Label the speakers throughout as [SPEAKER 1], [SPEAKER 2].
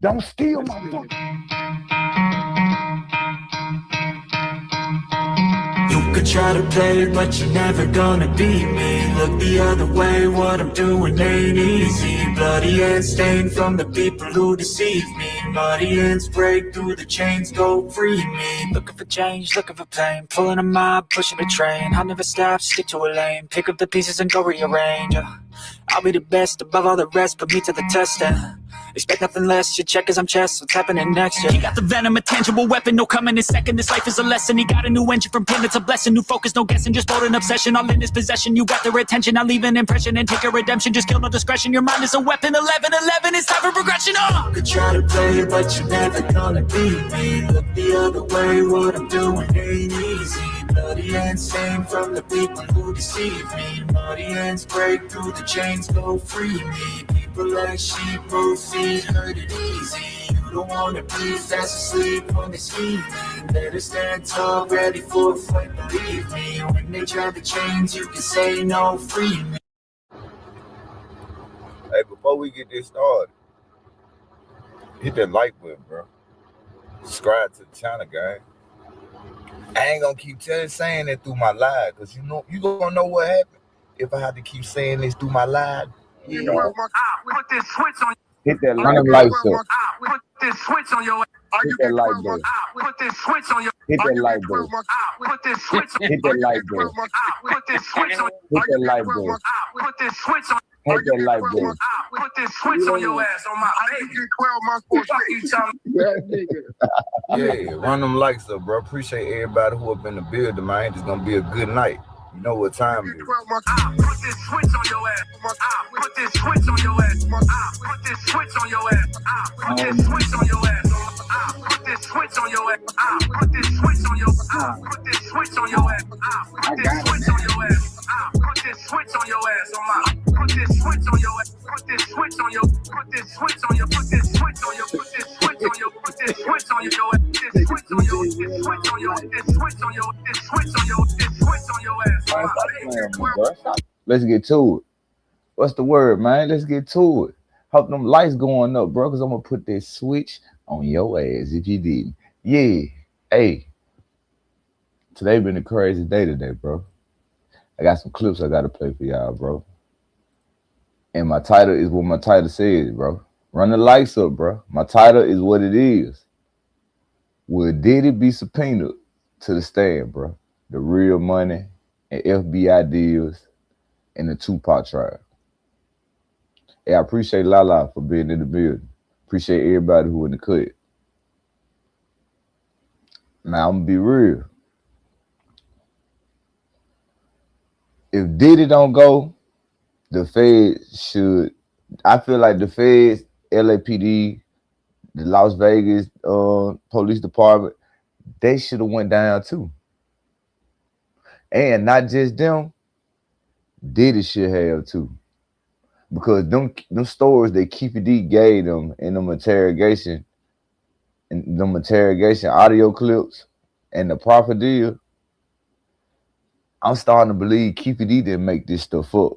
[SPEAKER 1] Don't steal my fucking.
[SPEAKER 2] You could try to play, but you're never gonna beat me. Look the other way, what I'm doing ain't easy. Bloody hands stained from the people who deceive me. Muddy hands break through the chains, go free me. Looking for change, looking for pain. Pulling a mob, pushing a train. I'll never stop, stick to a lane. Pick up the pieces and go rearrange. I'll be the best above all the rest, put me to the test and expect nothing less, your check is I'm chess, what's happening next? Yeah. He got the venom, a tangible weapon, no coming in second. This life is a lesson, he got a new engine from pain, it's a blessing. New focus, no guessing, just bold and obsession. All in his possession, you got their attention. I'll leave an impression and take a redemption. Just kill no discretion, your mind is a weapon. 11-11, it's time for progression. You could try to play, but you're never gonna beat me. Look the other way, what I'm doing ain't easy. Bloody hands stained from the people who deceive me. Muddy hands break through the chains, go free me. People like sheep, both feet hurt it easy. You don't wanna be fast asleep on the scheme. Better stand tall, ready for a fight, believe me. When they try the chains, you can say no, free me.
[SPEAKER 1] Hey, before we get this started, hit that like button, bro. Subscribe to the channel, guys. I ain't gonna keep saying that through my live, because you know you gonna know what happened if I have to keep saying this through my live. Yeah.
[SPEAKER 3] Put this switch on.
[SPEAKER 1] Hit that like lights up.
[SPEAKER 3] Put this switch on your.
[SPEAKER 1] Hit that like button.
[SPEAKER 3] Put this switch on your.
[SPEAKER 1] Hit that like button.
[SPEAKER 3] Put this switch.
[SPEAKER 1] Hit that like button.
[SPEAKER 3] Put this switch on.
[SPEAKER 1] Hit that like button.
[SPEAKER 3] Put this switch on.
[SPEAKER 1] Hit that like button.
[SPEAKER 3] Put this switch on your ass on my. I get 12 months for
[SPEAKER 1] Yeah, run them likes up, bro. Appreciate everybody who up in the building, man. It's gonna be a good night. You know what time it is.
[SPEAKER 3] Put this switch on your ass. Put this switch on your ass. Put this switch on your ass. Put this switch on your ass. Put this switch on your ass. Put this switch on your ass. Put this switch on your ass. Put this switch on your ass. Put this switch on your ass on my. Put this switch on your ass. Put this switch on your. Put this switch on your. Put this switch on your. Put this switch on your. Put this switch on your. This switch on your. This switch on your. This switch on your. This switch on your. This switch on your ass.
[SPEAKER 1] Let's get to it. What's the word, man? Let's get to it. Hope them lights going up, bro, because I'm going to put this switch on your ass if you didn't. Yeah. Hey. Today been a crazy day today, bro. I got some clips I got to play for y'all, bro. And my title is what my title says, bro. Run the lights up, bro. My title is what it is. Will Diddy be subpoenaed to the stand, bro? The real money and FBI deals and the Tupac trial. Hey, I appreciate Lala for being in the building. Appreciate everybody who in the cut. Now, I'm going to be real. If Diddy don't go, the feds should. I feel like the feds, LAPD, the Las Vegas police department, they should have went down too. And not just them, Diddy should have too. Because them stories that Keefe D gave them in them interrogation audio clips and the proffer deal, I'm starting to believe Keefe D didn't make this stuff up.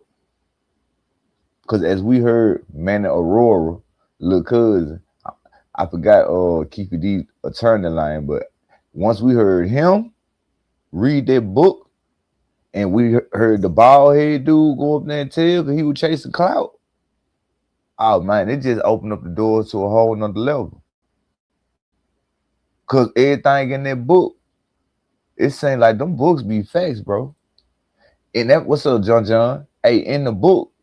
[SPEAKER 1] Because as we heard Manny Aurora, little cousin, I forgot Keefe D attorney line, but once we heard him read that book, and we heard the bald head dude go up there and tell that he was chasing clout. Oh man, it just opened up the door to a whole nother level. Cause everything in that book, it's saying like them books be facts, bro. And that, what's up, John? Hey, in the book,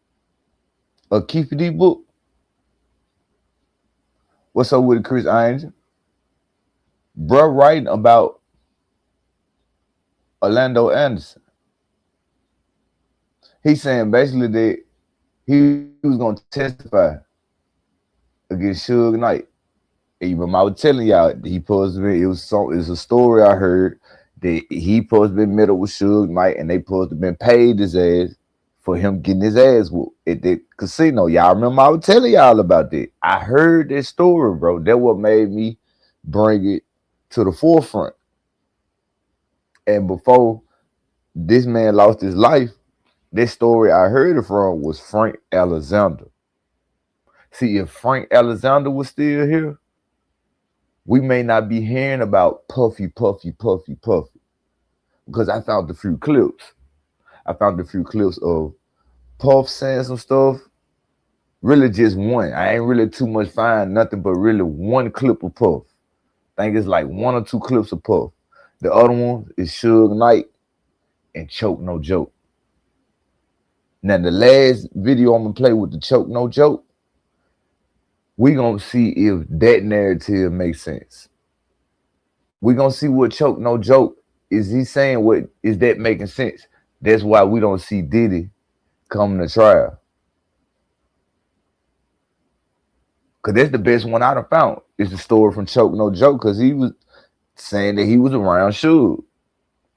[SPEAKER 1] a Keefe D book. What's up with Chris Angel? Bro writing about Orlando Anderson. He's saying basically that he was going to testify against Suge Knight. And you remember I was telling y'all he supposed to be, it was a story I heard that he supposed to be met up with Suge Knight and they supposed to been paid his ass for him getting his ass whooped at the casino. Y'all remember I was telling y'all about that. I heard that story, bro. That's what made me bring it to the forefront. And before this man lost his life, this story I heard it from was Frank Alexander. See, if Frank Alexander was still here, we may not be hearing about Puffy, because I found a few clips. I found a few clips of Puff saying some stuff. Really just one. I ain't really too much find nothing but really one clip of Puff. I think it's like 1 or 2 clips of Puff. The other one is Suge Knight and Choke No Joke. Now the last video I'm gonna play with the Choke No Joke, we gonna see if that narrative makes sense. We gonna see what Choke No Joke is. He saying what is that making sense? That's why we don't see Diddy coming to trial. Cause that's the best one I'd have found. It's the story from Choke No Joke, cause he was saying that he was around Suge.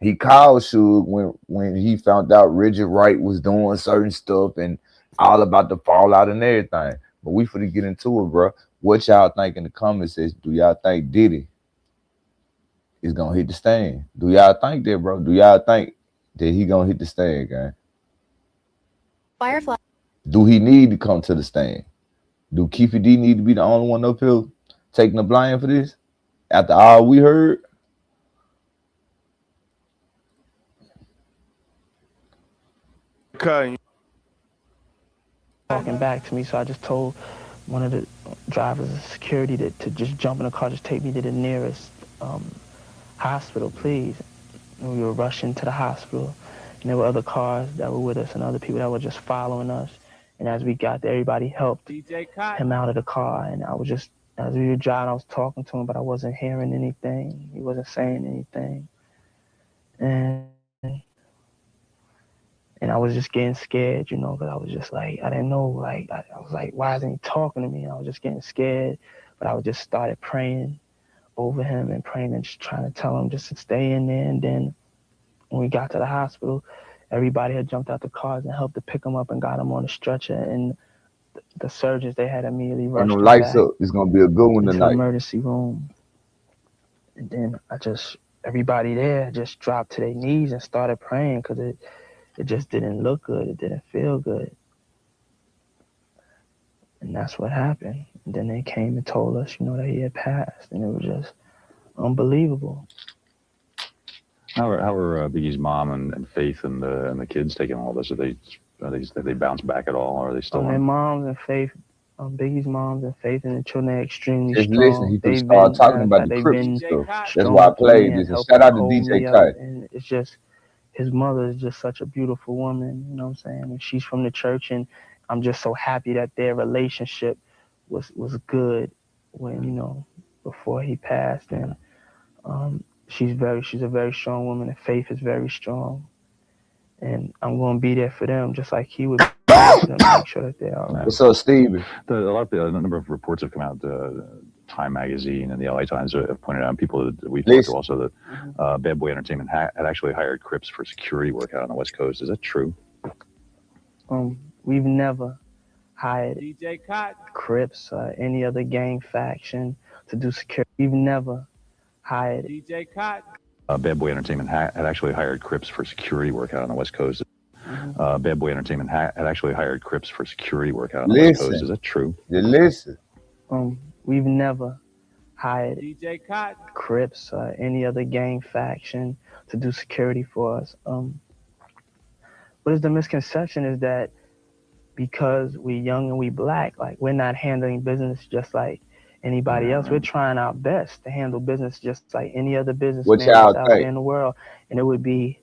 [SPEAKER 1] He called Suge when he found out Richard Wright was doing certain stuff and all about the fallout and everything. But we finna get into it, bro. What y'all think in the comments is, do y'all think Diddy is gonna hit the stand? Do y'all think that, bro? Do y'all think that he gonna hit the stand, gang?
[SPEAKER 4] Firefly.
[SPEAKER 1] Do he need to come to the stand? Do Keefe D need to be the only one up here taking the blame for this? After all we heard?
[SPEAKER 3] Talking
[SPEAKER 5] back to me, so I just told one of the drivers of security to just jump in the car, just take me to the nearest hospital, please. And we were rushing to the hospital, and there were other cars that were with us and other people that were just following us. And as we got there, everybody helped him out of the car. And I was just, as we were driving, I was talking to him, but I wasn't hearing anything. He wasn't saying anything. And I was just getting scared, you know, because I was just like, I didn't know, like, I was like, why isn't he talking to me? And I was just getting scared. But I just started praying over him and praying and just trying to tell him just to stay in there. And then when we got to the hospital, everybody had jumped out the cars and helped to pick him up and got him on the stretcher. And the surgeons, they had immediately rushed him
[SPEAKER 1] lights
[SPEAKER 5] back
[SPEAKER 1] up. It's gonna be a good one
[SPEAKER 5] into
[SPEAKER 1] tonight.
[SPEAKER 5] the emergency room. And then everybody there just dropped to their knees and started praying because it just didn't look good. It didn't feel good. And that's what happened. And then they came and told us, you know, that he had passed. And it was just unbelievable.
[SPEAKER 6] How are Biggie's mom and Faith and the kids taking all this? Are they bounce back at all, or are they still?
[SPEAKER 5] Their moms and Faith, Biggie's moms and Faith and the children are extremely
[SPEAKER 1] Just
[SPEAKER 5] strong.
[SPEAKER 1] listen, he can start talking about the Crips stuff. That's why I played this. And shout out to DJ Cut.
[SPEAKER 5] And it's just, his mother is just such a beautiful woman, you know what I'm saying? And she's from the church, and I'm just so happy that their relationship was good when, you know, before he passed. And she's a very strong woman, and Faith is very strong. And I'm going to be there for them, just like he would be there for them to make sure that they're all right.
[SPEAKER 1] What's up, Stevie?
[SPEAKER 6] A number of reports have come out. Time Magazine and the LA Times have pointed out, people that we've talked to also, that Bad Boy Entertainment had actually hired Crips for security work out on the West Coast. Is that true?
[SPEAKER 5] We've never hired Crips or any other gang faction to do security. We've never hired
[SPEAKER 6] Bad Boy Entertainment had actually hired Crips for security work out on the West Coast. Bad Boy Entertainment had actually hired Crips for security work out on the West Coast. Is that true?
[SPEAKER 1] Listen.
[SPEAKER 5] We've never hired Crips or any other gang faction to do security for us. What is the misconception is that because we're young and we black, like, we're not handling business just like anybody else. We're trying our best to handle business just like any other businessman out there in the world. And it would be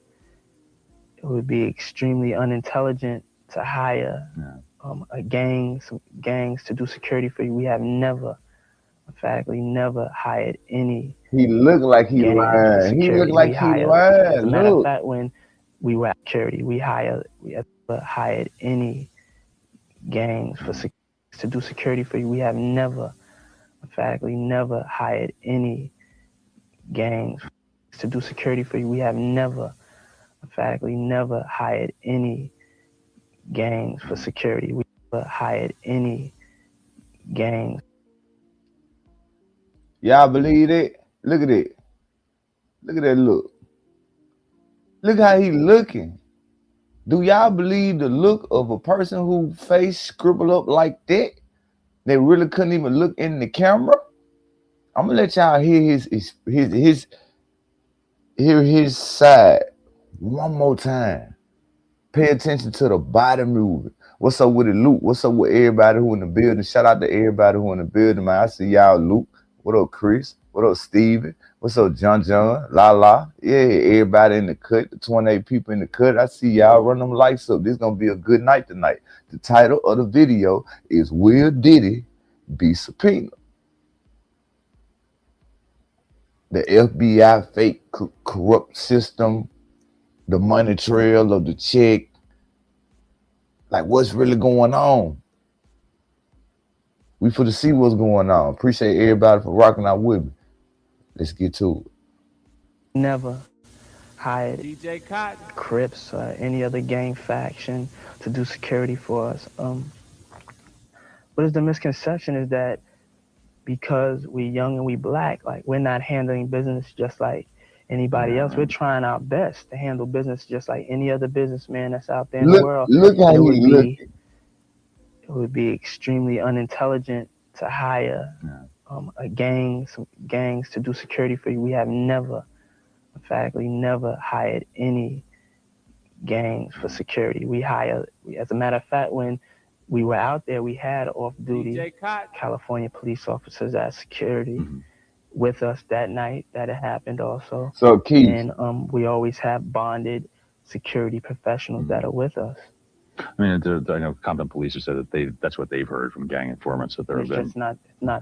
[SPEAKER 5] extremely unintelligent to hire gangs to do security for you. We have never, emphatically never hired any.
[SPEAKER 1] He looked like he lied. He looked like he lied.
[SPEAKER 5] As a matter of fact, when we were at security, we have hired any gangs to do security for you. We have never, emphatically never hired any gangs to do security for you. We have never, emphatically never hired any gangs for security. We never hired any gangs.
[SPEAKER 1] Y'all believe it? Look at it. Look at that look. Look how he looking. Do y'all believe the look of a person who face scribble up like that? They really couldn't even look in the camera. I'm gonna let y'all hear his side one more time. Pay attention to the body moving. What's up with it, Luke? What's up with everybody who in the building? Shout out to everybody who in the building, man. I see y'all, Luke. What up, Chris? What up, Steven? What's up, John? La. Yeah, everybody in the cut. The 28 people in the cut. I see y'all. Run them lights up. This gonna be a good night tonight. The title of the video is Will Diddy Be Subpoenaed? The FBI fake corrupt system, the money trail of the check. Like, what's really going on? We for to see what's going on. Appreciate everybody for rocking out with me. Let's get to it.
[SPEAKER 5] Never hired Crips or any other gang faction to do security for us. What is the misconception is that because we young and we black, like we're not handling business just like anybody else. We're trying our best to handle business just like any other businessman that's out there in the world.
[SPEAKER 1] Look how he look.
[SPEAKER 5] It would be extremely unintelligent to hire some gangs to do security for you. We have never, emphatically never hired any gangs for security. As a matter of fact, when we were out there, we had off-duty California police officers as security with us that night. That it happened also.
[SPEAKER 1] So Keith,
[SPEAKER 5] and we always have bonded security professionals that are with us.
[SPEAKER 6] I mean, I know Compton police have said that that's what they've heard from gang informants that there have been.
[SPEAKER 5] It's not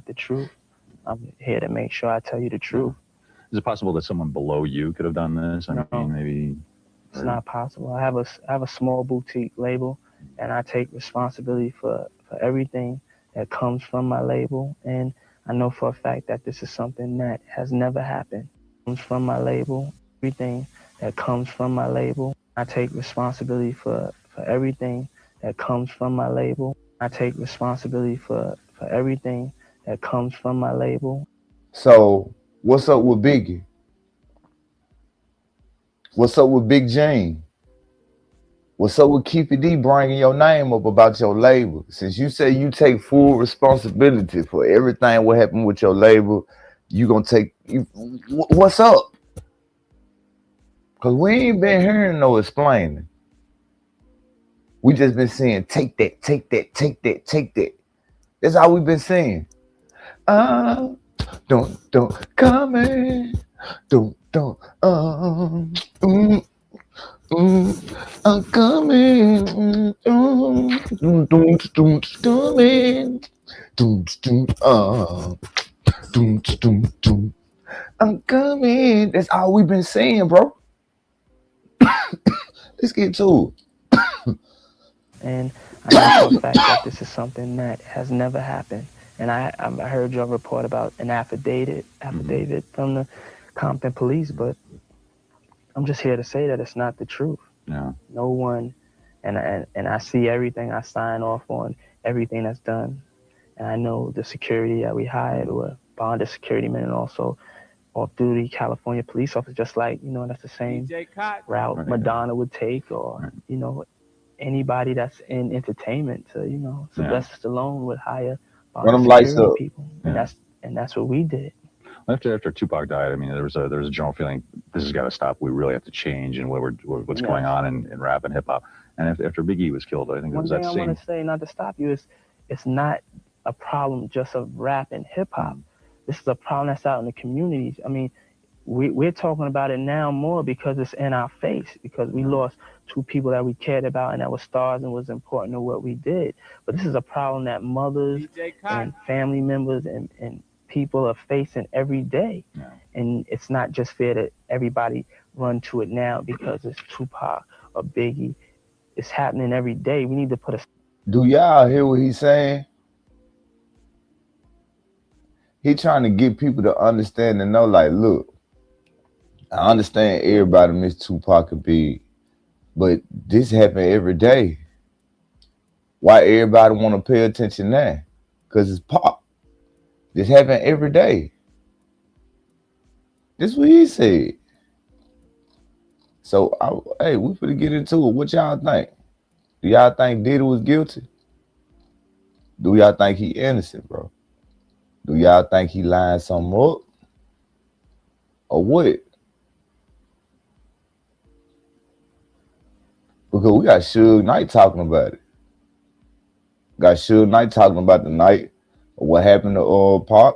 [SPEAKER 5] the truth. I'm here to make sure I tell you the truth.
[SPEAKER 6] Is it possible that someone below you could have done this? I mean, maybe
[SPEAKER 5] it's not possible. I have a small boutique label, and I take responsibility for everything that comes from my label. And I know for a fact that this is something that has never happened. It comes from my label. Everything that comes from my label, I take responsibility for everything that comes from my label. I take responsibility for everything that comes from my label.
[SPEAKER 1] So what's up with Biggie? What's up with Big Jane? What's up with Keefe D bringing your name up about your label? Since you say you take full responsibility for everything what happened with your label, you gonna take what's up? Cause we ain't been hearing no explaining. We just been saying take that, take that, take that, take that. That's all we've been saying. Don't come in. Don't I'm coming. I'm coming. That's all we've been saying, bro. Let's get to it.
[SPEAKER 5] And I know for a fact that this is something that has never happened. And I heard your report about an affidavit from the Compton police, but I'm just here to say that it's not the truth.
[SPEAKER 6] Yeah.
[SPEAKER 5] No one, and I see everything. I sign off on everything that's done, and I know the security that we hired were bonded security men and also off-duty California police officers. Just like that's the same route Madonna would take, or anybody that's in entertainment. To Sylvester Stallone would hire bonded security people, and that's what we did.
[SPEAKER 6] After Tupac died, I mean, there was a general feeling this has got to stop. We really have to change in what's going on in rap and hip hop. And after Biggie was killed, I think it was that same.
[SPEAKER 5] One thing I want to say, not to stop you, is it's not a problem just of rap and hip hop. This is a problem that's out in the communities. I mean, we're talking about it now more because it's in our face, because we lost two people that we cared about and that were stars and was important to what we did. But this is a problem that mothers and family members and people are facing every day. And it's not just fair that everybody run to it now because it's Tupac or Biggie. It's happening every day. We need to put a...
[SPEAKER 1] Do y'all hear what he's saying? He trying to get people to understand and know, like, look, I understand everybody miss Tupac and Biggie, but this happen every day. Why everybody want to pay attention now? Because it's Pop. This happen every day. This is what he said. So, hey, we finna get into it. What y'all think? Do y'all think Diddy was guilty? Do y'all think he innocent, bro? Do y'all think he lying something up? Or what? Because we got Suge Knight talking about it. Got Suge Knight talking about the night of what happened to Pac.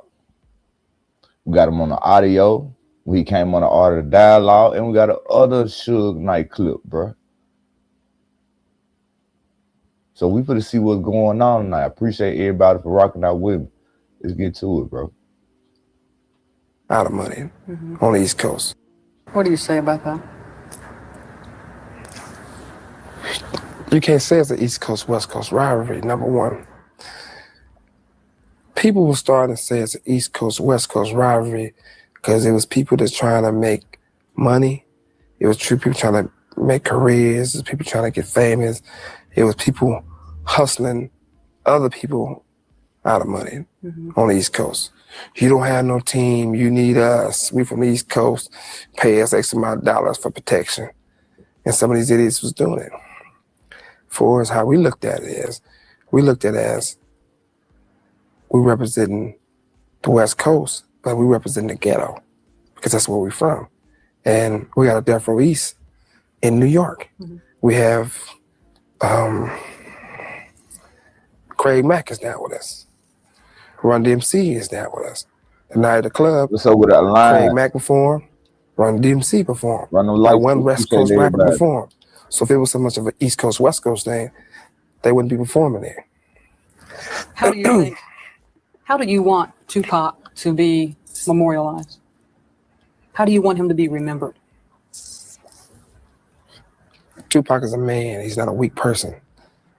[SPEAKER 1] We got him on the audio. We came on the art of the dialogue, and we got another Suge Knight clip, bro. So we finna see what's going on tonight. I appreciate everybody for rocking out with me. Let's get to it, bro.
[SPEAKER 4] Out of money on the East Coast.
[SPEAKER 7] What do you say about that?
[SPEAKER 4] You can't say it's an East Coast, West Coast rivalry, number one. People were starting to say it's an East Coast, West Coast rivalry because it was people that's trying to make money. It was true people trying to make careers. It was people trying to get famous. It was people hustling other people out of money on the East Coast. You don't have no team. You need us. We from the East Coast. Pay us X amount of dollars for protection. And some of these idiots was doing it. For us, how we looked at it is, we looked at it as we representing the West Coast, but we represent the ghetto because that's where we're from. And we got a Death Row East in New York. We have Craig Mack is down with us. Run DMC is down with us. The night of the club,
[SPEAKER 1] What's up with that line?
[SPEAKER 4] Craig Mack performed, Run DMC performed.
[SPEAKER 1] Run them
[SPEAKER 4] Like
[SPEAKER 1] lights.
[SPEAKER 4] one West Coast
[SPEAKER 1] Appreciate
[SPEAKER 4] rapper
[SPEAKER 1] everybody.
[SPEAKER 4] performed. So if it was so much of an East Coast, West Coast thing, they wouldn't be performing there.
[SPEAKER 7] How do you think? How do you want Tupac to be memorialized? How do you want him to be remembered?
[SPEAKER 4] Tupac is a man. He's not a weak person.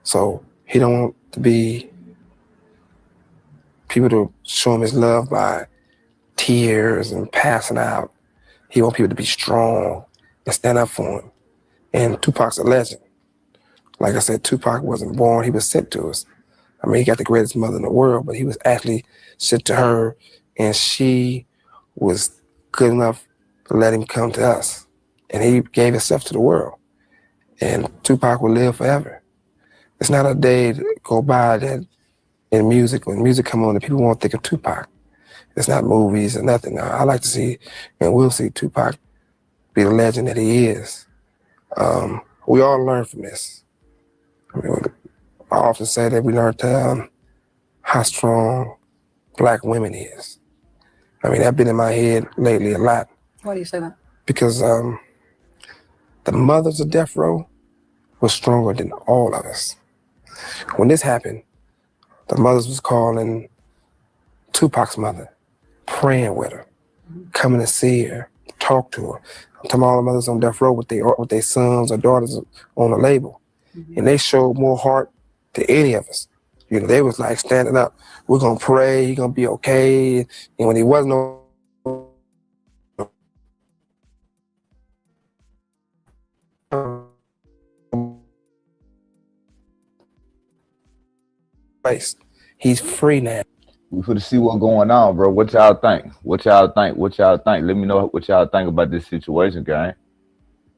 [SPEAKER 4] So he don't want to be people to show him his love by tears and passing out. He wants people to be strong and stand up for him. And Tupac's a legend. Like I said, Tupac wasn't born, he was sent to us. I mean, he got the greatest mother in the world, but he was actually sent to her, and she was good enough to let him come to us. And he gave himself to the world. And Tupac will live forever. It's not a day to go by that in music, when music come on, that people won't think of Tupac. It's not movies or nothing. I like to see, and we'll see Tupac be the legend that he is. We all learn from this. I mean, I often say that we learned how strong Black women is. I mean, that's been in my head lately a lot.
[SPEAKER 7] Why do you say that?
[SPEAKER 4] Because the mothers of Death Row were stronger than all of us. When this happened, the mothers was calling Tupac's mother, praying with her, coming to see her, talk to her. I'm talking about all the mothers on Death Row with their sons or daughters on the label. And they showed more heart than any of us. You know, they was like standing up, we're gonna pray, you're gonna be okay. And when he wasn't no place, he's free now.
[SPEAKER 1] We finna see what's going on, bro. What y'all think? What y'all think? What y'all think? Let me know what y'all think about this situation, gang.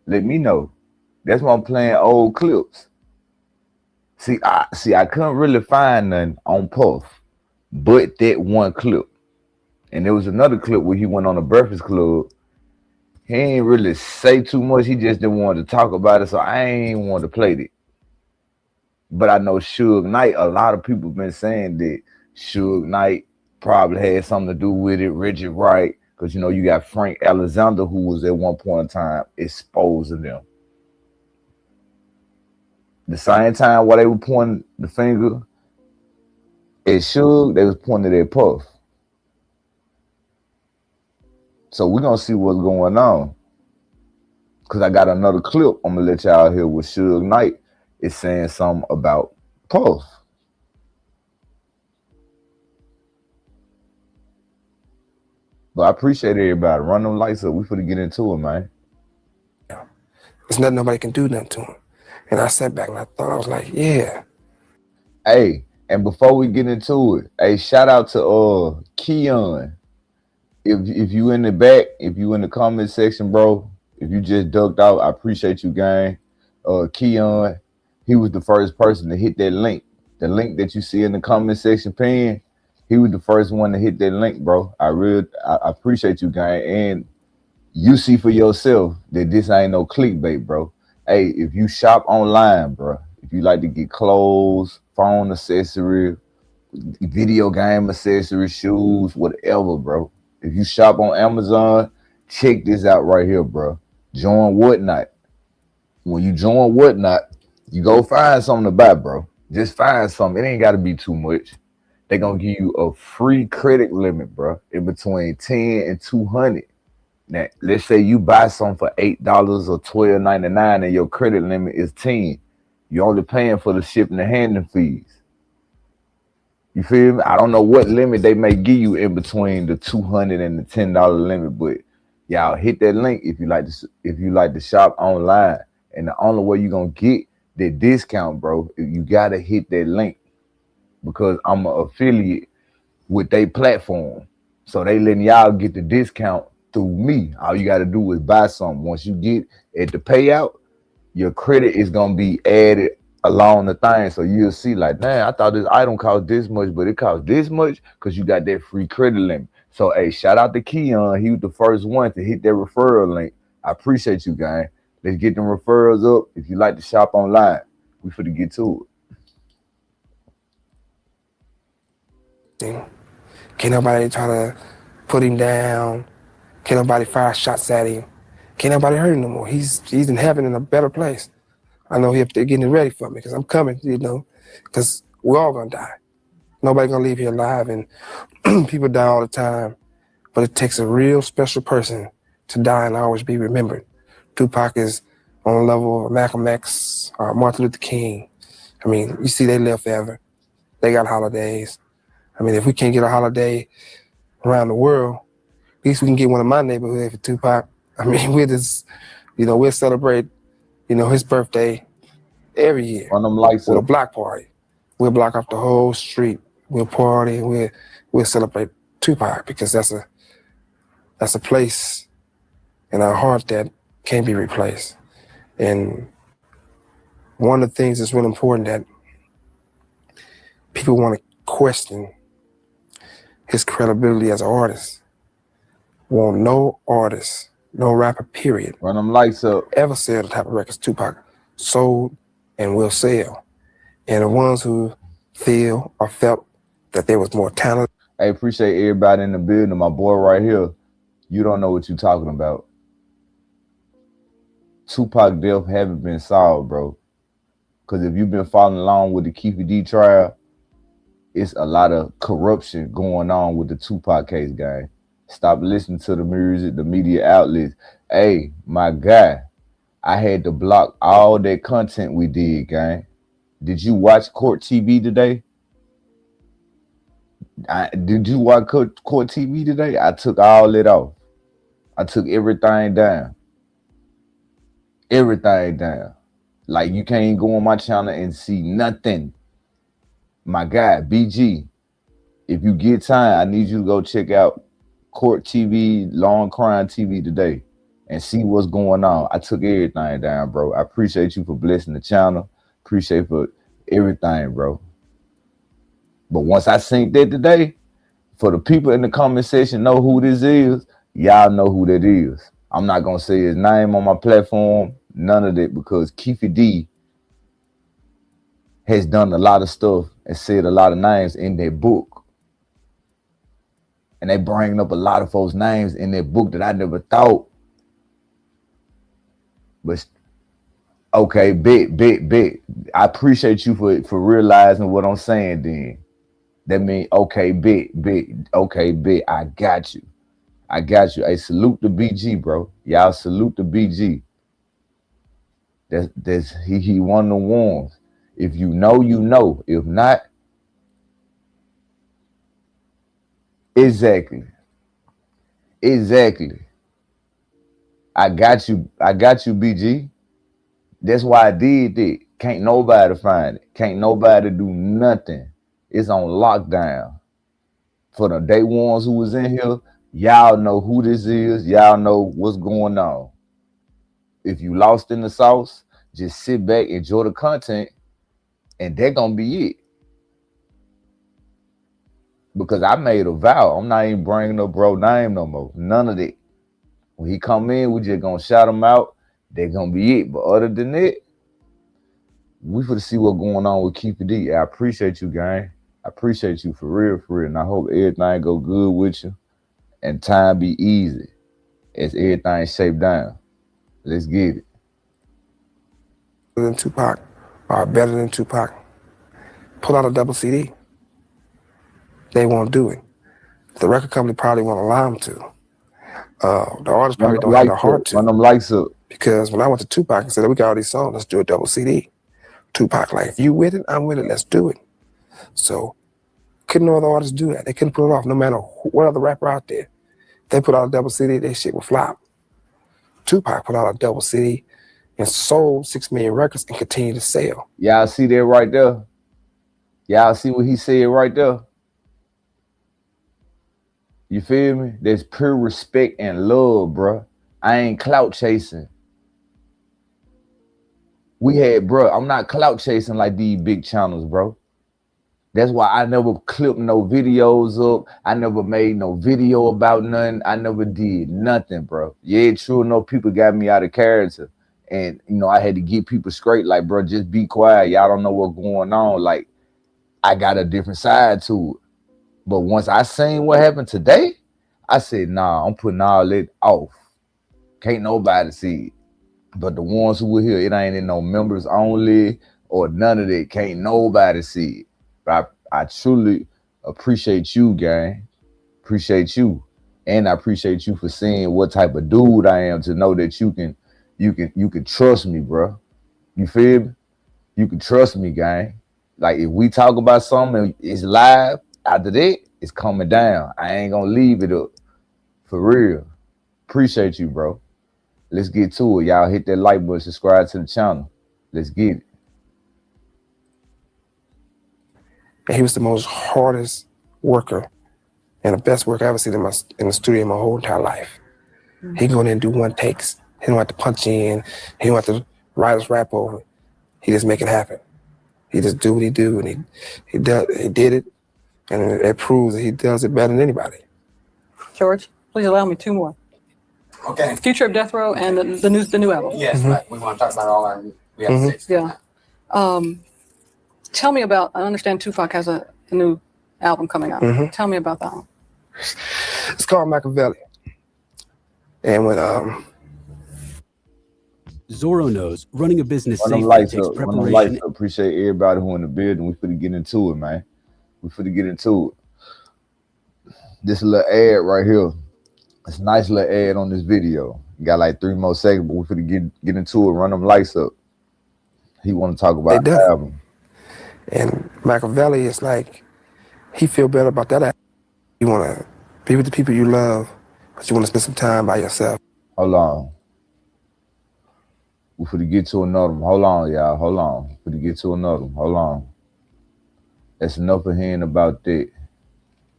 [SPEAKER 1] Let me know. That's why I'm playing old clips. See, I couldn't really find nothing on Puff, but that one clip. And there was another clip where he went on a Breakfast Club. He ain't really say too much. He just didn't want to talk about it, so I ain't want to play it. But I know Suge Knight, a lot of people been saying that Suge Knight probably had something to do with it, Richard Wright, because, you know, you got Frank Alexander, who was at one point in time exposing them. The same time while they were pointing the finger at Suge, they was pointing at Puff. So we're going to see what's going on. Because I got another clip I'm going to let y'all hear with Suge Knight is saying something about Puff. But I appreciate everybody. Run them lights up. We finna get into it, man.
[SPEAKER 4] There's nothing nobody can do nothing to him. And I sat back and I thought, I was like, yeah.
[SPEAKER 1] Hey, and before we get into it, hey, shout out to Keon. If you in the back, if you in the comment section, bro, if you just ducked out, I appreciate you, gang. Keon, he was the first person to hit that link The link that you see in the comment section pinned, he was the first one to hit that link, bro. I appreciate you, guy. And you see for yourself that this ain't no clickbait, bro. Hey, if you shop online, bro, if you like to get clothes, phone accessory, video game accessories, shoes, whatever, bro. If you shop on Amazon, check this out right here, bro. Join Whatnot. When you join Whatnot, you go find something to buy, bro. Just find something. It ain't got to be too much. They're going to give you a free credit limit, bro, in between 10 and 200. Now, let's say you buy something for $8 or $12.99 and your credit limit is 10. You're only paying for the shipping and handling fees. You feel me? I don't know what limit they may give you in between the $200 and the $10 limit, but y'all hit that link if you like to shop online. And the only way you're gonna get the discount, bro, you gotta hit that link because I'm an affiliate with their platform. So they letting y'all get the discount through me. All you gotta do is buy something. Once you get at the payout, your credit is gonna be added along the thing. So you'll see like, man, I thought this item cost this much, but it cost this much because you got that free credit limit. So hey, shout out to Keon. He was the first one to hit that referral link. I appreciate you, gang. Let's get them referrals up. If you like to shop online, we finna get to
[SPEAKER 4] it. Can't nobody try to put him down. Can't nobody fire shots at him. Can't nobody hurt him no more. He's in heaven in a better place. I know he up there getting ready for me because I'm coming, because we're all gonna die. Nobody gonna leave here alive, and people die all the time. But it takes a real special person to die and always be remembered. Tupac is on the level of Malcolm X or Martin Luther King. I mean, you see they live forever. They got holidays. I mean, if we can't get a holiday around the world, at least we can get one in my neighborhood for Tupac. I mean, we'll celebrate, his birthday every year
[SPEAKER 1] on them lights
[SPEAKER 4] with
[SPEAKER 1] up.
[SPEAKER 4] a block party. We'll block off the whole street. We'll party. We'll celebrate Tupac because that's a place in our heart that can't be replaced. And one of the things that's really important that people want to question his credibility as an artist. Won't no artist, no rapper, period,
[SPEAKER 1] run them lights up,
[SPEAKER 4] ever sell the type of records Tupac sold and will sell. And the ones who feel or felt that there was more talent.
[SPEAKER 1] I appreciate everybody in the building. My boy right here, you don't know what you're talking about. Tupac death haven't been solved, bro. Because if you've been following along with the Keefe D trial, it's a lot of corruption going on with the Tupac case, gang. Stop listening to the music, the media outlets. Hey, my guy, I had to block all that content we did, gang. Did you watch Court TV today? Did you watch Court TV today? I took all it off. I took everything down. Everything down. Like, you can't go on my channel and see nothing. My guy, BG, if you get time, I need you to go check out Court TV, Long Crime TV today and see what's going on. I took everything down, bro. I appreciate you for blessing the channel. Appreciate for everything, bro. But once I synced that today, for the people in the comment section know who this is, y'all know who that is. I'm not going to say his name on my platform, none of that, because Keefe D has done a lot of stuff and said a lot of names in their book. And they bring up a lot of folks' names in their book that I never thought. But okay, bet. I appreciate you for realizing what I'm saying then. That means, okay, bet. Okay, bet. I got you. Hey, salute the BG, bro. Y'all salute the BG. That's he one of the ones. If you know, you know. If not, exactly. I got you, BG. That's why I did that. Can't nobody find it. Can't nobody do nothing. It's on lockdown. For the day ones who was in here, y'all know who this is. Y'all know what's going on. If you lost in the sauce, just sit back, enjoy the content, and that gonna be it. because I made a vow. I'm not even bringing up bro name no more. None of that. When he come in, we just gonna shout him out. They're gonna be it. But other than that, we finna see what's going on with Keefe D. I appreciate you, gang. I appreciate you for real. And I hope everything go good with you and time be easy as everything shaped down. Let's get it.
[SPEAKER 4] Than Tupac, or better than Tupac, pull out a double CD. They won't do it. The record company probably won't allow them to. The artist probably don't have the heart to.
[SPEAKER 1] Run them lights up.
[SPEAKER 4] Because when I went to Tupac and said, we got all these songs, let's do a double CD. Tupac like, if you with it, I'm with it, let's do it. So couldn't no other artists do that. They couldn't put it off no matter what other rapper out there. They put out a double CD, their shit would flop. Tupac put out a double CD and sold 6 million records and continued to sell.
[SPEAKER 1] Y'all see that right there? Y'all see what he said right there? You feel me? There's pure respect and love, bro. I ain't clout chasing. I'm not clout chasing like these big channels, bro. That's why I never clipped no videos up. I never made no video about nothing. I never did nothing, bro. Yeah, true enough, people got me out of character. And, I had to get people straight, like, bro, just be quiet. Y'all don't know what's going on. Like, I got a different side to it. But once I seen what happened today, I said, nah, I'm putting all that off. Can't nobody see it. But the ones who were here, it ain't in no members only or none of that. Can't nobody see it. But I truly appreciate you, gang. Appreciate you. And I appreciate you for seeing what type of dude I am to know that you can trust me, bro. You feel me? You can trust me, gang. Like if we talk about something, it's live. After that, it's coming down. I ain't gonna leave it up. For real. Appreciate you, bro. Let's get to it. Y'all hit that like button, subscribe to the channel. Let's get it.
[SPEAKER 4] And he was the most hardest worker and the best worker I ever seen in the studio in my whole entire life. He go in there and do one takes. He don't have to punch in. He don't have to write his rap over. He just make it happen. He just do what he do, and he did it, and it proves that he does it better than anybody.
[SPEAKER 7] George, please allow me 2 more.
[SPEAKER 8] Okay.
[SPEAKER 7] Future of Death Row and the new album.
[SPEAKER 8] Yes, right. We want to talk about all our. We have 6.
[SPEAKER 7] Yeah. Tell me about. I understand Tupac has a new album coming out. Tell me about that one.
[SPEAKER 4] It's called Machiavelli, and when
[SPEAKER 9] Zorro knows running a business
[SPEAKER 1] Run them
[SPEAKER 9] safely
[SPEAKER 1] lights
[SPEAKER 9] takes
[SPEAKER 1] up. Run them
[SPEAKER 9] preparation.
[SPEAKER 1] lights up. Appreciate everybody who in the building. We finna get into it, man. We finna get into it. This little ad right here. It's a nice little ad on this video. Got like 3 more seconds, but we finna get into it. Run them lights up. He want to talk about the album.
[SPEAKER 4] And Machiavelli is like, he feel better about that. You want to be with the people you love, but you want to spend some time by yourself.
[SPEAKER 1] Hold on. We finna get to another one. Hold on, y'all. Hold on. We finna get to another one. Hold on. That's enough of hearing about that.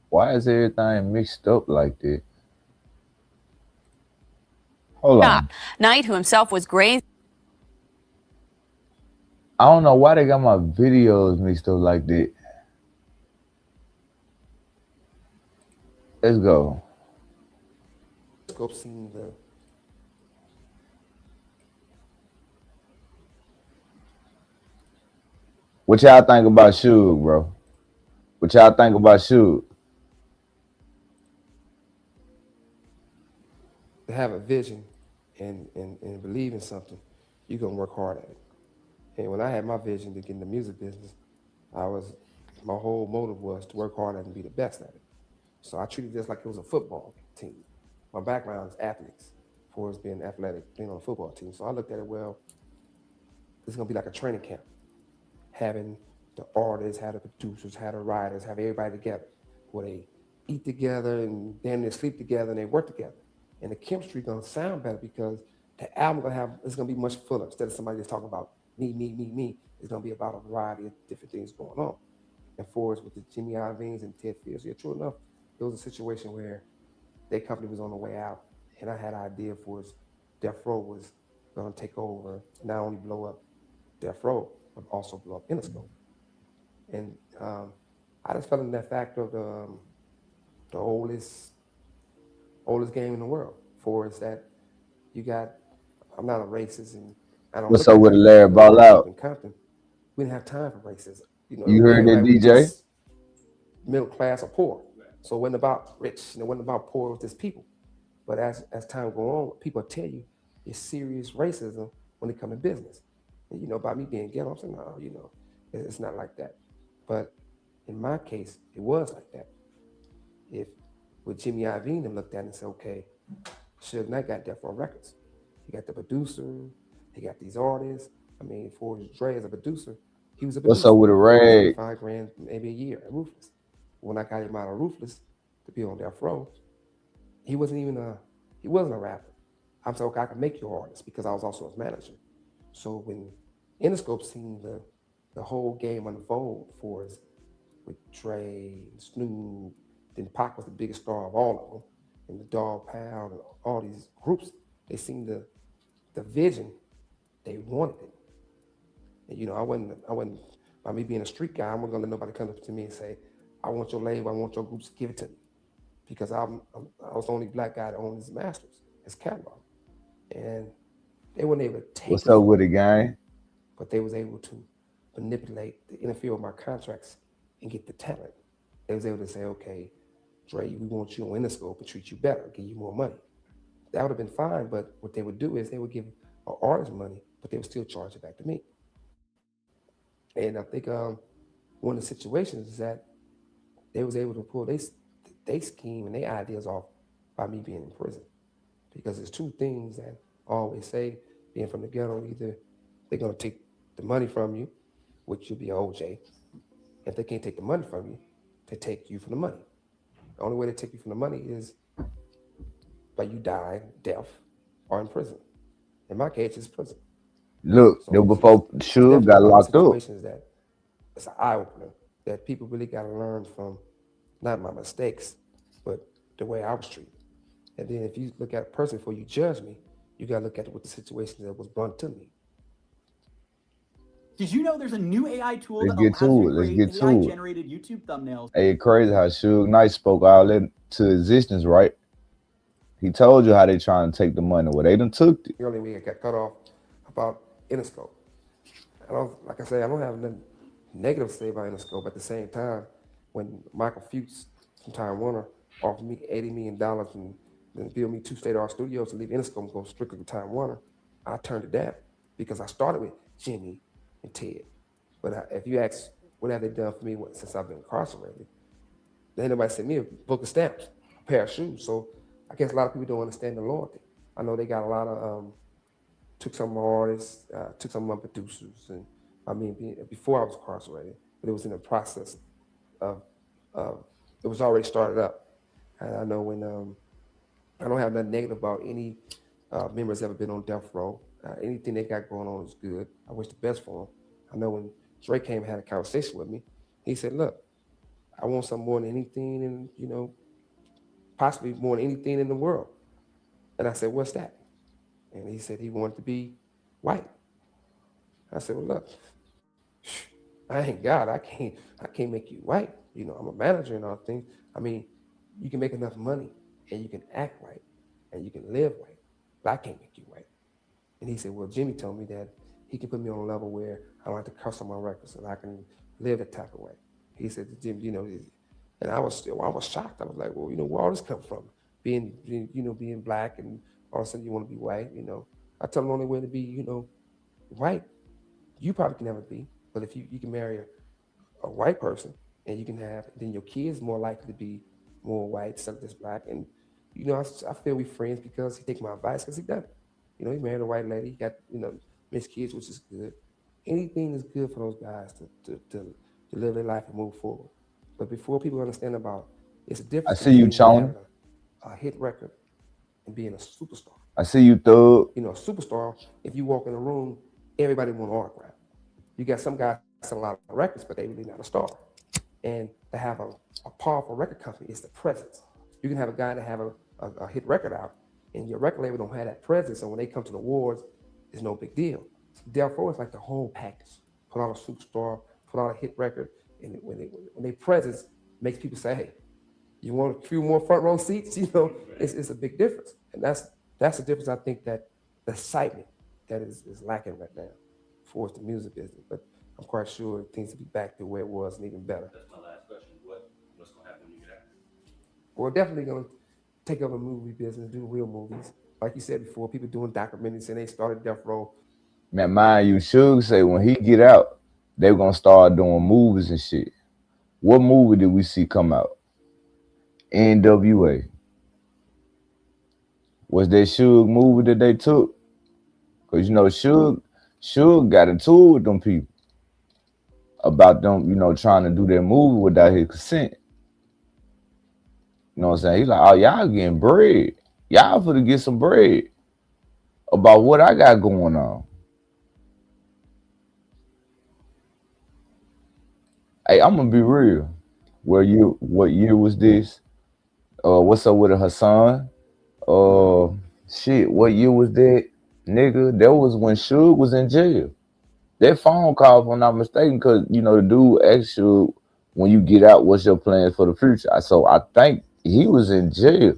[SPEAKER 1] Why is everything mixed up like that? Hold on.
[SPEAKER 10] Knight, who himself was grazed.
[SPEAKER 1] I don't know why they got my videos mixed up like that. Let's go. What y'all think about Suge, bro? What y'all think about Suge?
[SPEAKER 4] To have a vision and believe in something, you're going to work hard at it. And when I had my vision to get in the music business, my whole motive was to work hard at it and be the best at it. So I treated this like it was a football team. My background is athletes, as far as being athletic, being on a football team. So I looked at it, well, it's going to be like a training camp. Having the artists, have the producers, have the writers, have everybody together, where they eat together and then they sleep together and they work together. And the chemistry gonna sound better because the album it's gonna be much fuller. Instead of somebody just talking about me, it's gonna be about a variety of different things going on. And for us with the Jimmy Iovines and Ted Fields, yeah, true enough, it was a situation where their company was on the way out, and I had an idea for us. Death Row was gonna take over, not only blow up Death Row, but also blow up Interscope. And I just fell in that fact of the oldest game in the world. For is that you got, I'm not a racist and I don't
[SPEAKER 1] What's
[SPEAKER 4] look
[SPEAKER 1] up
[SPEAKER 4] at
[SPEAKER 1] with the
[SPEAKER 4] racism.
[SPEAKER 1] Larry
[SPEAKER 4] But
[SPEAKER 1] Ball
[SPEAKER 4] when I grew up
[SPEAKER 1] out?
[SPEAKER 4] in Compton, we didn't have time for racism. You know,
[SPEAKER 1] You heard that,
[SPEAKER 4] everybody was
[SPEAKER 1] DJ?
[SPEAKER 4] just middle class or poor. So it wasn't about rich, and it wasn't about poor, it was just people. But as time go on, people tell you it's serious racism when it comes to business. And, you know, about me being ghetto, I'm saying, no, you know, it's not like that. But in my case, it was like that. If with Jimmy Iovine them looked at it and said, okay, Suge Knight got Death Row Records. He got the producer, he got these artists. I mean, for Dre as a producer, he was a producer.
[SPEAKER 1] What's up with the rag?
[SPEAKER 4] 25 grand, maybe a year at Ruthless. When I got him out of Ruthless to be on Death Row, he wasn't a rapper. I'm saying, okay, I can make you an artist because I was also his manager. So when Interscope seen the whole game unfold for us with Dre, Snoop, then Pac was the biggest star of all of them, and the Dog Pound and all these groups, they seen the vision, they wanted it. And you know, I wasn't by me being a street guy, I wasn't gonna let nobody come up to me and say, I want your label, I want your groups, give it to me. Because I was the only black guy that owned his masters, his catalog. And they weren't able to take
[SPEAKER 1] What's up with the gang?
[SPEAKER 4] but they was able to manipulate, to interfere with my contracts and get the talent. They was able to say, okay, Dre, we want you on Interscope and treat you better, give you more money. That would have been fine, but what they would do is they would give an artist money, but they would still charge it back to me. And I think one of the situations is that they was able to pull they scheme and their ideas off by me being in prison. Because there's two things that I always say, being from the ghetto, either they're gonna take the money from you, which you'll be an OJ. If they can't take the money from you, they take you from the money. The only way they take you from the money is by you dying, deaf, or in prison. In my case, it's prison.
[SPEAKER 1] Look,
[SPEAKER 4] So
[SPEAKER 1] before Suge got locked up.
[SPEAKER 4] Situations that it's an eye opener that people really got to learn from, not my mistakes, but the way I was treated. And then if you look at a person before you judge me, you got to look at what the situation that was brought to me.
[SPEAKER 11] Did you know there's a new AI tool
[SPEAKER 1] Let's
[SPEAKER 11] that
[SPEAKER 1] get
[SPEAKER 11] allows
[SPEAKER 1] to
[SPEAKER 11] you
[SPEAKER 1] it.
[SPEAKER 11] to
[SPEAKER 1] Let's
[SPEAKER 11] create
[SPEAKER 1] get to it.
[SPEAKER 11] AI-generated YouTube thumbnails?
[SPEAKER 1] Hey, crazy how Suge Knight spoke all into existence, right? He told you how they trying to take the money. Well, they done took it.
[SPEAKER 4] Early we got cut off about Interscope. Like I say, I don't have nothing negative to say about Interscope. At the same time, when Michael Fuchs from Time Warner offered me $80 million and then build me 2 state-of-the-art studios to leave Interscope and go strictly to Time Warner, I turned it down because I started with Jimmy and Ted. But if you ask, what have they done for me since I've been incarcerated? There ain't nobody sent me a book of stamps, a pair of shoes. So I guess a lot of people don't understand the loyalty. I know they got a lot of, took some artists, took some of my producers, and I mean, before I was incarcerated, but it was in the process of it was already started up. And I know when, I don't have nothing negative about any members ever been on death row. Anything they got going on is good. I wish the best for them. I know when Drake came and had a conversation with me, he said, look, I want something more than anything and, you know, possibly more than anything in the world. And I said, what's that? And he said he wanted to be white. I said, well, look, I ain't God. I can't make you white. You know, I'm a manager and all things. I mean, you can make enough money and you can act white and you can live white, but I can't make you white. And he said, well, Jimmy told me that he can put me on a level where I don't have to cuss on my records and I can live that type of way. He said to Jimmy, you know, and I was shocked. I was like, well, you know, where all this come from? Being black and all of a sudden you want to be white, you know. I tell him the only way to be, you know, white, you probably can never be, but if you can marry a white person and you can have, then your kids more likely to be more white instead of just black. And, you know, I feel we friends because he take my advice because he done it. You know, he married a white lady, he got, you know, mixed kids, which is good. Anything is good for those guys to live their life and move forward. But before people understand about, it's a difference.
[SPEAKER 1] I see you,
[SPEAKER 4] between a hit record and being a superstar.
[SPEAKER 1] I see you, Thug.
[SPEAKER 4] You know, a superstar, if you walk in a room, everybody want an autograph. You got some guys sell a lot of records, but they really not a star. And to have a powerful record company is the presence. You can have a guy that have a hit record out, and your record label don't have that presence, and when they come to the awards, it's no big deal. Therefore, it's like the whole package. Put out a superstar, put out a hit record, and when they presence makes people say, hey, You want a few more front row seats, it's a big difference. And that's the difference. I think that the excitement that is lacking right now for the music business. But I'm quite sure things will be back to where it was and even better.
[SPEAKER 12] That's my last question. What's going to happen when you get out?
[SPEAKER 4] We're definitely going to take over movie business, do real movies. Like you said before, people doing documentaries and they started Death Row.
[SPEAKER 1] Man, mind you, Suge say when he get out, they're going to start doing movies and shit. What movie did we see come out? NWA. Was that Suge movie that they took? Because, Suge got into it with them people about them, trying to do their movie without his consent. You know what I'm saying? He's like, oh, y'all getting bread. Y'all finna get some bread about what I got going on. Hey, I'm gonna be real. What year was this? What's up with Hassan? Shit, what year was that? Nigga, that was when Suge was in jail. That phone call, if I'm not mistaken, because, the dude asked Suge, when you get out, what's your plans for the future? So I think he was in jail.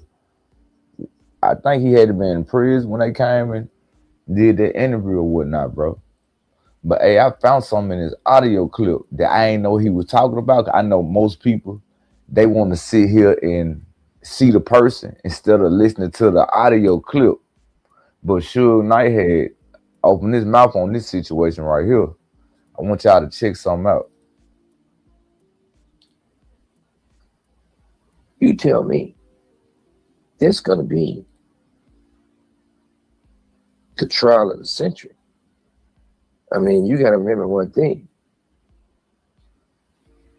[SPEAKER 1] I think he had to be in prison when they came and did that interview or whatnot, bro. But hey, I found something in his audio clip that I ain't know he was talking about. I know most people, they want to sit here and see the person instead of listening to the audio clip. But Suge Knight had opened his mouth on this situation right here. I want y'all to check something out.
[SPEAKER 13] You tell me, this gonna be the trial of the century. I mean, you gotta remember one thing.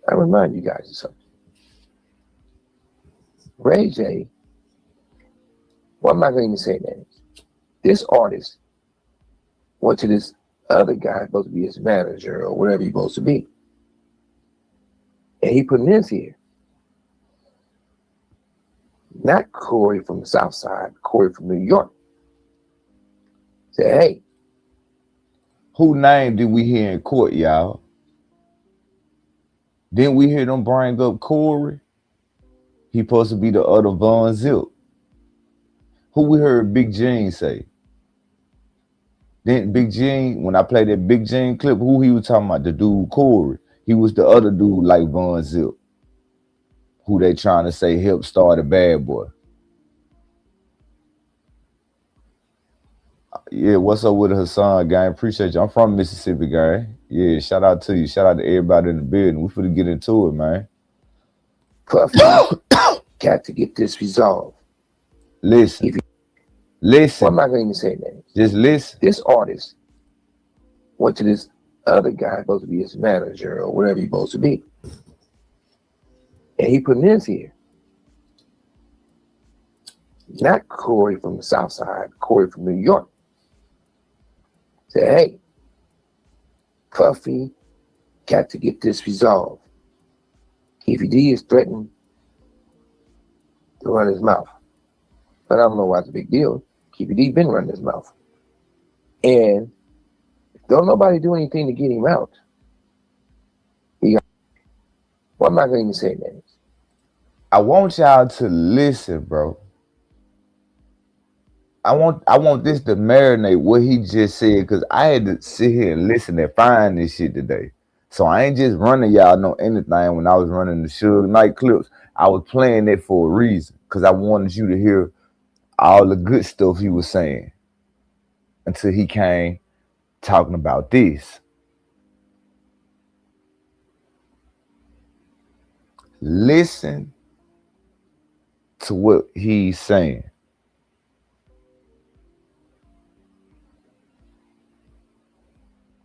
[SPEAKER 13] I remind you guys of something. Ray J, what am I going to say names? This artist went to this other guy supposed to be his manager or whatever he's supposed to be. And he put this here. Not Corey from the South Side, Corey from New York. Say, hey.
[SPEAKER 1] Who name did we hear in court, y'all? Didn't we hear them bring up Corey? He supposed to be the other Von Zip. Who we heard Big Gene say? Then Big Gene, when I played that Big Gene clip, who he was talking about? The dude Corey. He was the other dude like Von Zip, who they trying to say helped start a Bad Boy. Yeah, what's up with Hassan, gang? Appreciate you. I'm from Mississippi, gang. Yeah, shout out to you. Shout out to everybody in the building. We finna get into it, man.
[SPEAKER 13] Puffy, got to get this resolved.
[SPEAKER 1] Listen. Listen.
[SPEAKER 13] What am I going to say names?
[SPEAKER 1] Just listen.
[SPEAKER 13] This artist went to this other guy supposed to be his manager or whatever he's supposed to be. And he put this here. Not Corey from the South Side, Corey from New York. Say, hey, Puffy, got to get this resolved. Keefe D is threatened to run his mouth. But I don't know why it's a big deal. Keefe D been running his mouth. And don't nobody do anything to get him out. What am I going to say names?
[SPEAKER 1] I want y'all to listen, bro. I want this to marinate what he just said, because I had to sit here and listen and find this shit today. So I ain't just running y'all know anything when I was running the Suge Knight clips. I was playing it for a reason, because I wanted you to hear all the good stuff he was saying until he came talking about this. Listen to what he's saying.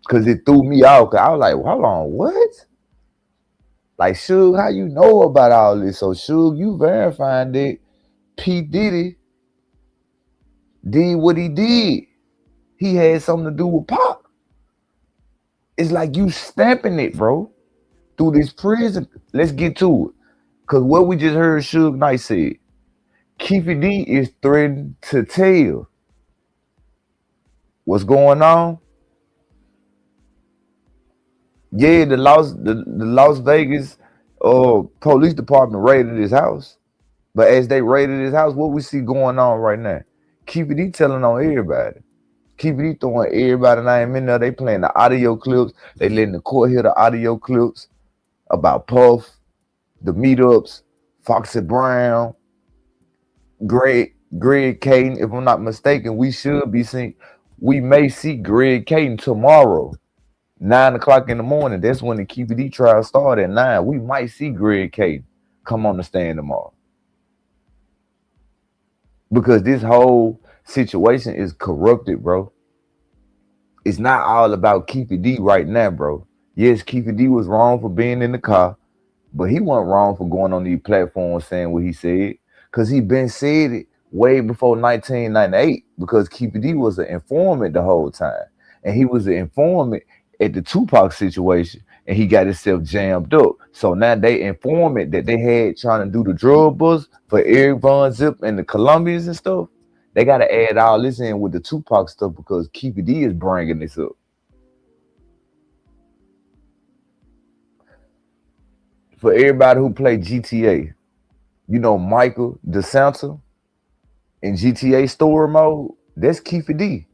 [SPEAKER 1] Because it threw me off. Because I was like, hold on, what? Like, Suge, how you know about all this? So, Suge, you verifying that P. Diddy did what he did. He had something to do with Pop. It's like you stamping it, bro, through this prison. Let's get to it. Because what we just heard Suge Knight said, Keefe D is threatening to tell what's going on. Yeah, the Las Vegas police department raided his house. But as they raided his house, what we see going on right now? Keefe D telling on everybody. Keefe D throwing everybody name in there. They playing the audio clips. They letting the court hear the audio clips about Puff, the meetups, Foxy Brown, Greg Caden. If I'm not mistaken, we may see Greg Caden tomorrow, 9 o'clock in the morning. That's when the Keefe D trial started at 9. We might see Greg Caden come on the stand tomorrow. Because this whole situation is corrupted, bro. It's not all about Keefe D right now, bro. Yes, Keefe D was wrong for being in the car, but he wasn't wrong for going on these platforms saying what he said, because he been said it way before 1998, because Keefe D was an informant the whole time. And he was an informant at the Tupac situation, and he got himself jammed up. So now they informant that they had trying to do the drug bust for Eric Von Zip and the Colombians and stuff. They got to add all this in with the Tupac stuff because Keefe D is bringing this up. For everybody who played GTA, you know Michael DeSanta in GTA story mode, that's Keefe D.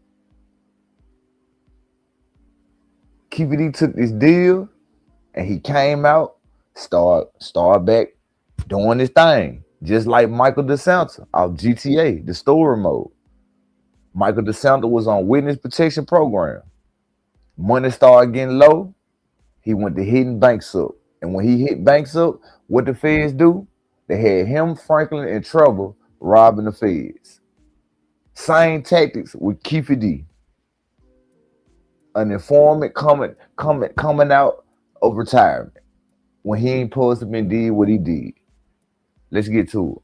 [SPEAKER 1] Keefe D took this deal and he came out, start back doing his thing, just like Michael DeSanta off GTA, the story mode. Michael DeSanta was on witness protection program. Money started getting low, he went to hitting banks up. And when he hit banks up, what the feds do? They had him, Franklin, in trouble robbing the feds. Same tactics with Keefe D. An informant coming out of retirement when he ain't supposed to been did what he did. Let's get to it.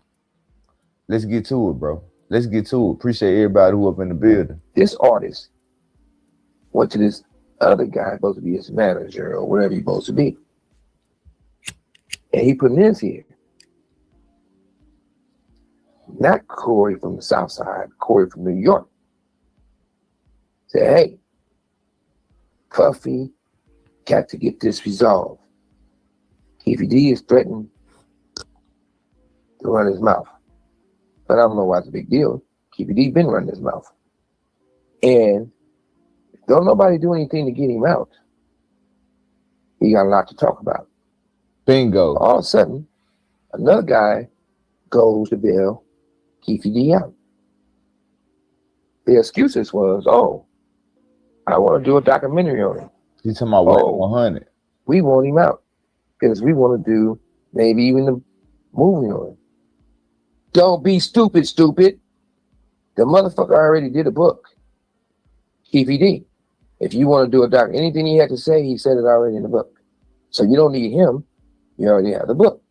[SPEAKER 1] Let's get to it, bro. Let's get to it. Appreciate everybody who up in the building.
[SPEAKER 13] This artist went to this other guy, supposed to be his manager or whatever he's supposed to be. And he put this here. Not Corey from the South Side, Corey from New York. Said, hey, Puffy got to get this resolved. Keefe D is threatened to run his mouth. But I don't know why it's a big deal. Keefe D been running his mouth. And don't nobody do anything to get him out. He got a lot to talk about.
[SPEAKER 1] Bingo.
[SPEAKER 13] All of a sudden, another guy goes to bail Keefe D out. The excuses was, oh, I want to do a documentary on him.
[SPEAKER 1] You talking about what? 100?
[SPEAKER 13] We want him out because we want to do maybe even a movie on him. Don't be stupid. The motherfucker already did a book. Keefe D. If you want to do a doc, anything he had to say, he said it already in the book. So you don't need him. You already have the book.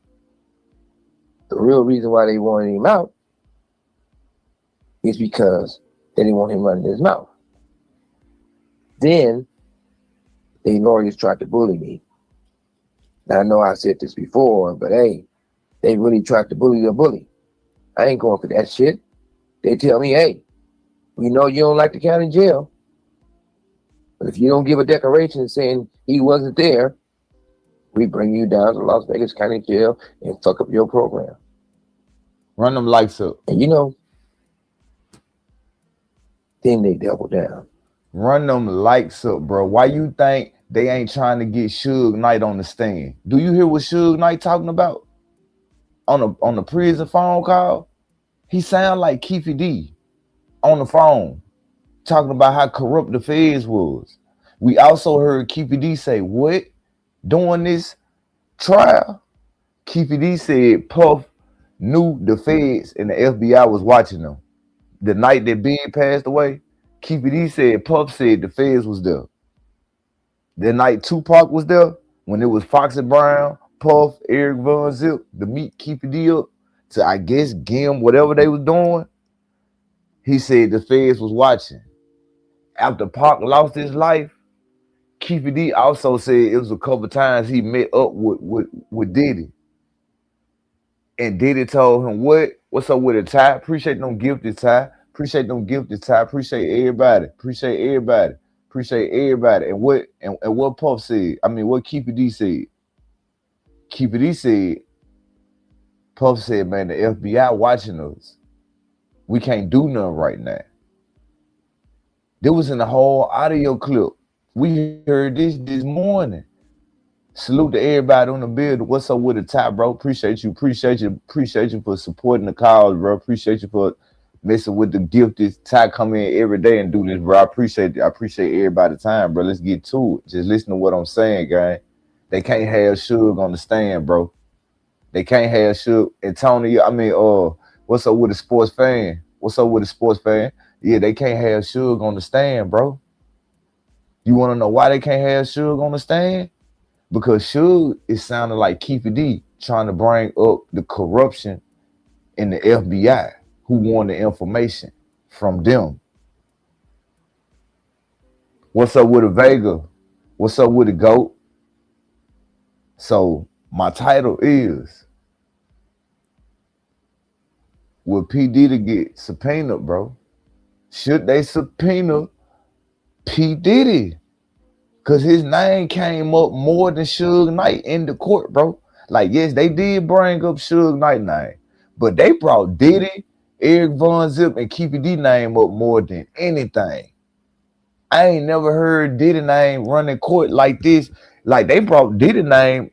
[SPEAKER 13] The real reason why they wanted him out is because they didn't want him running his mouth. Then the lawyers tried to bully me. Now I know I said this before, but hey, they really tried to bully the bully. I ain't going for that shit. They tell me, hey, we know you don't like the county jail, but if you don't give a declaration saying he wasn't there, we bring you down to Las Vegas County Jail and fuck up your program.
[SPEAKER 1] Run them lights up.
[SPEAKER 13] And you know, then they double down.
[SPEAKER 1] Run them lights up, bro. Why you think they ain't trying to get Suge Knight on the stand? Do you hear what Suge Knight talking about on the prison phone call? He sound like Keefe D on the phone talking about how corrupt the feds was. We also heard Keefe D say, what? During this trial, Keefe D said Puff knew the feds and the FBI was watching them. The night that Big passed away, Keefe D said Puff said the feds was there. The night Tupac was there, when it was Foxy Brown, Puff, Eric Von Zip, to meet Keefe D up to, I guess, give him whatever they was doing, he said the feds was watching. After Pac lost his life, Keefe D also said it was a couple times he met up with Diddy. And Diddy told him, what's up with it, Ty? Appreciate them gifted, Ty. Appreciate them gifted, Ty. Appreciate everybody. Appreciate everybody. Appreciate everybody. And what Puff said, what Keefe D said. Keefe D said, Puff said, man, the FBI watching us. We can't do nothing right now. There was in the whole audio clip. We heard this morning. Salute to everybody on the building. What's up with the top, bro? Appreciate you for supporting the cause, bro. Appreciate you for messing with the gifted. Ty come in every day and do this, bro. I appreciate everybody's time, bro. Let's get to it. Just listen to what I'm saying, guy. They can't have Suge on the stand, bro. They can't have Suge. And Tony, what's up with the sports fan? Yeah, they can't have Suge on the stand, bro. You want to know why they can't have Suge on the stand? Because Suge is sounding like Keefe D trying to bring up the corruption in the FBI who want the information from them. What's up with the Vega? What's up with the GOAT? So my title is, will P. Diddy get subpoenaed, bro? Should they subpoena P. Diddy? Because his name came up more than Suge Knight in the court, bro. Like, yes, they did bring up Suge Knight name, but they brought Diddy, Eric Von Zip, and Keefe D name up more than anything. I ain't never heard Diddy name running court like this. Like, they brought Diddy name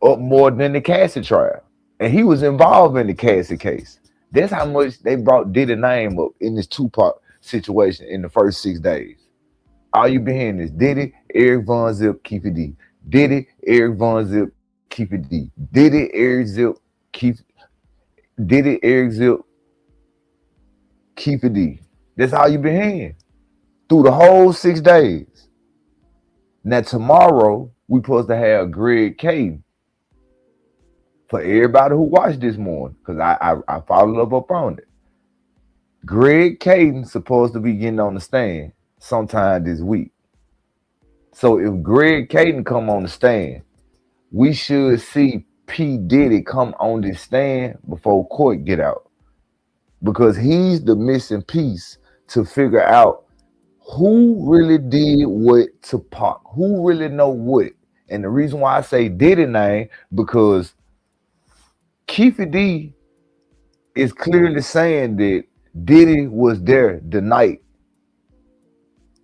[SPEAKER 1] up more than the Cassie trial. And he was involved in the Cassie case. That's how much they brought Diddy name up in this Tupac situation in the first 6 days. All you been hearing is Diddy, Eric Von Zip, Keefe D. Diddy, Eric Von Zip, Keefe D. Diddy, Eric Zip, Keefe. Diddy, Eric Zip, Keefe D. That's all you been hearing through the whole 6 days. Now tomorrow we supposed to have Greg Caden. For everybody who watched this morning, because I followed up on it. Greg Caden supposed to be getting on the stand sometime this week. So if Greg Caden come on the stand, we should see P. Diddy come on this stand before court get out. Because he's the missing piece to figure out who really did what to Pac, who really know what. And the reason why I say Diddy name, because Keefe D is clearly saying that Diddy was there the night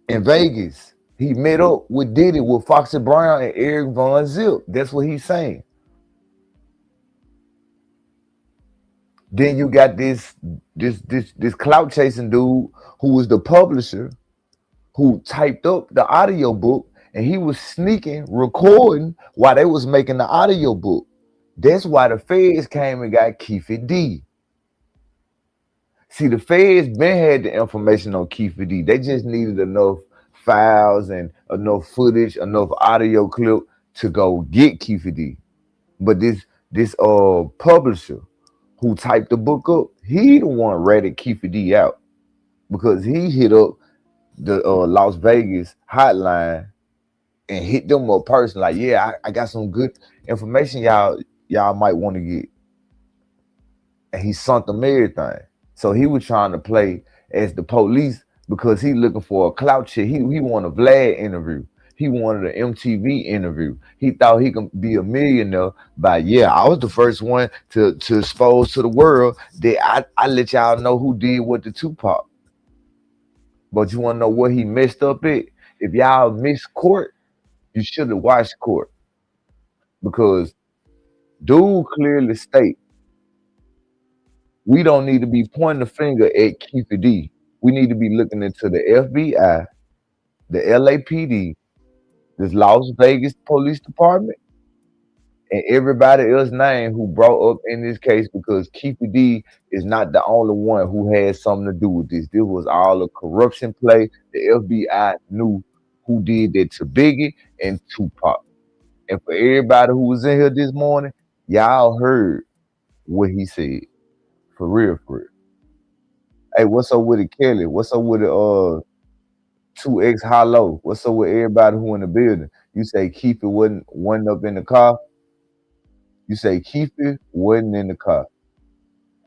[SPEAKER 1] in Vegas. He met up with Diddy with Foxy Brown and Eric Von Zip. That's what he's saying. Then you got this clout chasing dude who was the publisher who typed up the audio book, and he was sneaking, recording while they was making the audio book. That's why the feds came and got Keefe D. See, the feds been had the information on Keefe D. They just needed enough files and enough footage, enough audio clip to go get Keefe D. But this publisher who typed the book up, he the one ratted Keefe D out because he hit up the Las Vegas hotline and hit them up personally. Like, yeah, I got some good information y'all might want to get. And he sunk them everything. So he was trying to play as the police because he looking for a clout shit. He wanted a Vlad interview. He wanted an MTV interview. He thought he could be a millionaire by, yeah, I was the first one to expose to the world that I let y'all know who did what to Tupac. But you want to know what he messed up at? If y'all missed court, you should have watched court. Because dude clearly state we don't need to be pointing the finger at Keefe D. We need to be looking into the FBI, the LAPD, this Las Vegas Police Department, and everybody else name who brought up in this case, because Keefe D is not the only one who had something to do with this. This was all a corruption play. The FBI knew who did that to Biggie and Tupac. And for everybody who was in here this morning, y'all heard what he said. For real, for real. Hey, what's up with it, Kelly? What's up with it, 2X Hollow? What's up with everybody who in the building? You say Keefe wasn't up in the car? You say Keefe wasn't in the car.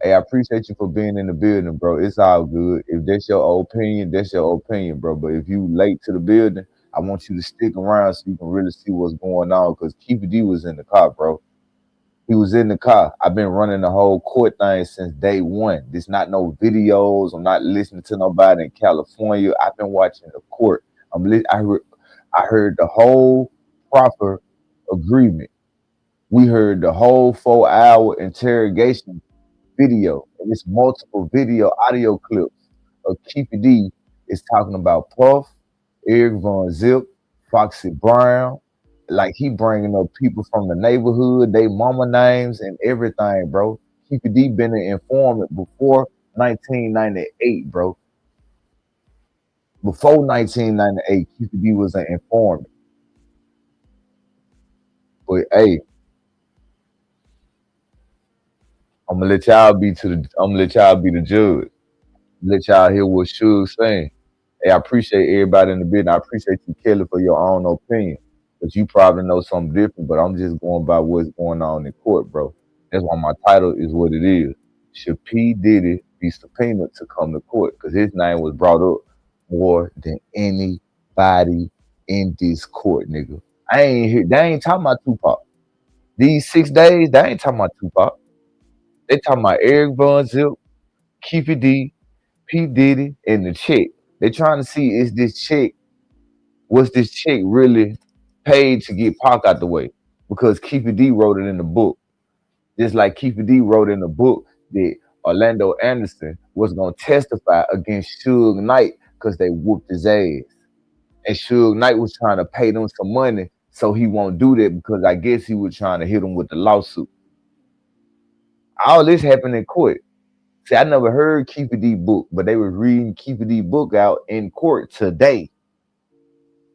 [SPEAKER 1] Hey, I appreciate you for being in the building, bro. It's all good. If that's your opinion, that's your opinion, bro. But if you late to the building, I want you to stick around so you can really see what's going on, because Keefe D was in the car, bro. He was in the car. I've been running the whole court thing since day one. There's not no videos. I'm not listening to nobody in California. I've been watching the court. I heard the whole proper agreement. We heard the whole 4 hour interrogation video, and it's multiple video audio clips of Keefe D is talking about Puff, Eric Von Zip, Foxy Brown, like he bringing up people from the neighborhood, they mama names and everything, bro. Keefe D been an informant before 1998, bro. Before 1998, Keefe D was an informant. But hey, I'm gonna let y'all be the judge. Let y'all hear what Suge's saying. Hey, I appreciate everybody in the business. I appreciate you, Kelly, for your own opinion. But you probably know something different, but I'm just going by what's going on in court, bro. That's why my title is what it is. Should P. Diddy be subpoenaed to come to court? Because his name was brought up more than anybody in this court, nigga. They ain't talking about Tupac. These 6 days, they ain't talking about Tupac. They talking about Eric Von Zip, Keefe D, P. Diddy, and the chick. They trying to see was this chick really paid to get Pac out the way? Because Keefe D wrote it in the book. Just like Keefe D wrote in the book that Orlando Anderson was gonna testify against Suge Knight because they whooped his ass. And Suge Knight was trying to pay them some money so he won't do that because I guess he was trying to hit him with the lawsuit. All this happened in court. See, I never heard Keefe D book, but they were reading Keefe D book out in court today.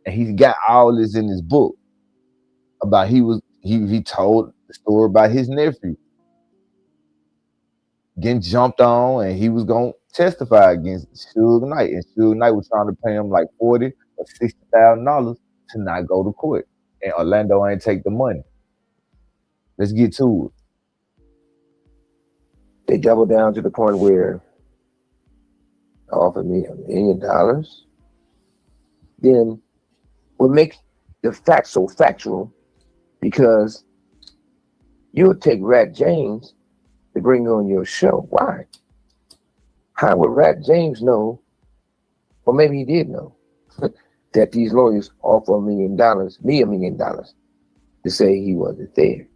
[SPEAKER 1] And he's got all this in his book about he told the story about his nephew getting jumped on and he was gonna testify against Suge Knight. And Suge Knight was trying to pay him like $40,000 or $60,000 to not go to court. And Orlando ain't take the money. Let's get to it.
[SPEAKER 13] They doubled down to the point where offered me $1 million. Then what makes the facts so factual, because you'll take Rat James to bring on your show. Why? How would Rat James know, or maybe he did know, that these lawyers offer $1 million, me $1 million, to say he wasn't there?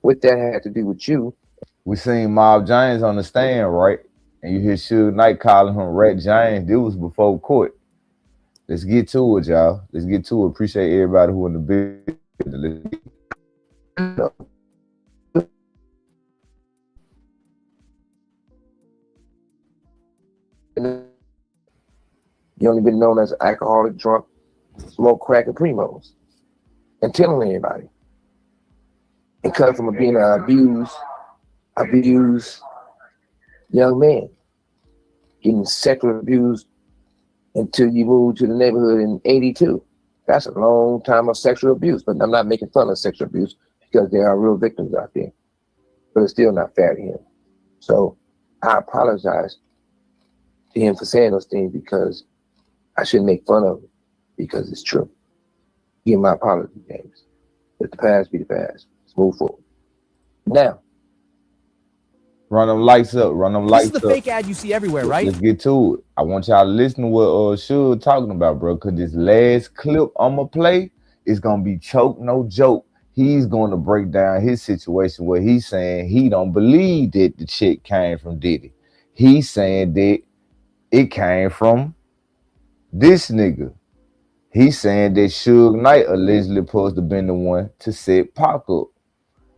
[SPEAKER 13] What that had to do with you?
[SPEAKER 1] We seen Mob James on the stand, right? And you hear Suge Knight calling him Rat James. This was before court. Let's get to it, y'all. Let's get to it. Appreciate everybody who in the business.
[SPEAKER 13] You only been known as an alcoholic, drunk, smoke crack and primos, and telling everybody. And come from being an abused young man, getting sexually abused until you moved to the neighborhood in '82. That's a long time of sexual abuse, but I'm not making fun of sexual abuse because there are real victims out there, but it's still not fair to him. So I apologize to him for saying those things because I shouldn't make fun of him because it's true. Give my apology, James. Let the past be the past. Let's move forward. Now,
[SPEAKER 1] run them lights up. Run them lights up.
[SPEAKER 9] This is the fake ad you see everywhere, right?
[SPEAKER 1] Let's get to it. I want y'all to listen to what Suge talking about, bro. Because this last clip I'm going to play is going to be choke, no joke. He's going to break down his situation where he's saying he don't believe that the chick came from Diddy. He's saying that it came from this nigga. He's saying that Suge Knight allegedly supposed to been the one to set Pac up.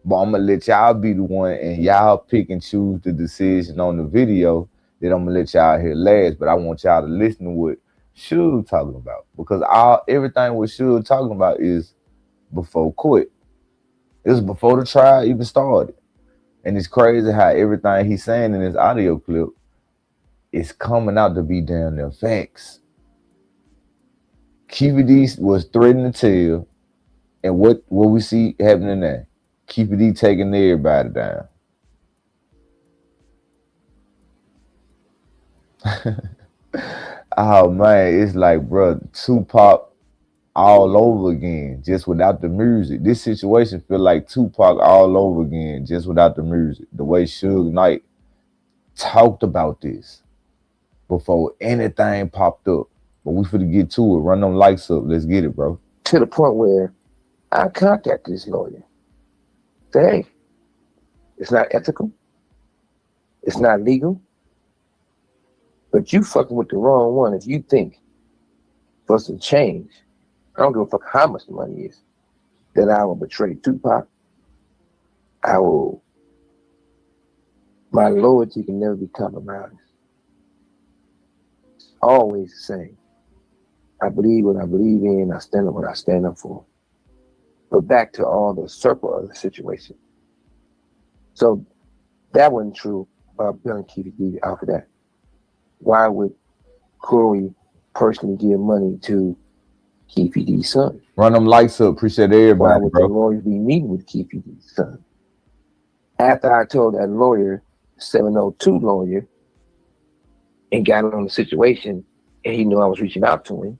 [SPEAKER 1] But I'm going to let y'all be the one and y'all pick and choose the decision on the video that I'm going to let y'all hear last. But I want y'all to listen to what Suge talking about. Because everything what Suge talking about is before court. It was before the trial even started. And it's crazy how everything he's saying in this audio clip is coming out to be damn near facts. Keefe D was threatening to tell, and what we see happening there? Keefe D taking everybody down. Oh man, it's like, bro, Tupac all over again, just without the music. This situation feel like Tupac all over again, just without the music. The way Suge Knight talked about this before anything popped up. But we finna get to it. Run them lights up. Let's get it, bro.
[SPEAKER 13] To the point where I contact this lawyer. Say, hey, it's not ethical. It's not legal. But you fucking with the wrong one if you think for some change, I don't give a fuck how much the money is, that I will betray Tupac. My loyalty can never be compromised. It's always the same. I believe what I believe in, I stand up what I stand up for. But back to all the circle of the situation. So that wasn't true about Unpacking Keefe D after that. Why would Corey personally give money to Keefe D's son?
[SPEAKER 1] Run them lights up. Appreciate everybody,
[SPEAKER 13] Why would
[SPEAKER 1] bro.
[SPEAKER 13] the lawyers be meeting with Keefe D's son? After I told that lawyer, 702 lawyer, and got on the situation, and he knew I was reaching out to him,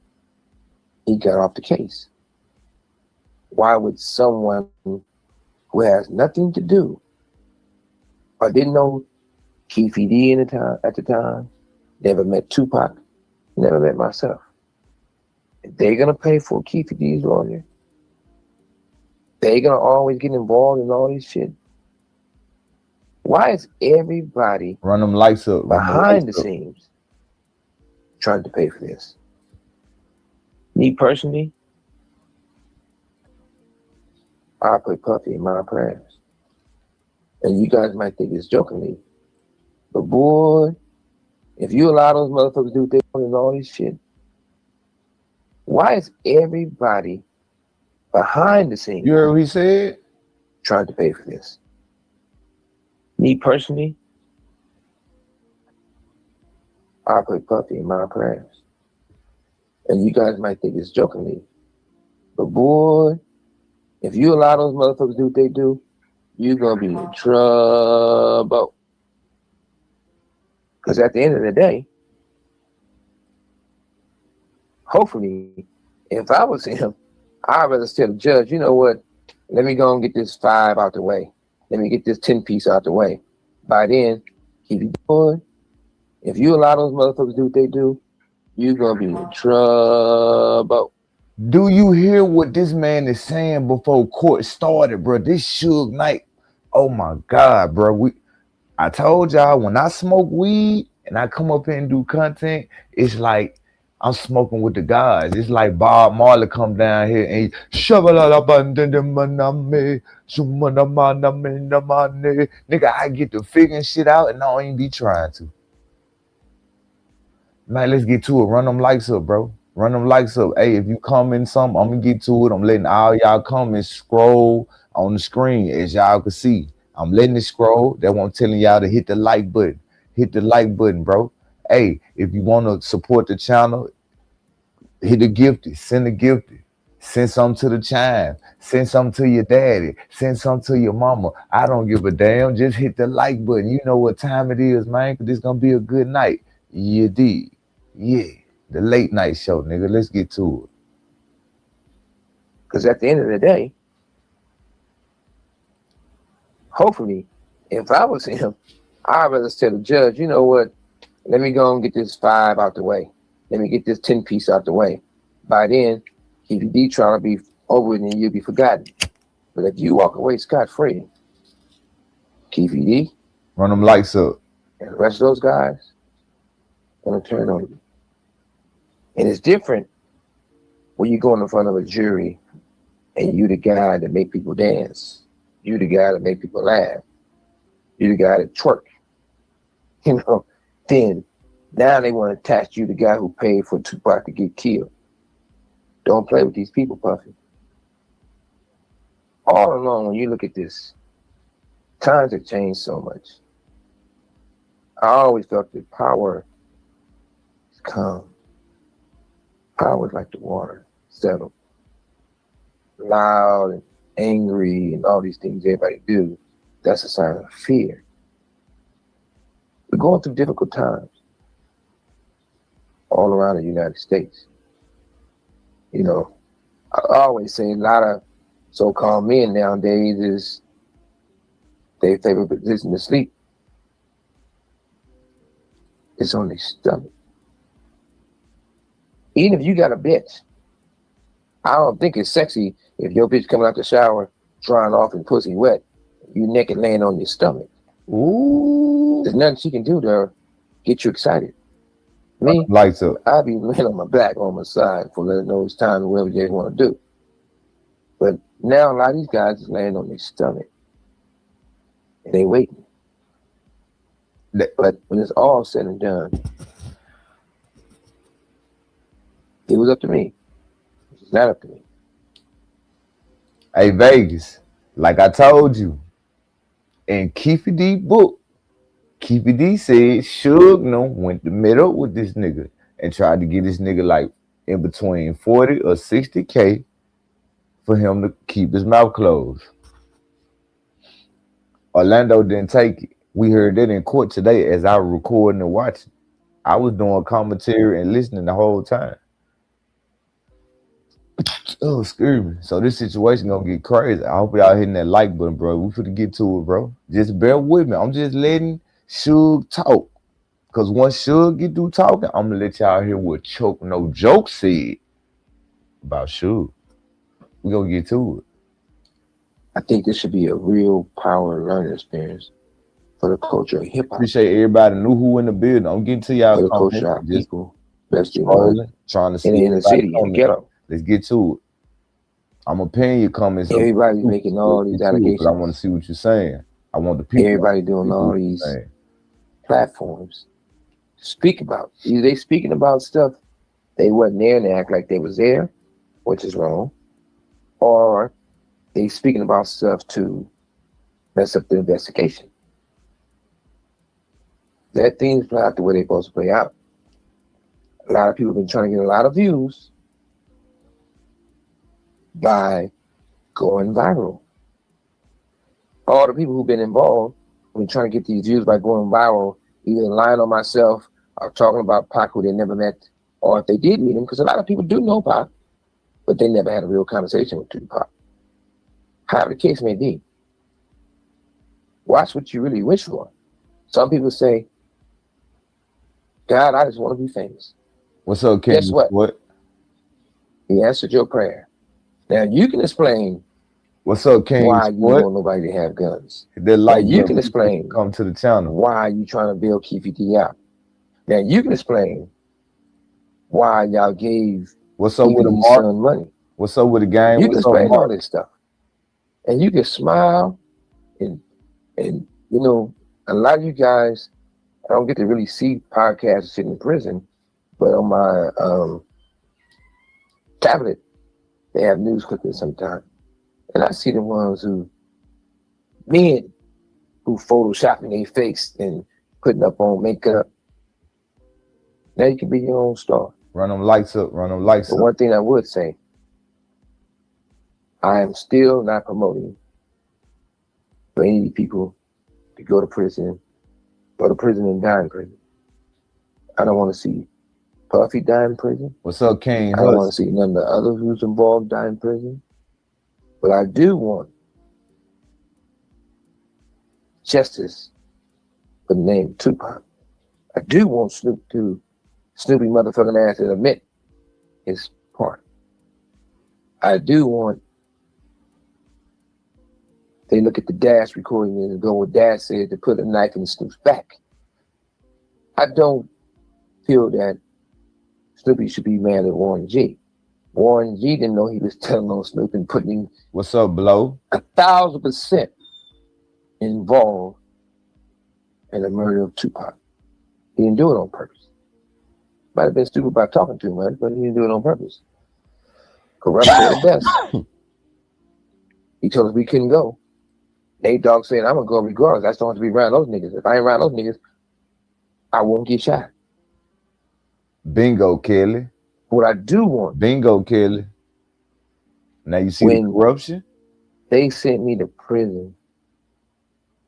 [SPEAKER 13] he got off the case. Why would someone who has nothing to do or didn't know Keefe D at the time, never met Tupac, never met myself, if they're gonna pay for Keefe D's lawyer, they're gonna always get involved in all this shit. Why is everybody
[SPEAKER 1] run them lights up
[SPEAKER 13] behind the scenes trying to pay for this? Me personally, I put Puffy in my prayers. And you guys might think it's jokingly, but boy, if you allow those motherfuckers to do what they want and all this shit, why is everybody behind the scenes?
[SPEAKER 1] You heard what he said?
[SPEAKER 13] Trying to pay for this. Me personally, I put Puffy in my prayers. And you guys might think it's jokingly, but boy, if you allow those motherfuckers to do what they do, you're gonna be in trouble. Because at the end of the day, hopefully, if I was him, I'd rather tell the judge, you know what, let me go and get this 5 out the way. Let me get this 10-piece out the way. By then, keep it going. If you allow those motherfuckers to do what they do, you're gonna be in trouble.
[SPEAKER 1] Do you hear what this man is saying before court started, bro? This Suge Knight, oh my God, bro. I told y'all, when I smoke weed and I come up here and do content, it's like I'm smoking with the guys. It's like Bob Marley come down here and nigga, I get the figuring shit out and I don't even be trying to. Man, let's get to it. Run them lights up, bro. Run them lights up. Hey, if you comment something, I'm gonna get to it. I'm letting all y'all comments scroll on the screen as y'all can see. I'm letting it scroll. That's what I'm telling y'all to hit the like button. Hit the like button, bro. Hey, if you want to support the channel, hit the gifted. Send the gifted. Send something to the chime. Send something to your daddy. Send something to your mama. I don't give a damn. Just hit the like button. You know what time it is, man, because this gonna be a good night. You did. Yeah. The late night show, nigga. Let's get to it.
[SPEAKER 13] Because at the end of the day, hopefully, if I was him, I'd rather tell the judge, you know what, let me go and get this 5 out the way. Let me get this 10-piece out the way. By then, Keefe D trying to be over it and you'll be forgotten. But if you walk away scot-free, Keefe D,
[SPEAKER 1] run them lights up,
[SPEAKER 13] and the rest of those guys, gonna turn on you. And it's different when you go in front of a jury and you the guy that make people dance. You the guy that make people laugh. You the guy that twerk. You know, then now they want to attach you the guy who paid for Tupac to get killed. Don't play with these people, Puffy. All along, when you look at this, times have changed so much. I always felt that power is calm. Power is like the water, settled. Loud and angry and all these things everybody do, that's a sign of fear. We're going through difficult times all around the United States. You know, always say a lot of so-called men nowadays is their favorite position to sleep is on their stomach. Even if you got a bitch, I don't think it's sexy if your bitch coming out the shower drying off and pussy wet, you naked laying on your stomach.
[SPEAKER 1] Ooh.
[SPEAKER 13] There's nothing she can do to get you excited. Me,
[SPEAKER 1] Lights up.
[SPEAKER 13] I be laying on my back, on my side for letting know it's time to whatever they want to do. But now a lot of these guys is laying on their stomach and they waiting. But when it's all said and done, it was up to me. It's not up to me.
[SPEAKER 1] Hey, Vegas, like I told you, in Keefe D book, Keefe D said Suge went to meet up with this nigga and tried to get this nigga like in between 40 or 60K for him to keep his mouth closed. Orlando didn't take it. We heard that in court today as I was recording and watching. I was doing commentary and listening the whole time. Oh, excuse me. So this situation gonna get crazy. I hope y'all hitting that like button, bro. We finna get to it, bro. Just bear with me. I'm just letting Suge talk. Cause once Suge get through talking, I'm gonna let y'all hear what Choke No Joke said about Suge. We gonna get to it.
[SPEAKER 13] I think this should be a real power learning experience for the culture of hip hop.
[SPEAKER 1] Appreciate everybody knew who in the building. I'm getting to y'all.
[SPEAKER 13] For the culture of
[SPEAKER 1] just
[SPEAKER 13] people, especially
[SPEAKER 1] trying to see
[SPEAKER 13] in the city, in the ghetto.
[SPEAKER 1] Let's get to it. I'm gonna pin your comments.
[SPEAKER 13] Everybody's making all these allegations.
[SPEAKER 1] I want to see what you're saying. I want the people.
[SPEAKER 13] Everybody doing all these platforms. Speak about. Either they speaking about stuff they wasn't there and they act like they was there, which is wrong, or they speaking about stuff to mess up the investigation. Let things play out the way they're supposed to play out. A lot of people have been trying to get a lot of views by going viral. All the people who've been involved have been trying to get these views by going viral, either lying on myself or talking about Pac who they never met, or if they did meet him, because a lot of people do know Pac, but they never had a real conversation with Tupac. However the case may be, watch what you really wish for. Some people say, God, I just want to be famous.
[SPEAKER 1] What's up, King?
[SPEAKER 13] Guess what? He answered your prayer. Now you can explain
[SPEAKER 1] what's up, King?
[SPEAKER 13] Why you don't want nobody to have guns.
[SPEAKER 1] Now
[SPEAKER 13] you can explain
[SPEAKER 1] come to the channel.
[SPEAKER 13] Why you trying to build Keefe D out. Now you can explain why y'all gave
[SPEAKER 1] what's up with the
[SPEAKER 13] son money.
[SPEAKER 1] What's up with the game?
[SPEAKER 13] You can explain all this stuff. And you can smile and you know, a lot of you guys, I don't get to really see podcasts sitting in prison, but on my tablet, they have news clippings sometimes. And I see the ones who, men who photoshopping their face and putting up on makeup. Now you can be your own star.
[SPEAKER 1] Run them lights up, run them lights up.
[SPEAKER 13] One thing I would say, I am still not promoting for any people to go to prison and die in prison. I don't want to see Puffy die in prison.
[SPEAKER 1] What's up, King?
[SPEAKER 13] I don't want to see none of the others who's involved die in prison. But I do want justice for the name Tupac. I do want Snoopy motherfucking ass to admit his part. I do want they look at the Dash recording and go what Dash said to put a knife in Snoop's back. I don't feel that Snoopy should be mad at Warren G. Warren G didn't know he was telling on Snoop and putting
[SPEAKER 1] what's up, Blow?
[SPEAKER 13] 1,000% involved in the murder of Tupac. He didn't do it on purpose. Might have been stupid about talking too much, but he didn't do it on purpose. Corruption at best. He told us we couldn't go. Nate Dogg said, I'm gonna go regardless. I just don't want to be around those niggas. If I ain't around those niggas, I won't get shot.
[SPEAKER 1] Bingo, Kelly.
[SPEAKER 13] What I do want.
[SPEAKER 1] Bingo, Kelly. Now you see the corruption?
[SPEAKER 13] They sent me to prison,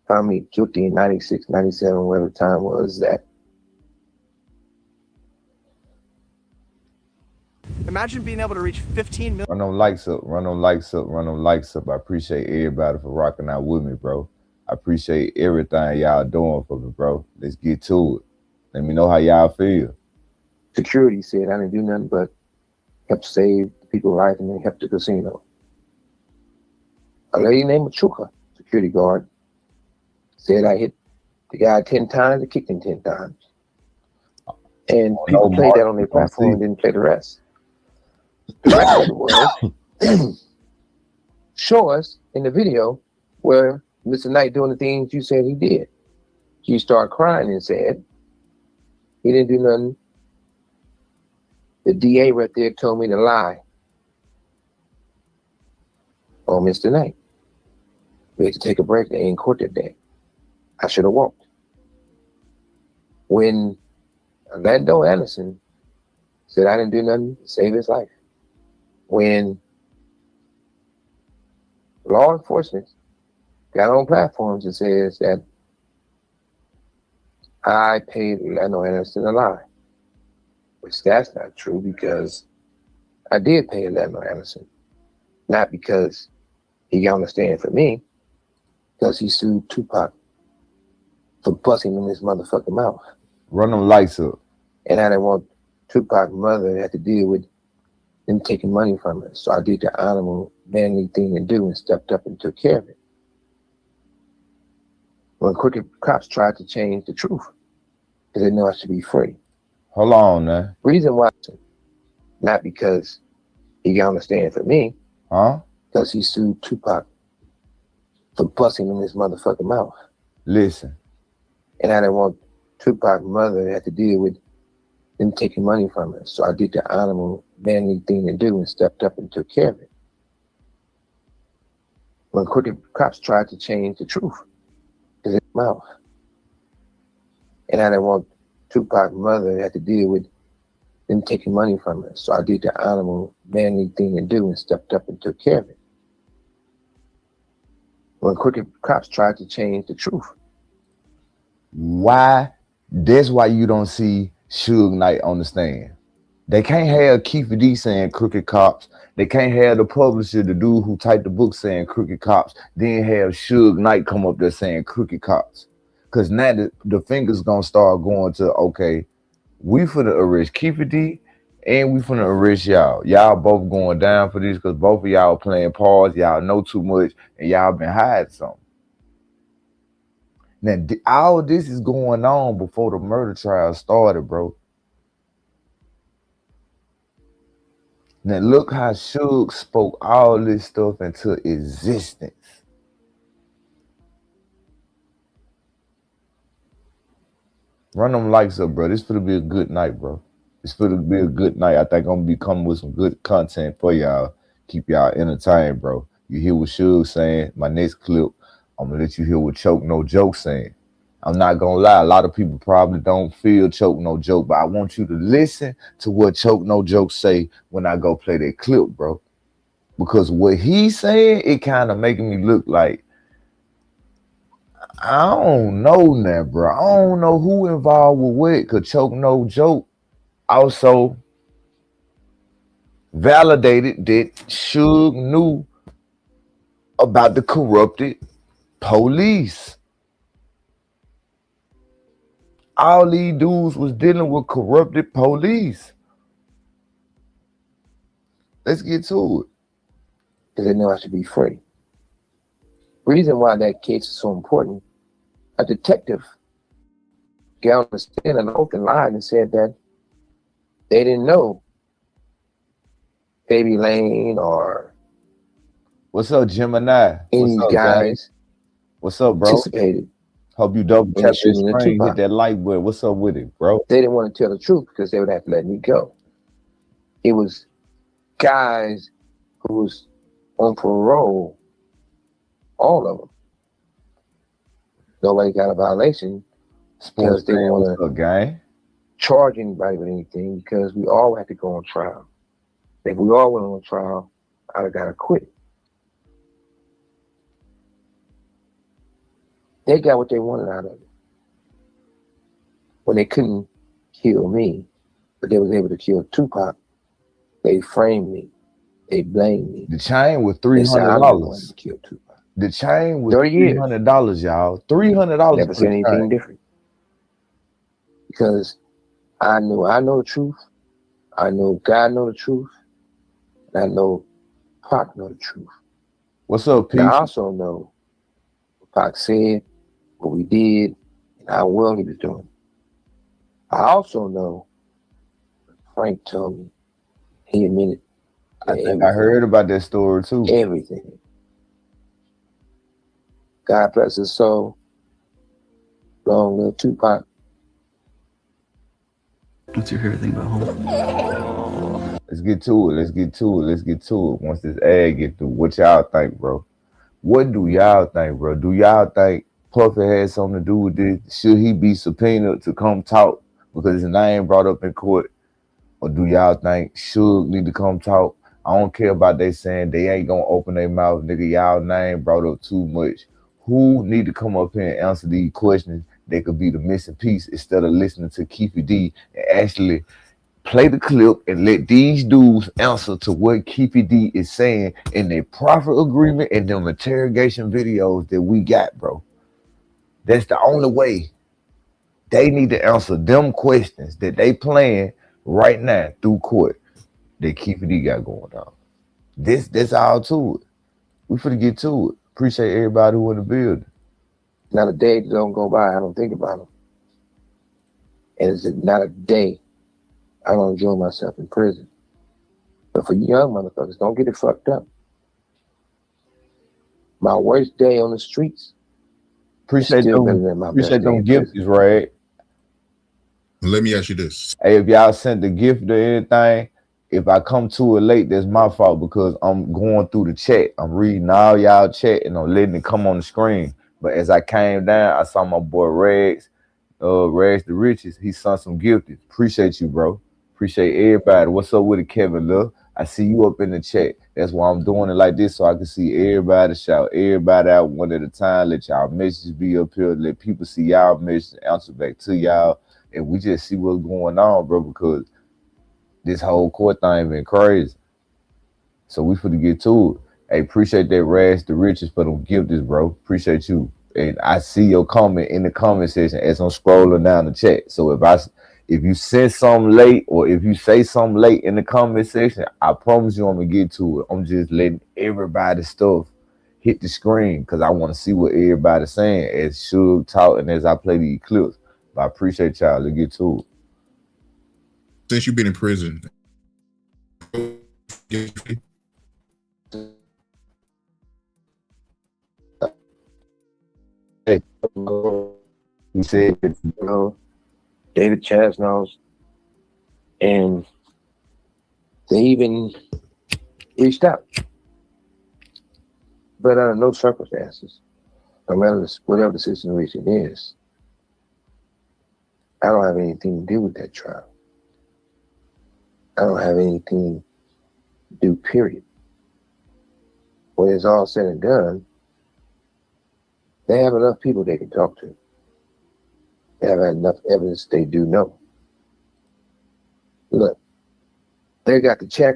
[SPEAKER 13] found me guilty in 96, 97, whatever time was that.
[SPEAKER 14] Imagine being able to reach 15 million.
[SPEAKER 1] Run them likes up, run them likes up, run them likes up. I appreciate everybody for rocking out with me, bro. I appreciate everything y'all doing for me, bro. Let's get to it. Let me know how y'all feel.
[SPEAKER 13] Security said I didn't do nothing but help save people's life and then help the casino. A lady named Machuca, security guard, said I hit the guy 10 times and kicked him 10 times. And people played that on their platform and didn't play the rest. The rest of it was show us in the video where Mr. Knight doing the things you said he did. You start crying and said he didn't do nothing. The DA right there told me to lie on Mr. Knight. We had to take a break. They ain't in court that day. I should have walked. When Orlando Anderson said I didn't do nothing to save his life. When law enforcement got on platforms and says that I paid Orlando Anderson a lie, which that's not true because I did pay Orlando Anderson, not because he got on the stand for me, because he sued Tupac for busting in his motherfucking mouth.
[SPEAKER 1] Run them lights up.
[SPEAKER 13] And I didn't want Tupac's mother to have to deal with them taking money from her. So I did the honorable, manly thing to do and stepped up and took care of it. When crooked cops tried to change the truth, because they know I should be free.
[SPEAKER 1] Hold on, man.
[SPEAKER 13] Reason why, not because he got on the stand for me, because he sued Tupac for busting in his motherfucking mouth.
[SPEAKER 1] Listen.
[SPEAKER 13] And I didn't want Tupac's mother to have to deal with them taking money from her. So I did the honorable, manly thing to do and stepped up and took care of it. When crooked cops tried to change the truth, because it's mouth. And I didn't want Tupac's mother to have to deal with them taking money from her. So I did the honorable, manly thing to do and stepped up and took care of it. When crooked cops tried to change the truth.
[SPEAKER 1] Why? That's why you don't see Suge Knight on the stand. They can't have Keefe D saying crooked cops. They can't have the publisher, the dude who typed the book saying crooked cops, then have Suge Knight come up there saying crooked cops. Because now the fingers gonna start going to, okay, we finna arrest Keefe D and we finna arrest y'all. Y'all both going down for this because both of y'all playing parts. Y'all know too much and y'all been hiding something. Now, all this is going on before the murder trial started, bro. Now, look how Suge spoke all this stuff into existence. Run them likes up, bro. This finna be a good night, bro. This finna be a good night. I think I'm gonna be coming with some good content for y'all. Keep y'all entertained, bro. You hear what Suge saying? My next clip, I'm gonna let you hear what Choke No Joke saying. I'm not gonna lie, a lot of people probably don't feel Choke No Joke, but I want you to listen to what Choke No Joke say when I go play that clip, bro. Because what he's saying, it kind of making me look like, I don't know now, bro. I don't know who involved with what, because Choke No Joke also validated that Suge knew about the corrupted police. All these dudes was dealing with corrupted police. Let's get to it.
[SPEAKER 13] Because they know I should be free. Reason why that case is so important, a detective got on the stand and open line and said that they didn't know Baby Lane or
[SPEAKER 1] what's up, Gemini?
[SPEAKER 13] Any
[SPEAKER 1] What's up,
[SPEAKER 13] guys?
[SPEAKER 1] What's up, bro?
[SPEAKER 13] Participated.
[SPEAKER 1] Hope you double tap this screen,
[SPEAKER 13] Tupac.
[SPEAKER 1] hit that like button. What's up with it, bro?
[SPEAKER 13] They didn't want to tell the truth because they would have to let me go. It was guys who was on parole, all of them. Nobody got a violation because they didn't want
[SPEAKER 1] to
[SPEAKER 13] charge anybody with anything because we all had to go on trial. If we all went on trial, I'd have got to quit. They got what they wanted out of it. When they couldn't kill me, but they was able to kill Tupac, They framed me. They blamed me.
[SPEAKER 1] The chain was
[SPEAKER 13] They said I'm the one
[SPEAKER 1] $300.
[SPEAKER 13] who killed Tupac.
[SPEAKER 1] The chain was
[SPEAKER 13] 30 years.
[SPEAKER 1] $300, y'all. $300
[SPEAKER 13] Never
[SPEAKER 1] for
[SPEAKER 13] said
[SPEAKER 1] the
[SPEAKER 13] anything
[SPEAKER 1] chain.
[SPEAKER 13] different. Because I know the truth. I know God know the truth. And I know Pac know the truth.
[SPEAKER 1] What's up, Pete?
[SPEAKER 13] And I also know what Pac said, what we did, and how well he was doing. I also know what Frank told me. He admitted
[SPEAKER 1] I think I heard about that story too.
[SPEAKER 13] everything. God bless his soul. Long live Tupac.
[SPEAKER 11] What's your favorite thing about home?
[SPEAKER 1] Let's get to it. Once this ad get through, what y'all think, bro? What do y'all think, bro? Do y'all think Puffy had something to do with this? Should he be subpoenaed to come talk because his name brought up in court? Or do y'all think Suge need to come talk? I don't care about they saying they ain't gonna open their mouth, nigga. Y'all name brought up too much. Who need to come up here and answer these questions? They could be the missing piece instead of listening to Keefe D and actually play the clip and let these dudes answer to what Keefe D is saying in their proffer agreement and them interrogation videos that we got, bro. That's the only way. They need to answer them questions that they playing right now through court that Keefe D got going on. That's all to it. We finna get to it. Appreciate everybody who in the building.
[SPEAKER 13] Not a day that don't go by I don't think about him. And it's not a day I don't enjoy myself in prison. But for you young motherfuckers, don't get it fucked up. My worst day on the streets.
[SPEAKER 1] Appreciate them gifts, right?
[SPEAKER 15] Let me ask you this.
[SPEAKER 1] Hey, if y'all sent the gift or anything, if I come to it late, that's my fault because I'm going through the chat. I'm reading all y'all chat and I'm letting it come on the screen. But as I came down, I saw my boy Rags the Riches. He sent some gifted. Appreciate you, bro. Appreciate everybody. What's up with it, Kevin Love? I see you up in the chat. That's why I'm doing it like this so I can see everybody shout everybody out one at a time. Let y'all messages be up here. Let people see y'all messages, answer back to y'all. And we just see what's going on, bro, because this whole court thing been crazy. So we finna get to it. Hey, appreciate that Rags the Riches for them gifts, bro. Appreciate you. And I see your comment in the comment section as I'm scrolling down the chat. So if you send something late or if you say something late in the comment section, I promise you I'm gonna get to it. I'm just letting everybody's stuff hit the screen because I want to see what everybody's saying as Suge talk and as I play the clips. But I appreciate y'all. Let's get to it.
[SPEAKER 15] Since you've been in prison,
[SPEAKER 1] hey, he said,
[SPEAKER 13] David Chaz knows, and they even reached out. But under no circumstances, no matter whatever the situation is, I don't have anything to do with that trial. I don't have anything to do, period. When it's all said and done, they have enough people they can talk to. They have enough evidence they do know. Look, they got the check.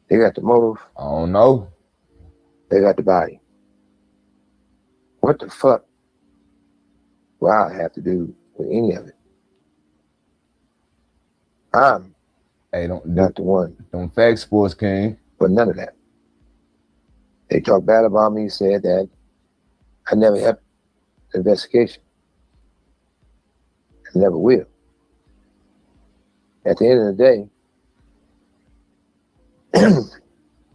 [SPEAKER 13] They got the motive.
[SPEAKER 1] I don't know.
[SPEAKER 13] They got the body. What the fuck will I have to do with any of it? I'm not the one.
[SPEAKER 1] Don't fact sports king.
[SPEAKER 13] But none of that. They talk bad about me, said that I never helped the investigation. I never will. At the end of the day,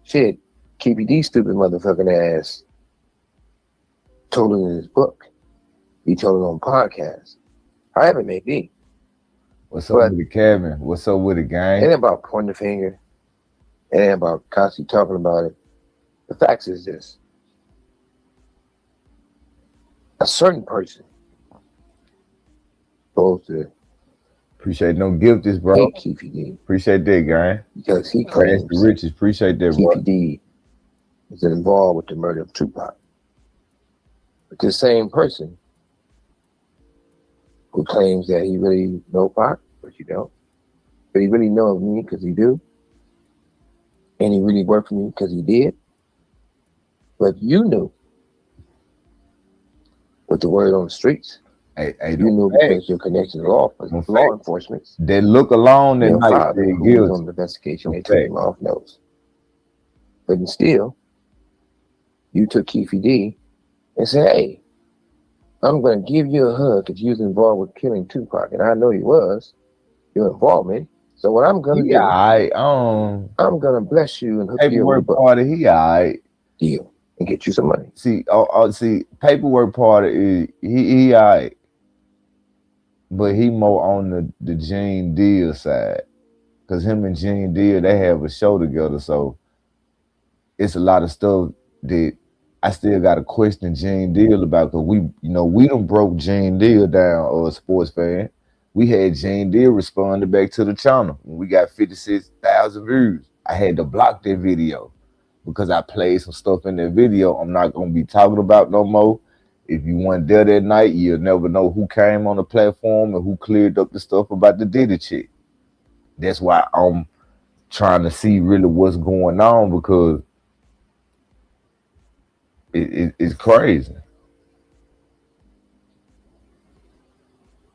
[SPEAKER 13] shit, Keefe D stupid motherfucking ass told it in his book. He told it on podcasts. I haven't made me.
[SPEAKER 1] What's up with the cabin? What's up with the gang?
[SPEAKER 13] It ain't about pointing the finger. It ain't about constantly talking about it. The facts is this. A certain person supposed to
[SPEAKER 1] appreciate no gifts, bro.
[SPEAKER 13] hate Keefe D.
[SPEAKER 1] Appreciate that, gang.
[SPEAKER 13] Because he claims
[SPEAKER 1] the Riches. Appreciate that, bro.
[SPEAKER 13] Keefe D is involved with the murder of Tupac. But this same person who claims that he really know Pac, but you don't. But he really knows me because he do. and he really worked for me because he did. But you knew with the word on the streets. You knew because your connection to law enforcement.
[SPEAKER 1] They look alone at
[SPEAKER 13] Your
[SPEAKER 1] night.
[SPEAKER 13] father,
[SPEAKER 1] They
[SPEAKER 13] who was on the investigation, they took him off notes. But still, you took Keefe D and said, "Hey, I'm going to give you a hug because you was involved with killing Tupac, and I know you was your involvement. So what I'm going to do, I'm going to bless you and hook you with a book.
[SPEAKER 1] He alright.
[SPEAKER 13] Deal and get you some money.
[SPEAKER 1] See, see, paperwork party is he alright. But he more on the Gene Deal side. Cause him and Gene Deal, they have a show together. So it's a lot of stuff that I still got to question Gene Deal about. Cause we done broke Gene Deal down, a sports fan. We had Gene Deal responded back to the channel. We got 56,000 views. I had to block that video because I played some stuff in that video I'm not gonna be talking about no more. If you weren't there that night, you'll never know who came on the platform and who cleared up the stuff about the Diddy chick. That's why I'm trying to see really what's going on, because it's crazy.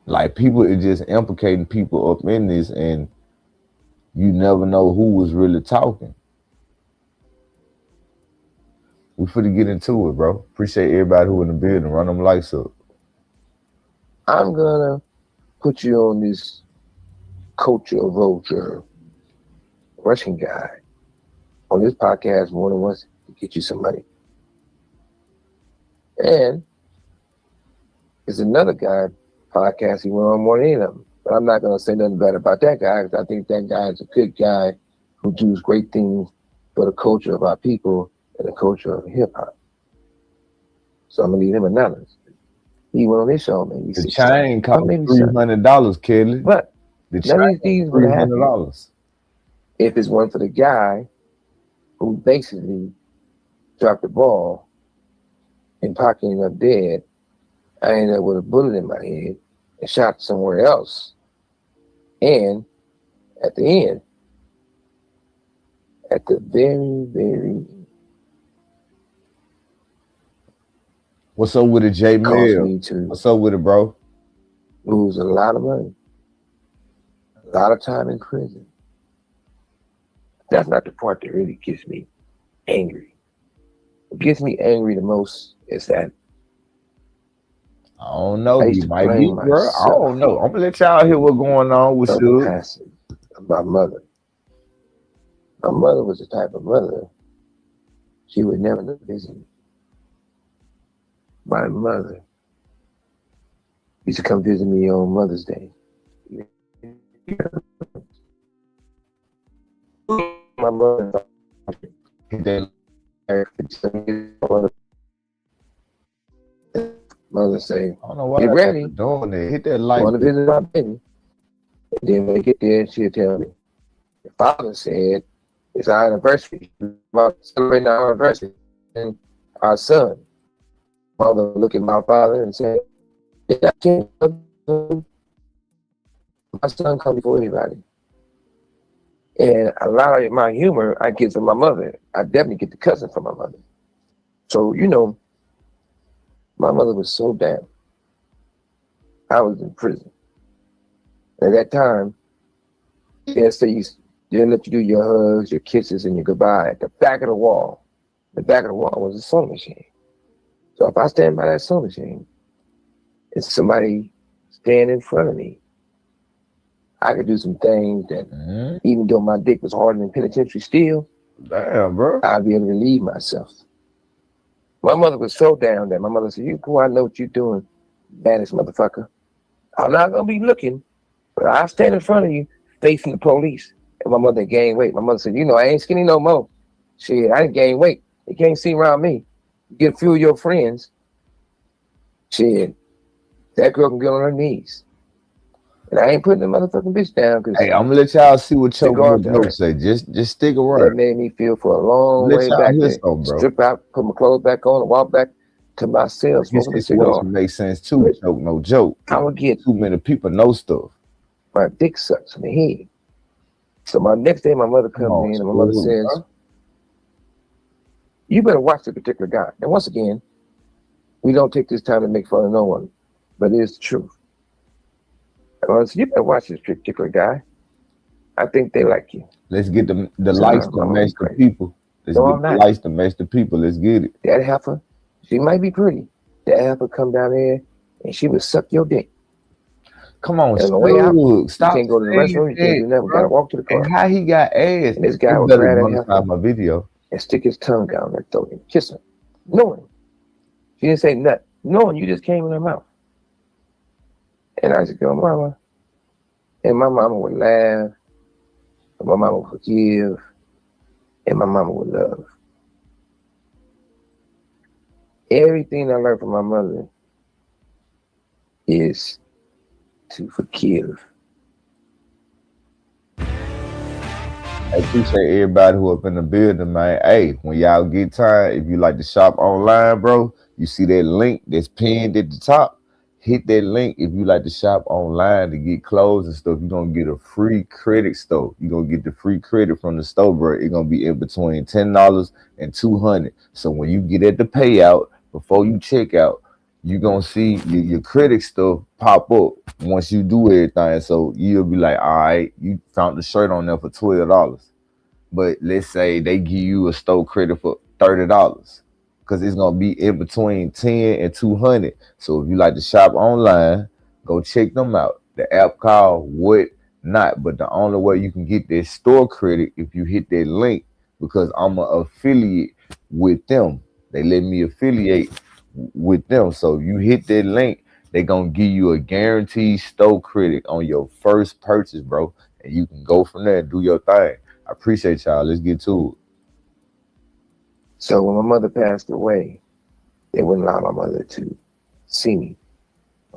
[SPEAKER 1] Like, people are just implicating people up in this, and you never know who was really talking. We finna get into it, bro. Appreciate everybody who in the building. Run them lights up.
[SPEAKER 13] I'm gonna put you on this culture vulture Russian guy on this podcast more than once to get you some money. And there's another guy podcast he went on more than any of them. But I'm not gonna say nothing bad about that guy, because I think that guy is a good guy who does great things for the culture of our people and the culture of hip hop. So I'm gonna leave him anonymous. He went on his show, maybe
[SPEAKER 1] the chain cost $300, Kelly.
[SPEAKER 13] But
[SPEAKER 1] the
[SPEAKER 13] none of these things would happen
[SPEAKER 1] $300
[SPEAKER 13] if it's one for the guy who basically dropped the ball and Pac ended up dead. I ended up with a bullet in my head and shot somewhere else. And at the end, at the very, very
[SPEAKER 1] What's up with it, J Mill? What's up with it, bro?
[SPEAKER 13] Lose a lot of money, a lot of time in prison. That's not the part that really gets me angry. What gets me angry the most is that
[SPEAKER 1] I don't know. He might be, bro. I don't know. I'm gonna let y'all hear what's going on with you.
[SPEAKER 13] My mother. My mother was the type of mother, she would never visit me. My mother used to come visit me on Mother's Day. My mother mother say,
[SPEAKER 1] I don't know why
[SPEAKER 13] get ready.
[SPEAKER 1] Doing it. Hit that light.
[SPEAKER 13] Want to visit my baby. And then when I get there, she'll tell me. Your father said it's our anniversary. We're about to celebrate our anniversary. And our son. Mother look at my father and say, yeah, I can't. My son come before anybody. And a lot of my humor I get from my mother. I definitely get the cousin from my mother. So, you know, my mother was so down. I was in prison. At that time, they didn't let you do your hugs, your kisses, and your goodbye at the back of the wall. The back of the wall was a sewing machine. So if I stand by that sewing machine, and somebody stand in front of me, I could do some things that, even though my dick was harder than penitentiary steel,
[SPEAKER 1] damn, bro,
[SPEAKER 13] I'd be able to relieve myself. My mother was so down that my mother said, "You go, I know what you're doing, baddest motherfucker. I'm not gonna be looking, but I'll stand in front of you, facing the police." And my mother gained weight. My mother said, "You know, I ain't skinny no more. Shit, I didn't gain weight. You can't see around me. Get a few of your friends. Shit, that girl can get on her knees." And I ain't putting the motherfucking bitch down.
[SPEAKER 1] Hey, I'm gonna let y'all see what your notes say. Just stick around.
[SPEAKER 13] That made me feel for a long way back there. Strip out, put my clothes back on, and walk back to my cell.
[SPEAKER 1] This situation makes sense too. Joke, no joke.
[SPEAKER 13] I would get
[SPEAKER 1] too many people know stuff.
[SPEAKER 13] My dick sucks in the head. So my next day, my mother comes in and my mother says, You better watch this particular guy. And once again, we don't take this time to make fun of no one, but it is the truth. So you better watch this particular guy. I think they like you.
[SPEAKER 1] Let's get the likes to match the people. Let's get the likes to match the people. Let's get it.
[SPEAKER 13] That heifer, she might be pretty. That heifer come down there and she would suck your dick.
[SPEAKER 1] Come on,
[SPEAKER 13] on the way out,
[SPEAKER 1] stop.
[SPEAKER 13] You can't go to the restroom. You can't do nothing. Gotta walk to the car.
[SPEAKER 1] And how he got ass?
[SPEAKER 13] And this guy would grab that heifer
[SPEAKER 1] my video
[SPEAKER 13] and stick his tongue down her throat and kiss her, knowing she didn't say nothing, knowing you just came in her mouth. And I said, "Go, mama," and my mama would laugh, and my mama would forgive, and my mama would love. Everything I learned from my mother is to forgive.
[SPEAKER 1] I appreciate everybody who up in the building, man. Hey, when y'all get time, if you like to shop online, bro, you see that link that's pinned at the top. Hit that link if you like to shop online to get clothes and stuff. You're gonna get a free credit store. You're gonna get the free credit from the store, bro. It's gonna be in between $10 and $200. So when you get at the payout, before you check out, you're gonna see your credit stuff pop up once you do everything. So you'll be like, all right, you found the shirt on there for $12. But let's say they give you a store credit for $30. Because it's gonna be in between 10 and 200. So if you like to shop online, go check them out. The app called What Not, but the only way you can get that store credit if you hit that link, because I'm an affiliate with them. They let me affiliate with them. So you hit that link, they gonna give you a guaranteed store credit on your first purchase, bro. And you can go from there and do your thing. I appreciate y'all. Let's get to it.
[SPEAKER 13] So when my mother passed away, they wouldn't allow my mother to see me.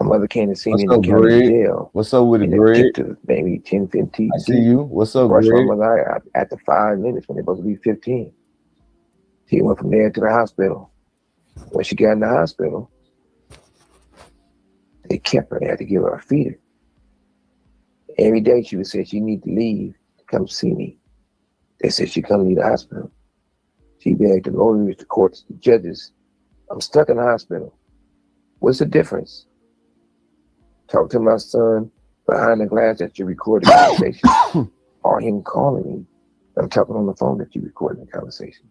[SPEAKER 13] My mother came to see me in the county jail.
[SPEAKER 1] What's up with it, Greg?
[SPEAKER 13] Maybe 10, 15.
[SPEAKER 1] I see you. What's up, Greg?
[SPEAKER 13] My mother after 5 minutes when they're supposed to be 15. She went from there to the hospital. When she got in the hospital, they kept her. They had to give her a feeder. Every day she would say she need to leave to come see me. They said she couldn't leave the hospital. She begged the lawyers, the courts, the judges. I'm stuck in the hospital. What's the difference? Talk to my son behind the glass that you recorded the conversation, or him calling me. I'm talking on the phone that you recorded the conversation.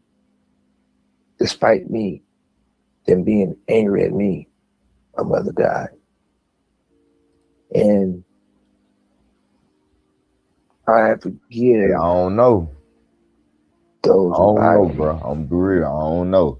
[SPEAKER 13] Despite me, them being angry at me, my mother died. And I have to give.
[SPEAKER 1] Hey, I don't know.
[SPEAKER 13] Those
[SPEAKER 1] I don't know, bro. I'm real. I don't know.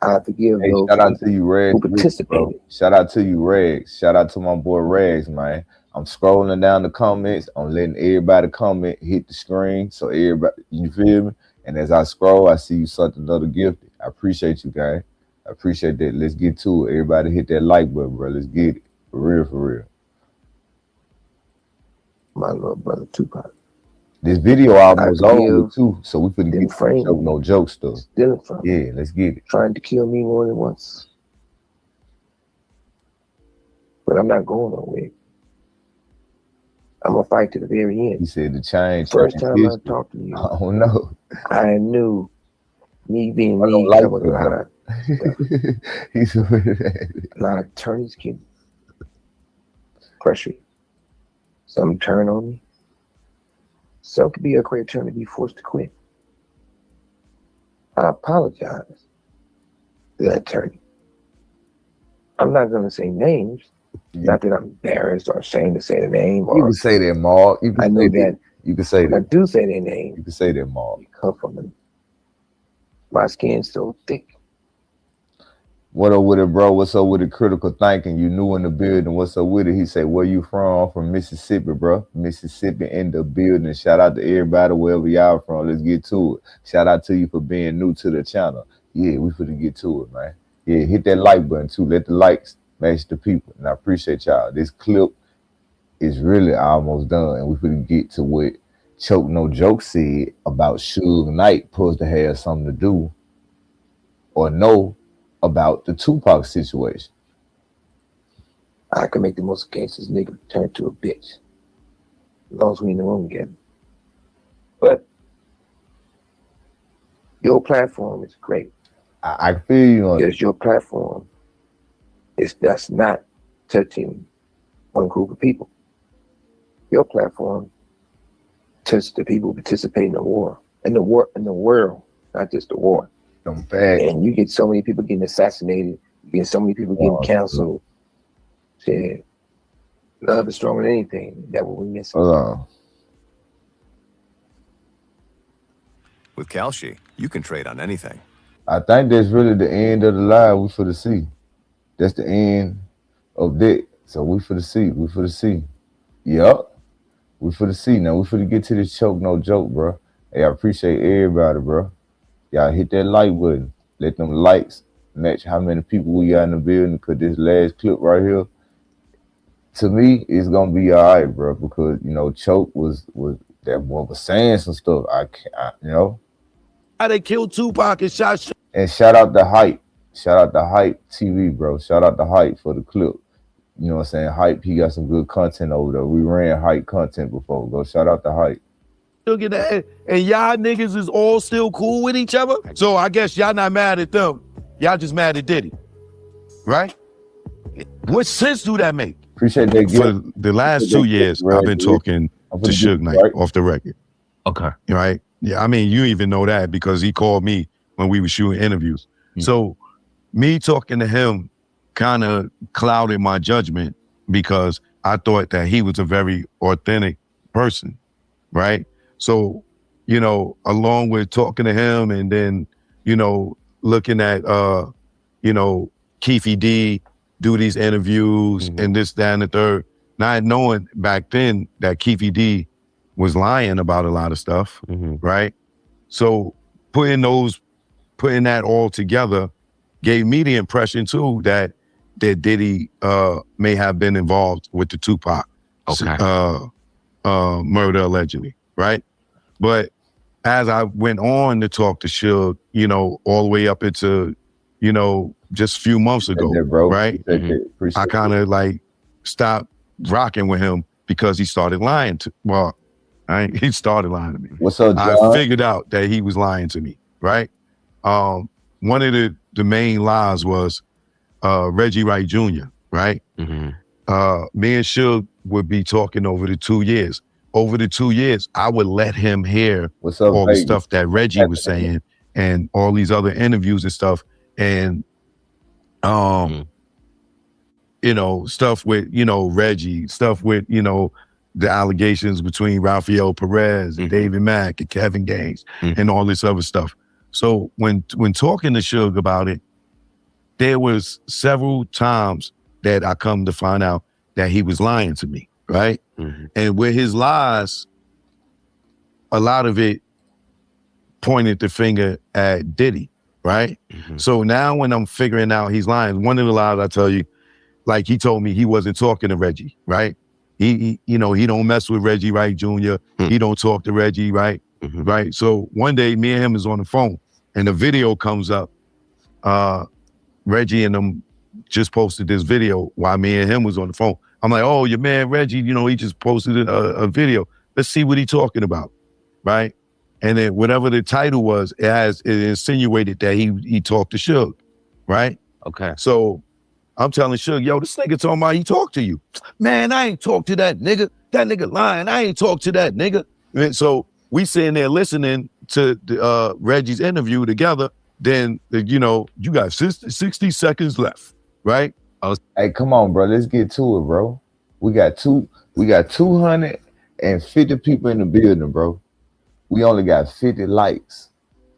[SPEAKER 13] I forgive those
[SPEAKER 1] shout out to you, Rags.
[SPEAKER 13] who participated.
[SPEAKER 1] Shout out to you, Rags. Shout out to my boy Rags, man. I'm scrolling down the comments. I'm letting everybody comment, hit the screen, so everybody, you feel me? And as I scroll, I see you something other gifted. I appreciate you, guys. I appreciate that. Let's get to it. Everybody hit that like button, bro. Let's get it. For real, for real.
[SPEAKER 13] My little brother Tupac.
[SPEAKER 1] This video almost over too, so we finna get frame no joke stuff.
[SPEAKER 13] Stealing from.
[SPEAKER 1] Yeah, let's get it.
[SPEAKER 13] Trying to kill me more than once. But I'm not going nowhere. I'm gonna fight to the very end.
[SPEAKER 1] He said the change.
[SPEAKER 13] First time I talked to you,
[SPEAKER 1] I don't know.
[SPEAKER 13] I knew me being
[SPEAKER 1] I
[SPEAKER 13] me,
[SPEAKER 1] don't like
[SPEAKER 13] there was a lot of
[SPEAKER 1] He's
[SPEAKER 13] a lot of attorneys can pressure you. Some turn on me. Some could be a great attorney to be forced to quit. I apologize to that attorney. I'm not going to say names. Not that I'm embarrassed or ashamed to say the name. Or
[SPEAKER 1] you can say that, Mark. You can
[SPEAKER 13] I know that.
[SPEAKER 1] You can say that.
[SPEAKER 13] I do say their name.
[SPEAKER 1] You can say that, Mark.
[SPEAKER 13] You come from them. My skin's so thick.
[SPEAKER 1] What up with it, bro? What's up with the critical thinking? You new in the building. What's up with it? He said, where you from? I'm from Mississippi, bro. Mississippi in the building. Shout out to everybody wherever y'all from. Let's get to it. Shout out to you for being new to the channel. Yeah, we finna get to it, man. Yeah, hit that like button too. Let the likes match the people. And I appreciate y'all. This clip is really almost done. And we finna get to what Choke No Joke said about Suge Knight supposed to have something to do or know about the Tupac situation.
[SPEAKER 13] I can make the most gangsters nigga turn to a bitch. As long as we in the room together. But your platform is great.
[SPEAKER 1] I feel you on
[SPEAKER 13] Because your platform that's not touching one group of people. Your platform touches the people participating in the war, in the world, not just the war. And you get so many people getting assassinated, you get so many people getting canceled. Shit. Love is stronger than anything. That's what we miss.
[SPEAKER 16] With Kalshi, you can trade on anything.
[SPEAKER 1] I think that's really the end of the line we for the see. That's the end of that. So we for the see. We for the see. Yup. We for the see. Now we for to get to this choke, no joke, bro. Hey, I appreciate everybody, bro. Y'all hit that like button. Let them likes match how many people we got in the building. Cause this last clip right here, to me, it's gonna be all right, bro. Because you know, choke was that boy was saying some stuff. I you know.
[SPEAKER 17] How they killed Tupac and shot.
[SPEAKER 1] And shout out to Hype. Shout out to Hype TV, bro. Shout out to Hype for the clip. You know what I'm saying? Hype, he got some good content over there. We ran Hype content before. Go shout out to Hype.
[SPEAKER 17] Look at that. And y'all niggas is all still cool with each other? So I guess y'all not mad at them. Y'all just mad at Diddy. Right? What sense do that make?
[SPEAKER 1] Appreciate that.
[SPEAKER 17] For the last 2 years, I've been talking to Suge Knight off the record.
[SPEAKER 18] Okay.
[SPEAKER 17] Right? Yeah, I mean, you even know that because he called me when we were shooting interviews. So me talking to him kind of clouded my judgment because I thought that he was a very authentic person, right? So, you know, along with talking to him and then, you know, looking at, you know, Keefe D do these interviews and this, that, and the third, not knowing back then that Keefe D was lying about a lot of stuff, right? So putting that all together gave me the impression too that Diddy may have been involved with the Tupac murder allegedly, right? But as I went on to talk to Suge, you know, all the way up into, you know, just a few months ago, right? I kind of like stopped rocking with him because he started lying to, well, he started lying to me.
[SPEAKER 1] What's up, John?
[SPEAKER 17] I figured out that he was lying to me, right? One of the main lies was Reggie Wright Jr., right? Me and Suge would be talking over the 2 years. Over the 2 years, I would let him hear all the stuff that Reggie was saying and all these other interviews and stuff. And, you know, stuff with, you know, Reggie, stuff with, you know, the allegations between Rafael Perez and David Mack and Kevin Gaines and all this other stuff. So when talking to Suge about it, there was several times that I come to find out that he was lying to me, right? And with his lies, a lot of it pointed the finger at Diddy, right? So now when I'm figuring out he's lying, one of the lies I tell you, like he told me he wasn't talking to Reggie, right? He you know, he don't mess with Reggie Wright Jr. He don't talk to Reggie, right? Right. So one day me and him is on the phone and the video comes up. Reggie and them just posted this video while me and him was on the phone. I'm like, oh, your man Reggie, you know, he just posted a video. Let's see what he's talking about, right? And then whatever the title was, it insinuated that he talked to Suge, right?
[SPEAKER 18] Okay.
[SPEAKER 17] So I'm telling Suge, yo, this nigga talking about he talked to you. Man, I ain't talked to that nigga. That nigga lying. I ain't talked to that nigga. And so we sitting there listening to Reggie's interview together. Then, you know, you got 60 seconds left, right?
[SPEAKER 1] Hey, come on, bro. Let's get to it, bro. We got 250 people in the building, bro. We only got 50 likes.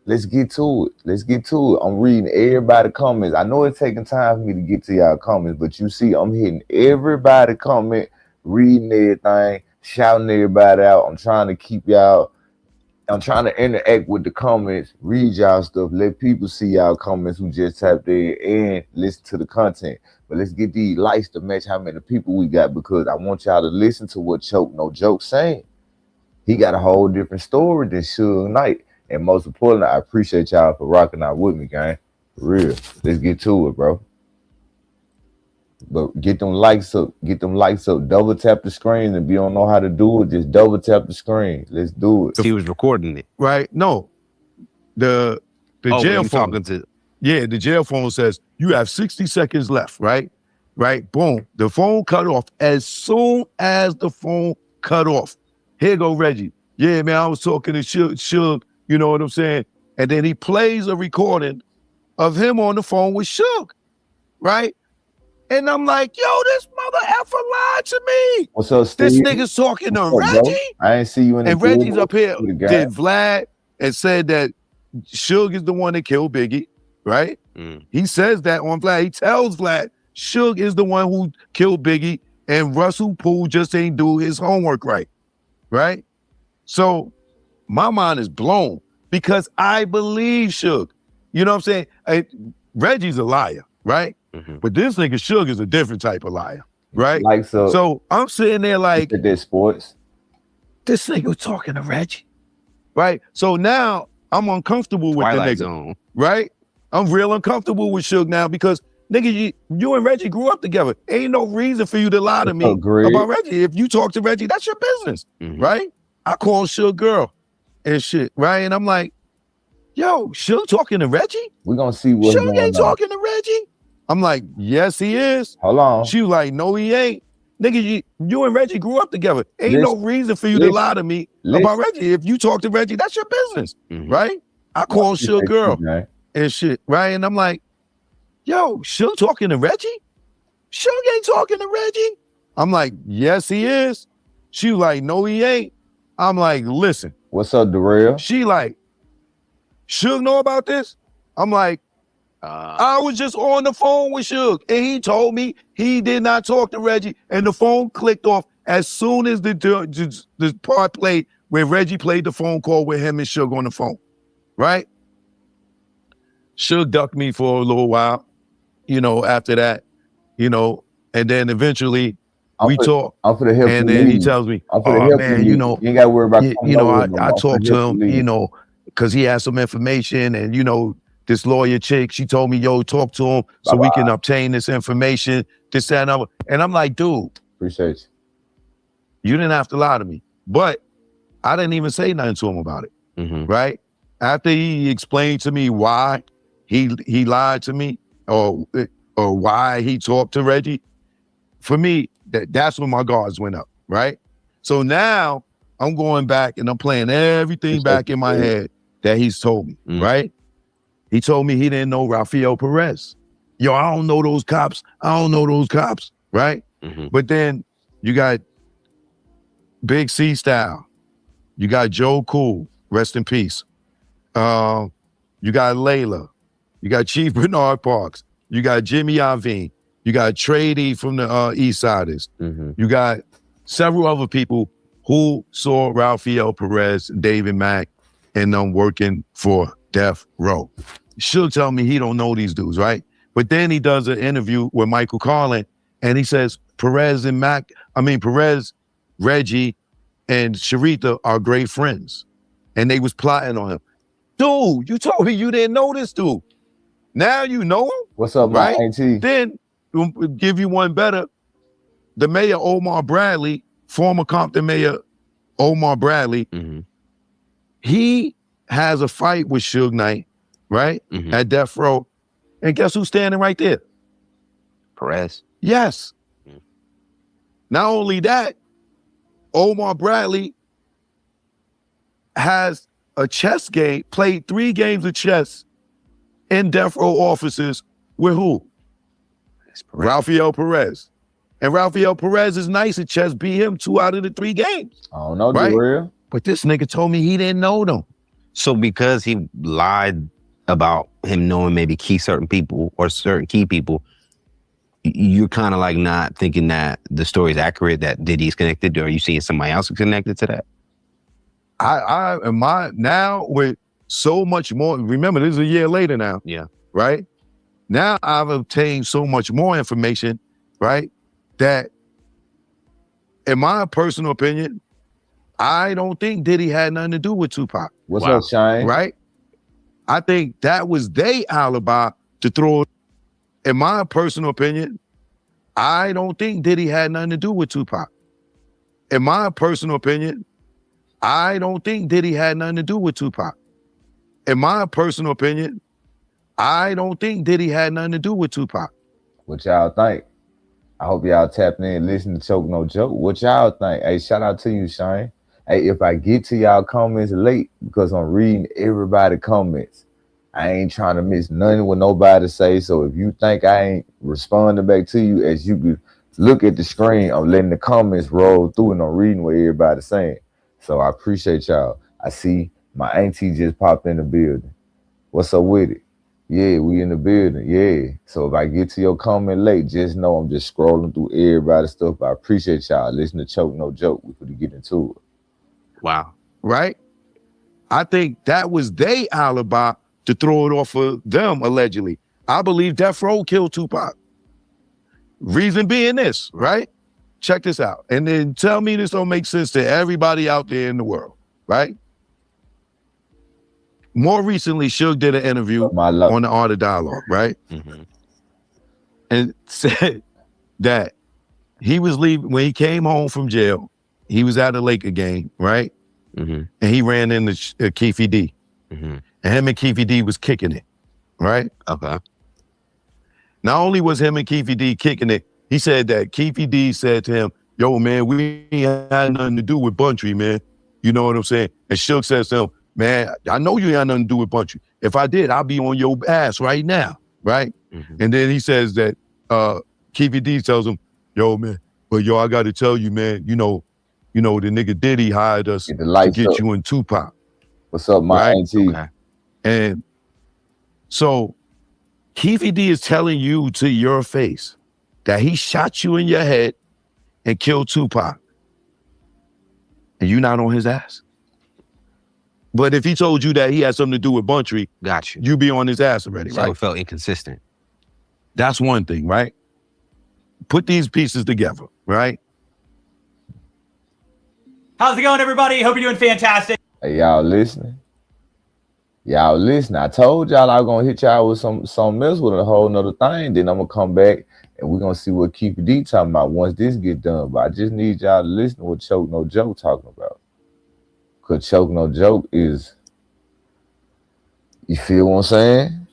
[SPEAKER 1] Let's get to it. Let's get to it. I'm reading everybody's comments. I know it's taking time for me to get to y'all comments, but you see, I'm hitting everybody comment, reading everything, shouting everybody out. I'm trying to keep y'all. I'm trying to interact with the comments, read y'all stuff, let people see y'all comments who just tapped in and listen to the content. But let's get these likes to match how many people we got because I want y'all to listen to what Choke No Joke saying. He got a whole different story than Suge Knight. And most importantly, I appreciate y'all for rocking out with me, gang. For real. Let's get to it, bro. But get them likes up. Get them likes up. Double tap the screen. If you don't know how to do it, just double tap the screen. Let's do it.
[SPEAKER 18] He was recording it.
[SPEAKER 17] Right? No. The jail phone. Yeah, the jail phone says, you have 60 seconds left, right? Right, boom. The phone cut off. As soon as the phone cut off, here go Reggie. Yeah, man, I was talking to Suge, you know what I'm saying? And then he plays a recording of him on the phone with Suge, right? And I'm like, yo, this mother effer lied to me.
[SPEAKER 1] What's up, Steve?
[SPEAKER 17] This nigga's talking to
[SPEAKER 1] What's up,
[SPEAKER 17] Reggie.
[SPEAKER 1] bro? I ain't see you in the
[SPEAKER 17] And Reggie's
[SPEAKER 1] field
[SPEAKER 17] up here,
[SPEAKER 1] with the guy.
[SPEAKER 17] did Vlad, and said that Suge is the one that killed Biggie, right? He says that on Vlad. He tells Vlad, Suge is the one who killed Biggie, and Russell Poole just ain't do his homework right, right? So my mind is blown because I believe Suge. You know what I'm saying? Reggie's a liar, right? But this nigga Suge is a different type of liar, right?
[SPEAKER 1] Like
[SPEAKER 17] so I'm sitting there like,
[SPEAKER 1] this sports.
[SPEAKER 17] This nigga was talking to Reggie, right? So now I'm uncomfortable with
[SPEAKER 18] Twilight
[SPEAKER 17] the nigga,
[SPEAKER 18] Zone.
[SPEAKER 17] right? I'm real uncomfortable with Suge now because nigga, you and Reggie grew up together. Ain't no reason for you to lie to me about Reggie. If you talk to Reggie, that's your business, right? I call Suge girl and shit, right? And I'm like, yo, Suge talking to Reggie?
[SPEAKER 1] We're gonna see what's
[SPEAKER 17] Suge
[SPEAKER 1] going
[SPEAKER 17] ain't
[SPEAKER 1] on.
[SPEAKER 17] talking to Reggie. I'm like, yes, he is.
[SPEAKER 1] Hold on.
[SPEAKER 17] She was like, no, he ain't. Nigga, you and Reggie grew up together. Ain't no reason for you to lie to me about Reggie. If you talk to Reggie, that's your business, right? I call Suge girl and shit, right? And I'm like, yo, Suge talking to Reggie? Suge ain't talking to Reggie. I'm like, yes, he is. She was like, no, he ain't. I'm like, listen.
[SPEAKER 1] What's up, Darrell?
[SPEAKER 17] She like, Suge know about this? I'm like, I was just on the phone with Suge, and he told me he did not talk to Reggie, and the phone clicked off as soon as the part played where Reggie played the phone call with him and Suge on the phone, right? Suge ducked me for a little while, you know, after that, you know, and then eventually we talk, and then he tells me, oh man, you know,
[SPEAKER 1] you ain't gotta worry about
[SPEAKER 17] you know, I talked to him, you know, because he had some information, and you know, this lawyer chick, she told me, yo, talk to him so we can obtain this information, this, that, and other. And I'm like, dude.
[SPEAKER 1] Appreciate you.
[SPEAKER 17] You didn't have to lie to me. But I didn't even say nothing to him about it, right? After he explained to me why he lied to me or why he talked to Reggie, for me, that's when my guards went up, right? So now I'm going back and I'm playing everything back in my head that he's told me, right? He told me he didn't know Rafael Perez. Yo, I don't know those cops. I don't know those cops, right? But then you got Big C Style. You got Joe Cool, rest in peace. You got Layla. You got Chief Bernard Parks. You got Jimmy Iovine. You got Trady from the East Siders. You got several other people who saw Rafael Perez, David Mack, and them working for Death Row. Suge tell me he don't know these dudes, right? But then he does an interview with Michael Carlin, and he says Perez, Reggie, and Sharita are great friends, and they was plotting on him. Dude, you told me you didn't know this dude. Now you know him.
[SPEAKER 1] What's up,
[SPEAKER 17] right?
[SPEAKER 1] my auntie?
[SPEAKER 17] Then we'll give you one better. The mayor Omar Bradley, former Compton mayor Omar Bradley, he has a fight with Suge Knight, right? At Death Row. And guess who's standing right there?
[SPEAKER 18] Perez.
[SPEAKER 17] Yes. Not only that, Omar Bradley has a chess game, played 3 games of chess in Death Row offices with who? Rafael Perez. And Rafael Perez is nice at chess, beat him 2 out of the 3 games.
[SPEAKER 1] I don't know,
[SPEAKER 17] right?
[SPEAKER 1] Darrell.
[SPEAKER 17] But this nigga told me he didn't know them.
[SPEAKER 18] So because he lied about him knowing maybe certain people or certain key people, you're kind of like not thinking that the story is accurate, that Diddy's connected, or are you seeing somebody else connected to that?
[SPEAKER 17] I am now with so much more. Remember, this is a year later now.
[SPEAKER 18] Yeah.
[SPEAKER 17] Right? Now I've obtained so much more information, right? That in my personal opinion, I don't think Diddy had nothing to do with Tupac.
[SPEAKER 1] What's up, Shine?
[SPEAKER 17] Right? I think that was their alibi to throw. In my personal opinion, I don't think Diddy had nothing to do with Tupac. In my personal opinion, I don't think Diddy had nothing to do with Tupac. In my personal opinion, I don't think Diddy had nothing to do with Tupac.
[SPEAKER 1] What y'all think? I hope y'all tapping in, listen to Choke No Joke. What y'all think? Hey, shout out to you, Shane. Hey, if I get to y'all comments late because I'm reading everybody's comments, I ain't trying to miss nothing with nobody say. So if you think I ain't responding back to you, as you can look at the screen, I'm letting the comments roll through and I'm reading what everybody's saying. So I appreciate y'all. I see my auntie just popped in the building. What's up with it? Yeah, we in the building. Yeah. So if I get to your comment late, just know I'm just scrolling through everybody's stuff. I appreciate y'all. Listen to Choke No Joke. We could get into it.
[SPEAKER 18] Wow.
[SPEAKER 17] Right? I think that was their alibi to throw it off of them, allegedly. I believe Death Row killed Tupac. Reason being this, right? Check this out. And then tell me this don't make sense to everybody out there in the world, right? More recently, Suge did an interview on the Art of Dialogue, right?
[SPEAKER 18] Mm-hmm.
[SPEAKER 17] And said that he was leaving, when he came home from jail, he was at a Laker game, right?
[SPEAKER 18] Mm-hmm.
[SPEAKER 17] And he ran into Keefe D.
[SPEAKER 18] Mm-hmm.
[SPEAKER 17] And him and Keefe D was kicking it, right?
[SPEAKER 18] Okay.
[SPEAKER 17] Not only was him and Keefe D kicking it, he said that Keefe D said to him, yo, man, we ain't had nothing to do with Buntry, man. You know what I'm saying? And Suge says to him, man, I know you ain't had nothing to do with Buntry. If I did, I'll be on your ass right now, right?
[SPEAKER 18] Mm-hmm.
[SPEAKER 17] And then he says that Keefe D tells him, yo, man, but yo, I got to tell you, man, you know, the nigga Diddy hired us to get you in Tupac.
[SPEAKER 1] What's up, my auntie?
[SPEAKER 17] Okay. And so Keefe D is telling you to your face that he shot you in your head and killed Tupac. And you not on his ass. But if he told you that he had something to do with Buntry,
[SPEAKER 18] got you.
[SPEAKER 17] You be on his ass already,
[SPEAKER 18] so
[SPEAKER 17] right?
[SPEAKER 18] It felt inconsistent.
[SPEAKER 17] That's one thing, right? Put these pieces together, right?
[SPEAKER 19] How's it going, everybody? Hope you're doing fantastic.
[SPEAKER 1] Hey, y'all listening? Y'all listen. I told y'all I was gonna hit y'all with something else with a whole nother thing. Then I'm gonna come back and we're gonna see what Keefe D talking about once this get done. But I just need y'all to listen to what Choke No Joke talking about. Cause Choke No Joke is, you feel what I'm saying?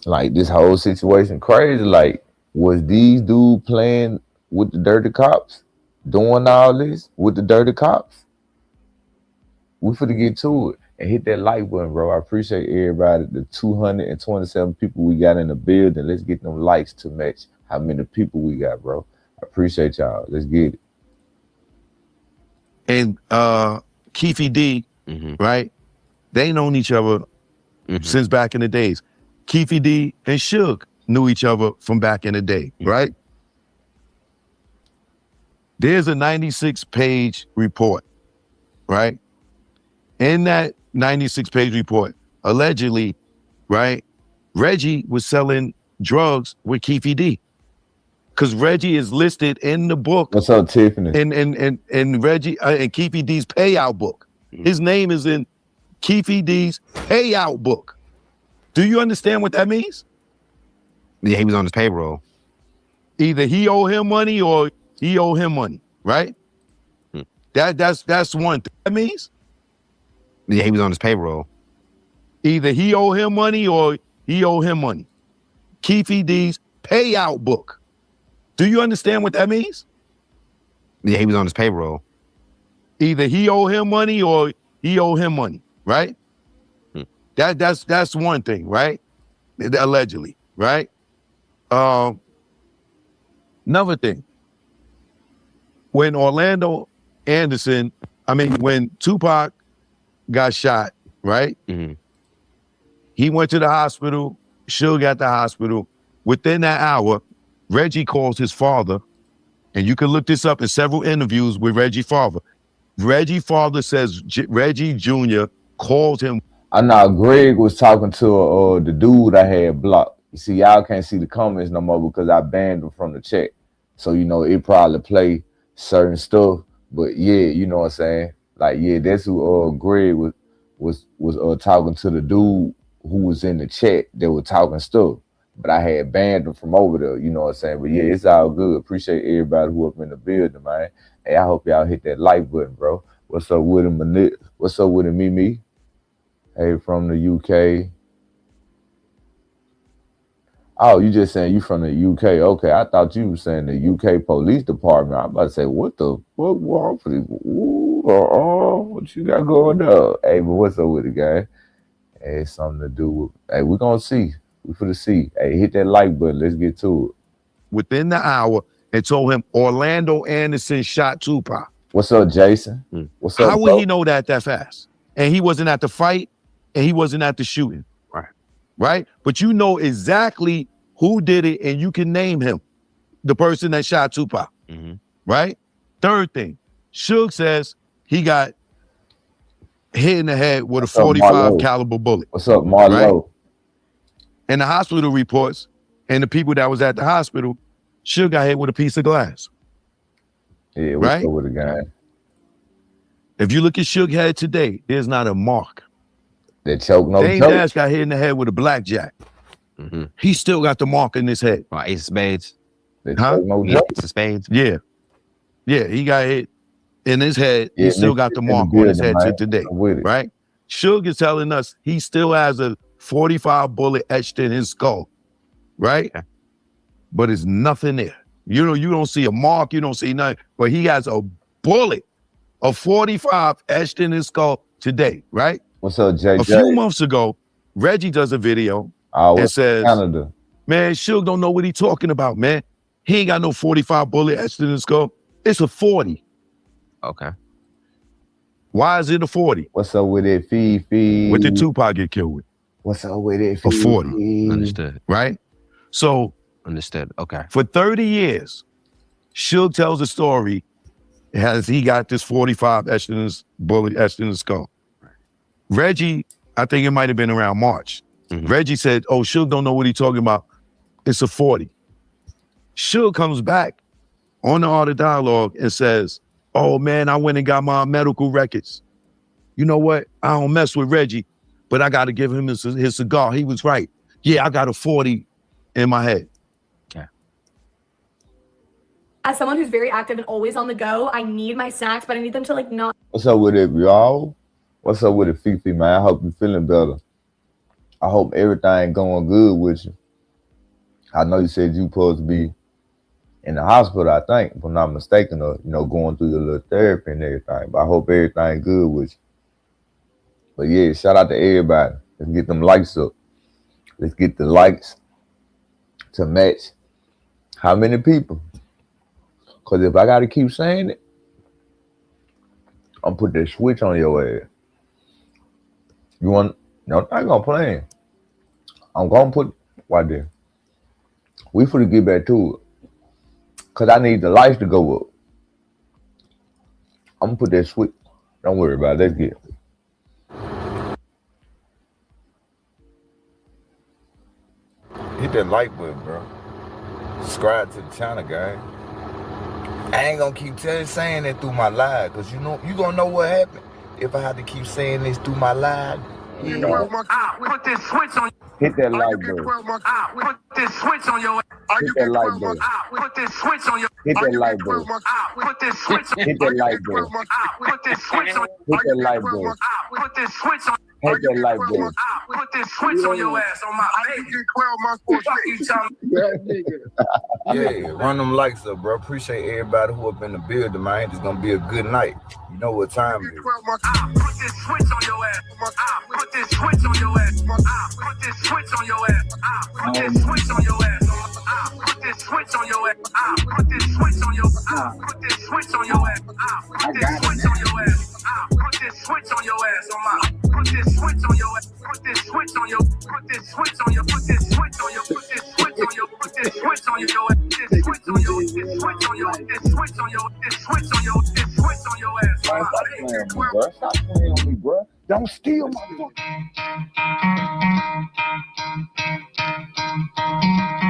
[SPEAKER 1] Like this whole situation crazy. Like, was these dudes playing with the dirty cops? Doing all this with the dirty cops? We finna get to it and hit that like button, bro. I appreciate everybody, the 227 people we got in the building. Let's get them likes to match how many people we got, bro. I appreciate y'all. Let's get it.
[SPEAKER 17] And Keefe D, right? They known each other since back in the days. Keefe D and Suge knew each other from back in the day, right? There's a 96-page report, right? In that 96-page report, allegedly, right, Reggie was selling drugs with Keefe D. Because Reggie is listed in the book.
[SPEAKER 1] What's up, Tiffany?
[SPEAKER 17] And Reggie and Keefe D's payout book. His name is in Keefe D's payout book. Do you understand what that means?
[SPEAKER 18] Yeah, he was on his payroll.
[SPEAKER 17] Either he owe him money or he owe him money, right? That's one thing. That means?
[SPEAKER 18] Yeah, he was on his payroll.
[SPEAKER 17] Either he owe him money or he owe him money. Keefe D's payout book. Do you understand what that means?
[SPEAKER 18] Yeah, he was on his payroll.
[SPEAKER 17] Either he owe him money or he owe him money, right? That's one thing, right? Allegedly, right? Another thing. When when Tupac got shot, right? He went to the hospital, Suge at the hospital. Within that hour, Reggie calls his father, and you can look this up in several interviews with Reggie's father. Reggie's father says Reggie Jr. called him.
[SPEAKER 1] I know Greg was talking to the dude I had blocked. You see, y'all can't see the comments no more because I banned him from the chat. So, it probably play certain stuff. But yeah, you know what I'm saying? Like, yeah, that's who Greg was talking to the dude who was in the chat that was talking stuff. But I had banned him from over there, you know what I'm saying? But yeah, it's all good. Appreciate everybody who up in the building, man. Hey, I hope y'all hit that like button, bro. What's up with him, What's up with him, Mimi? Hey, from the UK. Oh, you just saying you from the UK? Okay, I thought you were saying the UK Police Department. I'm about to say, what wrong for this? What you got going on? Hey, but what's up with it, guy? Hey, it's something to do with. Hey, we're gonna see. We finna see. Hey, hit that like button. Let's get to it.
[SPEAKER 17] Within the hour, and told him Orlando Anderson shot Tupac.
[SPEAKER 1] What's up, Jason? What's up?
[SPEAKER 17] How would he know that fast? And he wasn't at the fight, and he wasn't at the shooting. Right? But you know exactly who did it, and you can name him, the person that shot Tupac. Right? Third thing, Suge says he got hit in the head with a 45 caliber bullet.
[SPEAKER 1] What's up, Marlo?
[SPEAKER 17] Right? And the hospital reports, and the people that was at the hospital, Suge got hit with a piece of glass.
[SPEAKER 1] Yeah, what's up with the guy?
[SPEAKER 17] If you look at Suge's head today, there's not a mark.
[SPEAKER 1] That choke, no
[SPEAKER 17] Dame
[SPEAKER 1] choke.
[SPEAKER 17] Dash got hit in the head with a blackjack. He still got the mark in his head.
[SPEAKER 18] Ace of spades.
[SPEAKER 1] Huh? No
[SPEAKER 18] Ace of spades.
[SPEAKER 17] Yeah. Yeah, he got hit in his head.
[SPEAKER 1] Yeah,
[SPEAKER 17] he still got the mark on his head to today. Right? Suge is telling us he still has a 45 bullet etched in his skull. Right? But it's nothing there. You know, you don't see a mark, you don't see nothing, but he has a bullet, a 45 etched in his skull today, right?
[SPEAKER 1] What's up, JJ?
[SPEAKER 17] A few months ago, Reggie does a video and says,
[SPEAKER 1] Canada?
[SPEAKER 17] Man, Suge don't know what he talking about, man. He ain't got no 45 bullet etched in his skull. It's a 40.
[SPEAKER 18] Okay.
[SPEAKER 17] Why is it a 40?
[SPEAKER 1] What's up with it, Fifi?
[SPEAKER 17] What did Tupac get killed with?
[SPEAKER 1] What's up with it,
[SPEAKER 17] A
[SPEAKER 1] Fifi?
[SPEAKER 17] 40.
[SPEAKER 18] Understood.
[SPEAKER 17] Right? So,
[SPEAKER 18] Understood. Okay.
[SPEAKER 17] for 30 years, Suge tells a story as he got this 45 etched in his bullet etched in his skull. Reggie, I think it might have been around March. Reggie said, oh, Suge don't know what he's talking about. It's a 40. Suge comes back on the Art of Dialogue and says, oh man, I went and got my medical records. You know what? I don't mess with Reggie, but I got to give him his cigar. He was right. Yeah, I got a 40 in my head.
[SPEAKER 20] As someone who's very active and always on the go, I need my snacks, but I need them to like not.
[SPEAKER 1] What's up with it, y'all? What's up with it, Fifi, man? I hope you're feeling better. I hope everything going good with you. I know you said you supposed to be in the hospital, I think, if I'm not mistaken, or, you know, going through your little therapy and everything. But I hope everything good with you. But yeah, shout out to everybody. Let's get them likes up. Let's get the likes to match how many people. Because if I got to keep saying it, I'm put that switch on your ass. You want, no, I ain't gonna play. I'm gonna put, right there. We finna get back to it. Because I need the lights to go up. I'm gonna put that switch. Don't worry about it. Let's get it. Hit that like button, bro. Subscribe to the channel, guys. I ain't gonna keep saying that through my live, because you know you gonna know what happened if I had to keep saying this through my live. You know.
[SPEAKER 3] Put this switch on.
[SPEAKER 1] Hit that like button.
[SPEAKER 3] Put this switch on your.
[SPEAKER 1] Hit that like button.
[SPEAKER 3] Put this switch on your.
[SPEAKER 1] Hit that like button.
[SPEAKER 3] Put this switch.
[SPEAKER 1] Hit that like button.
[SPEAKER 3] Put this switch on.
[SPEAKER 1] Hit that like button.
[SPEAKER 3] Put this switch on.
[SPEAKER 1] Hit that like button.
[SPEAKER 3] Put this switch on your ass on my baby. 12 months for fuck you, Tom.
[SPEAKER 1] Yeah, run them likes up, bro. Appreciate everybody who up in the building, man. It's gonna be a good night. You know what time it is.
[SPEAKER 3] Put this switch on your ass. Put this switch on your ass. Put this switch on your ass. Put this switch on your ass. Put this switch on your ass. Put this switch on your ass. Put this switch on your ass. Put this switch on your ass. Put this switch on your ass on my. Put this switch on your ass. Put this switch on your. Put this switch on your. Put this switch on your. Put this switch on your. Put this switch on your. This switch on your. This switch on your. This switch on your. This switch on your. This switch on your ass.
[SPEAKER 1] Stop playing on me, bro. Stop playing on me, bro. Don't steal my phone.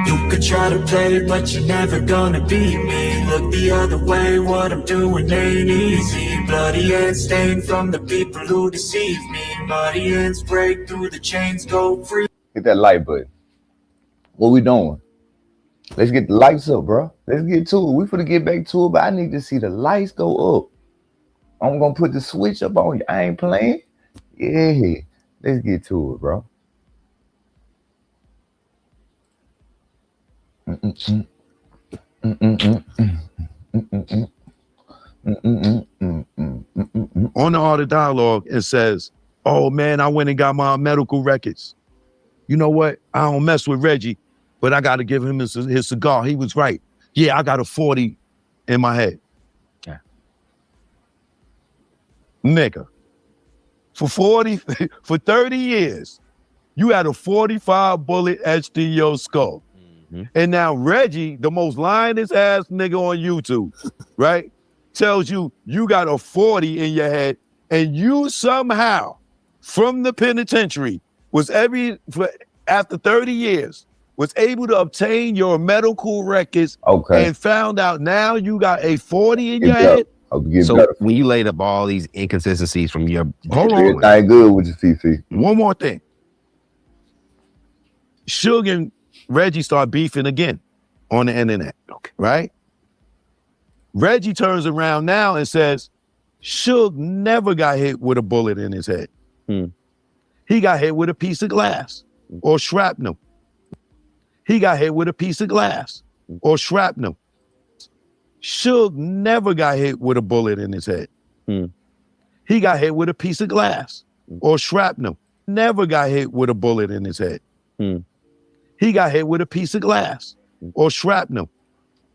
[SPEAKER 2] You could try to play, but you're never gonna beat me. Look the other way, what I'm doing ain't easy. Bloody hands stained from the people who deceive me. Muddy hands break through the chains, go free.
[SPEAKER 1] Hit that like button. What we doing? Let's get the lights up, bro. Let's get to it. We finna get back to it, but I need to see the lights go up. I'm gonna put the switch up on you. I ain't playing. Yeah, let's get to it, bro.
[SPEAKER 17] On the Art of Dialogue, it says, oh man, I went and got my medical records. You know what? I don't mess with Reggie, but I got to give him his cigar. He was right. Yeah, I got a 40 in my head.
[SPEAKER 18] Yeah.
[SPEAKER 17] Nigga, for 30 years, you had a 45 bullet etched in your skull. And now Reggie, the most lionest ass nigga on YouTube, right, tells you you got a 40 in your head, and you somehow, from the penitentiary, after 30 years, was able to obtain your medical records and found out now you got a 40 in your head.
[SPEAKER 18] So when you laid up all these inconsistencies from your...
[SPEAKER 17] Hold on.
[SPEAKER 1] I ain't good with your Fifi.
[SPEAKER 17] One more thing. Suge and Reggie start beefing again on the internet, right? Reggie turns around now and says, Suge never got hit with a bullet in his head. He got hit with a piece of glass or shrapnel. He got hit with a piece of glass or shrapnel. Suge never got hit with a bullet in his head. He got hit with a piece of glass or shrapnel. Never got hit with a bullet in his head. He got hit with a piece of glass or shrapnel.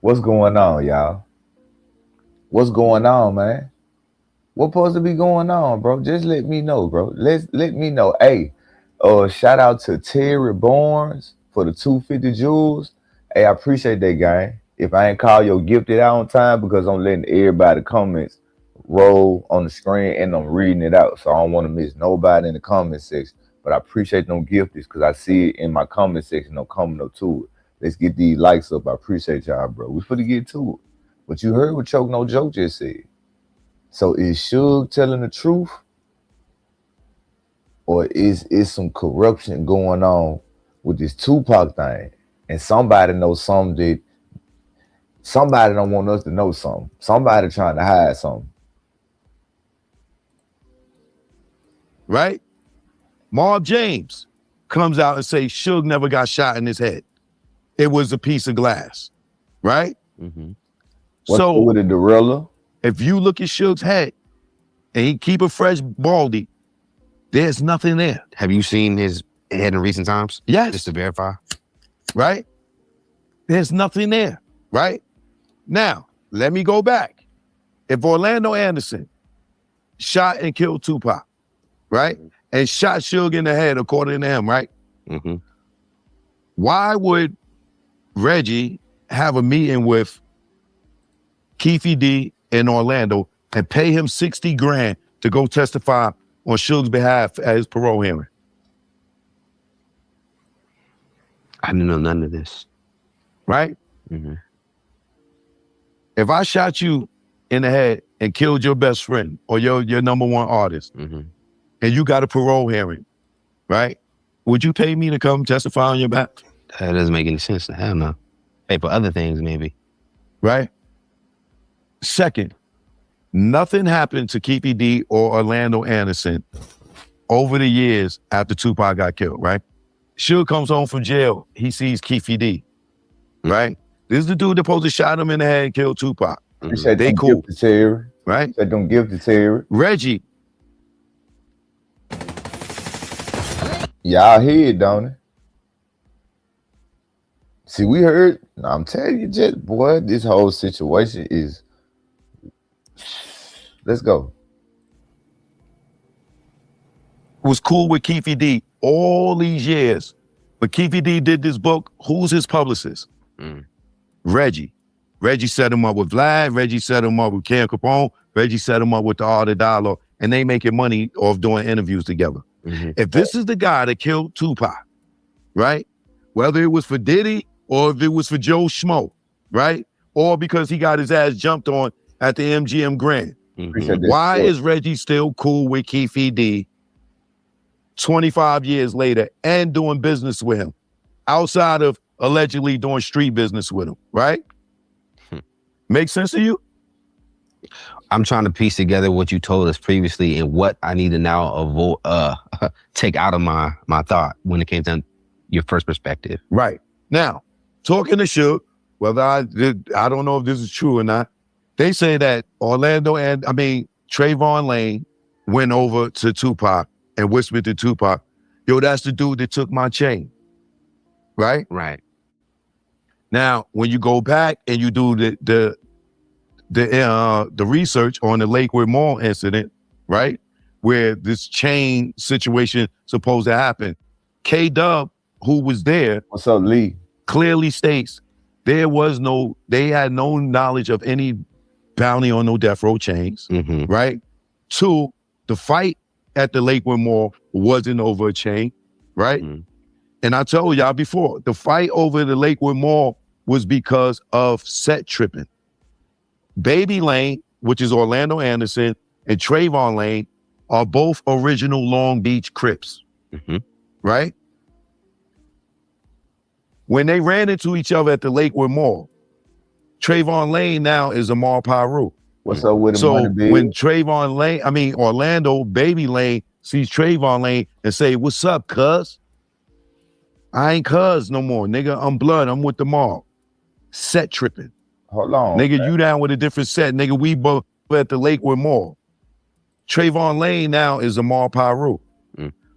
[SPEAKER 1] What's going on, y'all? What's going on, man? What's supposed to be going on, bro? Just let me know, bro. Let me know. Hey, shout out to Terry Barnes for the 250 jewels. Hey, I appreciate that, guy. If I ain't call your gifted out on time, because I'm letting everybody comments roll on the screen and I'm reading it out, so I don't want to miss nobody in the comment section. But I appreciate them gifties because I see it in my comment section. I'm coming up to it. Let's get these likes up. I appreciate y'all, bro. We finna get to it. But you heard what Choke No Joke just said. So is Suge telling the truth? Or is some corruption going on with this Tupac thing? And somebody knows something that somebody don't want us to know something. Somebody trying to hide something.
[SPEAKER 17] Right? Marv James comes out and says Suge never got shot in his head. It was a piece of glass, right?
[SPEAKER 1] So with a gorilla,
[SPEAKER 17] if you look at Suge's head and he keep a fresh baldy, there's nothing there.
[SPEAKER 18] Have you seen his head in recent times?
[SPEAKER 17] Yes.
[SPEAKER 18] Just to verify.
[SPEAKER 17] Right? There's nothing there, right? Now, let me go back. If Orlando Anderson shot and killed Tupac, right? And shot Suge in the head, according to him, right? Why would Reggie have a meeting with Keefe D in Orlando and pay him 60 grand to go testify on Suge's behalf at his parole hearing?
[SPEAKER 18] I didn't know none of this.
[SPEAKER 17] Right? If I shot you in the head and killed your best friend or your number one artist, and you got a parole hearing, right? Would you pay me to come testify on your behalf?
[SPEAKER 18] That doesn't make any sense. Hell no. Pay for other things, maybe.
[SPEAKER 17] Right? Second, nothing happened to Keefe D or Orlando Anderson over the years after Tupac got killed, right? Suge comes home from jail. He sees Keefe D, right? This is the dude that supposed to shot him in the head and killed Tupac. They cool. Right?
[SPEAKER 1] Said don't give to Terry.
[SPEAKER 17] Reggie.
[SPEAKER 1] Y'all hear it, don't it? See, we heard. I'm telling you, Jet, boy, this whole situation is. Let's go.
[SPEAKER 17] Was cool with Keefe D all these years. But Keefe D did this book. Who's his publicist? Reggie. Reggie set him up with Vlad. Reggie set him up with Cam Capone. Reggie set him up with the Art of Dialogue. And they making money off doing interviews together. If this is the guy that killed Tupac, right? Whether it was for Diddy or if it was for Joe Schmo, right? Or because he got his ass jumped on at the MGM Grand. Why is Reggie still cool with Keefe D 25 years later and doing business with him outside of allegedly doing street business with him, right? Make sense to you?
[SPEAKER 18] I'm trying to piece together what you told us previously and what I need to now take out of my thought when it came to your first perspective.
[SPEAKER 17] Right. Now, talking to Suge, whether I don't know if this is true or not. They say that Trayvon Lane went over to Tupac and whispered to Tupac, yo, that's the dude that took my chain. Right?
[SPEAKER 18] Right.
[SPEAKER 17] Now, when you go back and you do the research on the Lakewood Mall incident, right, where this chain situation supposed to happen, K-Dub, who was there,
[SPEAKER 1] what's up, Lee,
[SPEAKER 17] clearly states they had no knowledge of any bounty on no death row chains, right? 2, the fight at the Lakewood Mall wasn't over a chain, right? And I told y'all before, the fight over the Lakewood Mall was because of set tripping. Baby Lane, which is Orlando Anderson, and Trayvon Lane are both original Long Beach Crips, right? When they ran into each other at the Lakewood Mall, Trayvon Lane now is Amar Paru.
[SPEAKER 1] What's up with him?
[SPEAKER 17] So when Orlando, Baby Lane, sees Trayvon Lane and say, what's up, cuz? I ain't cuz no more, nigga. I'm blood. I'm with the mob. Set tripping.
[SPEAKER 1] Hold on.
[SPEAKER 17] Nigga, you down with a different set. Nigga, we both at the Lakewood Mall. Trayvon Lane now is Amar Paru.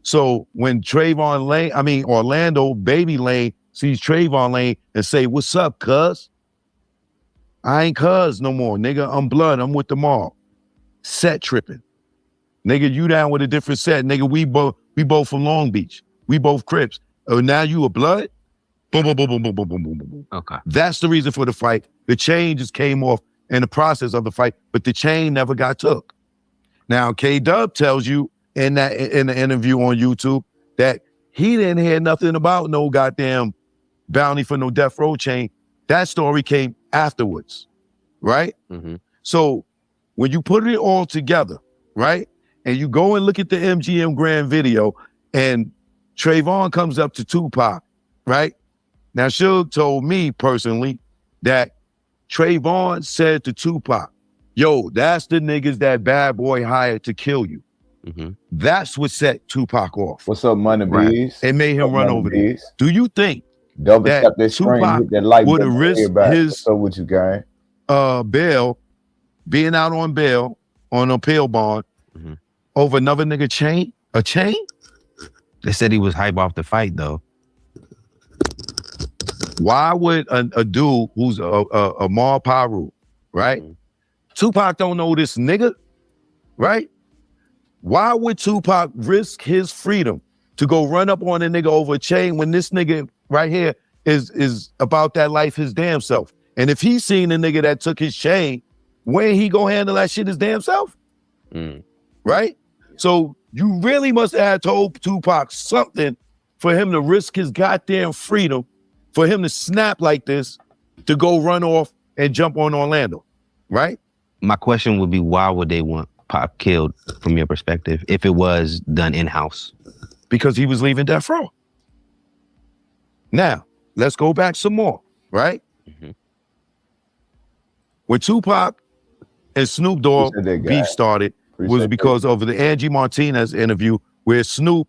[SPEAKER 17] So when Orlando, Baby Lane, sees Trayvon Lane and say, what's up, cuz? I ain't cuz no more, nigga. I'm blood. I'm with the mob. Set tripping. Nigga, you down with a different set. Nigga, we both from Long Beach. We both Crips. Oh, now you a blood? Boom, boom, boom, boom, boom, boom, boom, boom, boom.
[SPEAKER 18] Okay.
[SPEAKER 17] That's the reason for the fight. The chain just came off in the process of the fight, but the chain never got took. Now, K-Dub tells you in the interview on YouTube that he didn't hear nothing about no goddamn bounty for no death row chain. That story came afterwards, right? So when you put it all together, right, and you go and look at the MGM Grand video and Trayvon comes up to Tupac, right? Now, Suge told me personally that Trayvon said to Tupac, yo, that's the niggas that Bad Boy hired to kill you. That's what set Tupac off.
[SPEAKER 1] What's up, Money Bees?
[SPEAKER 17] It made him run over there. Do you think
[SPEAKER 1] double
[SPEAKER 17] that
[SPEAKER 1] tap that screen,
[SPEAKER 17] Tupac
[SPEAKER 1] hit that like
[SPEAKER 17] would have risked his
[SPEAKER 1] with you, gang?
[SPEAKER 17] Bail, being out on bail on appeal bond over another nigga chain? A chain?
[SPEAKER 18] They said he was hype off the fight, though.
[SPEAKER 17] Why would a dude who's a Mar Paru, right? Tupac don't know this nigga, right? Why would Tupac risk his freedom to go run up on a nigga over a chain when this nigga right here is about that life his damn self? And if he seen a nigga that took his chain, when he go handle that shit his damn self? Right? So you really must have told Tupac something for him to risk his goddamn freedom, for him to snap like this, to go run off and jump on Orlando, right?
[SPEAKER 18] My question would be, why would they want Pop killed from your perspective if it was done in-house?
[SPEAKER 17] Because he was leaving death row. Now, let's go back some more, right? When Tupac and Snoop Dogg beef started was because of the Angie Martinez interview where Snoop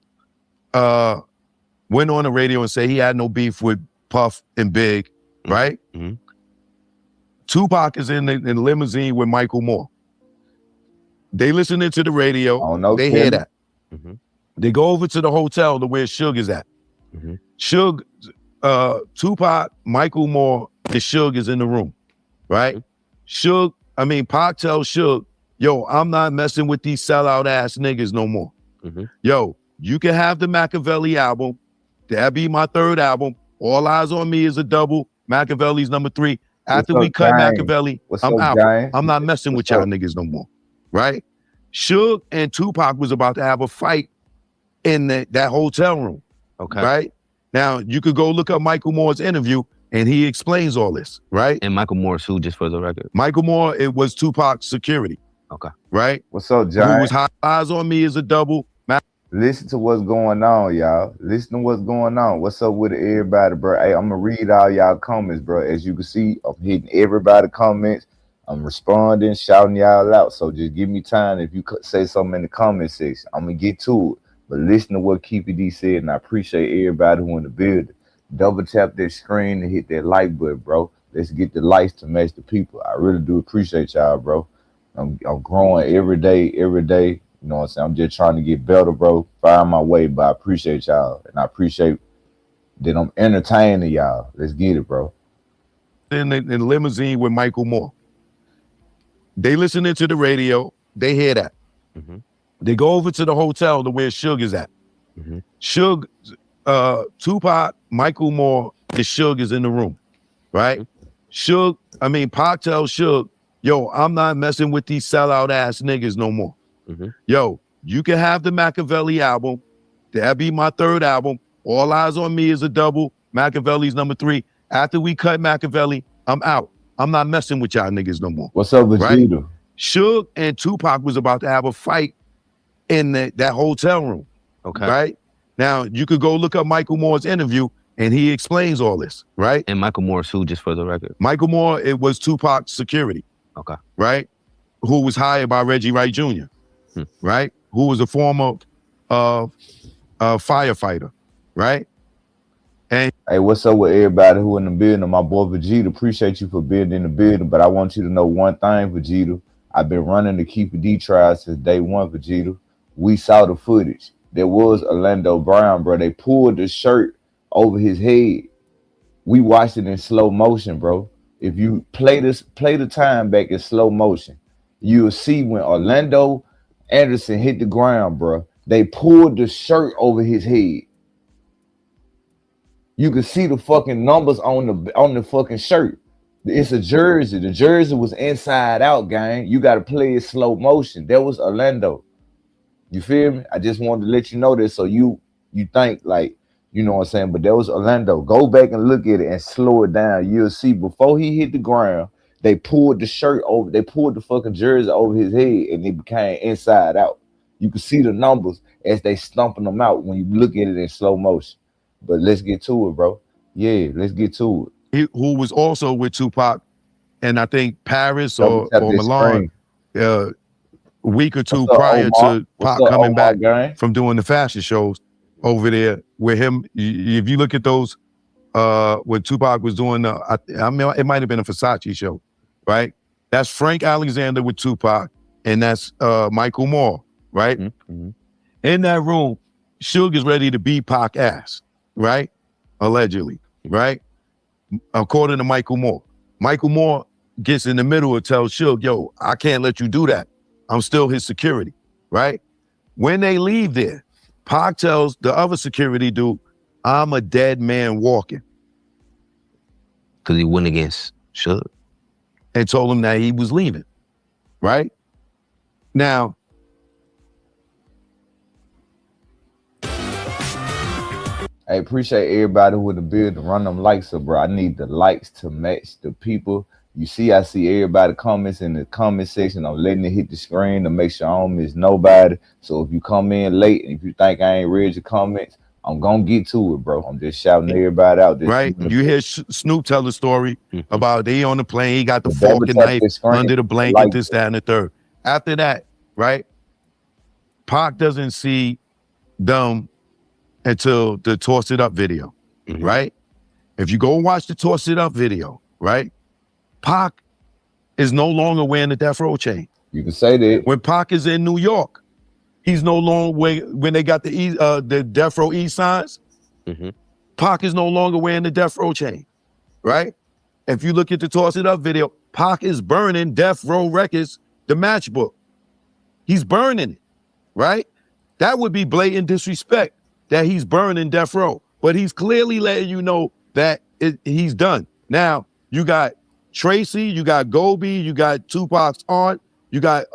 [SPEAKER 17] went on the radio and said he had no beef with Puff and Big, right? Tupac is in the limousine with Michael Moore. They listening to the radio. They hear that. They go over to the hotel to where Suge is at. Suge, Tupac, Michael Moore, and Suge is in the room, right? Pac tells Suge, yo, I'm not messing with these sellout ass niggas no more. Yo, you can have the Machiavelli album. That'll be my third album. All Eyes on Me is a double. Machiavelli's number 3. After we cut Machiavelli, I'm out. I'm not messing with y'all niggas no more, right? Suge and Tupac was about to have a fight in that hotel room, right? Now, you could go look up Michael Moore's interview, and he explains all this, right?
[SPEAKER 18] And Michael Moore's who, just for the record?
[SPEAKER 17] Michael Moore, it was Tupac's security. Right?
[SPEAKER 1] What's up, John?
[SPEAKER 17] Who was Hot Eyes on Me is a double.
[SPEAKER 1] Listen to what's going on, y'all. Listen to what's going on. What's up with everybody, bro? Hey, I'm gonna read all y'all comments, bro. As you can see, I'm hitting everybody comments. I'm responding, shouting y'all out. So just give me time. If you could say something in the comment section, I'm gonna get to it. But listen to what Keefe D said, and I appreciate everybody who in the building. double tap that screen and hit that like button, bro. Let's get the likes to match the people. I really do appreciate y'all, bro. I'm growing every day. You know what I'm saying? I'm just trying to get better, bro. Find my way, but I appreciate y'all. And I appreciate that I'm entertaining y'all. Let's get it, bro.
[SPEAKER 17] In the limousine with Michael Moore. They listening to the radio. They hear that. They go over to the hotel to where Suge is at. Suge, Tupac, Michael Moore, and Suge is in the room, right? Pac tells Suge, yo, I'm not messing with these sellout ass niggas no more. Yo, you can have the Machiavelli album. That'll be my third album. All Eyes on Me is a double. Machiavelli's number 3. After we cut Machiavelli, I'm out. I'm not messing with y'all niggas no more.
[SPEAKER 1] What's up with Vegeta?
[SPEAKER 17] Suge and Tupac was about to have a fight in that hotel room.
[SPEAKER 18] Okay.
[SPEAKER 17] Right? Now, you could go look up Michael Moore's interview, and he explains all this, right?
[SPEAKER 18] And Michael Moore's who, just for the record?
[SPEAKER 17] Michael Moore, it was Tupac's security.
[SPEAKER 18] Okay.
[SPEAKER 17] Right? Who was hired by Reggie Wright Jr., right? Who was a former firefighter, right? And
[SPEAKER 1] hey, what's up with everybody who in the building? My boy Vegeta, appreciate you for being in the building, but I want you to know one thing, Vegeta. I've been running the Keefe D trial since day one, Vegeta. We saw the footage. There was Orlando Brown, bro. They pulled the shirt over his head. We watched it in slow motion, bro. If you play the time back in slow motion, you'll see when Orlando Anderson hit the ground, bro. They pulled the shirt over his head. You can see the fucking numbers on the fucking shirt. It's a jersey. The jersey was inside out, gang. You got to play it slow motion. That was Orlando. You feel me? I just wanted to let you know this so you think like, you know what I'm saying? But that was Orlando. Go back and look at it and slow it down. You'll see before he hit the ground, they pulled the shirt over. They pulled the fucking jersey over his head and it became inside out. You can see the numbers as they stumping them out when you look at it in slow motion. But let's get to it, bro. Yeah, let's get to
[SPEAKER 17] it. Who was also with Tupac, and I think Paris or Milan, a week or two prior to Pac coming back from doing the fashion shows over there with him. If you look at those, when Tupac was doing, it might have been a Versace show, right? That's Frank Alexander with Tupac, and that's Michael Moore, right? In that room, Suge is ready to beat Pac ass. Right? Allegedly, right? According to Michael Moore. Michael Moore gets in the middle and tells Suge, yo, I can't let you do that. I'm still his security, right? When they leave there, Pac tells the other security dude, I'm a dead man walking.
[SPEAKER 18] Because he went against Suge.
[SPEAKER 17] And told him that he was leaving, right? Now,
[SPEAKER 1] I appreciate everybody who in the building run them likes up, bro. I need the likes to match the people. You see, I see everybody comments in the comment section. I'm letting it hit the screen to make sure I don't miss nobody. So if you come in late and if you think I ain't read your comments, I'm gonna get to it, bro. I'm just shouting everybody out.
[SPEAKER 17] Right? You hear Snoop tell the story about they on the plane, he got the fork and knife under the blanket, this, that, and the third. After that, right? Pac doesn't see them until the Toss It Up video, right? If you go watch the Toss It Up video, right? Pac is no longer wearing the death row chain.
[SPEAKER 1] You can say that.
[SPEAKER 17] When Pac is in New York, he's no longer when they got the death row E signs, Pac is no longer wearing the death row chain, right? If you look at the Toss It Up video, Pac is burning Death Row Records, the matchbook. He's burning it, right? That would be blatant disrespect that he's burning Death Row, but he's clearly letting you know that he's done. Now, you got Tracy, you got Gobi, you got Tupac's aunt, you got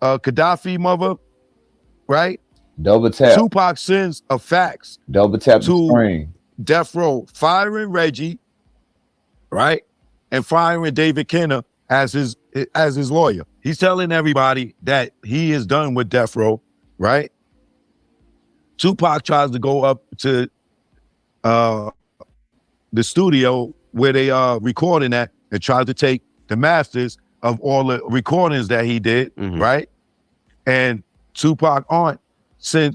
[SPEAKER 17] Gaddafi mother, right?
[SPEAKER 1] Double tap.
[SPEAKER 17] Tupac sends a fax.
[SPEAKER 1] Double tap
[SPEAKER 17] to
[SPEAKER 1] screen.
[SPEAKER 17] Death Row, firing Reggie, right? And firing David Kenner as his lawyer. He's telling everybody that he is done with Death Row, right? Tupac tries to go up to the studio where they are recording at and tries to take the masters of all the recordings that he did, right? And Tupac aunt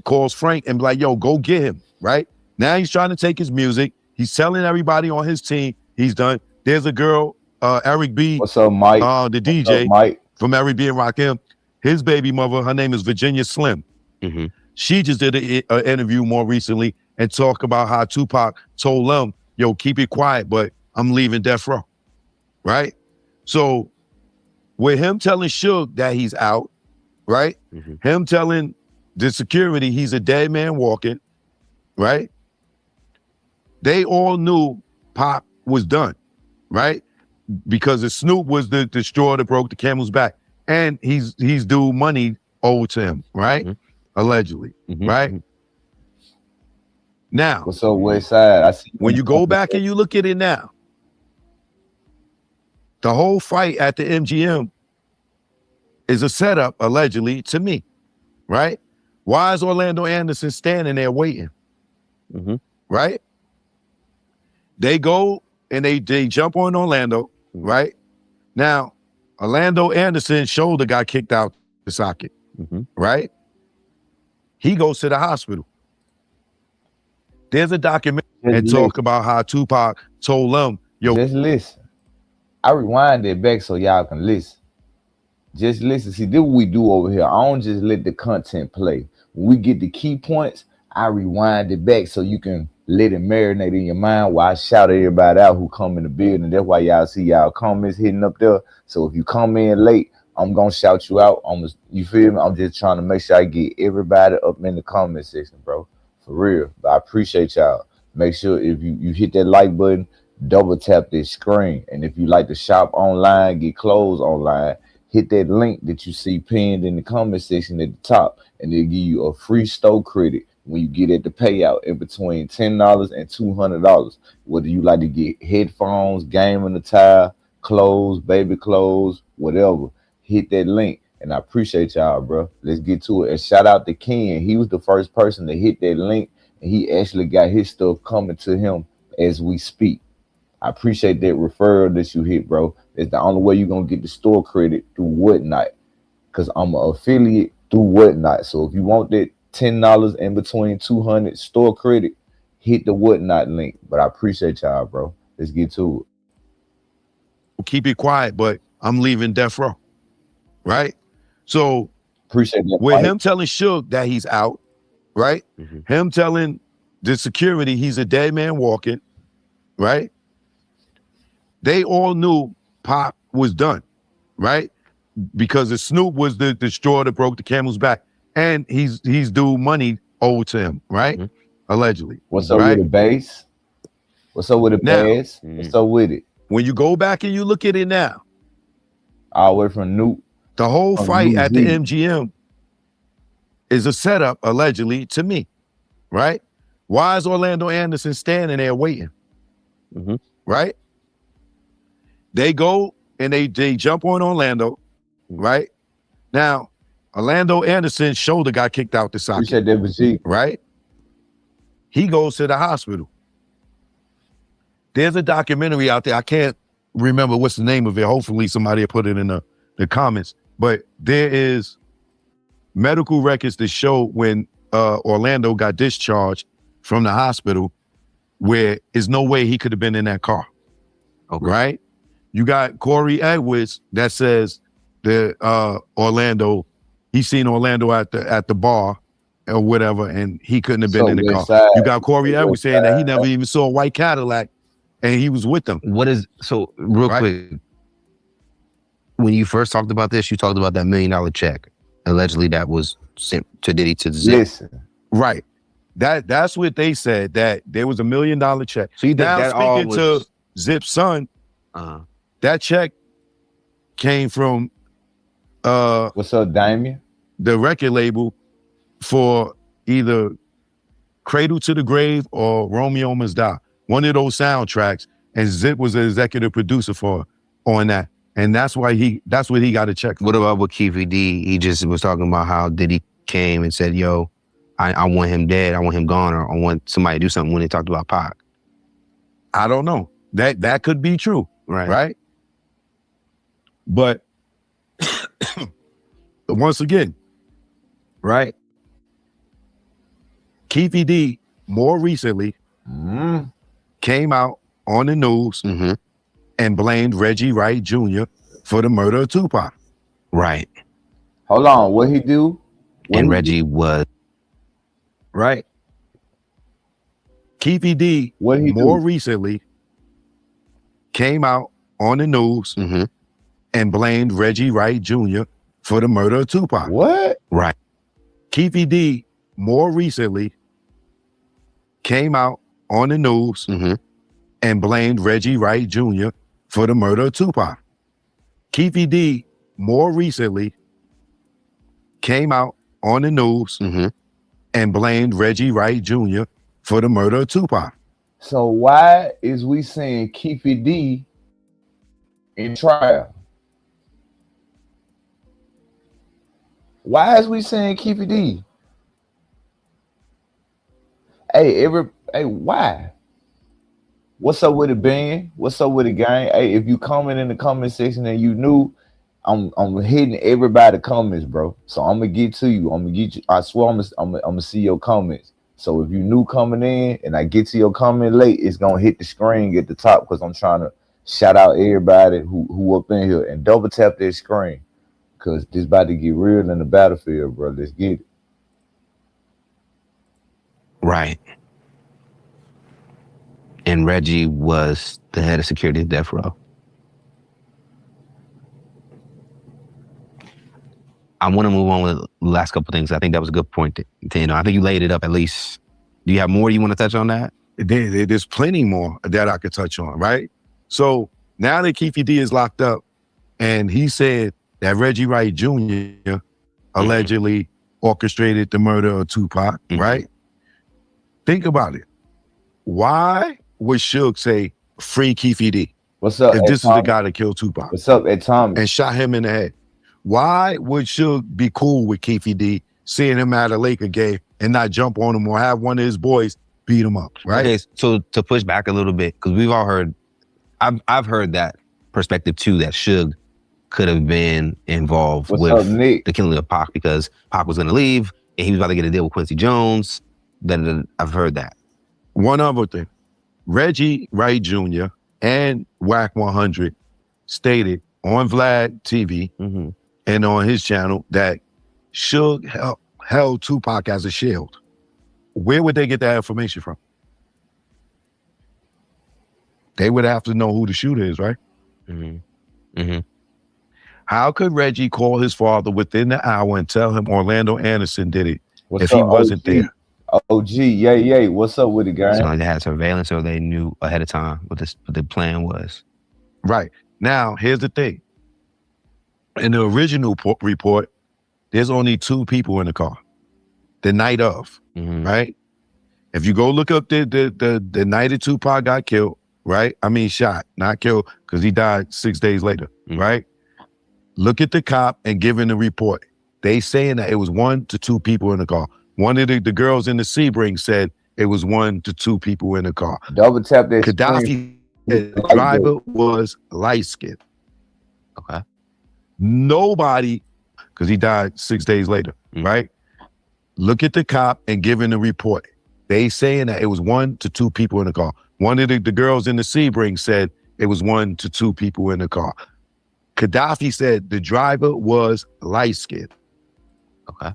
[SPEAKER 17] calls Frank and be like, yo, go get him, right? Now he's trying to take his music. He's telling everybody on his team he's done. There's a girl, Eric B.
[SPEAKER 1] What's up, Mike?
[SPEAKER 17] The DJ
[SPEAKER 1] What's up, Mike?
[SPEAKER 17] from Eric B and Rakim. His baby mother, her name is Virginia Slim. She just did an interview more recently and talked about how Tupac told them, yo, keep it quiet, but I'm leaving death row, right? So with him telling Suge that he's out, right? Him telling the security he's a dead man walking, right? They all knew Pop was done, right? Because the Snoop was the straw that broke the camel's back. And he's due money owed to him, right? Allegedly, right? Now,
[SPEAKER 1] what's up, West Side? I see
[SPEAKER 17] when you go back and you look at it now, the whole fight at the MGM is a setup, allegedly, to me, right? Why is Orlando Anderson standing there waiting? Right? They go and they jump on Orlando, right? Now, Orlando Anderson's shoulder got kicked out the socket, right? He goes to the hospital. There's a documentary and talk about how Tupac told them, yo.
[SPEAKER 1] Just listen. I rewind it back so y'all can listen. Just listen. See, this is what we do over here. I don't just let the content play. When we get the key points, I rewind it back so you can let it marinate in your mind while I shout everybody out who come in the building. That's why y'all see y'all comments hitting up there. So if you come in late, I'm gonna shout you out. You feel me? I'm just trying to make sure I get everybody up in the comment section, bro. For real. But I appreciate y'all. Make sure if you hit that like button, double tap this screen. And if you like to shop online, get clothes online, hit that link that you see pinned in the comment section at the top, and they'll give you a free store credit when you get at the payout in between $10 and $200. Whether you like to get headphones, gaming attire, clothes, baby clothes, whatever, hit that link. And I appreciate y'all, bro. Let's get to it. And shout out to Ken. He was the first person to hit that link, and he actually got his stuff coming to him as we speak. I appreciate that referral that you hit, bro. It's the only way you're going to get the store credit through Whatnot, because I'm an affiliate through Whatnot. So if you want that $10 in between 200 store credit, hit the Whatnot link. But I appreciate y'all, bro. Let's get to it.
[SPEAKER 17] Keep it quiet, but I'm leaving death row, right? So
[SPEAKER 1] appreciate that.
[SPEAKER 17] With him telling Suge that he's out, right? Him telling the security he's a dead man walking, right? They all knew Pop was done, right? Because the Snoop was the straw that broke the camel's back. And he's due money owed to him, right? Allegedly.
[SPEAKER 1] What's up with the bass? What's up with the bass? What's up with it?
[SPEAKER 17] When you go back and you look at it now,
[SPEAKER 1] all the way from Newt.
[SPEAKER 17] The whole fight at the MGM is a setup, allegedly, to me, right? Why is Orlando Anderson standing there waiting? Right? They go and they jump on Orlando, right? Now, Orlando Anderson's shoulder got kicked out the socket.
[SPEAKER 1] Appreciate that, Baji.
[SPEAKER 17] Right? He goes to the hospital. There's a documentary out there. I can't remember what's the name of it. Hopefully somebody will put it in the comments. But there is medical records that show when Orlando got discharged from the hospital, where there's no way he could have been in that car. Right? You got Corey Edwards that says that Orlando, he's seen Orlando at the bar or whatever, and he couldn't have been in the car. You got Corey Edwards saying that he never even saw a white Cadillac and he was with them.
[SPEAKER 18] Real quick, when you first talked about this, you talked about that $1 million check. Allegedly that was sent to Diddy to Zip.
[SPEAKER 1] Listen.
[SPEAKER 17] Right. That's what they said, that there was $1 million check.
[SPEAKER 18] So you think
[SPEAKER 17] now
[SPEAKER 18] that all
[SPEAKER 17] speaking
[SPEAKER 18] was...
[SPEAKER 17] to Zip's son, that check came from
[SPEAKER 1] what's up, Damien?
[SPEAKER 17] The record label for either Cradle to the Grave or Romeo Must Die. One of those soundtracks, and Zip was the executive producer on that. And that's what he got a check for.
[SPEAKER 18] What about with Keefe D? He just was talking about how Diddy came and said, yo, I want him dead, I want him gone, or I want somebody to do something when they talked about Pac.
[SPEAKER 17] I don't know. That could be true. Right? But once again, right? Keefe D more recently came out on the news and blamed Reggie Wright Jr. for the murder of Tupac.
[SPEAKER 18] Right.
[SPEAKER 1] Hold on, what he do?
[SPEAKER 18] And Reggie was
[SPEAKER 17] right. Keefe D more recently came out on the news and blamed Reggie Wright Jr. for the murder of Tupac.
[SPEAKER 1] What?
[SPEAKER 18] Right.
[SPEAKER 17] Keefe D more recently came out on the news and blamed Reggie Wright Jr. for the murder of Tupac. Keefe D more recently came out on the news and blamed Reggie Wright Jr. for the murder of Tupac.
[SPEAKER 1] So why is we saying Keefe D in trial? Why is we saying Keefe D? Hey, why? What's up with it, Ben? What's up with it, gang? Hey, if you comment in the comment section and you knew, I'm hitting everybody comments, bro. So I'm gonna get to you. I'm gonna get you. I swear I'm gonna see your comments. So if you new coming in and I get to your comment late, it's gonna hit the screen at the top because I'm trying to shout out everybody who up in here and double tap that screen because this about to get real in the battlefield, bro. Let's get it.
[SPEAKER 18] Right. And Reggie was the head of security at Death Row. I want to move on with the last couple of things. I think that was a good point. I think you laid it up at least. Do you have more you want to touch on that?
[SPEAKER 17] There's plenty more that I could touch on, right? So now that Keefe D is locked up and he said that Reggie Wright Jr. allegedly orchestrated the murder of Tupac, right? Think about it. Why would Suge say free Keefe D?
[SPEAKER 1] What's up?
[SPEAKER 17] If this is the guy that killed Tupac.
[SPEAKER 1] What's up, Ed Thomas?
[SPEAKER 17] And shot him in the head. Why would Suge be cool with Keefe D, seeing him at a Laker game and not jump on him or have one of his boys beat him up, right?
[SPEAKER 18] Okay, so to push back a little bit, because we've all heard, I've heard that perspective too, that Suge could have been involved with the killing of Pac because Pac was going to leave and he was about to get a deal with Quincy Jones. Then I've heard that.
[SPEAKER 17] One other thing, Reggie Wright Jr. and WAC 100 stated on Vlad TV and on his channel that Suge held Tupac as a shield. Where would they get that information from? They would have to know who the shooter is, right? How could Reggie call his father within the hour and tell him Orlando Anderson did it if he wasn't there?
[SPEAKER 1] OG, yeah. What's up with it, guys?
[SPEAKER 18] So they had surveillance or they knew ahead of time what the plan was.
[SPEAKER 17] Right. Now, here's the thing. In the original report, there's only 2 people in the car the night of, right? If you go look up the night that Tupac got killed, right? I mean shot, not killed, because he died 6 days later, right? Look at the cop and giving the report. They saying that it was 1 to 2 people in the car. One of the girls in the Sebring said it was 1 to 2 people in the car.
[SPEAKER 1] Double tap that.
[SPEAKER 17] Gaddafi said the driver was light-skinned.
[SPEAKER 18] Okay.
[SPEAKER 17] Nobody, because he died 6 days later, right? Look at the cop and giving the report. They saying that it was 1 to 2 people in the car. One of the girls in the Sebring said it was 1 to 2 people in the car. Gaddafi said the driver was light-skinned.
[SPEAKER 18] Okay.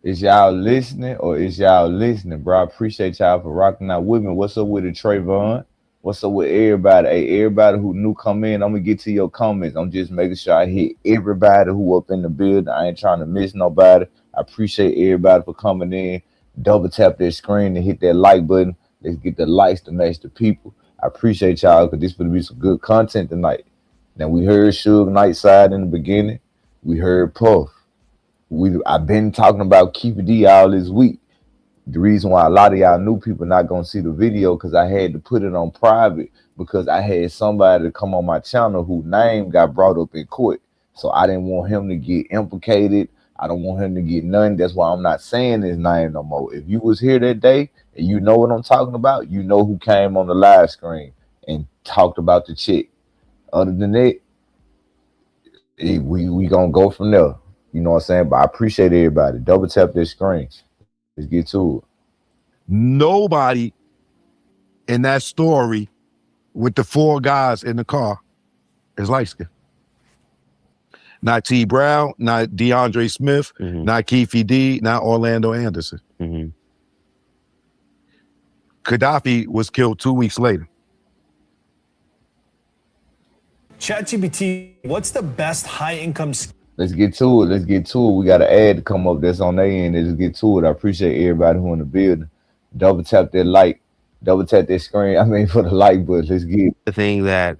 [SPEAKER 1] Is y'all listening or is y'all listening, bro? I appreciate y'all for rocking out with me. What's up with it, Trayvon? What's up with everybody? Hey, everybody who new come in, I'm gonna get to your comments. I'm just making sure I hit everybody who up in the building. I ain't trying to miss nobody. I appreciate everybody for coming in. Double tap that screen and hit that like button. Let's get the likes to match the people. I appreciate y'all because this will be some good content tonight. Now we heard Suge Nightside in the beginning. We heard Puff. I've been talking about Keefe D all this week. The reason why a lot of y'all new people not gonna see the video because I had to put it on private because I had somebody to come on my channel whose name got brought up in court. So I didn't want him to get implicated. I don't want him to get none. That's why I'm not saying his name no more. If you was here that day and you know what I'm talking about, you know who came on the live screen and talked about the chick. Other than that, we gonna go from there. You know what I'm saying? But I appreciate everybody. Double tap their screen. Let's get to it.
[SPEAKER 17] Nobody in that story with the 4 guys in the car is light skinned. Not T. Brown, not DeAndre Smith, not Keefe D, not Orlando Anderson. Gaddafi was killed 2 weeks later.
[SPEAKER 14] ChatGPT, what's the best high-income?
[SPEAKER 1] Let's get to it. Let's get to it. We got an ad to come up that's on their end. Let's get to it. I appreciate everybody who in the building. Double tap that like. Double tap that screen. I mean, for the like button. Let's get it.
[SPEAKER 18] The thing that,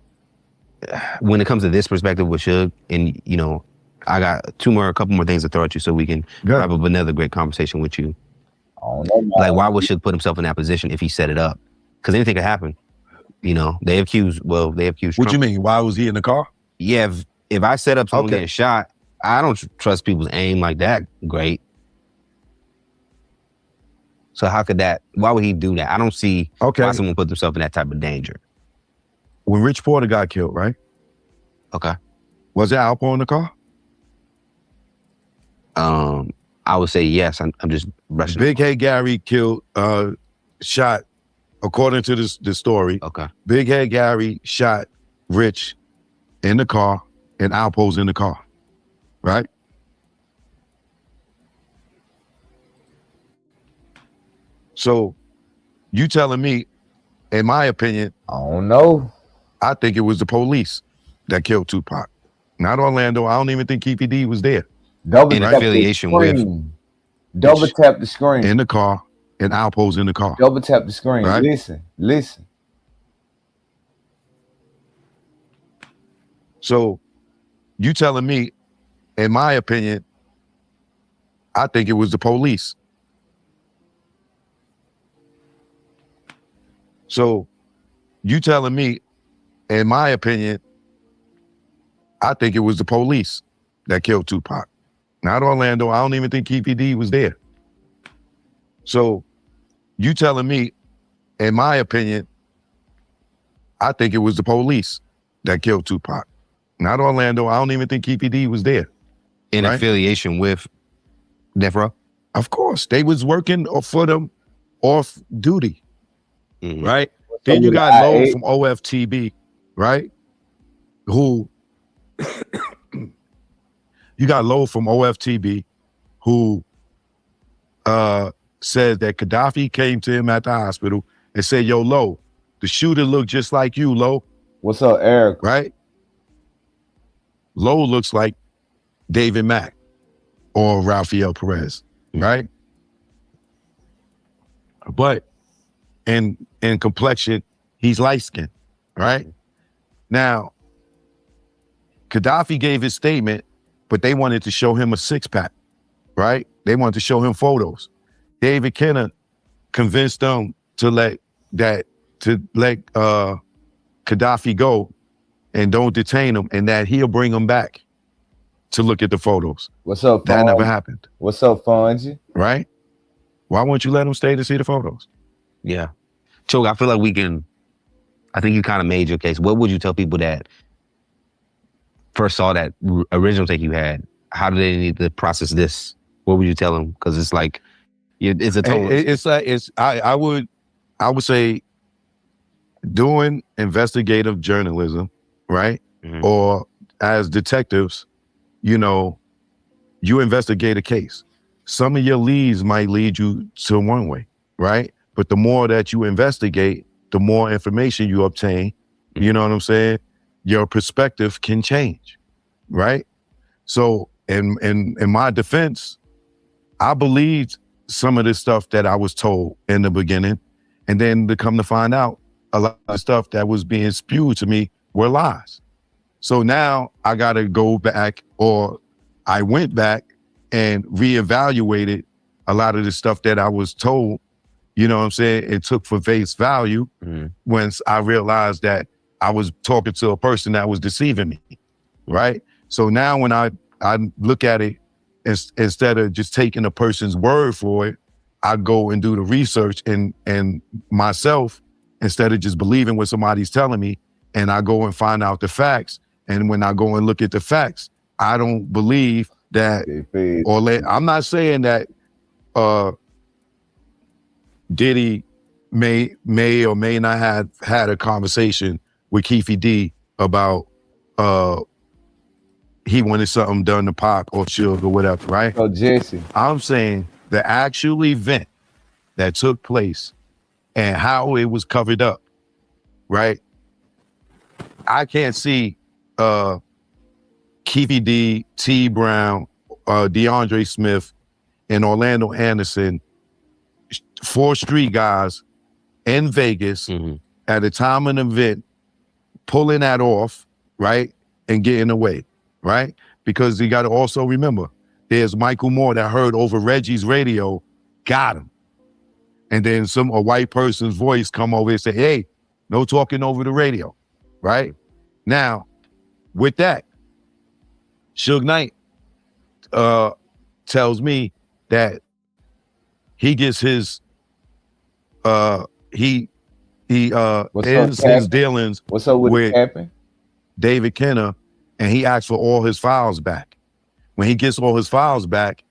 [SPEAKER 18] when it comes to this perspective with Suge, and you know, I got a couple more things to throw at you so we can wrap up another great conversation with you.
[SPEAKER 1] I don't know, man.
[SPEAKER 18] Like, why would Suge put himself in that position if he set it up? Because anything could happen. You know, they accused
[SPEAKER 17] What
[SPEAKER 18] Trump.
[SPEAKER 17] you mean? Why was he in the car?
[SPEAKER 18] Yeah, if I set up someone getting shot, I don't trust people's aim like that great. So why would he do that? I don't see why someone put themselves in that type of danger.
[SPEAKER 17] When Rich Porter got killed, right?
[SPEAKER 18] Okay.
[SPEAKER 17] Was there alcohol in the car?
[SPEAKER 18] I would say yes. I'm just rushing.
[SPEAKER 17] Big Head Gary shot, according to the story.
[SPEAKER 18] Okay.
[SPEAKER 17] Big Head Gary shot Rich in the car and Alpo's in the car, right? So you telling me, in my opinion,
[SPEAKER 1] I don't know.
[SPEAKER 17] I think it was the police that killed Tupac. Not Orlando. I don't even think Keefe D was there.
[SPEAKER 1] In affiliation with. Double tap the screen.
[SPEAKER 17] In the car, and Alpo's in the car.
[SPEAKER 1] Double tap the screen.
[SPEAKER 17] Right?
[SPEAKER 1] Listen.
[SPEAKER 17] So you telling me, in my opinion, I think it was the police. So you telling me, in my opinion, I think it was the police that killed Tupac. Not Orlando. I don't even think Keefe D was there. So you telling me, in my opinion, I think it was the police that killed Tupac. Not Orlando. I don't even think Keefe D was there.
[SPEAKER 18] In affiliation with Death Row?
[SPEAKER 17] Of course. They was working for them off duty, right? Then you got Lowe from OFTB, right? Who you got Lowe from OFTB who said that Gaddafi came to him at the hospital and said, yo, Lowe, the shooter looked just like you, Lowe.
[SPEAKER 1] What's up, Eric?
[SPEAKER 17] Right? Lowe looks like David Mack or Rafael Perez, right? But in complexion, he's light-skinned, right? Now, Gaddafi gave his statement, but they wanted to show him a six-pack, right? They wanted to show him photos. David Kenner convinced them to let Gaddafi go and don't detain him, and that he'll bring him back to look at the photos.
[SPEAKER 1] What's up,
[SPEAKER 17] That never happened.
[SPEAKER 1] What's up, Fonzie?
[SPEAKER 17] Right? Why won't you let him stay to see the photos?
[SPEAKER 18] Yeah. Choke, I feel like I think you kind of made your case. What would you tell people that first saw that original take you had? How do they need to process this? What would you tell them? Because it's like, it's a total.
[SPEAKER 17] I would say doing investigative journalism, right? Or as detectives, you investigate a case. Some of your leads might lead you to one way, right? But the more that you investigate, the more information you obtain, you know what I'm saying? Your perspective can change, right? So in my defense, I believed some of this stuff that I was told in the beginning, and then to come to find out, a lot of stuff that was being spewed to me were lies. So now I got to go back, or I went back and reevaluated a lot of the stuff that I was told, you know what I'm saying? It took for face value once I realized that I was talking to a person that was deceiving me, right? So now when I look at it, instead of just taking a person's word for it, I go and do the research and myself, instead of just believing what somebody's telling me, and I go and find out the facts. And when I go and look at the facts, I don't believe that, I'm not saying that Diddy may or may not have had a conversation with Keefe D about he wanted something done to Pac or Suge or whatever, right?
[SPEAKER 1] Oh, Jesse.
[SPEAKER 17] I'm saying the actual event that took place and how it was covered up, right? I can't see Keefe D, T Brown, DeAndre Smith, and Orlando Anderson, 4 street guys in Vegas at the time of an event, pulling that off, right? And getting away, right? Because you got to also remember, there's Michael Moore that heard over Reggie's radio, got him. And then a white person's voice come over and say, hey, no talking over the radio, right? Now, with that, Suge Knight tells me that he gets his ends his dealings with David Kenner, and he asks for all his files back. When he gets all his files back,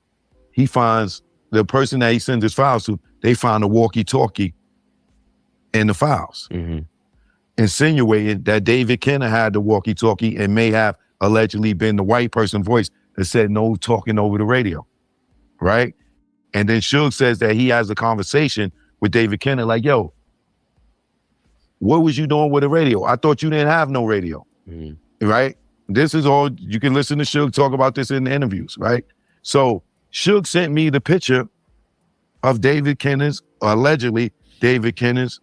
[SPEAKER 17] he finds the person that he sends his files to, they find a walkie-talkie in the files, insinuating that David Kenner had the walkie-talkie and may have allegedly been the white person voice that said no talking over the radio, right? And then Suge says that he has a conversation with David Kenner like, yo, what was you doing with the radio? I thought you didn't have no radio, right? This is all, you can listen to Suge talk about this in the interviews, right? So Suge sent me the picture of David Kenner's, allegedly David Kenner's,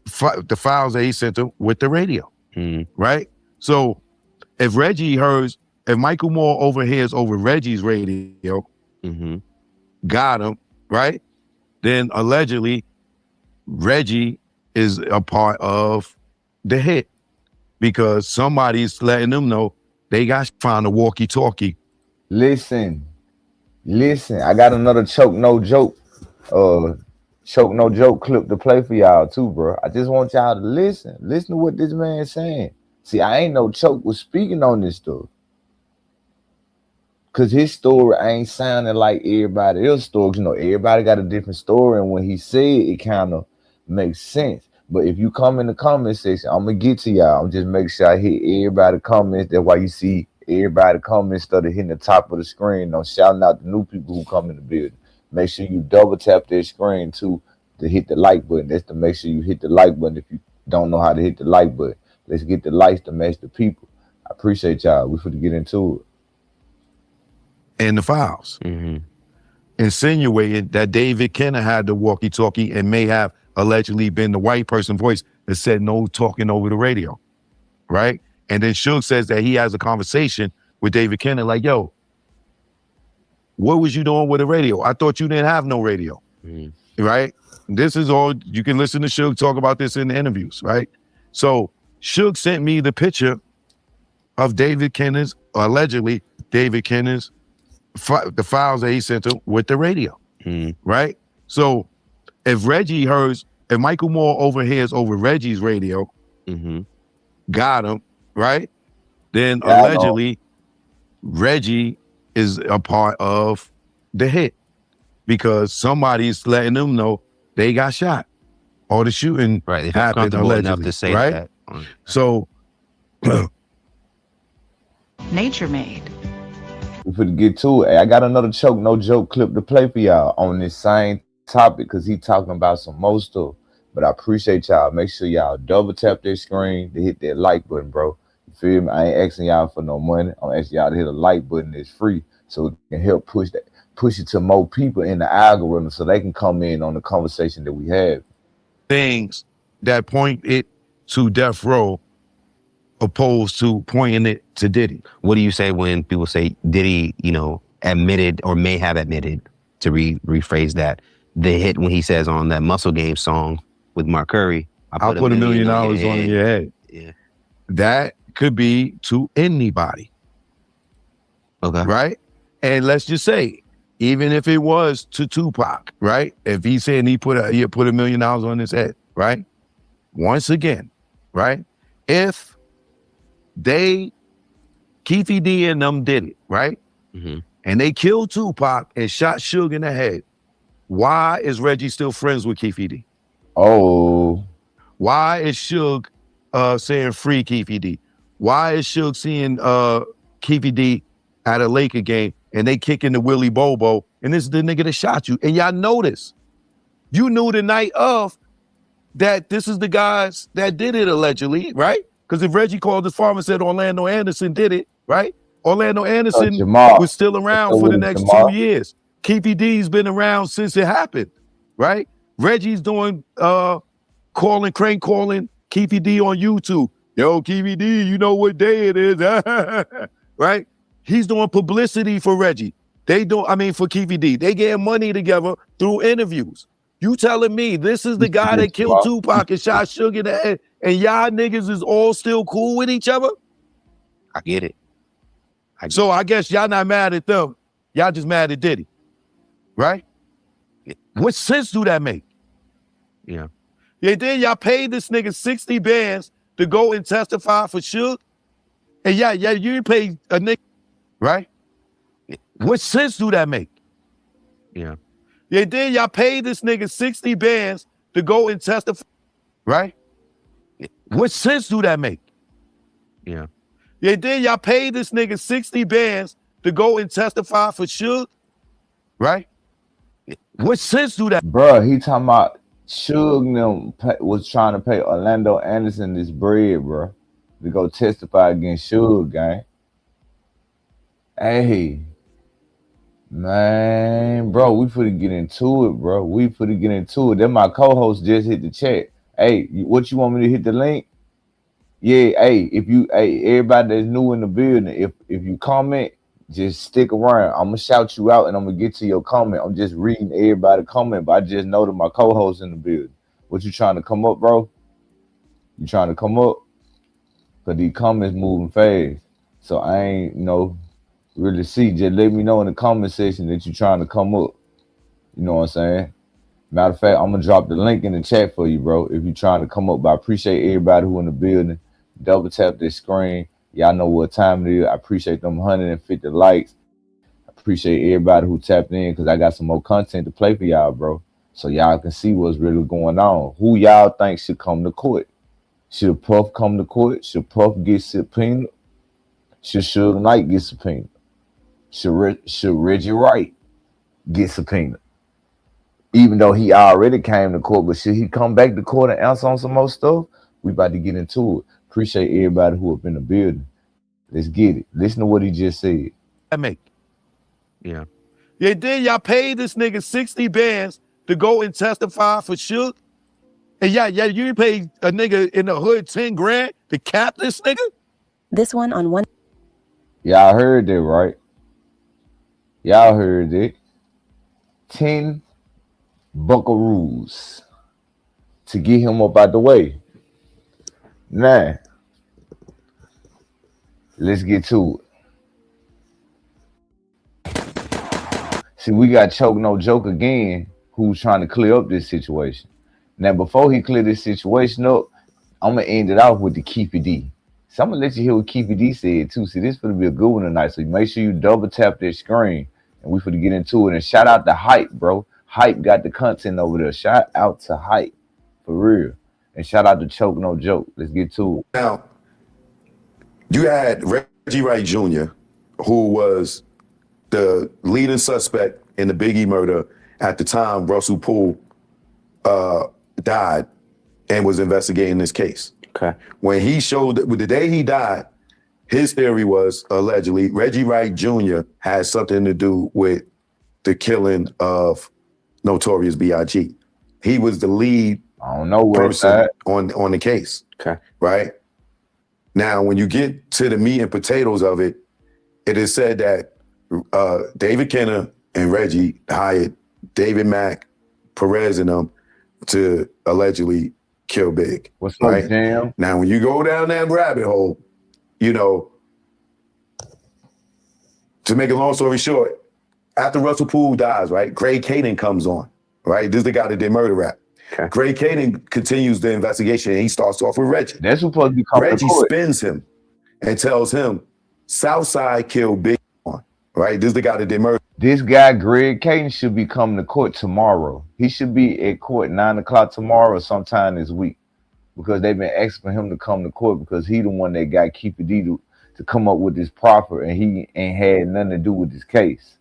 [SPEAKER 17] the files that he sent him with the radio, right? So if Michael Moore overhears over Reggie's radio, got him, right? Then allegedly Reggie is a part of the hit because somebody's letting them know they got to find a walkie-talkie.
[SPEAKER 1] Listen, I got another choke no joke clip to play for y'all too, bro. I just want y'all to listen to what this man's saying. See, I ain't no choke was speaking on this stuff. Cause his story ain't sounding like everybody else's story. You know, everybody got a different story, and when he said it kind of makes sense. But if you come in the comment section, I'm gonna get to y'all. I'm just make sure I hit everybody comments. That's why you see everybody comments instead of hitting the top of the screen. I'm shouting out the new people who come in the building. Make sure you double tap their screen too to hit the like button. That's to make sure you hit the like button if you don't know how to hit the like button. Let's get the likes to match the people. I appreciate y'all. We finna get into it.
[SPEAKER 17] In the files, insinuating that David Kenner had the walkie-talkie and may have allegedly been the white person voice that said no talking over the radio, right? And then Suge says that he has a conversation with David Kenner like, yo, what was you doing with the radio? I thought you didn't have no radio, right? This is all, you can listen to Suge talk about this in the interviews, right? So Suge sent me the picture of David Kenner's, allegedly David Kenner's, the files that he sent him with the radio, right? So if Michael Moore overhears over Reggie's radio, got him, right? Then allegedly Reggie is a part of the hit because somebody's letting them know they got shot or the shooting happened allegedly,
[SPEAKER 18] to say
[SPEAKER 17] right?
[SPEAKER 18] That.
[SPEAKER 17] So
[SPEAKER 21] Nature Made.
[SPEAKER 1] We finna get to it. I got another choke no joke clip to play for y'all on this same topic because he talking about some more stuff. But I appreciate y'all. Make sure y'all double tap their screen to hit that like button, bro. You feel me? I ain't asking y'all for no money. I'm asking y'all to hit a like button. It's free, so it can help push it to more people in the algorithm so they can come in on the conversation that we have.
[SPEAKER 17] Things that point it to death row opposed to pointing it to Diddy.
[SPEAKER 18] What do you say when people say Diddy, admitted or may have admitted, to rephrase that, the hit when he says on that Muscle Game song with Mark Curry,
[SPEAKER 17] I'll put $1 million on your head.
[SPEAKER 18] Yeah.
[SPEAKER 17] That could be to anybody.
[SPEAKER 18] Okay.
[SPEAKER 17] Right? And let's just say, even if it was to Tupac, right? If he's saying he put $1 million on his head, right? Once again, right? If Keefe D and them did it, right? And they killed Tupac and shot Suge in the head, Why is Reggie still friends with Keefe D?
[SPEAKER 1] Oh.
[SPEAKER 17] Why is Suge saying free Keefe D? Why is Suge seeing Keefe D at a Laker game and they kicking the Willie Bobo and this is the nigga that shot you? And y'all notice, you knew the night of that this is the guys that did it allegedly, right? Because if Reggie called his farm and said Orlando Anderson did it, right? Orlando Anderson was still around for the next 2 years. Keefe D's been around since it happened, right? Reggie's doing crank calling Keefe D on YouTube. Yo, Keefe D, you know what day it is, right? He's doing publicity for Reggie. For Keefe D. They getting money together through interviews. You telling me this is the guy that killed Tupac and shot Suge in the head, and y'all niggas is all still cool with each other?
[SPEAKER 18] I get it.
[SPEAKER 17] So I guess y'all not mad at them. Y'all just mad at Diddy, right?
[SPEAKER 18] Yeah.
[SPEAKER 17] What sense do that make?
[SPEAKER 18] Yeah.
[SPEAKER 17] Yeah, then y'all paid this nigga 60 bands to go and testify for Suge. And yeah, you pay a nigga, right?
[SPEAKER 18] Yeah.
[SPEAKER 17] What sense do that make?
[SPEAKER 18] Yeah.
[SPEAKER 17] Yeah, then y'all paid this nigga 60 bands to go and testify, right?
[SPEAKER 18] Yeah.
[SPEAKER 17] What sense do that make?
[SPEAKER 18] Yeah.
[SPEAKER 17] Yeah, then y'all paid this nigga 60 bands to go and testify for Suge, right?
[SPEAKER 18] Yeah.
[SPEAKER 17] What sense do that?
[SPEAKER 1] Bruh, he talking about Suge them was trying to pay Orlando Anderson this bread, bruh, to go testify against Suge, gang. Hey, man, bro, we finna get into it, bro. We finna get into it. Then my co-host just hit the chat. Hey, what you want me to hit the link? Yeah, everybody that's new in the building, if you comment, just stick around. I'm gonna shout you out and I'm gonna get to your comment. I'm just reading everybody's comment, but I just know that my co-host in the building. What you trying to come up, bro? You trying to come up? Cause these comments moving fast. So I ain't, really see. Just let me know in the comment section that you trying to come up. You know what I'm saying? Matter of fact, I'm gonna drop the link in the chat for you, bro, if you trying to come up. But I appreciate everybody who in the building. Double tap this screen. Y'all know what time it is. I appreciate them 150 likes. I appreciate everybody who tapped in because I got some more content to play for y'all, bro. So y'all can see what's really going on. Who y'all think should come to court? Should Puff come to court? Should Puff get subpoenaed? Should Suge Knight get subpoenaed? Should Reggie Wright get subpoenaed? Even though he already came to court, but should he come back to court and answer on some more stuff? We about to get into it. Appreciate everybody who up in the building. Let's get it. Listen to what he just said.
[SPEAKER 17] Yeah. Yeah, then y'all paid this nigga 60 bands to go and testify for Suge. And you paid a nigga in the hood 10 grand to cap this nigga?
[SPEAKER 6] This one on one.
[SPEAKER 1] Y'all heard that, right? Y'all heard it. 10 buckaroos to get him up out the way. Now, let's get to it. See, we got Choke No Joke again, who's trying to clear up this situation. Now, before he clear this situation up, I'm going to end it off with the Keefe D. So I'm going to let you hear what Keefe D said, too. See, this is going to be a good one tonight, so make sure you double tap that screen, and we're going to get into it. And shout out to Hype, bro. Hype got the content over there. Shout out to Hype, for real. And shout out to Choke No Joke. Let's get to it.
[SPEAKER 22] Now, you had Reggie Wright Jr., who was the leading suspect in the Biggie murder at the time Russell Poole died and was investigating this case.
[SPEAKER 18] Okay.
[SPEAKER 22] When he showed, the day he died, his theory was allegedly Reggie Wright Jr. had something to do with the killing of Notorious B.I.G. He was the lead person on the case.
[SPEAKER 18] Okay.
[SPEAKER 22] Right? Now, when you get to the meat and potatoes of it, it is said that David Kenner and Reggie hired David Mack, Perez, and them to allegedly kill Big.
[SPEAKER 1] What's up, Jam?
[SPEAKER 22] Now, when you go down that rabbit hole, to make a long story short, after Russell Poole dies, right, Greg Caden comes on, right? This is the guy that did murder rap.
[SPEAKER 18] Okay.
[SPEAKER 22] Greg Caden continues the investigation, and he starts off with Reggie.
[SPEAKER 1] That's who's supposed to be coming
[SPEAKER 22] Reggie
[SPEAKER 1] to court.
[SPEAKER 22] spins him and tells him Southside killed Big on, right? This is the guy that did murder.
[SPEAKER 1] This guy, Greg Caden, should be coming to court tomorrow. He should be at court 9 o'clock tomorrow or sometime this week, because they've been asking for him to come to court because he the one that got Keefe D to come up with this proffer, and he ain't had nothing to do with this case.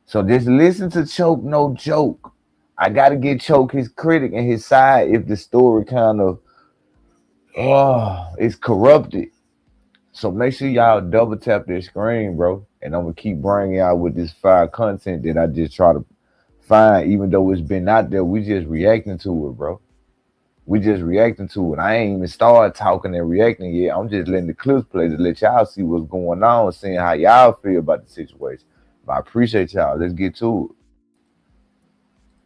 [SPEAKER 1] So just listen to Choke No Joke. I got to get Choke his critic and his side if the story kind of it's corrupted. So make sure y'all double tap their screen, bro. And I'm gonna keep bringing y'all with this fire content that I just try to find, even though it's been out there. We just reacting to it, bro. We just reacting to it. I ain't even started talking and reacting yet. I'm just letting the clips play to let y'all see what's going on, seeing how y'all feel about the situation. But I appreciate y'all. Let's get to it.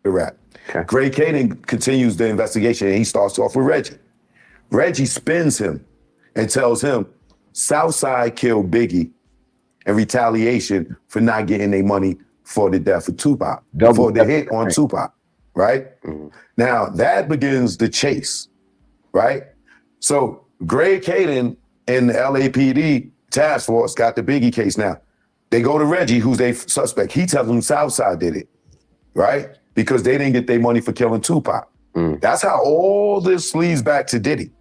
[SPEAKER 22] The rap. Okay. Greg Caden continues the investigation, and he starts off with Reggie. Reggie spins him and tells him Southside killed Biggie in retaliation for not getting their money for the death of Tupac, for the hit on Tupac, right? Mm-hmm. Now, that begins the chase, right? So Greg Caden and the LAPD task force got the Biggie case now. They go to Reggie, who's their suspect. He tells them Southside did it, right? Because they didn't get their money for killing Tupac. Mm. That's how all this leads back to Diddy,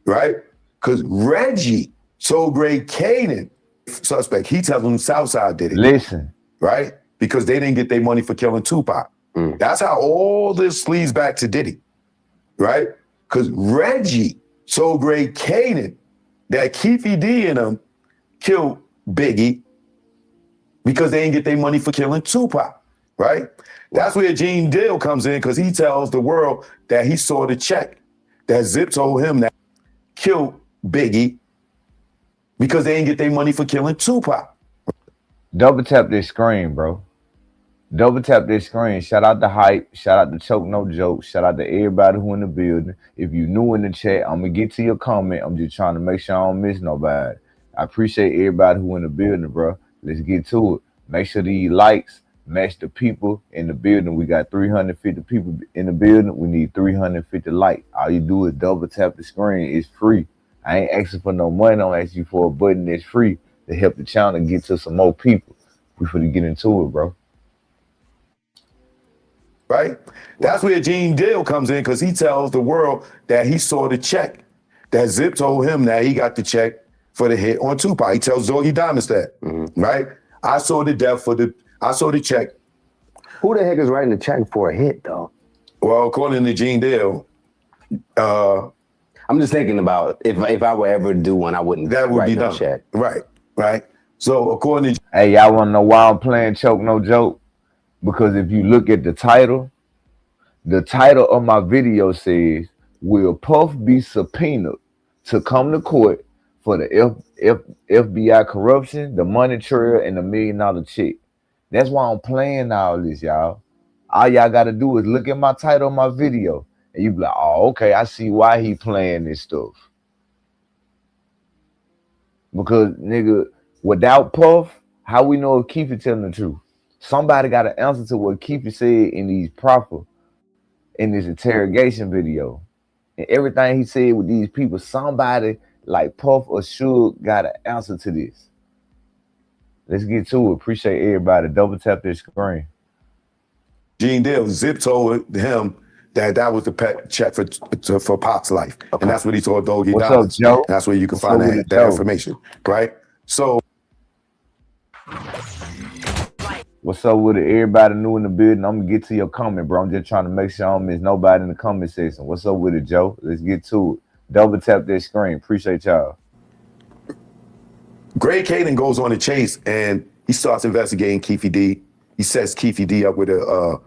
[SPEAKER 22] right? Because Reggie told Greg Caden, suspect, he tells them Southside did it.
[SPEAKER 1] Listen.
[SPEAKER 22] Right? Because they didn't get their money for killing Tupac. Mm. That's how all this leads back to Diddy, right? Because Reggie told Greg Caden that Keefe D and them killed Biggie because they didn't get their money for killing Tupac, right? That's where Gene Deal comes in, because he tells the world that he saw the check that Zip told him that killed Biggie because they didn't get their money for killing Tupac.
[SPEAKER 1] Double tap this screen, bro. Double tap this screen. Shout out to Hype. Shout out to Choke No Joke. Shout out to everybody who in the building. If you new in the chat, I'm going to get to your comment. I'm just trying to make sure I don't miss nobody. I appreciate everybody who in the building, bro. Let's get to it. Make sure these likes match the people in the building. We got 350 people in the building. We need 350 likes. All you do is double tap the screen. It's free. I ain't asking for no money. I'm asking you for a button that's free to help the channel get to some more people. We finna get into it, bro.
[SPEAKER 22] Right? That's where Gene Deal comes in, because he tells the world that he saw the check that Zip told him that he got the check for the hit on Tupac. He tells Zorgie Diamonds that, right? I saw the check.
[SPEAKER 13] Who the heck is writing the check for a hit, though?
[SPEAKER 22] Well, according to Gene Deal,
[SPEAKER 18] I'm just thinking about if I would ever do one, I wouldn't.
[SPEAKER 22] That would be done.
[SPEAKER 18] Check.
[SPEAKER 22] Right. So according to,
[SPEAKER 1] hey, y'all want to know why I'm playing Choke No Joke? Because if you look at the title of my video says, "Will Puff be subpoenaed to come to court for the FBI corruption, the money trail, and the $1 million check?" That's why I'm playing all this, y'all. All y'all got to do is look at my title of my video, and you be like, "Oh, okay, I see why he playing this stuff." Because, nigga, without Puff, how we know if Keefe is telling the truth? Somebody got to answer to what Keefe said in these proffer, in this interrogation video. And everything he said with these people, somebody like Puff or Suge got to answer to this. Let's get to it. Appreciate everybody. Double tap this screen.
[SPEAKER 22] Gene Deal, Zip told him that was the pet check for Pac's life. Okay. And that's what he told Zorgie Diamonds.
[SPEAKER 1] Up, Joe?
[SPEAKER 22] That's where you can find that information, right? So,
[SPEAKER 1] what's up with it? Everybody new in the building. I'm gonna get to your comment, bro. I'm just trying to make sure I don't miss nobody in the comment section. What's up with it, Joe? Let's get to it. Double tap that screen. Appreciate y'all.
[SPEAKER 22] Greg Caden goes on a chase and he starts investigating Keefe D. He sets Keefe D up with a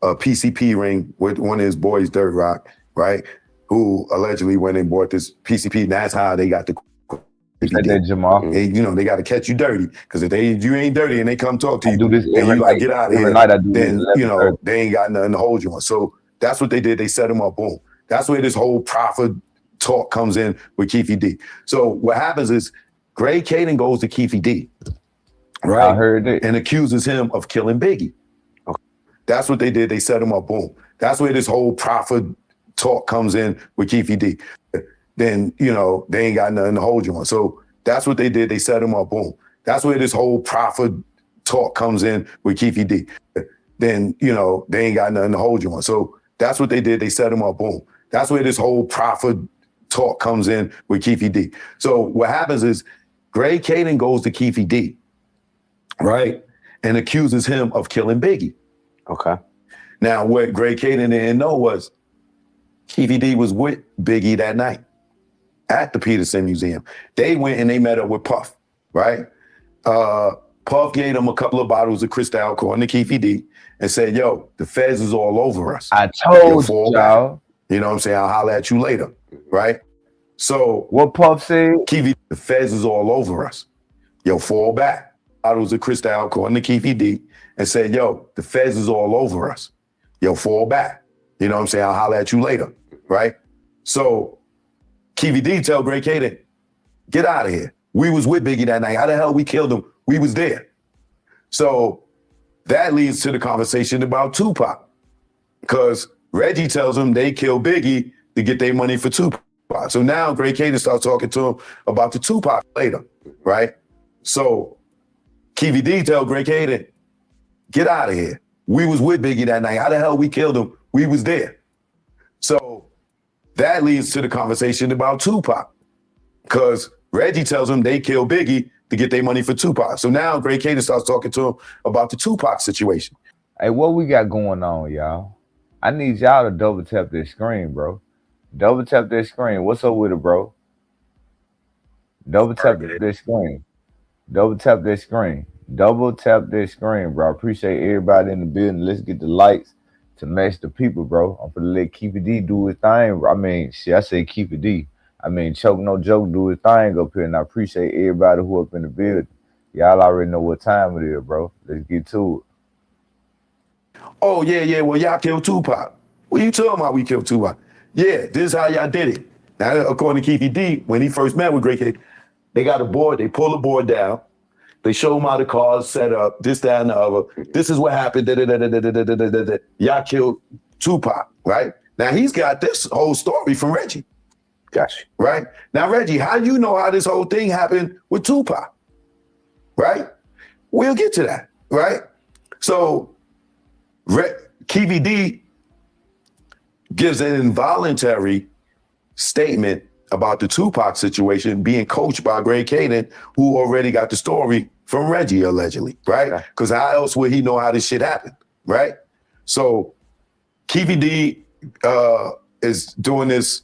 [SPEAKER 22] PCP ring with one of his boys, Dirt Rock, right? Who allegedly went and bought this PCP. And that's how they got the
[SPEAKER 1] Jamal.
[SPEAKER 22] And, you know, they got to catch you dirty, because if you ain't dirty and they come talk to you,
[SPEAKER 1] do this
[SPEAKER 22] and you like get out of here, then you know
[SPEAKER 1] 30.
[SPEAKER 22] they ain't got nothing to hold you on. So that's what they did. They set him up. Boom. That's where this whole proffer talk comes in with Keefe D. So what happens is Greg Caden goes to Keefe D, right?
[SPEAKER 1] I heard it.
[SPEAKER 22] And accuses him of killing Biggie. Okay. That's what they did. They set him up. Boom. That's where this whole proffer talk comes in with Keefe D. Then, you know, they ain't got nothing to hold you on. So that's what they did. They set him up. Boom. that's where this whole proffer talk comes in with Keefe D. Then, you know, they ain't got nothing to hold you on. So that's what they did. They set him up, boom. That's where this whole proffer talk comes in with Keefe D. So what happens is Greg Caden goes to Keefe D, right? And accuses him of killing Biggie.
[SPEAKER 18] Okay.
[SPEAKER 22] Now, what Greg Caden didn't know was Keefe D was with Biggie that night at the Peterson Museum. They went and they met up with Puff, right? Puff gave him a couple of bottles of Cristal, according to Keefe D, and said, yo, the feds is all over us.
[SPEAKER 1] I told y'all.
[SPEAKER 22] You know what I'm saying? I'll holler at you later, right? So
[SPEAKER 1] what Puff said?
[SPEAKER 22] Keefe, the feds is all over us. Yo, fall back. Bottles of Cristal, according to Keefe D, and said, yo, the feds is all over us. Yo, fall back. You know what I'm saying? I'll holler at you later, right? So Keefe D tell Greg Caden, get out of here. We was with Biggie that night. How the hell we killed him? We was there. So that leads to the conversation about Tupac, because Reggie tells him they killed Biggie to get their money for Tupac. So now Greg Caden starts talking to him about the Tupac later, right? So Keefe D tell Greg Caden, get out of here. We was with Biggie that night. How the hell we killed him? We was there. So that leads to the conversation about Tupac, because Reggie tells him they killed Biggie to get their money for Tupac. So now Greg Caden starts talking to him about the Tupac situation.
[SPEAKER 1] Hey, what we got going on, y'all? I need y'all to double tap this screen, bro. Double tap that screen. What's up with it, bro? Double tap this screen. Double tap that screen. Double tap that screen, bro. I appreciate everybody in the building. Let's get the lights to match the people, bro. I'm gonna let Keefe D do his thing. I mean, shit, I say Keefe D. I mean, Choke No Joke do his thing up here, and I appreciate everybody who up in the building. Y'all already know what time it is, bro. Let's get to it.
[SPEAKER 22] Oh, yeah, well, y'all killed Tupac. What you talking about we killed Tupac? Yeah, this is how y'all did it. Now, according to Keefe D, when he first met with Greg Caden, they got a board, they pull the board down, they show him how the car's set up, this, that, and the other. This is what happened, y'all killed Tupac, right? Now, he's got this whole story from Reggie.
[SPEAKER 18] Gotcha.
[SPEAKER 22] Right? Now, Reggie, how you know how this whole thing happened with Tupac? Right? We'll get to that, right? So, Keefe D gives an involuntary statement about the Tupac situation being coached by Greg Caden, who already got the story from Reggie, allegedly, right? Because how else would he know how this shit happened, right? So, Keefe D is doing this,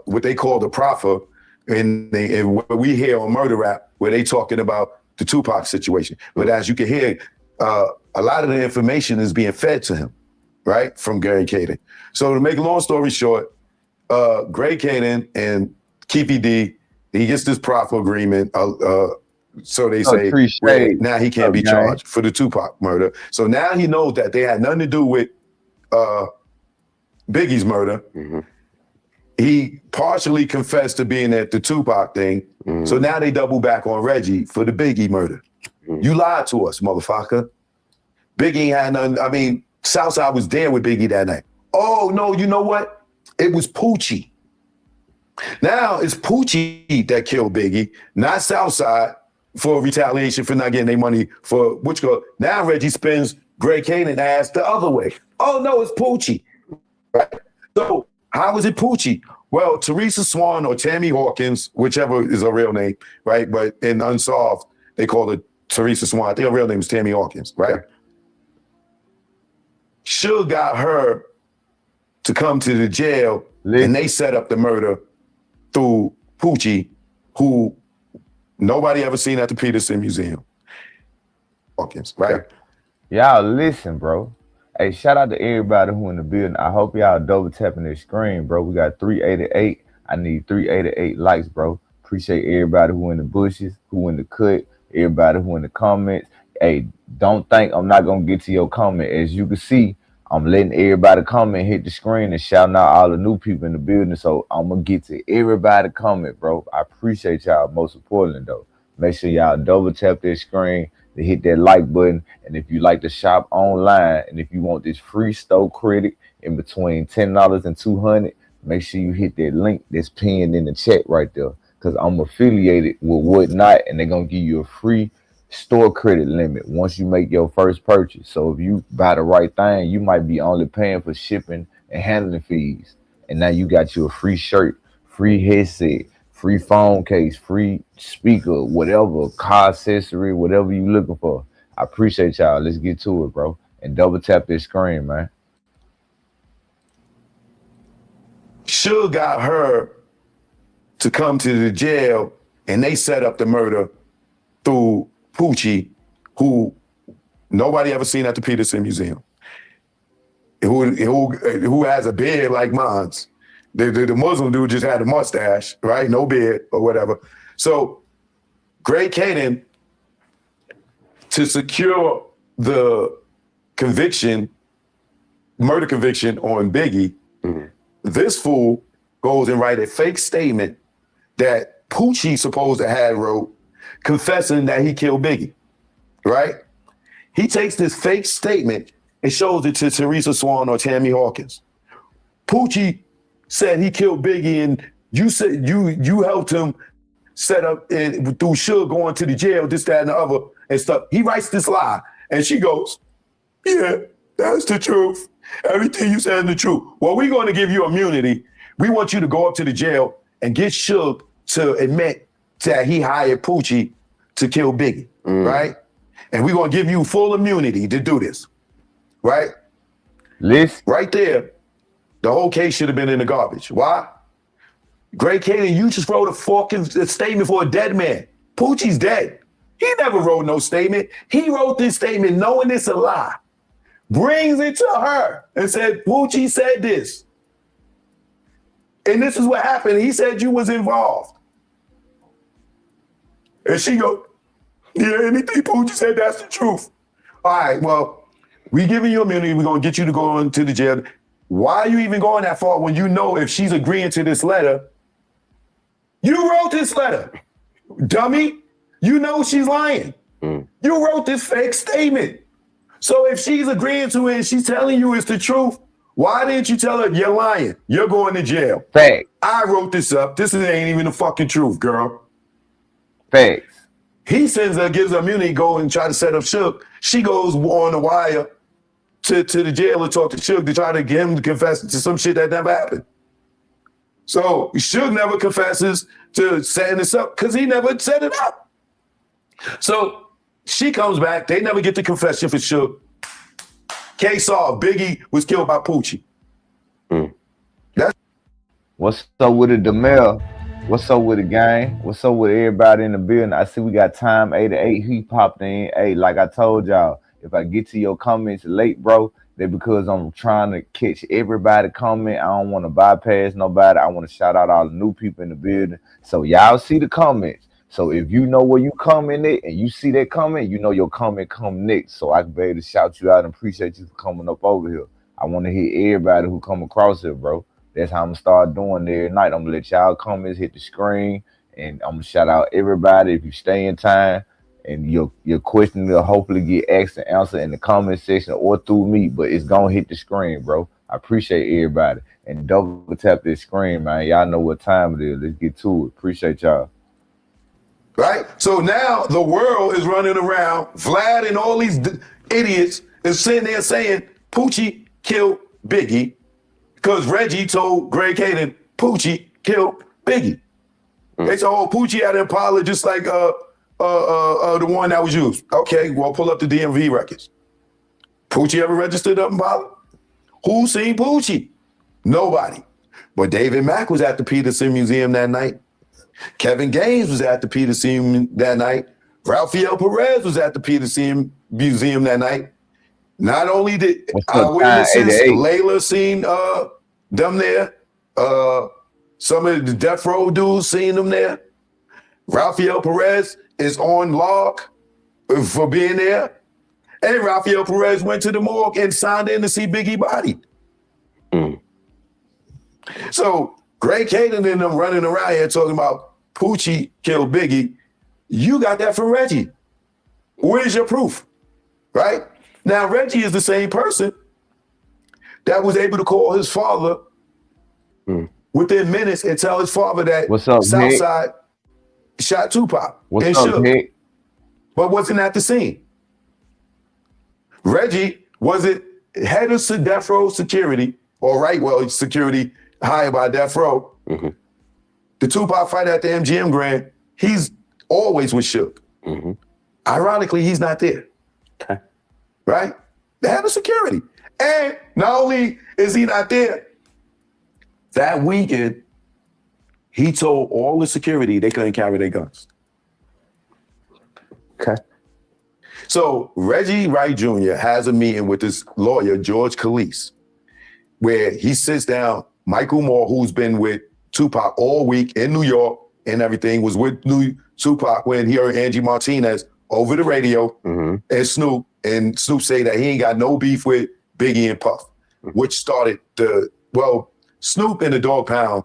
[SPEAKER 22] what they call the proffer, and what we hear on Murder Rap, where they talking about the Tupac situation. But as you can hear, a lot of the information is being fed to him, right, from Greg Caden. So to make a long story short, Greg Caden and Keefe D, he gets this proffer agreement. So they say, now he can't be charged for the Tupac murder. So now he knows that they had nothing to do with Biggie's murder.
[SPEAKER 18] Mm-hmm.
[SPEAKER 22] He partially confessed to being at the Tupac thing. Mm-hmm. So now they double back on Reggie for the Biggie murder. Mm-hmm. You lied to us, motherfucker. Biggie had nothing. I mean, Southside was there with Biggie that night. Oh, no, you know what? It was Poochie. Now it's Poochie that killed Biggie, not Southside, for retaliation for not getting their money for which go. Now Reggie spins Greg Caden ass the other way. Oh, no, it's Poochie. Right? So how is it Poochie? Well, Teresa Swan or Tammy Hawkins, whichever is her real name, right? But in Unsolved, they call it Teresa Swan. I think her real name is Tammy Hawkins, right? Suge got her to come to the jail, and they set up the murder through Poochie, who nobody ever seen at the Peterson Museum. Hawkins, right?
[SPEAKER 1] Y'all listen, bro. Hey, shout out to everybody who in the building. I hope y'all double tapping their screen, bro. We got 388. I need 388 likes, bro. Appreciate everybody who in the bushes, who in the cut, everybody who in the comments. Hey, don't think I'm not gonna get to your comment. As you can see, I'm letting everybody comment, hit the screen, and shouting out all the new people in the building. So I'm gonna get to everybody comment, bro. I appreciate y'all. Most importantly, though, make sure y'all double tap that screen to hit that like button. And if you like to shop online, and if you want this free store credit in between $10 and $200, make sure you hit that link that's pinned in the chat right there, because I'm affiliated with Whatnot, and they're gonna give you a free store credit limit once you make your first purchase. So if you buy the right thing, you might be only paying for shipping and handling fees. And now you got you a free shirt, free headset, free phone case, free speaker, whatever, car accessory, whatever you looking for. I appreciate y'all. Let's get to it, bro. And double tap this screen, man.
[SPEAKER 22] Suge got her to come to the jail, and they set up the murder through Poochie, who nobody ever seen at the Peterson Museum, who has a beard like mine's. The Muslim dude just had a mustache, right? No beard or whatever. So Greg Caden, to secure the murder conviction on Biggie, this fool goes and write a fake statement that Poochie supposed to have wrote, confessing that he killed Biggie, right? He takes this fake statement and shows it to Teresa Swan or Tammy Hawkins. Poochie said he killed Biggie, and you said you helped him set up through Suge going to the jail, this, that, and the other, and stuff. He writes this lie, and she goes, "Yeah, that's the truth. Everything you said is the truth. Well, we're going to give you immunity. We want you to go up to the jail and get Suge to admit that he hired Poochie to kill Biggie, right? And we're going to give you full immunity to do this, right?" Right there, the whole case should have been in the garbage. Why? Greg Caden, you just wrote a fucking statement for a dead man. Poochie's dead. He never wrote no statement. He wrote this statement knowing it's a lie. Brings it to her and said, Poochie said this. And this is what happened. He said you was involved. And she go, "Yeah, anything Poochie said, that's the truth." All right, well, we giving you immunity. We're going to get you to go into the jail. Why are you even going that far when you know if she's agreeing to this letter, you wrote this letter, dummy. You know she's lying. You wrote this fake statement. So if she's agreeing to it and she's telling you it's the truth, why didn't you tell her you're lying? You're going to jail.
[SPEAKER 1] Facts.
[SPEAKER 22] I wrote this up. This ain't even the fucking truth, girl.
[SPEAKER 1] Facts.
[SPEAKER 22] He sends her, gives her immunity, go and try to set up Suge. She goes on the wire to the jail and talk to Suge to try to get him to confess to some shit that never happened. So Suge never confesses to setting this up because he never set it up. So she comes back. They never get the confession for Suge. Case solved. Biggie was killed by Poochie.
[SPEAKER 1] What's up with it, Demel? What's up with the gang? What's up with everybody in the building? I see we got time 8 to 8. He popped in. Hey, like I told y'all, if I get to your comments late, bro, that's because I'm trying to catch everybody comment. I don't want to bypass nobody. I want to shout out all the new people in the building. So y'all see the comments. So if you know where you comment at and you see that comment, you know your comment come next. So I can be able to shout you out and appreciate you for coming up over here. I want to hear everybody who come across here, bro. That's how I'm gonna start doing every night. I'm gonna let y'all comments hit the screen, and I'm gonna shout out everybody. If you stay in time, and your question will hopefully get asked and answered in the comment section or through me, but it's gonna hit the screen, bro. I appreciate everybody, and double tap this screen, man. Y'all know what time it is. Let's get to it. Appreciate y'all.
[SPEAKER 22] Right? So now the world is running around. Vlad and all these idiots is sitting there saying Poochie killed Biggie because Reggie told Greg Caden Poochie killed Biggie. They said, "Oh, Poochie had an Impala just like the one that was used." Okay, well, pull up the DMV records. Poochie ever registered up Impala? Who seen Poochie? Nobody. But David Mack was at the Peterson Museum that night. Kevin Gaines was at the Peterson that night. Rafael Perez was at the Peterson Museum that night. Not only did eyewitnesses, Layla seen them there. Some of the death row dudes seen them there. Rafael Perez is on log for being there. And Rafael Perez went to the morgue and signed in to see Biggie body. So Greg Caden and them running around here talking about Poochie killed Biggie. You got that from Reggie. Where's your proof? Right? Now, Reggie is the same person that was able to call his father within minutes and tell his father that
[SPEAKER 1] What's up,
[SPEAKER 22] Southside shot Tupac.
[SPEAKER 1] What's up, Nick?
[SPEAKER 22] but wasn't at the scene. Reggie was it head of death row security, security hired by death row.
[SPEAKER 18] Mm-hmm.
[SPEAKER 22] The Tupac fight at the MGM Grand, he's always with Shook.
[SPEAKER 18] Mm-hmm.
[SPEAKER 22] Ironically, he's not there.
[SPEAKER 18] Okay.
[SPEAKER 22] Right? The head of security. And not only is he not there, that weekend, he told all the security they couldn't carry their guns.
[SPEAKER 18] Okay.
[SPEAKER 22] So Reggie Wright Jr. has a meeting with this lawyer, George Calise, where he sits down. Michael Moore, who's been with Tupac all week in New York and everything, was with Tupac when he heard Angie Martinez over the radio and Snoop say that he ain't got no beef with Biggie and Puff, which started Snoop and the Dog Pound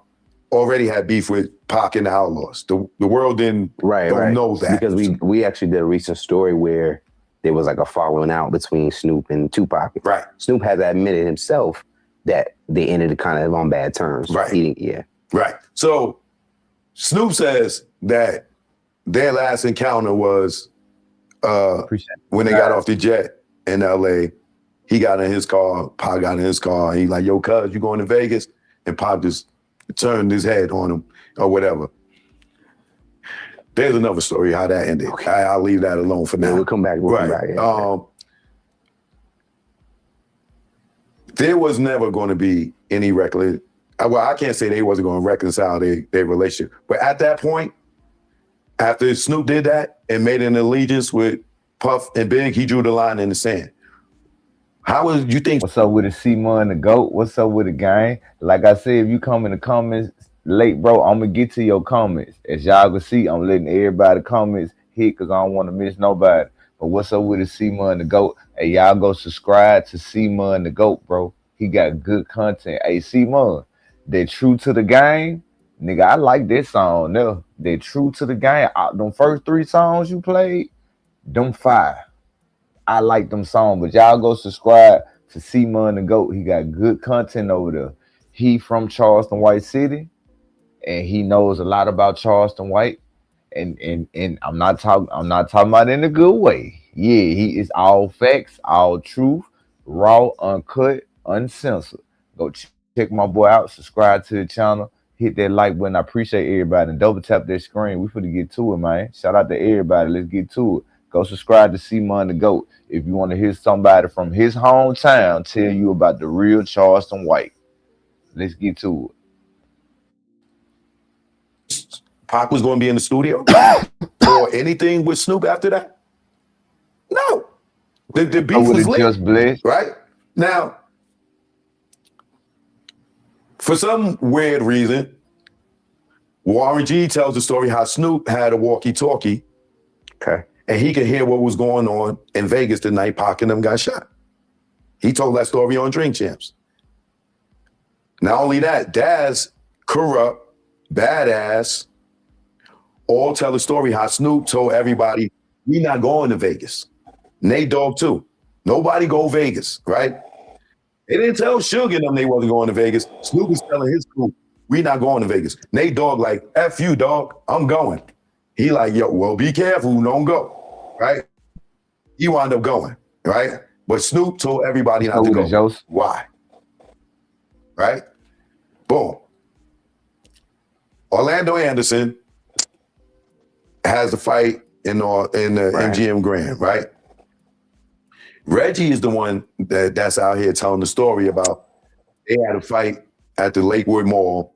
[SPEAKER 22] already had beef with Pac and the Outlaws. The world don't know that.
[SPEAKER 18] Because we actually did a recent story where there was like a falling out between Snoop and Tupac.
[SPEAKER 22] Right.
[SPEAKER 18] Snoop has admitted himself that they ended kind of on bad terms.
[SPEAKER 22] Right. Right. So Snoop says that their last encounter was when they got off the jet in LA. He got in his car, Pac got in his car, and he's like, yo, cuz, you going to Vegas? And Pac just turned his head on him or whatever. There's another story how that ended. Okay. I'll leave that alone for now.
[SPEAKER 18] We'll come back. Come back. Yeah.
[SPEAKER 22] There was never going to be any I can't say they wasn't going to reconcile their relationship. But at that point, after Snoop did that and made an allegiance with Puff and Big, he drew the line in the sand. How would you think?
[SPEAKER 1] What's up with the C-Mon and the GOAT? What's up with the gang? Like I said, if you come in the comments late, bro, I'm going to get to your comments. As y'all can see, I'm letting everybody comments hit because I don't want to miss nobody. But what's up with the C-Mon and the GOAT? Hey, y'all go subscribe to C-Mon and the GOAT, bro. He got good content. Hey, C-Mon, they true to the game. Nigga, I like this song there. They true to the game. Them first 3 songs you played, them 5. I like them songs, but y'all go subscribe to C-Mon the GOAT. He got good content over there. He from Charleston White City, and he knows a lot about Charleston White. And I'm not talking about in a good way. Yeah, he is all facts, all truth, raw, uncut, uncensored. Go check my boy out, subscribe to the channel, hit that like button. I appreciate everybody, and double tap that screen. We finna get to it, man. Shout out to everybody. Let's get to it. Go subscribe to C-Mon the GOAT if you want to hear somebody from his hometown tell you about the real Charleston White. Let's get to
[SPEAKER 22] it. Pac was going to be in the studio or anything with Snoop after that? No. The beef was lit,
[SPEAKER 1] just blessed.
[SPEAKER 22] Right? Now, for some weird reason, Warren G tells the story how Snoop had a walkie-talkie.
[SPEAKER 18] Okay.
[SPEAKER 22] And he could hear what was going on in Vegas the night Pac and them got shot. He told that story on Drink Champs. Not only that, Daz, Corrupt, Badass, all tell the story how Snoop told everybody, we not going to Vegas. Nate Dogg too. Nobody go Vegas, right? They didn't tell Suge and them they wasn't going to Vegas. Snoop was telling his crew, we not going to Vegas. Nate Dogg like, F you, dog, I'm going. He like, yo, well, be careful, don't go, right? He wound up going, right? But Snoop told everybody not to go. Why? Right? Boom. Orlando Anderson has a fight in the MGM Grand, right? Reggie is the one that's out here telling the story about they had a fight at the Lakewood Mall.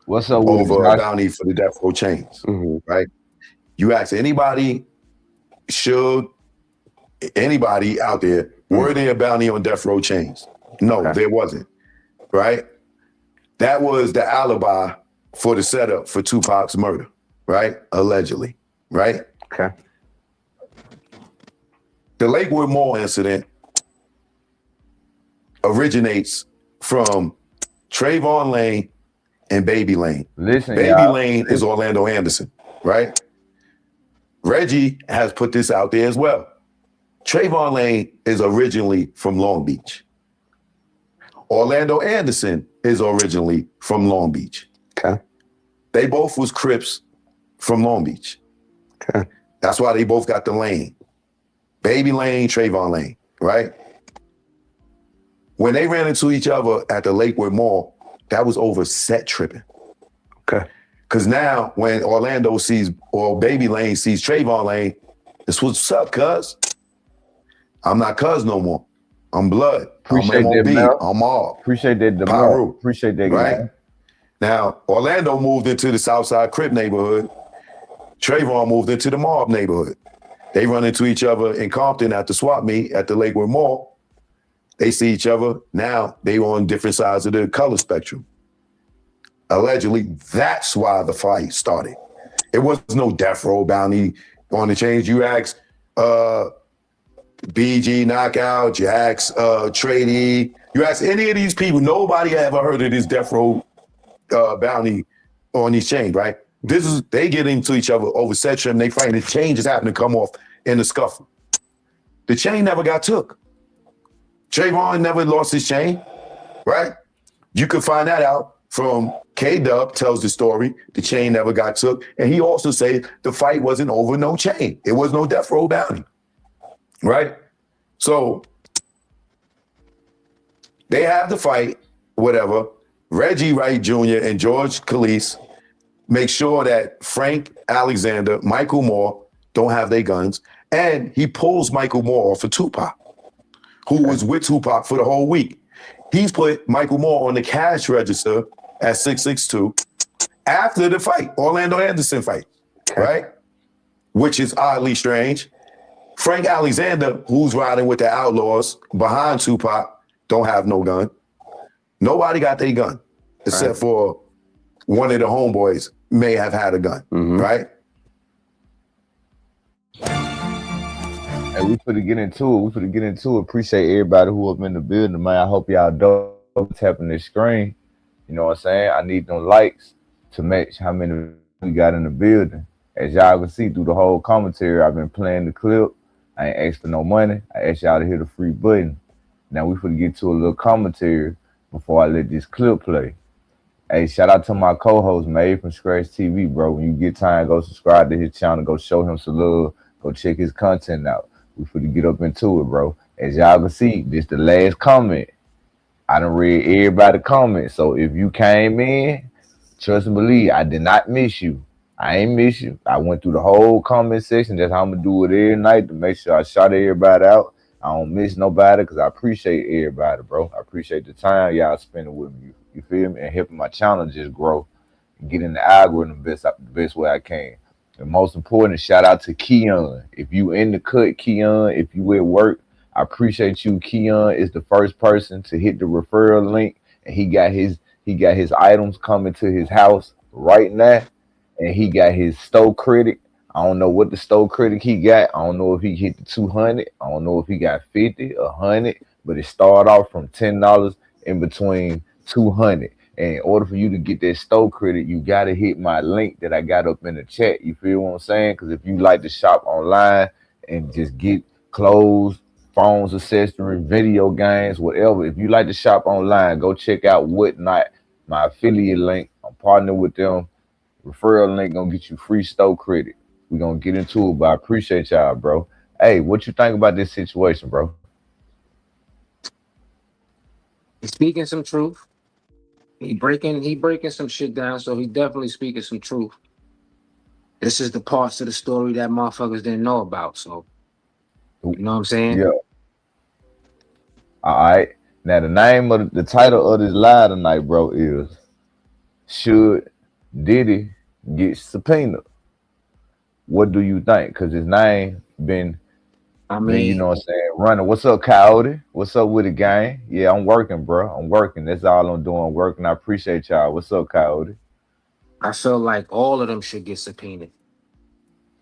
[SPEAKER 1] What's up
[SPEAKER 22] over a bounty for the Death Row chains, right? You ask anybody, anybody out there, were there a bounty on Death Row chains? No, there wasn't, right? That was the alibi for the setup for Tupac's murder, right? Allegedly, right?
[SPEAKER 18] Okay.
[SPEAKER 22] The Lakewood Mall incident originates from Trayvon Lane and Baby Lane.
[SPEAKER 1] Listen,
[SPEAKER 22] Baby Lane is Orlando Anderson, right? Reggie has put this out there as well. Trayvon Lane is originally from Long Beach. Orlando Anderson is originally from Long Beach.
[SPEAKER 18] Okay.
[SPEAKER 22] They both was Crips from Long Beach.
[SPEAKER 18] Okay.
[SPEAKER 22] That's why they both got the lane. Baby Lane, Trayvon Lane, right? When they ran into each other at the Lakewood Mall, that was over set tripping.
[SPEAKER 4] Okay.
[SPEAKER 22] Because now when Orlando sees, or Baby Lane sees Trayvon Lane, it's what's up, cuz? I'm not cuz no more. I'm blood.
[SPEAKER 1] Appreciate
[SPEAKER 22] I'm
[SPEAKER 1] that,
[SPEAKER 22] MOB.
[SPEAKER 1] Mel.
[SPEAKER 22] I'm all.
[SPEAKER 1] Appreciate that, the
[SPEAKER 22] Pyru.
[SPEAKER 1] Appreciate that,
[SPEAKER 22] Right?
[SPEAKER 1] guy.
[SPEAKER 22] Now, Orlando moved into the Southside Crip neighborhood. Trayvon moved into the mob neighborhood. They run into each other in Compton at the swap meet at the Lakewood Mall. They see each other. Now they on different sides of the color spectrum. Allegedly, that's why the fight started. It was no death row bounty on the change. You ask BG Knockout, you ask Trady, you ask any of these people, nobody ever heard of this death row bounty on these chains, right? This is, they get into each other over set trim, they fight, the chain just happened to come off in the scuffle. The chain never got took. Trayvon never lost his chain, right? You could find that out from K-Dub tells the story, the chain never got took. And he also said the fight wasn't over no chain. It was no death row bounty, right? So they have the fight, whatever. Reggie Wright Jr. and George Calise make sure that Frank Alexander, Michael Moore don't have their guns. And he pulls Michael Moore off of Tupac, who was with Tupac for the whole week. He's put Michael Moore on the cash register at 662 after the fight, Orlando Anderson fight, right? Which is oddly strange. Frank Alexander, who's riding with the Outlaws behind Tupac, don't have no gun. Nobody got their gun, except for one of the homeboys may have had a gun, right?
[SPEAKER 1] Hey, we finna get into it. Appreciate everybody who up in the building, man. I hope y'all double tapping this screen. You know what I'm saying? I need them likes to match how many we got in the building. As y'all can see through the whole commentary, I've been playing the clip. I ain't asked for no money. I asked y'all to hit the free button. Now we finna get to a little commentary before I let this clip play. Hey, shout out to my co-host, Made from Scratch TV, bro. When you get time, go subscribe to his channel. Go show him some love. Go check his content out. We finna get up into it, bro. As y'all can see, this the last comment. I done read everybody's comments. So if you came in, trust and believe, I did not miss you. I ain't miss you. I went through the whole comment section. That's how I'm gonna do it every night to make sure I shout everybody out. I don't miss nobody because I appreciate everybody, bro. I appreciate the time y'all spending with me. You feel me? And helping my channel just grow and get in the algorithm the best way I can. And most important, shout out to Keon. If you in the cut, Keon, if you at work, I appreciate you. Keon is the first person to hit the referral link, and he got his items coming to his house right now, and he got his store credit. I don't know what the store credit he got. I don't know if he hit the 200. I don't know if he got 50, 100, but it started off from $10 in between 200. And in order for you to get that store credit, you got to hit my link that I got up in the chat. You feel what I'm saying? Because if you like to shop online and just get clothes, phones, accessories, video games, whatever, if you like to shop online, go check out Whatnot, my affiliate link. I'm partnering with them. Referral link gonna get you free store credit. We're gonna get into it, but I appreciate y'all, bro. Hey, what you think about this situation, bro?
[SPEAKER 5] He's speaking some truth. He breaking some shit down, so he definitely speaking some truth. This is the parts of the story that motherfuckers didn't know about, so you know what I'm saying?
[SPEAKER 1] Yeah. All right. Now the title of this live tonight, bro, is Should Diddy Get Subpoenaed? What do you think? Because his name been, you know what I'm saying, running. What's up, Coyote? What's up with the gang? Yeah, I'm working, bro. I'm working. That's all I'm doing, working. I appreciate y'all. What's up, Coyote?
[SPEAKER 5] I feel like all of them should get subpoenaed.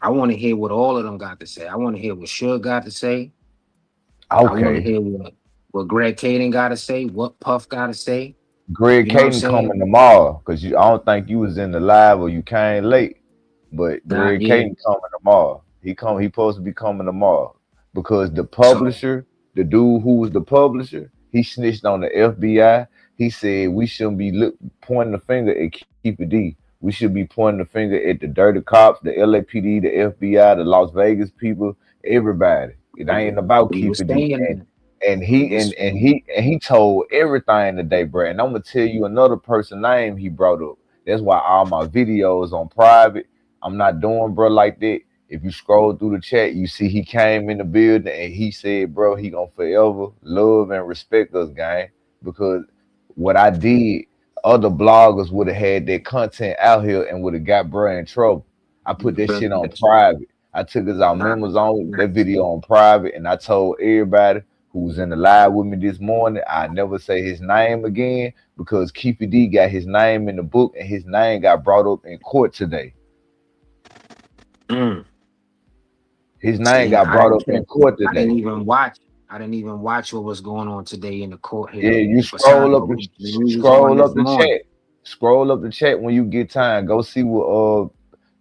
[SPEAKER 5] I want to hear what all of them got to say. I want to hear what Suge got to say.
[SPEAKER 1] Okay.
[SPEAKER 5] I want to hear what Greg Caden got to say, what Puff got to say.
[SPEAKER 1] Greg Caden coming tomorrow, because I don't think you was in the live or you came late. But Greg Caden coming tomorrow. He supposed to be coming tomorrow. Because the publisher, the dude who was the publisher, he snitched on the FBI. He said we shouldn't be pointing the finger at Keefe D. We should be pointing the finger at the dirty cops, the LAPD, the FBI, the Las Vegas people, everybody. It ain't about
[SPEAKER 5] We was
[SPEAKER 1] Keefe D.
[SPEAKER 5] saying
[SPEAKER 1] And he told everything today, bro. And I'm gonna tell you another person name he brought up. That's why all my videos on private. I'm not doing, bro, like that. If you scroll through the chat, you see he came in the building and he said, bro, he gonna forever love and respect us, gang. Because what I did, other bloggers would have had their content out here and would have got bro in trouble. I put that shit on private. I took his our members on that video on private, and I told everybody who was in the live with me this morning, I never say his name again because Keefe D got his name in the book and his name got brought up in court today. His name got brought up in court today.
[SPEAKER 5] I didn't even watch what was going on today in the court here.
[SPEAKER 1] Yeah, you scroll up the chat. Scroll up the chat when you get time. Go see what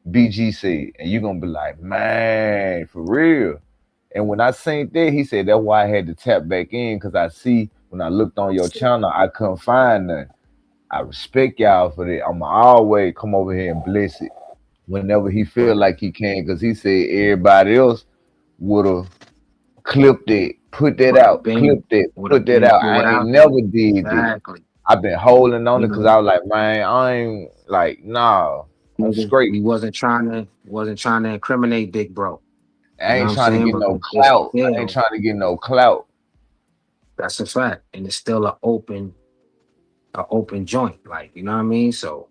[SPEAKER 1] BG said, and you're gonna be like, man, for real. And when I seen that, he said that's why I had to tap back in, because I see when I looked on your channel, I couldn't find nothing. I respect y'all for that. I'ma always come over here and bless it whenever he feel like he can, because he said everybody else would have clipped it, put that out, clipped it, put that out. I ain't never did that. I've been holding on it because I was like, man, I ain't like, nah, I'm straight.
[SPEAKER 5] He wasn't trying to incriminate Big Bro.
[SPEAKER 1] I ain't trying to get no clout. I ain't trying to get no clout.
[SPEAKER 5] That's a fact. And it's still an open joint. Like, you know what I mean? So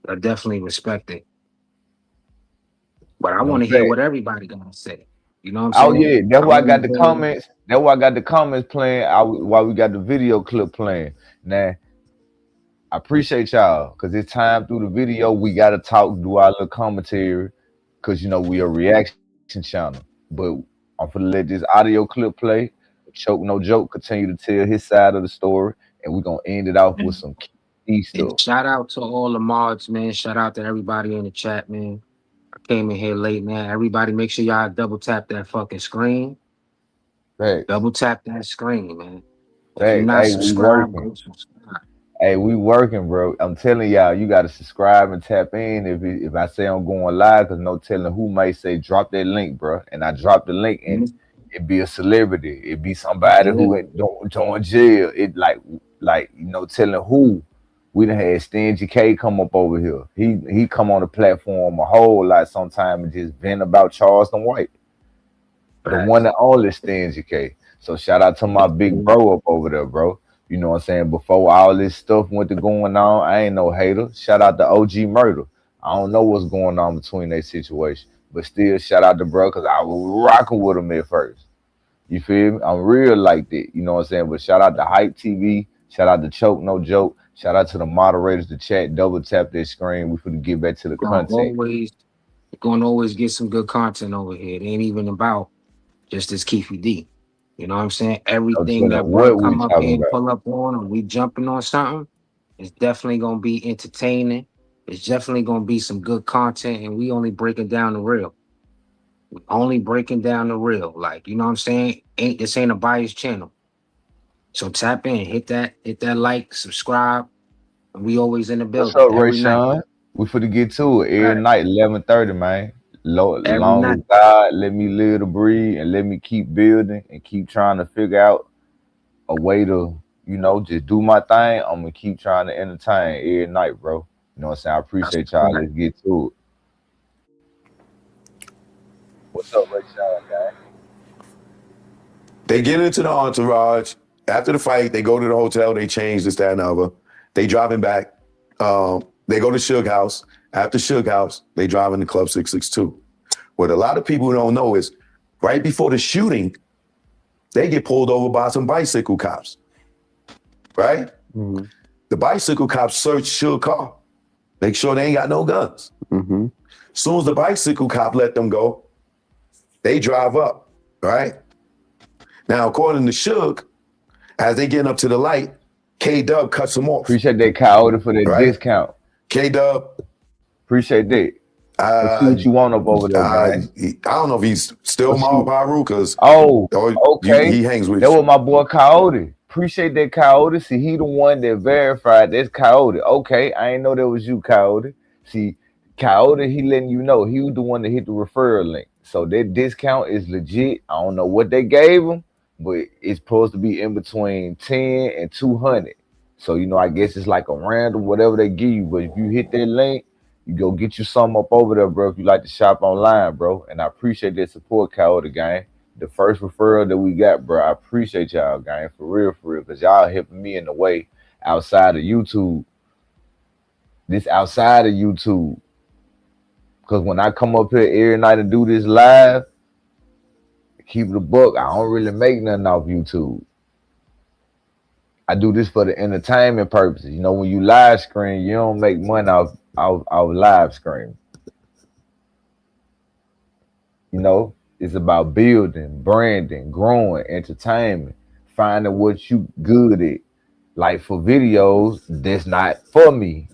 [SPEAKER 5] I definitely respect it. But I want to hear what everybody gonna say. You know what I'm saying?
[SPEAKER 1] Oh yeah, that's why I got the comments. That's why I got the comments playing. While we got the video clip playing. Now, I appreciate y'all because it's time through the video. We gotta talk, do our little commentary, because you know we a reaction channel. But I'm gonna let this audio clip play. Choke no joke continue to tell his side of the story, and we're gonna end it off with some key stuff.
[SPEAKER 5] And shout out to all the mods, man. Shout out to everybody in the chat, man. I came in here late, man. Everybody make sure y'all double tap that fucking screen.
[SPEAKER 1] Hey.
[SPEAKER 5] Double tap that screen, man.
[SPEAKER 1] Hey, we working. Hey, we working, bro. I'm telling y'all, you gotta subscribe and tap in. If I say I'm going live, because no telling who may say drop that link, bro. And I drop the link, and it be a celebrity. It be somebody who don't jail. It like you know, telling who. We done had Stingy K come up over here. He come on the platform a whole lot sometime and just vent about Charleston White. The one and only Stingy K. So shout out to my big bro up over there, bro. You know what I'm saying? Before all this stuff went to going on, I ain't no hater. Shout out to OG Murder. I don't know what's going on between that situation. But still, shout out to bro, because I was rocking with him at first. You feel me? I'm real like that. You know what I'm saying? But shout out to Hype TV. Shout out to Choke No Joke. Shout out to the moderators, the chat. Double tap that screen. We finna get back to the content.
[SPEAKER 5] Gonna always get some good content over here. It ain't even about just this Keefe D. You know what I'm saying? Everything that we come up here and pull up on, and we jumping on something, it's definitely gonna be entertaining. It's definitely gonna be some good content, and we only breaking down the real. We only breaking down the real. Like, you know what I'm saying? This ain't a biased channel. So tap in, hit that like, subscribe, and we always in the building.
[SPEAKER 1] What's up, Rayshawn? We finna get to it every night, 11:30, man. Long as God let me live to breathe and let me keep building and keep trying to figure out a way to, you know, just do my thing. I'm gonna keep trying to entertain every night, bro. You know what I'm saying? I appreciate y'all. Let's get to it. What's up, Rayshawn, guy?
[SPEAKER 22] They get into the entourage. After the fight, they go to the hotel, they change this, that, and the other. They driving back. They go to Suge House. After Suge House, they drive into Club 662. What a lot of people don't know is right before the shooting, they get pulled over by some bicycle cops, right? Mm-hmm. The bicycle cops search Suge's car, make sure they ain't got no guns. Mm-hmm. As soon as the bicycle cop let them go, they drive up, right? Now, according to Suge, as they getting up to the light, K-Dub cuts them off.
[SPEAKER 1] Appreciate that, Coyote, for that discount.
[SPEAKER 22] K-Dub.
[SPEAKER 1] Appreciate that. Let's see what you want up over there, man.
[SPEAKER 22] I don't know if he's still Mal Baru, because
[SPEAKER 1] okay.
[SPEAKER 22] He hangs with
[SPEAKER 1] that was my boy Coyote. Appreciate that, Coyote. See, he the one that verified that's Coyote. Okay, I ain't know that was you, Coyote. See, Coyote, he letting you know he was the one that hit the referral link. So that discount is legit. I don't know what they gave them, but it's supposed to be in between 10 and 200. So, you know, I guess it's like a random, whatever they give you. But if you hit that link, you go get you something up over there, bro, if you like to shop online, bro. And I appreciate that support, Coyote gang. The first referral that we got, bro, I appreciate y'all, gang, for real, because y'all helping me in the way outside of YouTube. This outside of YouTube. Because when I come up here every night and do this live, keep the book, I don't really make nothing off YouTube. I do this for the entertainment purposes. You know, when you live stream, you don't make money off live stream. You know, it's about building, branding, growing, entertainment, finding what you good at. Like for videos, that's not for me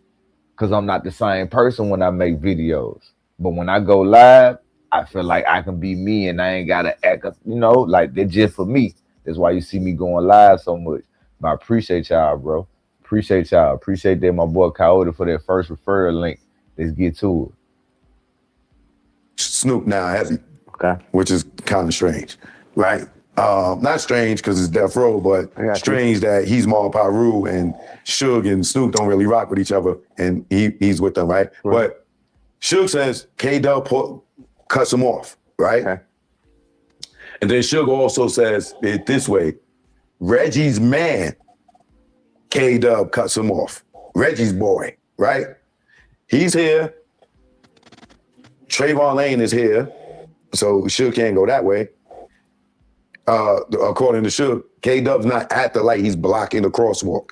[SPEAKER 1] because I'm not the same person when I make videos. But when I go live, I feel like I can be me and I ain't got to act, you know, like they're just for me. That's why you see me going live so much. But I appreciate y'all, bro. Appreciate y'all. Appreciate that, my boy Coyote, for that first referral link. Let's get to it.
[SPEAKER 22] Snoop now heavy, okay, which is kind of strange, right? Not strange because it's Death Row, but strange that he's Maul Paru and Suge and Snoop don't really rock with each other, and he's with them, right? But Suge says K-Dub cuts him off, right? Okay. And then Suge also says it this way: Reggie's man, K-Dub cuts him off. Reggie's boy, right? He's here. Trayvon Lane is here, so Suge can't go that way. According to Suge, K-Dub's not at the light, he's blocking the crosswalk,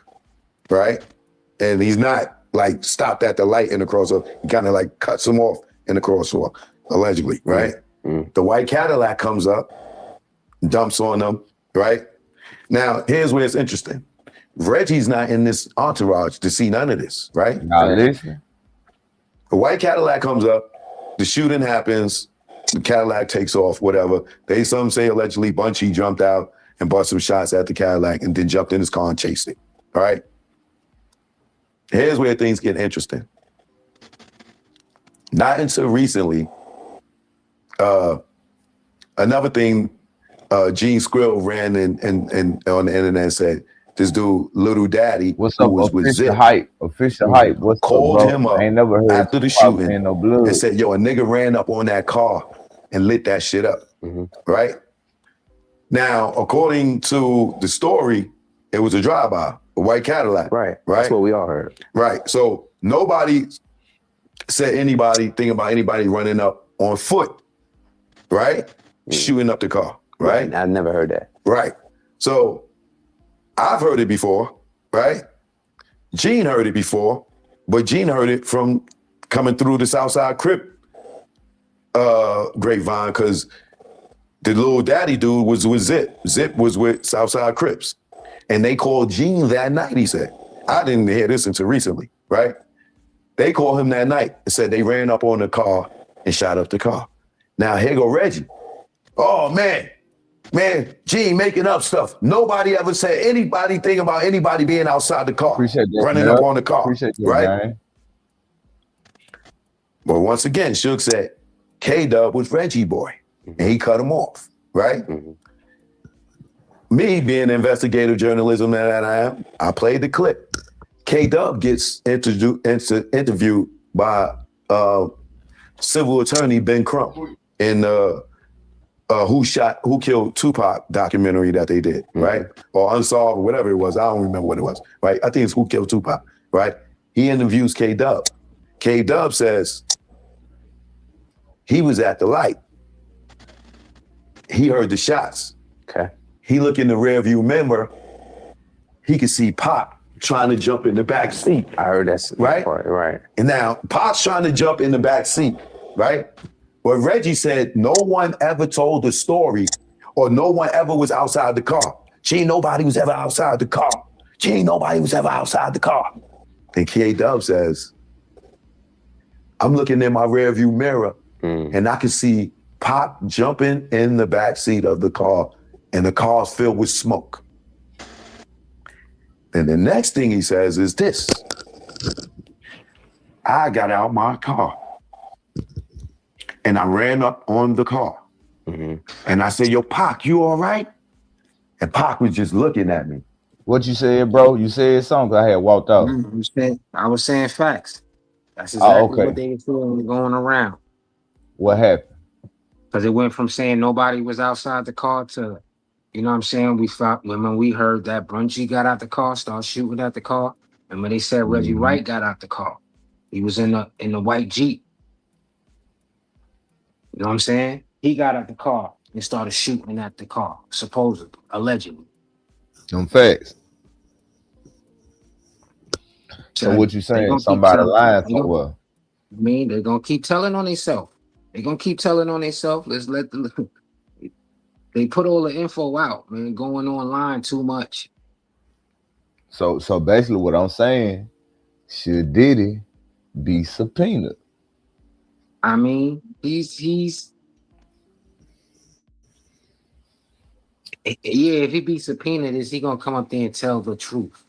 [SPEAKER 22] right? And he's not like stopped at the light in the crosswalk, he kind of like cuts him off in the crosswalk, allegedly, right? The white Cadillac comes up, dumps on them, right? Now, here's where it's interesting. Reggie's not in this entourage to see none of this, right?
[SPEAKER 1] Now listen.
[SPEAKER 22] The white Cadillac comes up, the shooting happens, the Cadillac takes off, whatever. Some say allegedly Bunchy jumped out and bought some shots at the Cadillac and then jumped in his car and chased it, all right? Here's where things get interesting. Not until recently, another thing Gene Skrill ran and on the internet and said, this dude, Little Daddy,
[SPEAKER 1] what's
[SPEAKER 22] who
[SPEAKER 1] up,
[SPEAKER 22] was with
[SPEAKER 1] official
[SPEAKER 22] Zip,
[SPEAKER 1] hype, official hype. What's
[SPEAKER 22] called
[SPEAKER 1] up, bro?
[SPEAKER 22] him up
[SPEAKER 1] I ain't never heard
[SPEAKER 22] after the
[SPEAKER 1] Tupac
[SPEAKER 22] shooting
[SPEAKER 1] saying no blood.
[SPEAKER 22] and said, yo, a nigga ran up on that car and lit that shit up, right? Now, according to the story, it was a drive-by, a white Cadillac. Right.
[SPEAKER 13] That's what we all heard.
[SPEAKER 22] Right. So nobody said thinking about anybody running up on foot, right? Shooting up the car, right?
[SPEAKER 13] I never heard that.
[SPEAKER 22] Right. So I've heard it before, right? Gene heard it before, but Gene heard it from coming through the Southside Crip grapevine, because the Little Daddy dude was with Zip. Zip was with Southside Crips. And they called Gene that night, he said. I didn't hear this until recently, right? They called him that night and said they ran up on the car and shot up the car. Now, here go Reggie. Oh, man, Gene making up stuff. Nobody ever said anything about anybody being outside the car, running up on the car, right?
[SPEAKER 1] Man.
[SPEAKER 22] But once again, Suge said K-Dub was Reggie boy, and he cut him off, right? Me being investigative journalism that I am, I played the clip. K-Dub gets interviewed by civil attorney Ben Crump in Who Killed Tupac documentary that they did, right? Or Unsolved, or whatever it was. I don't remember what it was, right? I think it's Who Killed Tupac, right? He interviews K-Dub. K-Dub says he was at the light. He heard the shots. Okay. He looked in the rearview mirror. He could see Pop trying to jump in the back seat.
[SPEAKER 13] I heard that
[SPEAKER 22] right?
[SPEAKER 13] part, right.
[SPEAKER 22] And now Pop's trying to jump in the back seat, right? But Reggie said no one ever told the story, or no one ever was outside the car. Nobody was ever outside the car. Nobody was ever outside the car. And K-Dub says, I'm looking in my rearview mirror and I can see Pop jumping in the back seat of the car, and the car's filled with smoke. And the next thing he says is this: I got out my car. And I ran up on the car. And I said, yo, Pac, you all right? And Pac was just looking at me.
[SPEAKER 1] What you said, bro? You said something. I had walked out.
[SPEAKER 5] I was saying facts. That's
[SPEAKER 1] Oh,
[SPEAKER 5] exactly what they were doing going around.
[SPEAKER 1] What happened?
[SPEAKER 5] Because it went from saying nobody was outside the car to, you know what I'm saying? We thought when we heard that Brunchy got out the car, started shooting at the car, and when they said Reggie Wright got out the car, he was in the white Jeep. You know what I'm saying? He got out the car and started shooting at the car, supposedly, allegedly.
[SPEAKER 1] Them facts. So what you saying? Somebody lying somewhere.
[SPEAKER 5] I mean, they're gonna keep telling on themselves. They're gonna keep telling on themselves. Let's let they put all the info out, man, going online too much.
[SPEAKER 1] So basically what I'm saying, should Diddy be subpoenaed?
[SPEAKER 5] I mean, he's if he be subpoenaed, is he gonna come up there and tell the truth?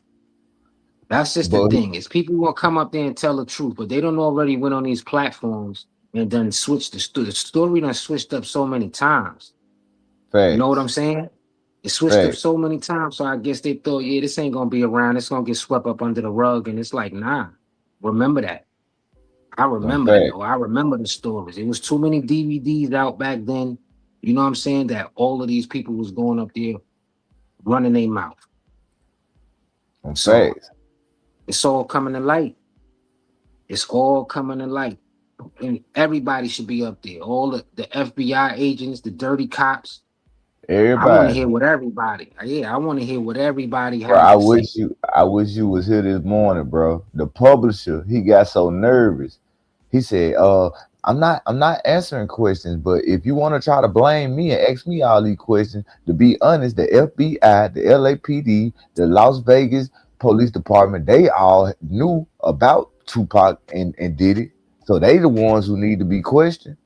[SPEAKER 5] That's just the thing. Is people gonna come up there and tell the truth, but they don't already went on these platforms and then switched the story done switched up so many times.
[SPEAKER 1] Facts.
[SPEAKER 5] You know what I'm saying? It switched up so many times, so I guess they thought, yeah, this ain't gonna be around. It's gonna get swept up under the rug, and it's like, nah. Remember that. I remember that. Or I remember the stories. It was too many DVDs out back then. You know what I'm saying? That all of these people was going up there running their mouth. So it's all coming to light. It's all coming to light. And everybody should be up there. All the FBI agents, the dirty cops.
[SPEAKER 1] Everybody.
[SPEAKER 5] I want to hear what everybody. Yeah, I want to hear what everybody has
[SPEAKER 1] I
[SPEAKER 5] to say.
[SPEAKER 1] I wish you was here this morning, bro. The publisher, he got so nervous. He said, I'm not answering questions, but if you want to try to blame me and ask me all these questions, to be honest, the FBI, the LAPD, the Las Vegas Police Department, they all knew about Tupac and Diddy. So they the ones who need to be questioned.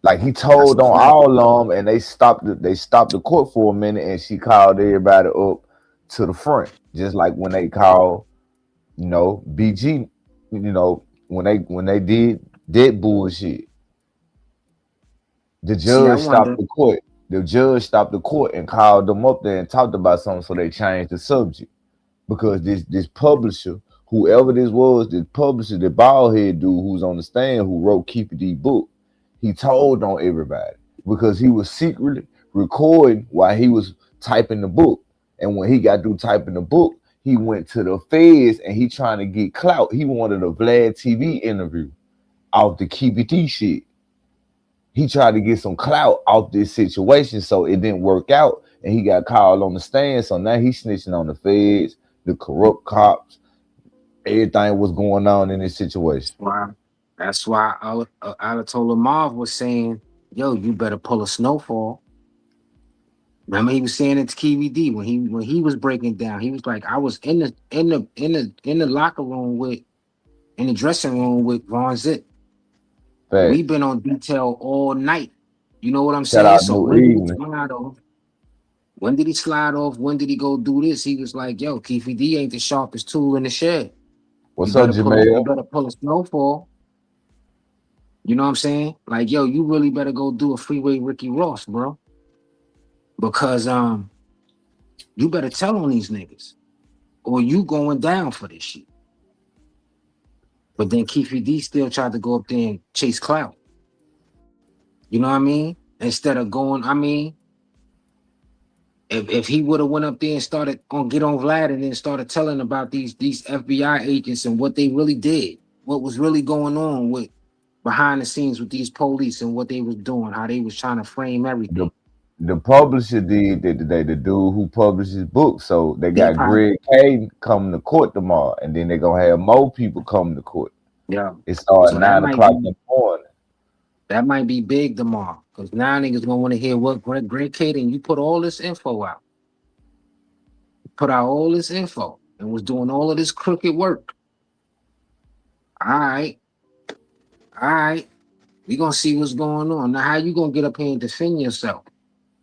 [SPEAKER 1] Like he told on all of them, and they stopped the court for a minute, and she called everybody up to the front, just like when they called, BG, when they did that bullshit. The judge stopped the court. The judge stopped the court and called them up there and talked about something, so they changed the subject. Because this publisher, whoever this was, this publisher, the bald head dude who's on the stand who wrote Keefe D book, he told on everybody because he was secretly recording while he was typing the book. And when he got through typing the book, he went to the feds and he trying to get clout. He wanted a Vlad TV interview off the Keefe D shit. He tried to get some clout off this situation, so it didn't work out. And he got called on the stand. So now he's snitching on the feds, the corrupt cops, everything was going on in this situation.
[SPEAKER 5] Wow. That's why Ayatollah Marv was saying, yo, you better pull a Snowfall. Remember he was saying it to Keefe D when he was breaking down. He was like, I was in the locker room in the dressing room with Von Zip. We've been on detail all night. You know what I'm saying? So when did he slide off? When did he slide off? When did he go do this? He was like, yo, Keefe D ain't the sharpest tool in the shed.
[SPEAKER 1] What's up, Jamel?
[SPEAKER 5] You better pull a Snowfall. You know what I'm saying? Like, yo, you really better go do a freeway Ricky Ross, bro. Because you better tell on these niggas. Or you going down for this shit. But then Keefe D still tried to go up there and chase clout. You know what I mean? Instead of going, I mean, if he would have went up there and started get on Vlad and then started telling about these FBI agents and what they really did, what was really going on with behind the scenes with these police and what they was doing, how they was trying to frame everything.
[SPEAKER 1] The publisher did the dude who published his book. So they got Greg Caden coming to court tomorrow, and then they're gonna have more people coming to court.
[SPEAKER 5] Yeah.
[SPEAKER 1] It starts at 9 o'clock in the morning.
[SPEAKER 5] That might be big tomorrow. Because now niggas gonna want to hear what Greg Caden, you put all this info out. Put out all this info and was doing all of this crooked work. All right. We gonna see what's going on. Now, how you gonna get up here and defend yourself?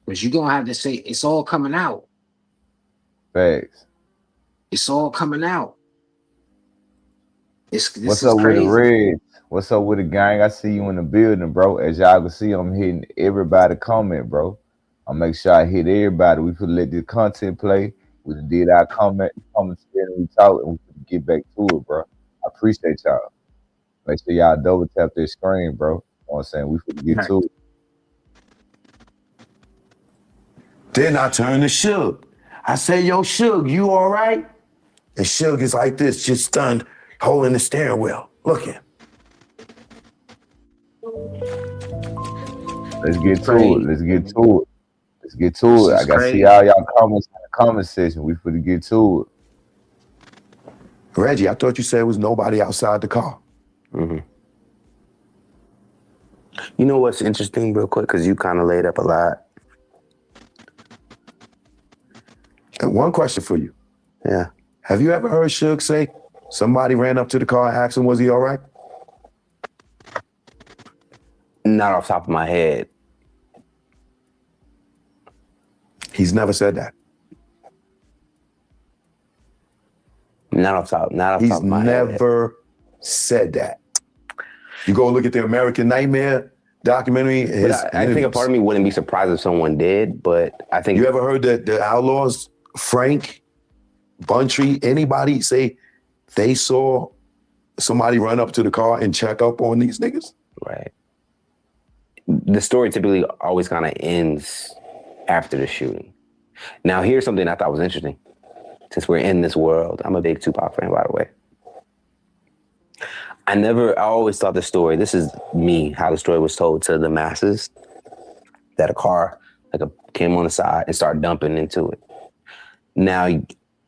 [SPEAKER 5] Because you're gonna have to say it's all coming out.
[SPEAKER 1] Facts.
[SPEAKER 5] It's all coming out.
[SPEAKER 1] What's up with the Reds? What's up with the gang? I see you in the building, bro. As y'all can see, I'm hitting everybody comment, bro. I'll make sure I hit everybody. We could let this content play. We did our comment and we talk, and we could get back to it, bro. I appreciate y'all. Make sure y'all double tap that screen, bro. You know what I'm saying? We could get to it.
[SPEAKER 22] Then I turn to Suge. I say, yo, Suge, you all right? And Suge is like this, just stunned, holding the steering wheel, looking.
[SPEAKER 1] Let's get to it. Let's get to it. Let's get to it. I got to see all y'all comments in the comment section. We finna get to it.
[SPEAKER 22] Reggie, I thought you said it was nobody outside the car.
[SPEAKER 18] Mm-hmm. You know what's interesting real quick, because you kind of laid up a lot.
[SPEAKER 22] And one question for you.
[SPEAKER 18] Yeah.
[SPEAKER 22] Have you ever heard Suge say somebody ran up to the car and asked him, was he all right?
[SPEAKER 18] Not off the top of my head.
[SPEAKER 22] He's never said that.
[SPEAKER 18] Not off top of my head.
[SPEAKER 22] He's never said that. You go look at the American Nightmare documentary.
[SPEAKER 18] I think a part of me wouldn't be surprised if someone did, but I think...
[SPEAKER 22] You ever heard the Outlaws, Frank, Buntry, anybody say they saw somebody run up to the car and check up on these niggas?
[SPEAKER 18] Right. The story typically always kind of ends after the shooting. Now, here's something I thought was interesting. Since we're in this world, I'm a big Tupac fan, by the way. I always thought the story, this is me, how the story was told to the masses, that a car came on the side and started dumping into it. Now,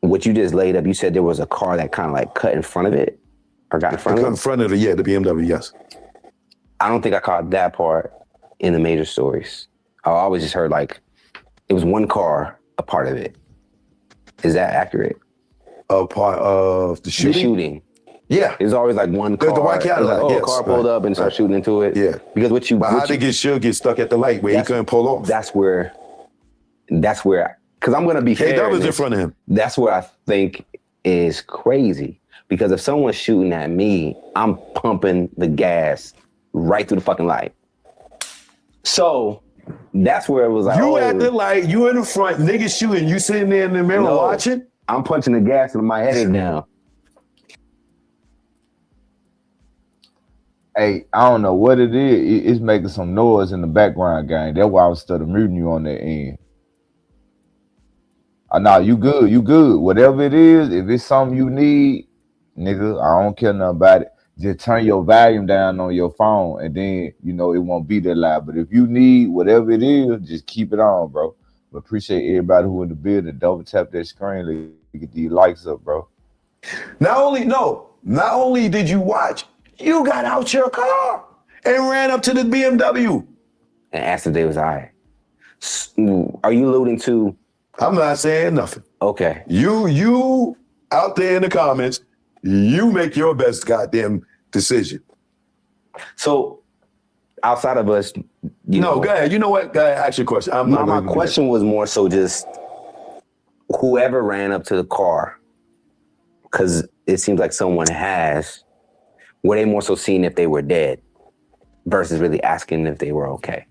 [SPEAKER 18] what you just laid up, you said there was a car that kind of like cut in front of it, or got in front of it?
[SPEAKER 22] In front of the BMW, yes.
[SPEAKER 18] I don't think I caught that part in the major stories. I always just heard like, it was one car, a part of it. Is that accurate?
[SPEAKER 22] A part of the shooting?
[SPEAKER 18] The shooting.
[SPEAKER 22] Yeah.
[SPEAKER 18] There's always like one car.
[SPEAKER 22] The white Cadillac,
[SPEAKER 18] like, a car pulled up and started shooting into it.
[SPEAKER 22] Yeah.
[SPEAKER 18] Because
[SPEAKER 22] how did Suge get stuck at the light where he couldn't pull off?
[SPEAKER 18] That's where, because I'm going to be fair.
[SPEAKER 22] K-Dub was in front of him.
[SPEAKER 18] That's what I think is crazy. Because if someone's shooting at me, I'm pumping the gas right through the fucking light. So that's where it was like,
[SPEAKER 22] you at the light, you in the front, niggas shooting, you sitting there in the mirror watching?
[SPEAKER 18] I'm punching the gas and my head is down.
[SPEAKER 1] Hey, I don't know what it is. It's making some noise in the background, gang. That's why I was started muting you on that end. Nah, you good, you good. Whatever it is, if it's something you need, nigga, I don't care nothing about it. Just turn your volume down on your phone, and then, you know, it won't be that loud. But if you need whatever it is, just keep it on, bro. But appreciate everybody who in the building. Double tap that screen to get these likes up, bro.
[SPEAKER 22] Not only did you watch, you got out your car and ran up to the BMW.
[SPEAKER 18] And asked if they was all right. Are you alluding to?
[SPEAKER 22] I'm not saying nothing.
[SPEAKER 18] Okay.
[SPEAKER 22] You out there in the comments, you make your best goddamn decision.
[SPEAKER 18] So outside of us,
[SPEAKER 22] go ahead. You know what? Go ahead, ask your question.
[SPEAKER 18] My question was more so just whoever ran up to the car, because it seems like someone has, were they more so seeing if they were dead versus really asking if they were okay?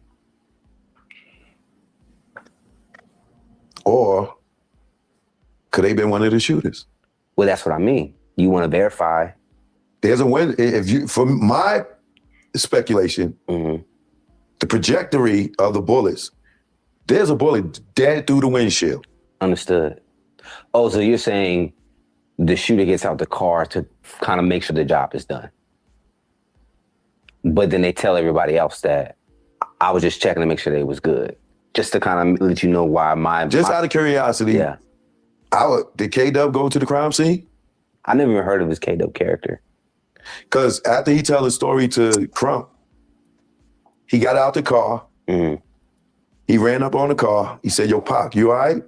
[SPEAKER 22] Or could they been one of the shooters?
[SPEAKER 18] Well, that's what I mean. You want to verify.
[SPEAKER 22] There's a win. From my speculation, the trajectory of the bullets, there's a bullet dead through the windshield.
[SPEAKER 18] Understood. Oh, so you're saying the shooter gets out the car to kind of make sure the job is done. But then they tell everybody else that I was just checking to make sure they was good. Just to kind of let you know why
[SPEAKER 22] out of curiosity.
[SPEAKER 18] Yeah.
[SPEAKER 22] Did K-Dub go to the crime scene?
[SPEAKER 18] I never even heard of his K-Dub character.
[SPEAKER 22] Because after he tell his story to Crump, he got out the car. He ran up on the car. He said, yo, Pac, you all right?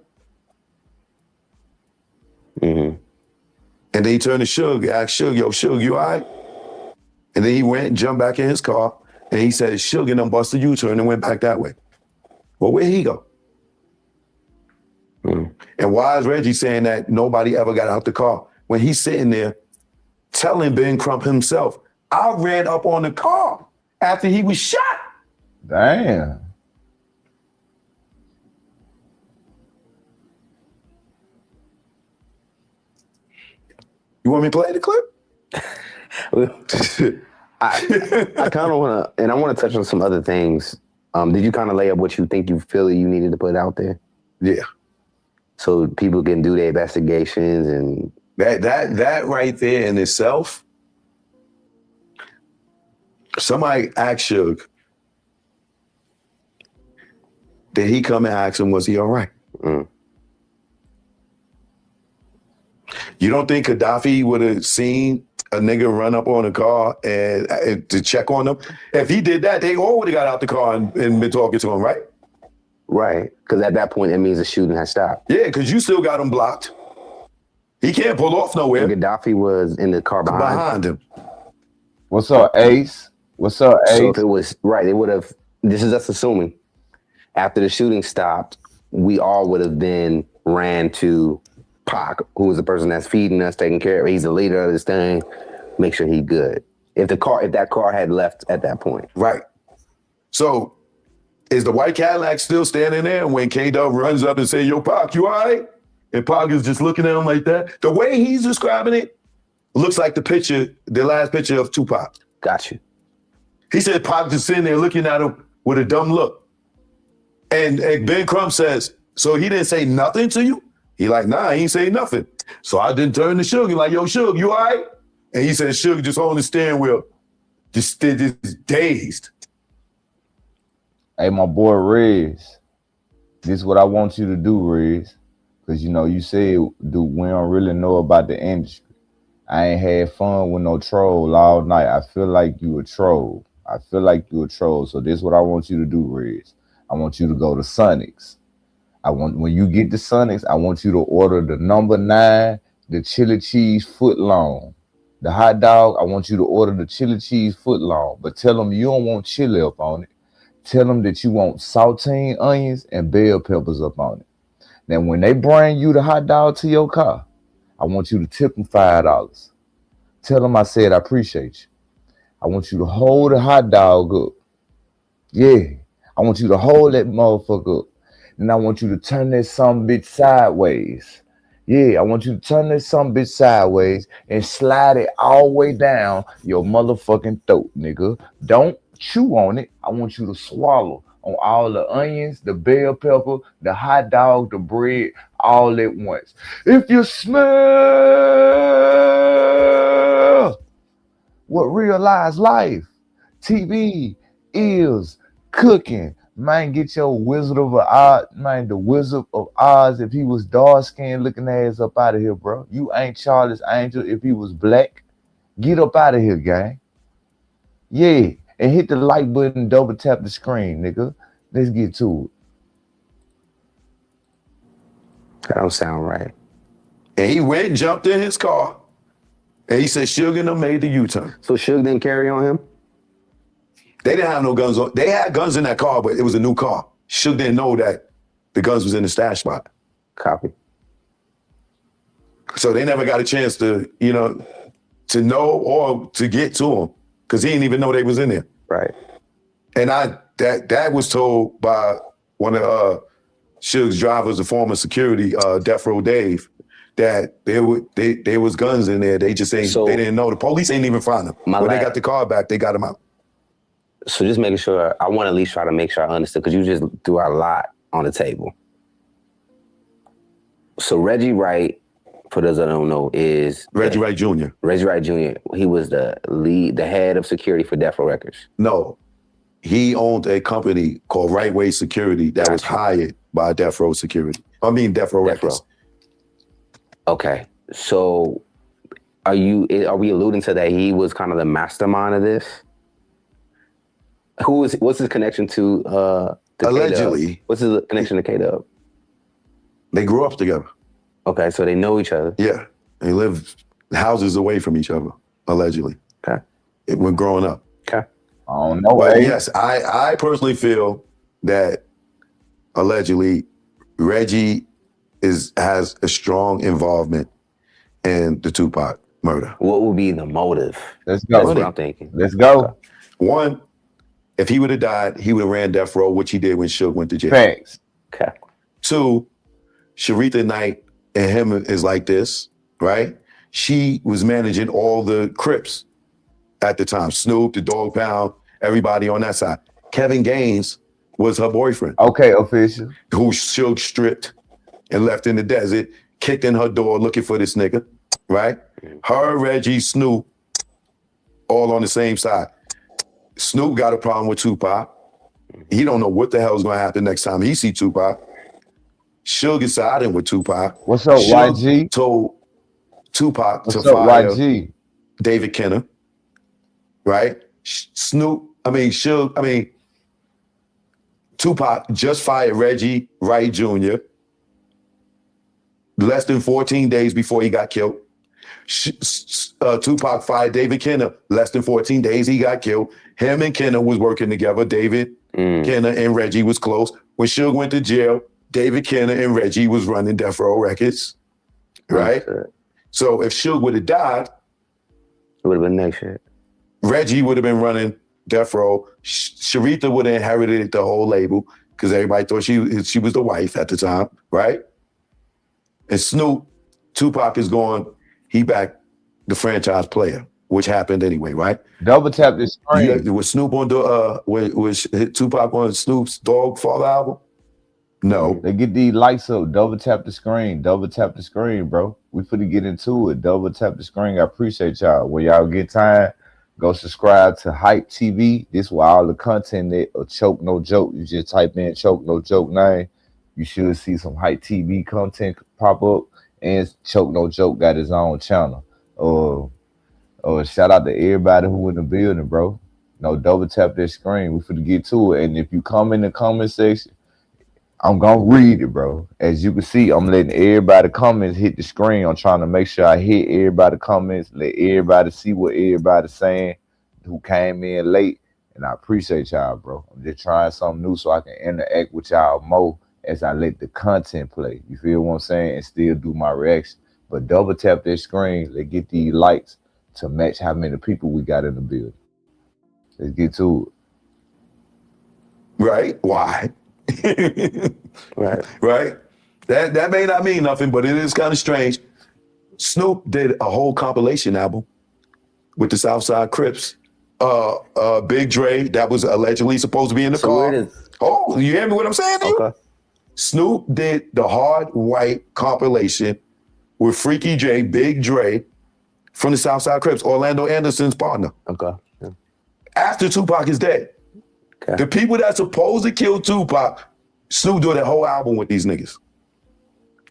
[SPEAKER 22] And then he turned to Suge, asked Suge, yo, Suge, you all right? And then he went and jumped back in his car. And he said, Suge and them busted U-turn and went back that way. Well, where'd he go? And why is Reggie saying that nobody ever got out the car when he's sitting there telling Ben Crump himself, I ran up on the car after he was shot.
[SPEAKER 1] Damn.
[SPEAKER 22] You want me to play the clip?
[SPEAKER 18] I kind of want to, and I want to touch on some other things. Did you kind of lay up what you think you feel that you needed to put out there?
[SPEAKER 22] Yeah.
[SPEAKER 18] So people can do their investigations and
[SPEAKER 22] that right there in itself. Somebody asked Suge, did he come and ask him, was he all right? You don't think Gaddafi would have seen a nigga run up on a car and to check on them? If he did that, they all would have got out the car and been talking to him, right?
[SPEAKER 18] Right, because at that point, it means the shooting has stopped.
[SPEAKER 22] Yeah, because you still got him blocked. He can't pull off nowhere.
[SPEAKER 18] And Gaddafi was in the car behind
[SPEAKER 22] him.
[SPEAKER 1] What's up, Ace? What's up, Ace?
[SPEAKER 18] So if it was, right, they would have, this is us assuming, after the shooting stopped, we all would have then ran to Pac, who was the person that's feeding us, taking care of it. He's the leader of this thing. Make sure he's good. If that car had left at that point.
[SPEAKER 22] Right. So is the white Cadillac still standing there when K-Dub runs up and say, yo, Pac, you all right? And Pac is just looking at him like that. The way he's describing it looks like the last picture of Tupac.
[SPEAKER 18] Got you.
[SPEAKER 22] He said Pac just sitting there looking at him with a dumb look. And Ben Crumb says, so he didn't say nothing to you? He like, nah, he ain't say nothing. So I didn't turn to Suge. He like, yo, Suge, you all right? And he said, Suge just holding the steering wheel, just dazed.
[SPEAKER 1] Hey, my boy Rez, this is what I want you to do, Rez. Because, you know, you said, dude, we don't really know about the industry. I ain't had fun with no troll all night. I feel like you a troll. So this is what I want you to do, Rez. I want you to go to Sonics. When you get to Sonics, I want you to order the number 9, the chili cheese foot long. The hot dog, I want you to order the chili cheese foot long. But tell them you don't want chili up on it. Tell them that you want saltine onions and bell peppers up on it. Now, when they bring you the hot dog to your car, I want you to tip them $5. Tell them I said I appreciate you. I want you to hold the hot dog up. Yeah, I want you to hold that motherfucker up. And I want you to turn that bitch sideways. Yeah, I want you to turn that bitch sideways and slide it all the way down your motherfucking throat, nigga. Don't chew on it. I want you to swallow on all the onions, the bell pepper, the hot dog, the bread, all at once. If you smell what realized life, TV is cooking. Man, get your Wizard of Oz, man, the Wizard of Oz, if he was dark-skinned looking ass up out of here, bro. You ain't Charlie's Angel if he was black. Get up out of here, gang. Yeah, and hit the like button, double tap the screen, nigga. Let's get to it.
[SPEAKER 18] That don't sound right.
[SPEAKER 22] And he went and jumped in his car. And he said Suge and them made the U-turn.
[SPEAKER 18] So Suge didn't carry on him?
[SPEAKER 22] They didn't have no guns on. They had guns in that car, but it was a new car. Suge didn't know that the guns was in the stash spot.
[SPEAKER 18] Copy.
[SPEAKER 22] So they never got a chance to, to know or to get to them because he didn't even know they was in there.
[SPEAKER 18] Right.
[SPEAKER 22] And that was told by one of Suge's drivers, the former security, Death Row Dave, that there was guns in there. They just ain't. They didn't know. The police ain't even find them. When they got the car back, they got them out.
[SPEAKER 18] So just making sure, I want to at least try to make sure I understood, because you just threw a lot on the table. So Reggie Wright, for those that don't know, is...
[SPEAKER 22] Reggie Wright Jr.
[SPEAKER 18] Reggie Wright Jr., he was the head of security for Death Row Records.
[SPEAKER 22] No, he owned a company called Right Way Security that was hired by Death Row Security. Death Row Records.
[SPEAKER 18] Okay, so are we alluding to that he was kind of the mastermind of this? What's his connection to
[SPEAKER 22] allegedly?
[SPEAKER 18] K-Dub? What's his connection to K-Dub?
[SPEAKER 22] They grew up together.
[SPEAKER 18] Okay, so they know each other.
[SPEAKER 22] Yeah, they live houses away from each other, allegedly.
[SPEAKER 18] Okay.
[SPEAKER 22] When growing up.
[SPEAKER 18] Okay.
[SPEAKER 1] I don't know.
[SPEAKER 22] But yes, I personally feel that allegedly Reggie has a strong involvement in the Tupac murder.
[SPEAKER 18] What would be the motive?
[SPEAKER 1] Let's go.
[SPEAKER 18] That's what I'm thinking.
[SPEAKER 1] Let's go.
[SPEAKER 22] One, if he would have died, he would have ran death row, which he did when Suge went to jail.
[SPEAKER 1] Facts.
[SPEAKER 18] Okay.
[SPEAKER 22] Two, Sharitha Knight and him is like this, right? She was managing all the Crips at the time. Snoop, the Dog Pound, everybody on that side. Kevin Gaines was her boyfriend.
[SPEAKER 1] Okay, official.
[SPEAKER 22] Who Suge stripped and left in the desert, kicked in her door looking for this nigga, right? Her, Reggie, Snoop, all on the same side. Snoop got a problem with Tupac. He don't know what the hell's gonna happen next time he see Tupac. Suge is siding with Tupac.
[SPEAKER 1] What's up,
[SPEAKER 22] Suge
[SPEAKER 1] YG?
[SPEAKER 22] told Tupac
[SPEAKER 1] What's
[SPEAKER 22] to
[SPEAKER 1] up,
[SPEAKER 22] fire
[SPEAKER 1] YG?
[SPEAKER 22] David Kenner, right? Tupac just fired Reggie Wright Jr. less than 14 days before he got killed. Tupac fired David Kenner less than 14 days he got killed. Him and Kenner was working together. David Kenner and Reggie was close. When Suge went to jail, David Kenner and Reggie was running Death Row Records, right? So if Suge would have died,
[SPEAKER 18] it would have been next year.
[SPEAKER 22] Reggie would have been running Death Row. Sharitha would have inherited the whole label because everybody thought she was the wife at the time, right? And Snoop, Tupac is going, he back the franchise player, which happened anyway, right?
[SPEAKER 1] Double tap this screen.
[SPEAKER 22] Was Snoop on the was Tupac on Snoop's Dog Father album? No.
[SPEAKER 1] They get these lights up. Double tap the screen. Double tap the screen, bro. We finna get into it. Double tap the screen. I appreciate y'all. When y'all get time, go subscribe to Hype TV. This where all the content that or Choke No Joke. You just type in Choke No Joke name. You should see some Hype TV content pop up. And Choke No Joke got his own channel. Shout out to everybody who in the building, bro. No, double tap that screen. We finna get to it. And if you come in the comment section, I'm gonna read it, bro. As you can see, I'm letting everybody comments hit the screen. I'm trying to make sure I hit everybody comments, let everybody see what everybody's saying who came in late. And I appreciate y'all, bro. I'm just trying something new so I can interact with y'all more as I let the content play. You feel what I'm saying? And still do my reaction. But double tap that screen. Let's get these likes to match how many people we got in the building. Let's get to
[SPEAKER 22] it. Right? Why? Right. That may not mean nothing, but it is kind of strange. Snoop did a whole compilation album with the Southside Crips. Big Dre, that was allegedly supposed to be in the car. Oh, you hear me what I'm saying to you? Snoop did the Hard White compilation with Freaky J, Big Dre from the Southside Crips, Orlando Anderson's partner. After Tupac is dead. The people that's supposed to kill Tupac, Snoop do that whole album with these niggas.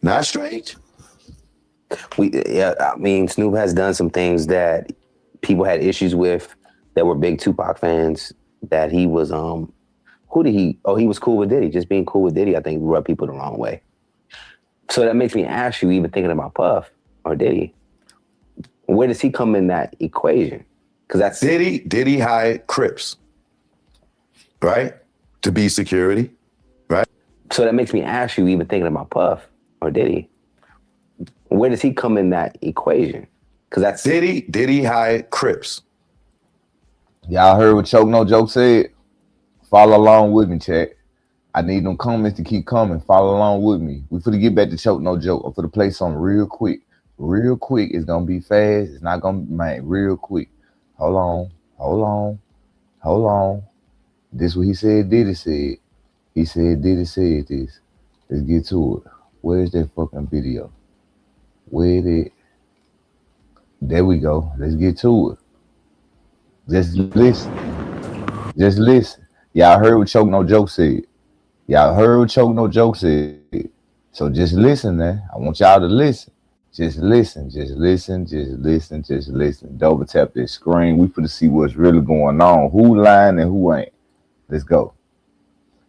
[SPEAKER 22] Not strange?
[SPEAKER 18] I mean, Snoop has done some things that people had issues with that were big Tupac fans, that he was, he was cool with Diddy. Just being cool with Diddy, I think, rubbed people the wrong way. So that makes me ask you, even thinking about Puff or Diddy, where does he come in that equation? Because that's
[SPEAKER 22] Diddy hired Crips, right? To be security, right?
[SPEAKER 18] So that makes me ask you, even thinking about Puff or Diddy, where does he come in that equation? Because that's
[SPEAKER 22] Diddy hired Crips.
[SPEAKER 1] Y'all heard what Choke No Joke said? Follow along with me, chat. I need them comments to keep coming. Follow along with me. We finna get back to Choke No Joke. I'm finna play something real quick. Real quick. It's gonna be fast. It's not gonna be, man, real quick. Hold on. This what he said Diddy said. He said Diddy said this. Let's get to it. Where's that fucking video? There we go. Let's get to it. Just listen. Y'all heard what Choke No Joke said. So just listen, man. I want y'all to listen. Just listen. Double tap this screen. We finna see what's really going on. Who lying and who ain't. Let's go.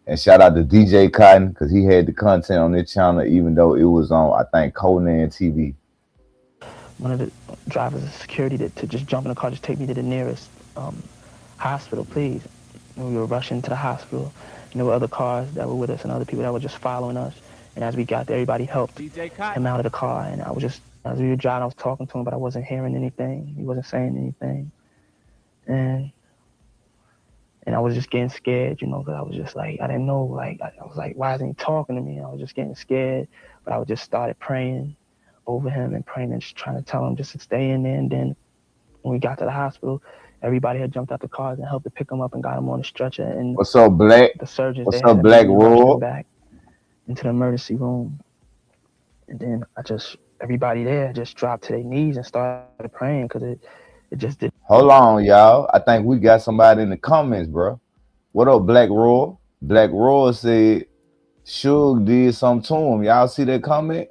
[SPEAKER 1] And shout out to DJ Cotton, because he had the content on this channel, even though it was on, I think, Conan TV.
[SPEAKER 7] One of the drivers of security to just jump in the car, just take me to the nearest hospital, please. And we were rushing to the hospital. And there were other cars that were with us and other people that were just following us. And as we got there, everybody helped him out of the car. And I was just As we were driving, I was talking to him, but I wasn't hearing anything. He wasn't saying anything. And I was just getting scared, you know, because I was just like, I didn't know, like, I was like, why isn't he talking to me? I was just getting scared, but I just started praying over him and praying and just trying to tell him just to stay in there. And then when we got to the hospital, everybody had jumped out the cars and helped to pick him up and got him on the stretcher. And
[SPEAKER 1] What's up, Black?
[SPEAKER 7] the surgeons,
[SPEAKER 1] What's
[SPEAKER 7] they had
[SPEAKER 1] up,
[SPEAKER 7] to
[SPEAKER 1] Black
[SPEAKER 7] rushed him
[SPEAKER 1] Roll?
[SPEAKER 7] back into the emergency room. And then everybody there just dropped to their knees and started praying because it just did.
[SPEAKER 1] Hold on, y'all. I think we got somebody in the comments, bro. What up, Black Roll? Black Roll said Suge did something to him. Y'all see that comment?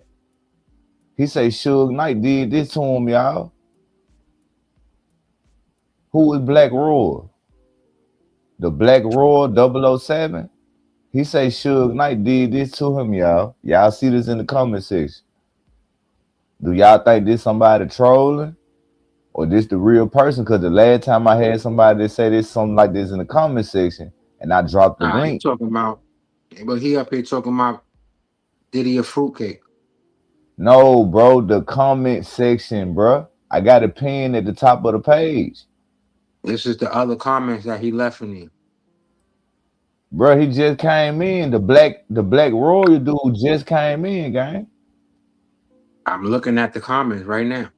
[SPEAKER 1] He say Suge Knight did this to him, y'all. Who is Black Roll? The Black Roll 007? He say Suge Knight did this to him, y'all. Y'all see this in the comment section. Do y'all think this somebody trolling? Or this the real person? Because the last time I had somebody that say this something like this in the comment section, and I dropped the
[SPEAKER 5] Nah, he
[SPEAKER 1] link.
[SPEAKER 5] talking about, but he up here talking about Diddy a fruitcake.
[SPEAKER 1] No, bro, the comment section, bro. I got a pin at the top of the page.
[SPEAKER 5] This is the other comments that he left in here.
[SPEAKER 1] Bro, he just came in. The black royal dude just came in, gang.
[SPEAKER 5] I'm looking at the comments right now.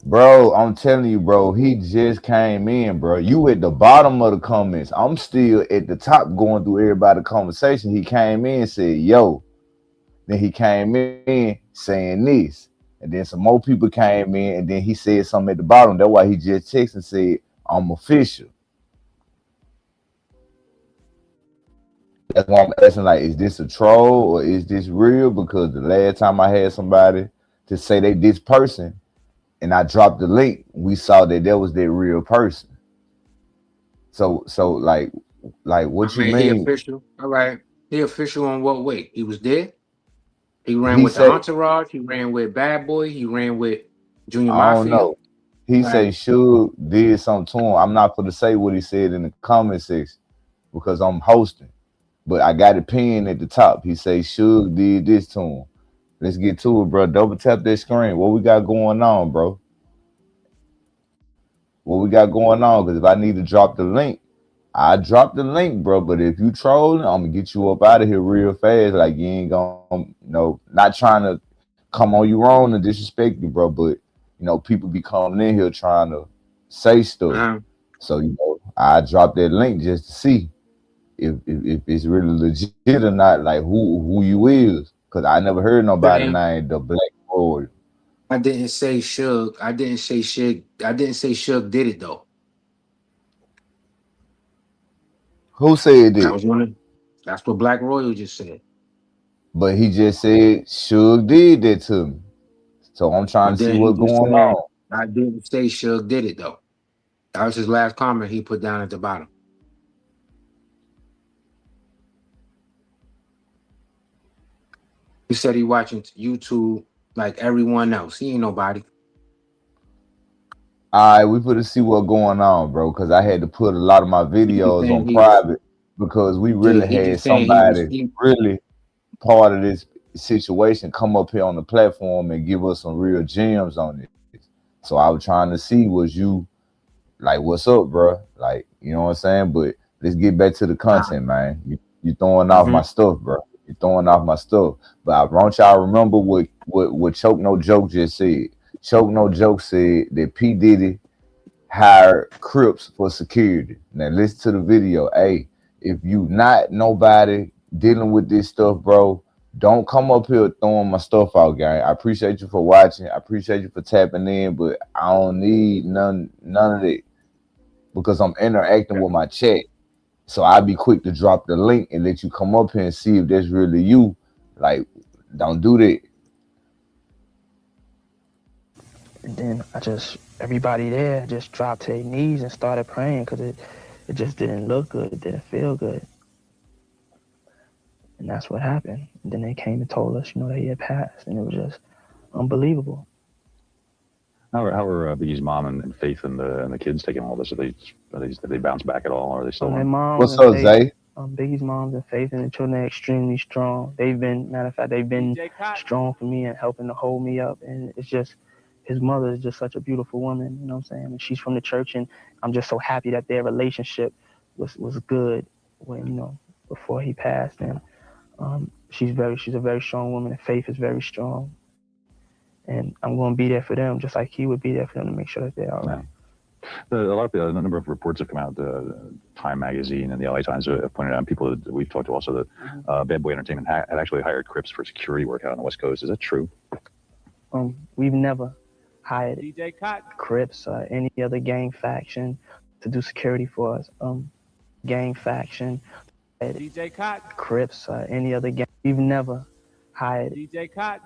[SPEAKER 1] Bro, I'm telling you, bro, he just came in, bro. You at the bottom of the comments. I'm still at the top going through everybody's conversation. He came in and said, yo. Then he came in saying this. And then some more people came in, and then he said something at the bottom. That's why he just texted and said, I'm official. That's why I'm asking, like, is this a troll or is this real? Because the last time I had somebody to say they this person, and I dropped the link, we saw that was that real person. So like what you mean?
[SPEAKER 5] He official. All right. He official on what way? He was there. He ran
[SPEAKER 1] He
[SPEAKER 5] with the entourage. He ran with Bad Boy. He ran with Junior
[SPEAKER 1] I don't
[SPEAKER 5] Mafia.
[SPEAKER 1] know. He say Suge did something to him. I'm not going to say what he said in the comment section because I'm hosting. But I got it pinned at the top. He say Suge did this to him. Let's get to it, bro. Double tap that screen. What we got going on, bro? What we got going on? Because if I need to drop the link, I drop the link, bro. But if you trolling, I'm gonna get you up out of here real fast. Like you ain't gonna, not trying to come on you wrong and disrespect you, bro. But people be coming in here trying to say stuff. So I drop that link just to see if it's really legit or not. Like who you is, because I never heard nobody named the Black Royal.
[SPEAKER 5] I didn't say Suge. I didn't say Suge did it though.
[SPEAKER 1] Who said that?
[SPEAKER 5] That's what Black Royal just said.
[SPEAKER 1] But he just said Suge did that to me. So I'm trying to see what's going on.
[SPEAKER 5] I didn't say Suge did it though. That was his last comment he put down at the bottom. He said he watching YouTube like everyone else. He ain't nobody.
[SPEAKER 1] All right, we put to see what's going on, bro, because I had to put a lot of my videos on private because we really had somebody really part of this situation come up here on the platform and give us some real gems on it. So I was trying to see, was you like, what's up, bro? Like, you know what I'm saying? But let's get back to the content, man. You throwing off my stuff, bro. You throwing off my stuff. But I want y'all remember what Choke No Joke just said. Choke No Joke said that P. Diddy hired Crips for security. Now listen to the video. Hey, if you not nobody dealing with this stuff, bro, don't come up here throwing my stuff out, gang. I appreciate you for watching. I appreciate you for tapping in, but I don't need none of it because I'm interacting with my chat. So I'll be quick to drop the link and let you come up here and see if that's really you. Like, don't do that.
[SPEAKER 7] And then everybody there just dropped to their knees and started praying because it just didn't look good. It didn't feel good. And that's what happened. And then they came and told us, that he had passed. And it was just unbelievable.
[SPEAKER 8] How are Biggie's mom and Faith and the kids taking all this? Did they bounce back at all? Or are they still?
[SPEAKER 7] My mom
[SPEAKER 1] What's up, Zay?
[SPEAKER 7] Biggie's moms and Faith and the children are extremely strong. They've been, matter of fact, they've been strong for me and helping to hold me up. And it's just, his mother is just such a beautiful woman, you know what I'm saying? And she's from the church, and I'm just so happy that their relationship was good when, you know, before he passed. And she's a very strong woman, and Faith is very strong. And I'm going to be there for them, just like he would be there for them to make sure that they're all right.
[SPEAKER 8] A number of reports have come out. Time magazine and the LA Times have pointed out, people that we've talked to also, that Bad Boy Entertainment had actually hired Crips for security work out on the West Coast. Is that true?
[SPEAKER 7] We've never hired Crips or any other gang faction to do security for us. Gang faction, Crips or any other gang. We've never hired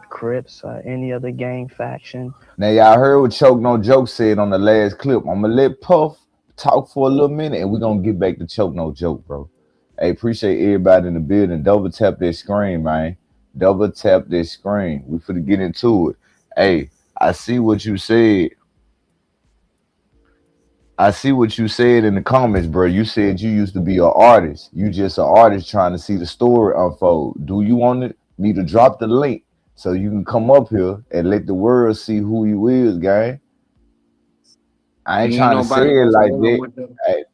[SPEAKER 7] Crips or any other gang faction.
[SPEAKER 1] Now y'all heard what Choke No Joke said on the last clip. I'm gonna let Puff talk for a little minute, and we're gonna get back to Choke No Joke, bro. Hey, appreciate everybody in the building. Double tap that screen, man. Double tap that screen. We finna get into it. Hey, I see what you said. I see what you said in the comments, bro. You said you used to be an artist. You just an artist trying to see the story unfold. Do you want me to drop the link so you can come up here and let the world see who you is, gang? I ain't trying to say it like that. Hey,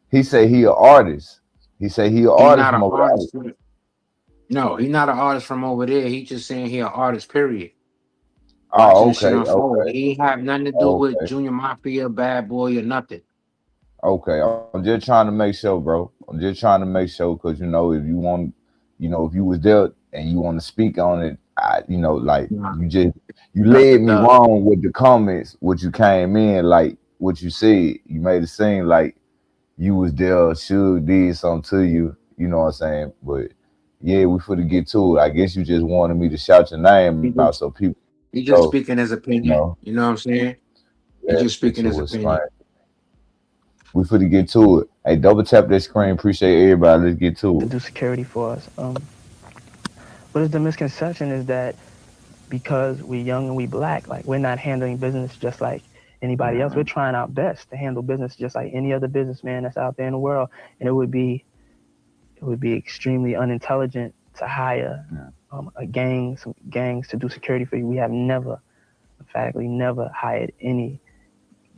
[SPEAKER 1] he said he an artist. He said he an artist from over there.
[SPEAKER 5] No, he's not an artist from over there. He just saying he an artist, period.
[SPEAKER 1] Oh, okay.
[SPEAKER 5] He ain't have nothing to do with Junior Mafia, Bad Boy, or nothing.
[SPEAKER 1] Okay, I'm just trying to make sure, bro. I'm just trying to make sure, because, you know, if you want, you know, if you was there and you want to speak on it, you know, like, you led me wrong with the comments, what you came in, like, what you said. You made it seem like you was there, Suge did something to you, you know what I'm saying? But, yeah, we finna get to it. I guess you just wanted me to shout your name out so people.
[SPEAKER 5] He just speaking his opinion. You know what I'm saying? He just speaking his opinion.
[SPEAKER 1] We finna get to it. Hey, double tap that screen. Appreciate everybody. Let's get to it.
[SPEAKER 7] To do security for us. But the misconception is that because we young and we black, like, we're not handling business just like anybody else. We're trying our best to handle business just like any other businessman that's out there in the world. And it would be extremely unintelligent to hire some gangs to do security for you. We have never, emphatically never hired any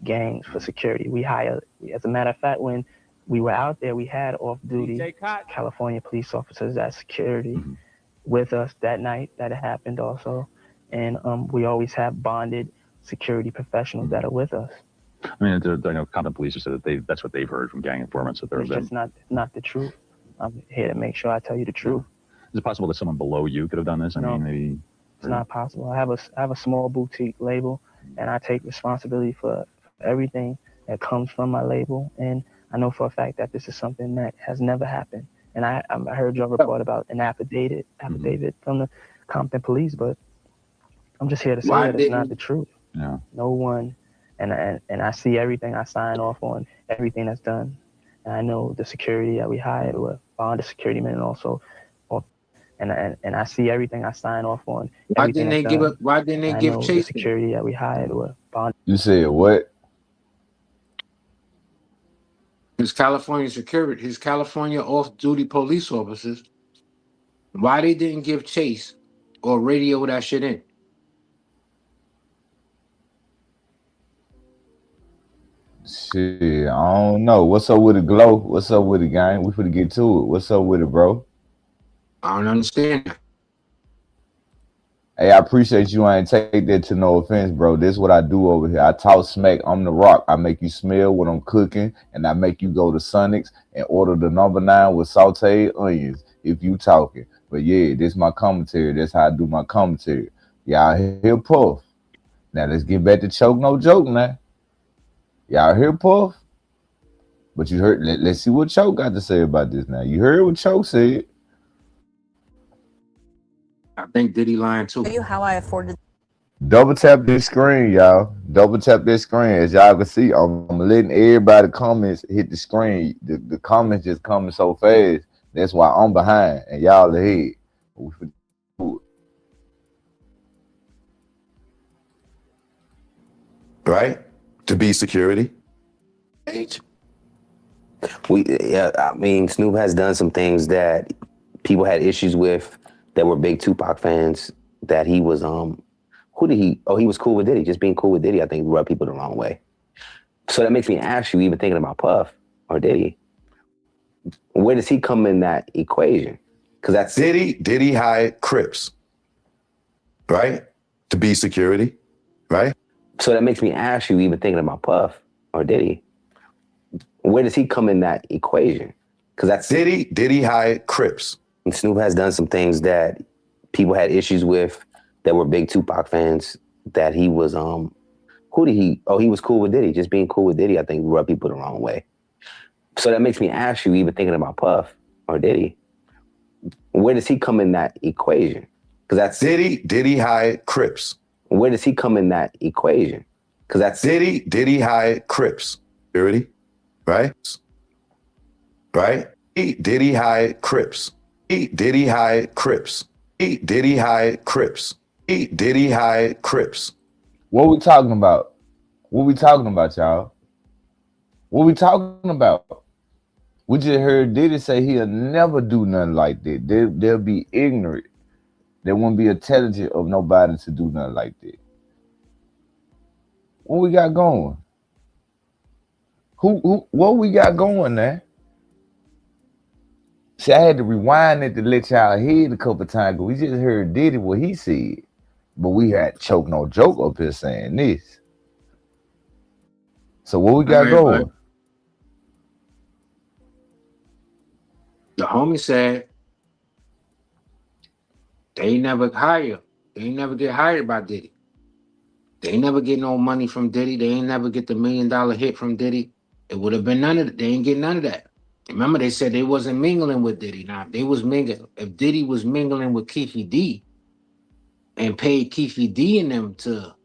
[SPEAKER 7] gangs for security. As a matter of fact, when we were out there, we had off-duty California police officers at security with us that night that it happened also. And we always have bonded security professionals that are with us.
[SPEAKER 8] I mean, I know Compton police have said that that's what they've heard from gang informants, that
[SPEAKER 7] It's just not the truth. I'm here to make sure I tell you the truth.
[SPEAKER 8] Is it possible that someone below you could have done this? I mean, maybe
[SPEAKER 7] it's not possible. I have a small boutique label, and I take responsibility for everything that comes from my label. And I know for a fact that this is something that has never happened. And I heard your report about an affidavit from the Compton police, but I'm just here to say that it's not the truth.
[SPEAKER 8] Yeah.
[SPEAKER 7] No one, and I see everything. I sign off on everything that's done. And I know the security that we hired were bonded security men, and also, and I see everything. I sign off on.
[SPEAKER 5] Why didn't they give Chase
[SPEAKER 7] the security that we hired were bonded?
[SPEAKER 1] You said what?
[SPEAKER 5] His California security, his California off-duty police officers. Why they didn't give Chase or radio that shit in?
[SPEAKER 1] Shit, I don't know. What's up with the glow? What's up with the gang? We finna get to it. What's up with it, bro?
[SPEAKER 5] I don't understand.
[SPEAKER 1] Hey, I appreciate you. I ain't take that to no offense, bro. This is what I do over here. I talk smack. I'm the rock. I make you smell what I'm cooking, and I make you go to Sonic's and order the number 9 with sauteed onions if you talking. But yeah, this is my commentary. That's how I do my commentary. Y'all hear Puff. Now let's get back to Choke No Joke now. Y'all hear Puff? But you heard, let's see what Choke got to say about this now. You heard what Choke said.
[SPEAKER 5] I think Diddy lying too.
[SPEAKER 6] Tell you how I afforded.
[SPEAKER 1] Double tap this screen, y'all. Double tap this screen. As y'all can see, I'm letting everybody comments hit the screen. The comments just coming so fast. That's why I'm behind and y'all ahead.
[SPEAKER 22] Right? To be security.
[SPEAKER 18] I mean, Snoop has done some things that people had issues with that were big Tupac fans. That he was, he was cool with Diddy. Just being cool with Diddy, I think, rubbed people the wrong way. So that makes me ask you, even thinking about Puff or Diddy, where does he come in that equation? Because that's
[SPEAKER 22] Diddy hired Crips, right? To be security, right?
[SPEAKER 18] So that makes me ask you, even thinking about Puff or Diddy, where does he come in that equation? Because that's
[SPEAKER 22] Diddy hired Crips.
[SPEAKER 18] And Snoop has done some things that people had issues with that were big Tupac fans. That he was, he was cool with Diddy. Just being cool with Diddy, I think, rubbed people the wrong way. So that makes me ask you, even thinking about Puff or Diddy, where does he come in that equation? Because that's
[SPEAKER 22] Diddy hired Crips.
[SPEAKER 18] Where does he come in that equation? Because that's
[SPEAKER 22] Diddy hired Crips. Security, right? Right? Diddy hired Crips. Diddy hired Crips. Diddy hired Crips. Diddy hired Crips.
[SPEAKER 1] What we talking about? What we talking about, y'all? What we talking about? We just heard Diddy say he'll never do nothing like that. They'll be ignorant. They won't be intelligent of nobody to do nothing like that. What we got going? What we got going there? See, I had to rewind it to let y'all hear it a couple times, but we just heard Diddy what he said. But we had Choke No Joke up here saying this. So what we got going?
[SPEAKER 5] The homie said they ain't never hire. They ain't never get hired by Diddy. They ain't never get no money from Diddy. They ain't never get the $1 million hit from Diddy. It would have been none of that. They ain't get none of that. Remember, they said they wasn't mingling with Diddy. Now, if they was mingling, if Diddy was mingling with Keefe D and paid Keefe D and them to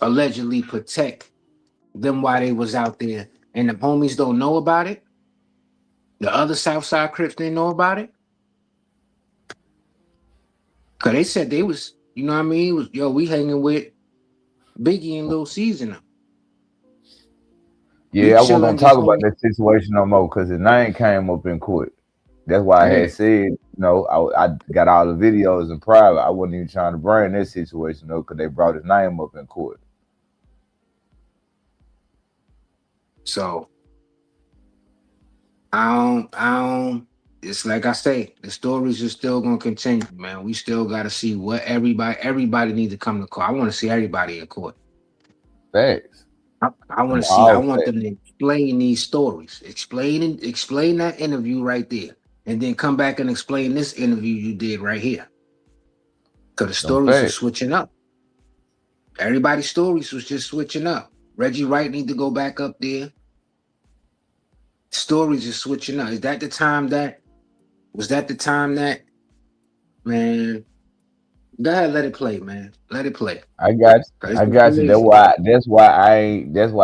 [SPEAKER 5] allegedly protect them while they was out there, and the homies don't know about it, the other Southside Crips didn't know about it, because they said they was, you know what I mean? It was, we hanging with Biggie and Lil C's and them.
[SPEAKER 1] Yeah, I wasn't gonna talk about that situation no more because his name came up in court. That's why I had said, I got all the videos in private. I wasn't even trying to bring that situation though, because they brought his name up in court.
[SPEAKER 5] So I don't. It's like I say, the stories are still gonna continue, man. We still gotta see what everybody needs to come to court. I want to see everybody in court.
[SPEAKER 1] Facts.
[SPEAKER 5] I want to see. I want them to explain these stories. Explain that interview right there, and then come back and explain this interview you did right here. Because the stories are switching up. Everybody's stories was just switching up. Reggie Wright need to go back up there. Stories are switching up. Was that the time that, man? Go ahead, let it play, man. Let it play.
[SPEAKER 1] I got you. That's why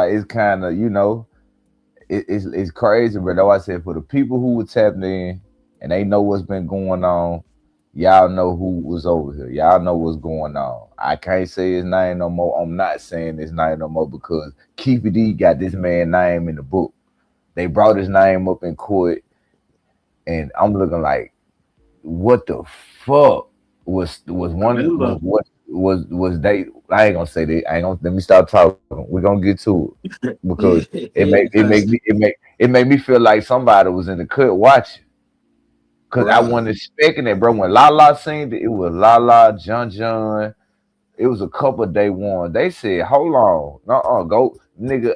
[SPEAKER 1] it's kind of, it's crazy, but that's why I said for the people who were tapping in and they know what's been going on, y'all know who was over here. Y'all know what's going on. I can't say his name no more. I'm not saying his name no more because Keefe D got this man's name in the book. They brought his name up in court, and I'm looking like, what the fuck was they? I ain't gonna say that. Let me stop talking. We're gonna get to it because it made me feel like somebody was in the cut watching. Cause I wasn't expecting it, bro. When Lala seen it, it was Lala, John. It was a couple of day one. They said, hold on, go, nigga.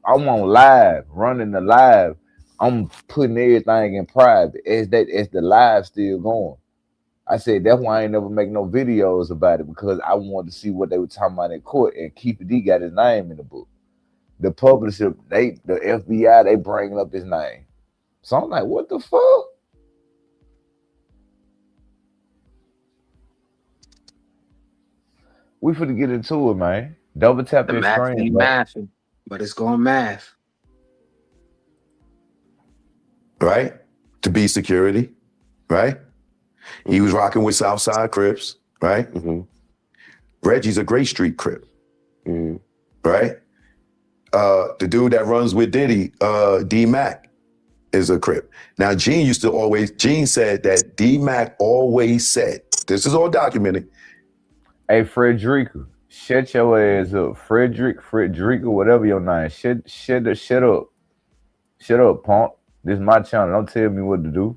[SPEAKER 1] I'm on live, running the live. I'm putting everything in private as the live still going. I said that's why I ain't never make no videos about it because I wanted to see what they were talking about in court. And Keefe D got his name in the book. The publisher, the FBI, they bringing up his name. So I'm like, what the fuck? We finna get into it, man. Double tap
[SPEAKER 5] the
[SPEAKER 1] that
[SPEAKER 5] math
[SPEAKER 1] screen,
[SPEAKER 5] ain't mathing, but it's going math.
[SPEAKER 22] Right? To be security, right? He was rocking with Southside Crips, right?
[SPEAKER 18] Mm-hmm.
[SPEAKER 22] Reggie's a Gray Street Crip, right? the dude that runs with Diddy, D-Mac, is a Crip. Now, Gene said that D-Mac always said, this is all documented.
[SPEAKER 1] Hey, Frederica, shut your ass up. Frederica, whatever your name. Shut up. Shut up, punk. This is my channel. Don't tell me what to do.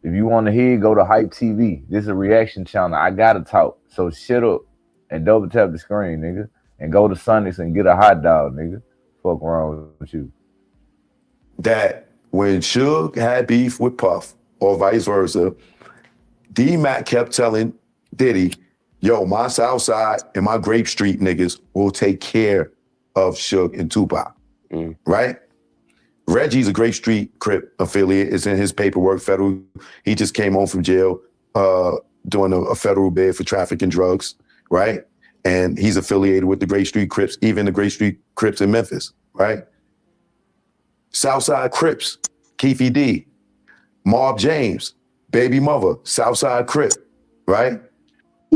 [SPEAKER 1] If you want to hear, go to Hype TV. This is a reaction channel. I gotta talk. So shut up and double tap the screen, nigga. And go to Sonics and get a hot dog, nigga. Fuck wrong with you.
[SPEAKER 22] That when Suge had beef with Puff, or vice versa, D-Mac kept telling Diddy, yo, my Southside and my Grape Street niggas will take care of Suge and Tupac, right? Reggie's a Grape Street Crip affiliate. It's in his paperwork, federal. He just came home from jail doing a federal bid for trafficking drugs, right? And he's affiliated with the Grape Street Crips, even the Grape Street Crips in Memphis, right? Southside Crips, Keefe D, Mob James, Baby Mother, Southside Crip, right?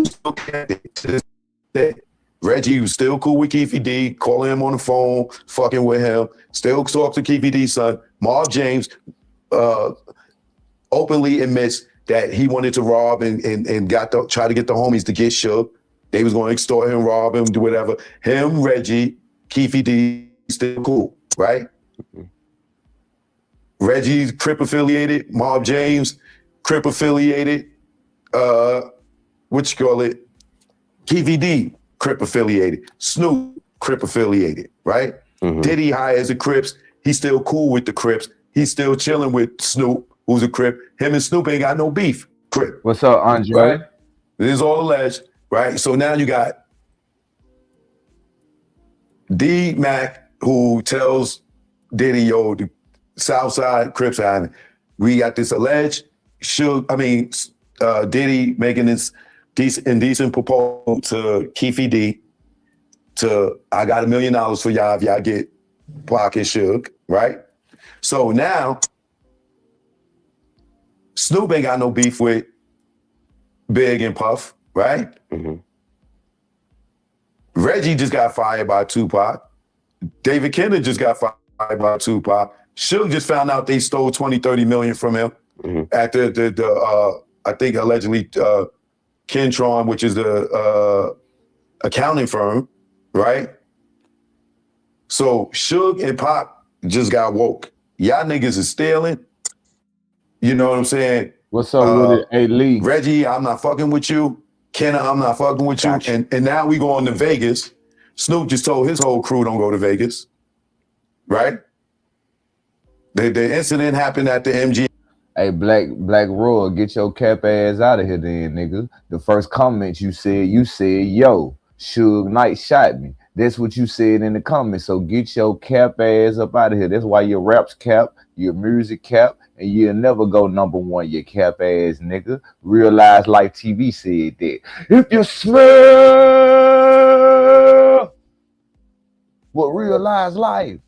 [SPEAKER 22] Still connected to this day. Reggie was still cool with Keefe D, calling him on the phone, fucking with him, still talks to Keefe D's son. Mob James openly admits that he wanted to rob and try to get the homies to get shook. They was going to extort him, rob him, do whatever. Him, Reggie, Keefe D, still cool, right? Reggie's Crip affiliated, Mob James, Crip affiliated, what you call it? Keefe D, Crip affiliated. Snoop, Crip affiliated, right? Diddy hires the Crips. He's still cool with the Crips. He's still chilling with Snoop, who's a Crip. Him and Snoop ain't got no beef. Crip.
[SPEAKER 1] What's up, Andre?
[SPEAKER 22] Right? This is all alleged, right? So now you got D-Mac, who tells Diddy, yo, the Southside Crips Island, we got this alleged Diddy making this indecent proposal to Keefe D I got $1 million for y'all if y'all get Pac and Suge, right? So now Snoop ain't got no beef with Big and Puff, right? Reggie just got fired by Tupac. David Kennedy just got fired by Tupac. Suge just found out they stole 20, 30 million from him at the I think allegedly Kentron, which is the accounting firm, right? So Suge and Pac just got woke. Y'all niggas is stealing. You know what I'm saying?
[SPEAKER 1] What's up with it? Hey, Lee.
[SPEAKER 22] Reggie, I'm not fucking with you. Kenna, I'm not fucking with you. And now we going to Vegas. Snoop just told his whole crew don't go to Vegas, right? The incident happened at the MG.
[SPEAKER 1] Hey, Black Roy, get your cap ass out of here then, nigga. The first comment you said, yo, Suge Knight shot me. That's what you said in the comments. So get your cap ass up out of here. That's why your raps cap, your music cap, and you'll never go #1, you cap ass nigga. Realize Life TV said that. If you smell what Realize Life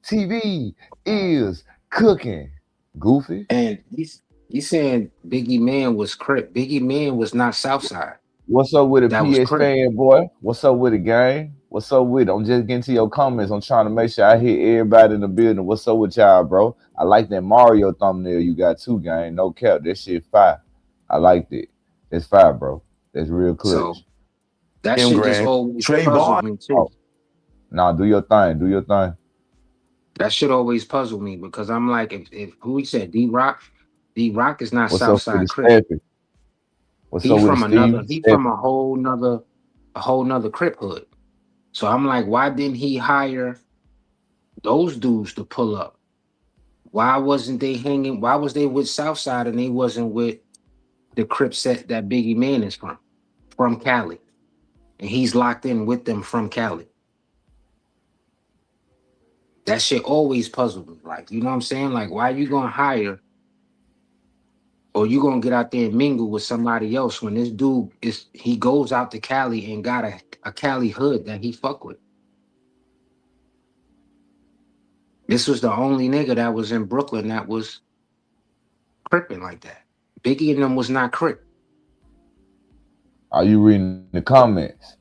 [SPEAKER 1] TV is cooking, goofy.
[SPEAKER 5] And he's saying Biggie Man was Crip. Biggie Man was not Southside.
[SPEAKER 1] What's up with it,
[SPEAKER 5] That was
[SPEAKER 1] PS
[SPEAKER 5] Crip.
[SPEAKER 1] fan boy? What's up with it, gang? What's up with it? I'm just getting to your comments. I'm trying to make sure I hit everybody in the building. What's up with y'all, bro? I like that Mario thumbnail you got too, gang. No cap. That shit fire. I liked it. It's fire, bro. That's real clutch.
[SPEAKER 5] So that shit just always puzzled me too.
[SPEAKER 1] Nah, do your thing. Do your thing.
[SPEAKER 5] That shit always puzzled me because I'm like, if who he said, D-Rock is not
[SPEAKER 1] What's up with
[SPEAKER 5] Southside
[SPEAKER 1] the
[SPEAKER 5] Crip.
[SPEAKER 1] Steffi? What's
[SPEAKER 5] He
[SPEAKER 1] up with
[SPEAKER 5] from
[SPEAKER 1] the
[SPEAKER 5] another,
[SPEAKER 1] Steve?
[SPEAKER 5] he from a whole nother Crip hood. So I'm like, why didn't he hire those dudes to pull up? Why wasn't they hanging? Why was they with Southside and they wasn't with the Crip set that Biggie Man is from Cali? And he's locked in with them from Cali. That shit always puzzled me. Like, you know what I'm saying? Like, why you gonna hire or you gonna get out there and mingle with somebody else when this dude he goes out to Cali and got a Cali hood that he fuck with? This was the only nigga that was in Brooklyn that was cripping like that. Biggie and them was not crip.
[SPEAKER 1] Are you reading the comments?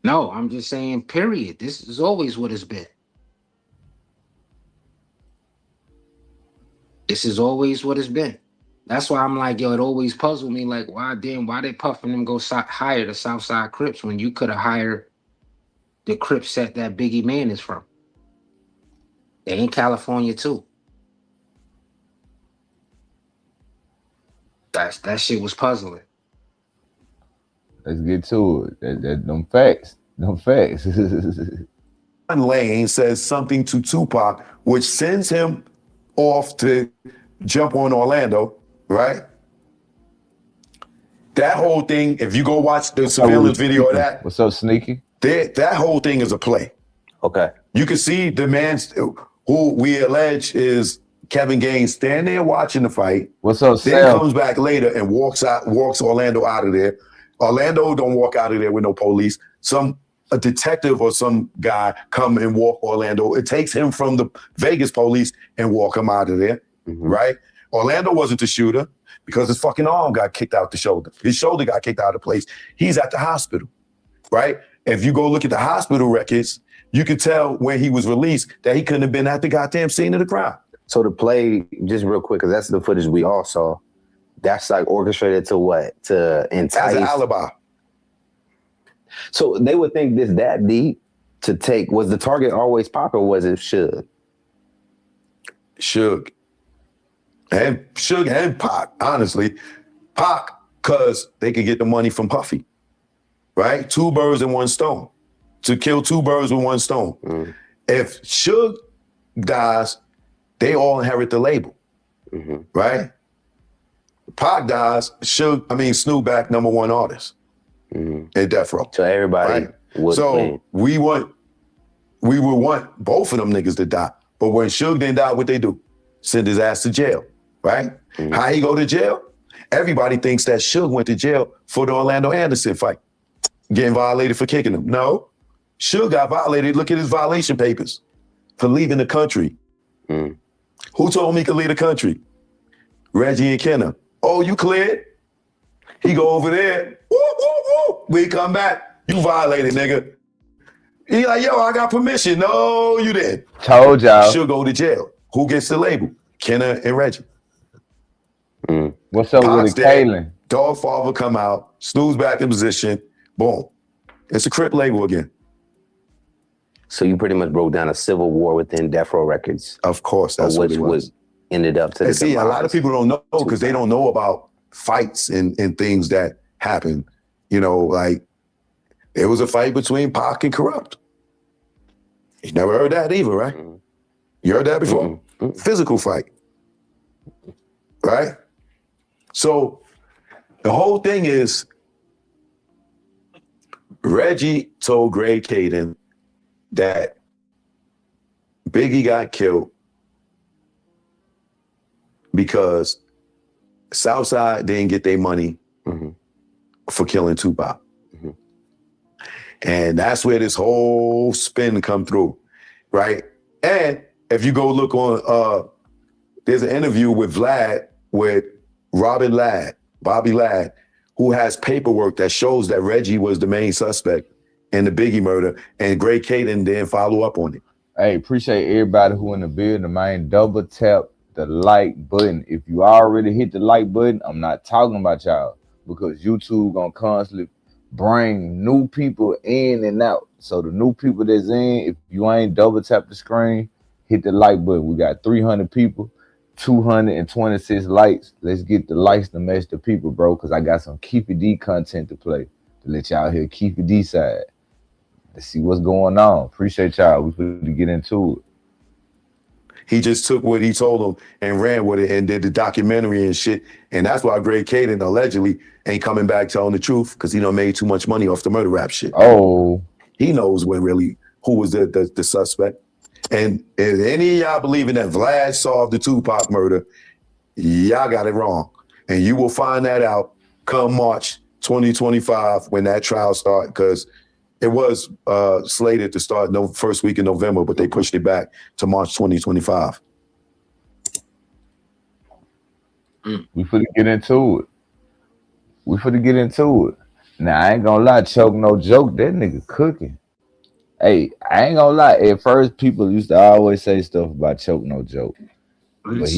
[SPEAKER 5] No, I'm just saying, period. This is always what it's been. This is always what it's been. That's why I'm like, yo, it always puzzled me. Like, why they Puff and them go hire the Southside Crips when you could have hired the Crip set that Biggie Man is from? They in California too. That shit was puzzling.
[SPEAKER 1] Let's get to it. Them facts. Them facts.
[SPEAKER 22] Lane says something to Tupac, which sends him off to jump on Orlando, right? That whole thing, if you go watch the surveillance video of that.
[SPEAKER 1] What's up, Sneaky?
[SPEAKER 22] That whole thing is a play.
[SPEAKER 18] Okay.
[SPEAKER 22] You can see the man who we allege is Kevin Gaines standing there watching the fight.
[SPEAKER 1] What's up,
[SPEAKER 22] Then
[SPEAKER 1] Sam?
[SPEAKER 22] comes back later and walks Orlando out of there. Orlando don't walk out of there with no police. A detective or some guy come and walk Orlando. It takes him from the Vegas police and walk him out of there, right? Orlando wasn't the shooter because his fucking arm got kicked out the shoulder. His shoulder got kicked out of place. He's at the hospital, right? If you go look at the hospital records, you can tell when he was released that he couldn't have been at the goddamn scene of the crime.
[SPEAKER 18] So the play, just real quick, because that's the footage we all saw. That's like orchestrated to what? To entice.
[SPEAKER 22] As an alibi.
[SPEAKER 18] So they would think this that deep to take. Was the target always Pac or was it Suge?
[SPEAKER 22] Suge and Pac, honestly. Pac, because they could get the money from Puffy, right? 2 birds in 1 stone. To kill 2 birds with 1 stone. If Suge dies, they all inherit the label, right? Pac dies, Snoop back #1 artist in Death Row.
[SPEAKER 18] So everybody would win.
[SPEAKER 22] we would want both of them niggas to die. But when Suge didn't die, what they do? Send his ass to jail, right? How he go to jail? Everybody thinks that Suge went to jail for the Orlando Anderson fight, getting violated for kicking him. No, Suge got violated. Look at his violation papers for leaving the country. Who told him he could leave the country? Reggie and Kenna. Oh, you cleared? He go over there. Woo, woo, woo. We come back. You violated, nigga. He like, yo, I got permission. No, you didn't.
[SPEAKER 1] Told y'all.
[SPEAKER 22] She'll go to jail. Who gets the label? Kenna and Reggie.
[SPEAKER 1] What's up with Kaylin?
[SPEAKER 22] Dogfather come out. Snoop's back in position. Boom. It's a Crip label again.
[SPEAKER 18] So you pretty much broke down a civil war within Death Row Records.
[SPEAKER 22] Of course, that's what it was.
[SPEAKER 18] Ended up to.
[SPEAKER 22] And see, a lot of people don't know because they don't know about fights and things that happen. You know, like there was a fight between Pac and Corrupt. You never heard that either, right? You heard that before? Physical fight, right? So the whole thing is Reggie told Greg Caden that Biggie got killed because Southside didn't get their money for killing Tupac. And that's where this whole spin come through, right? And if you go look on, there's an interview with Bobby Ladd, who has paperwork that shows that Reggie was the main suspect in the Biggie murder, and Greg Caden didn't follow up on it.
[SPEAKER 1] Hey, appreciate everybody who in the building, man. Double tap the like button. If you already hit the like button, I'm not talking about y'all because YouTube gonna constantly bring new people in and out. So the new people that's in, if you ain't double tap the screen, hit the like button. We got 300 people, 226 likes. Let's get the likes to match the people, bro, because I got some Keefe D content to play to let y'all hear Keefe D side. Let's see what's going on. Appreciate y'all. We finna get into it.
[SPEAKER 22] He just took what he told him and ran with it and did the documentary and shit. And that's why Greg Caden allegedly ain't coming back telling the truth because he done made too much money off the murder rap shit.
[SPEAKER 1] Oh.
[SPEAKER 22] He knows who was the suspect. And if any of y'all believing that Vlad solved the Tupac murder, y'all got it wrong. And you will find that out come March 2025 when that trial starts, because it was slated to start first week in November, but they pushed it back to March 2025.
[SPEAKER 1] We finna get into it. Now, I ain't gonna lie, Choke no joke, that nigga cooking. Hey, I ain't gonna lie, at first people used to always say stuff about Choke no joke. But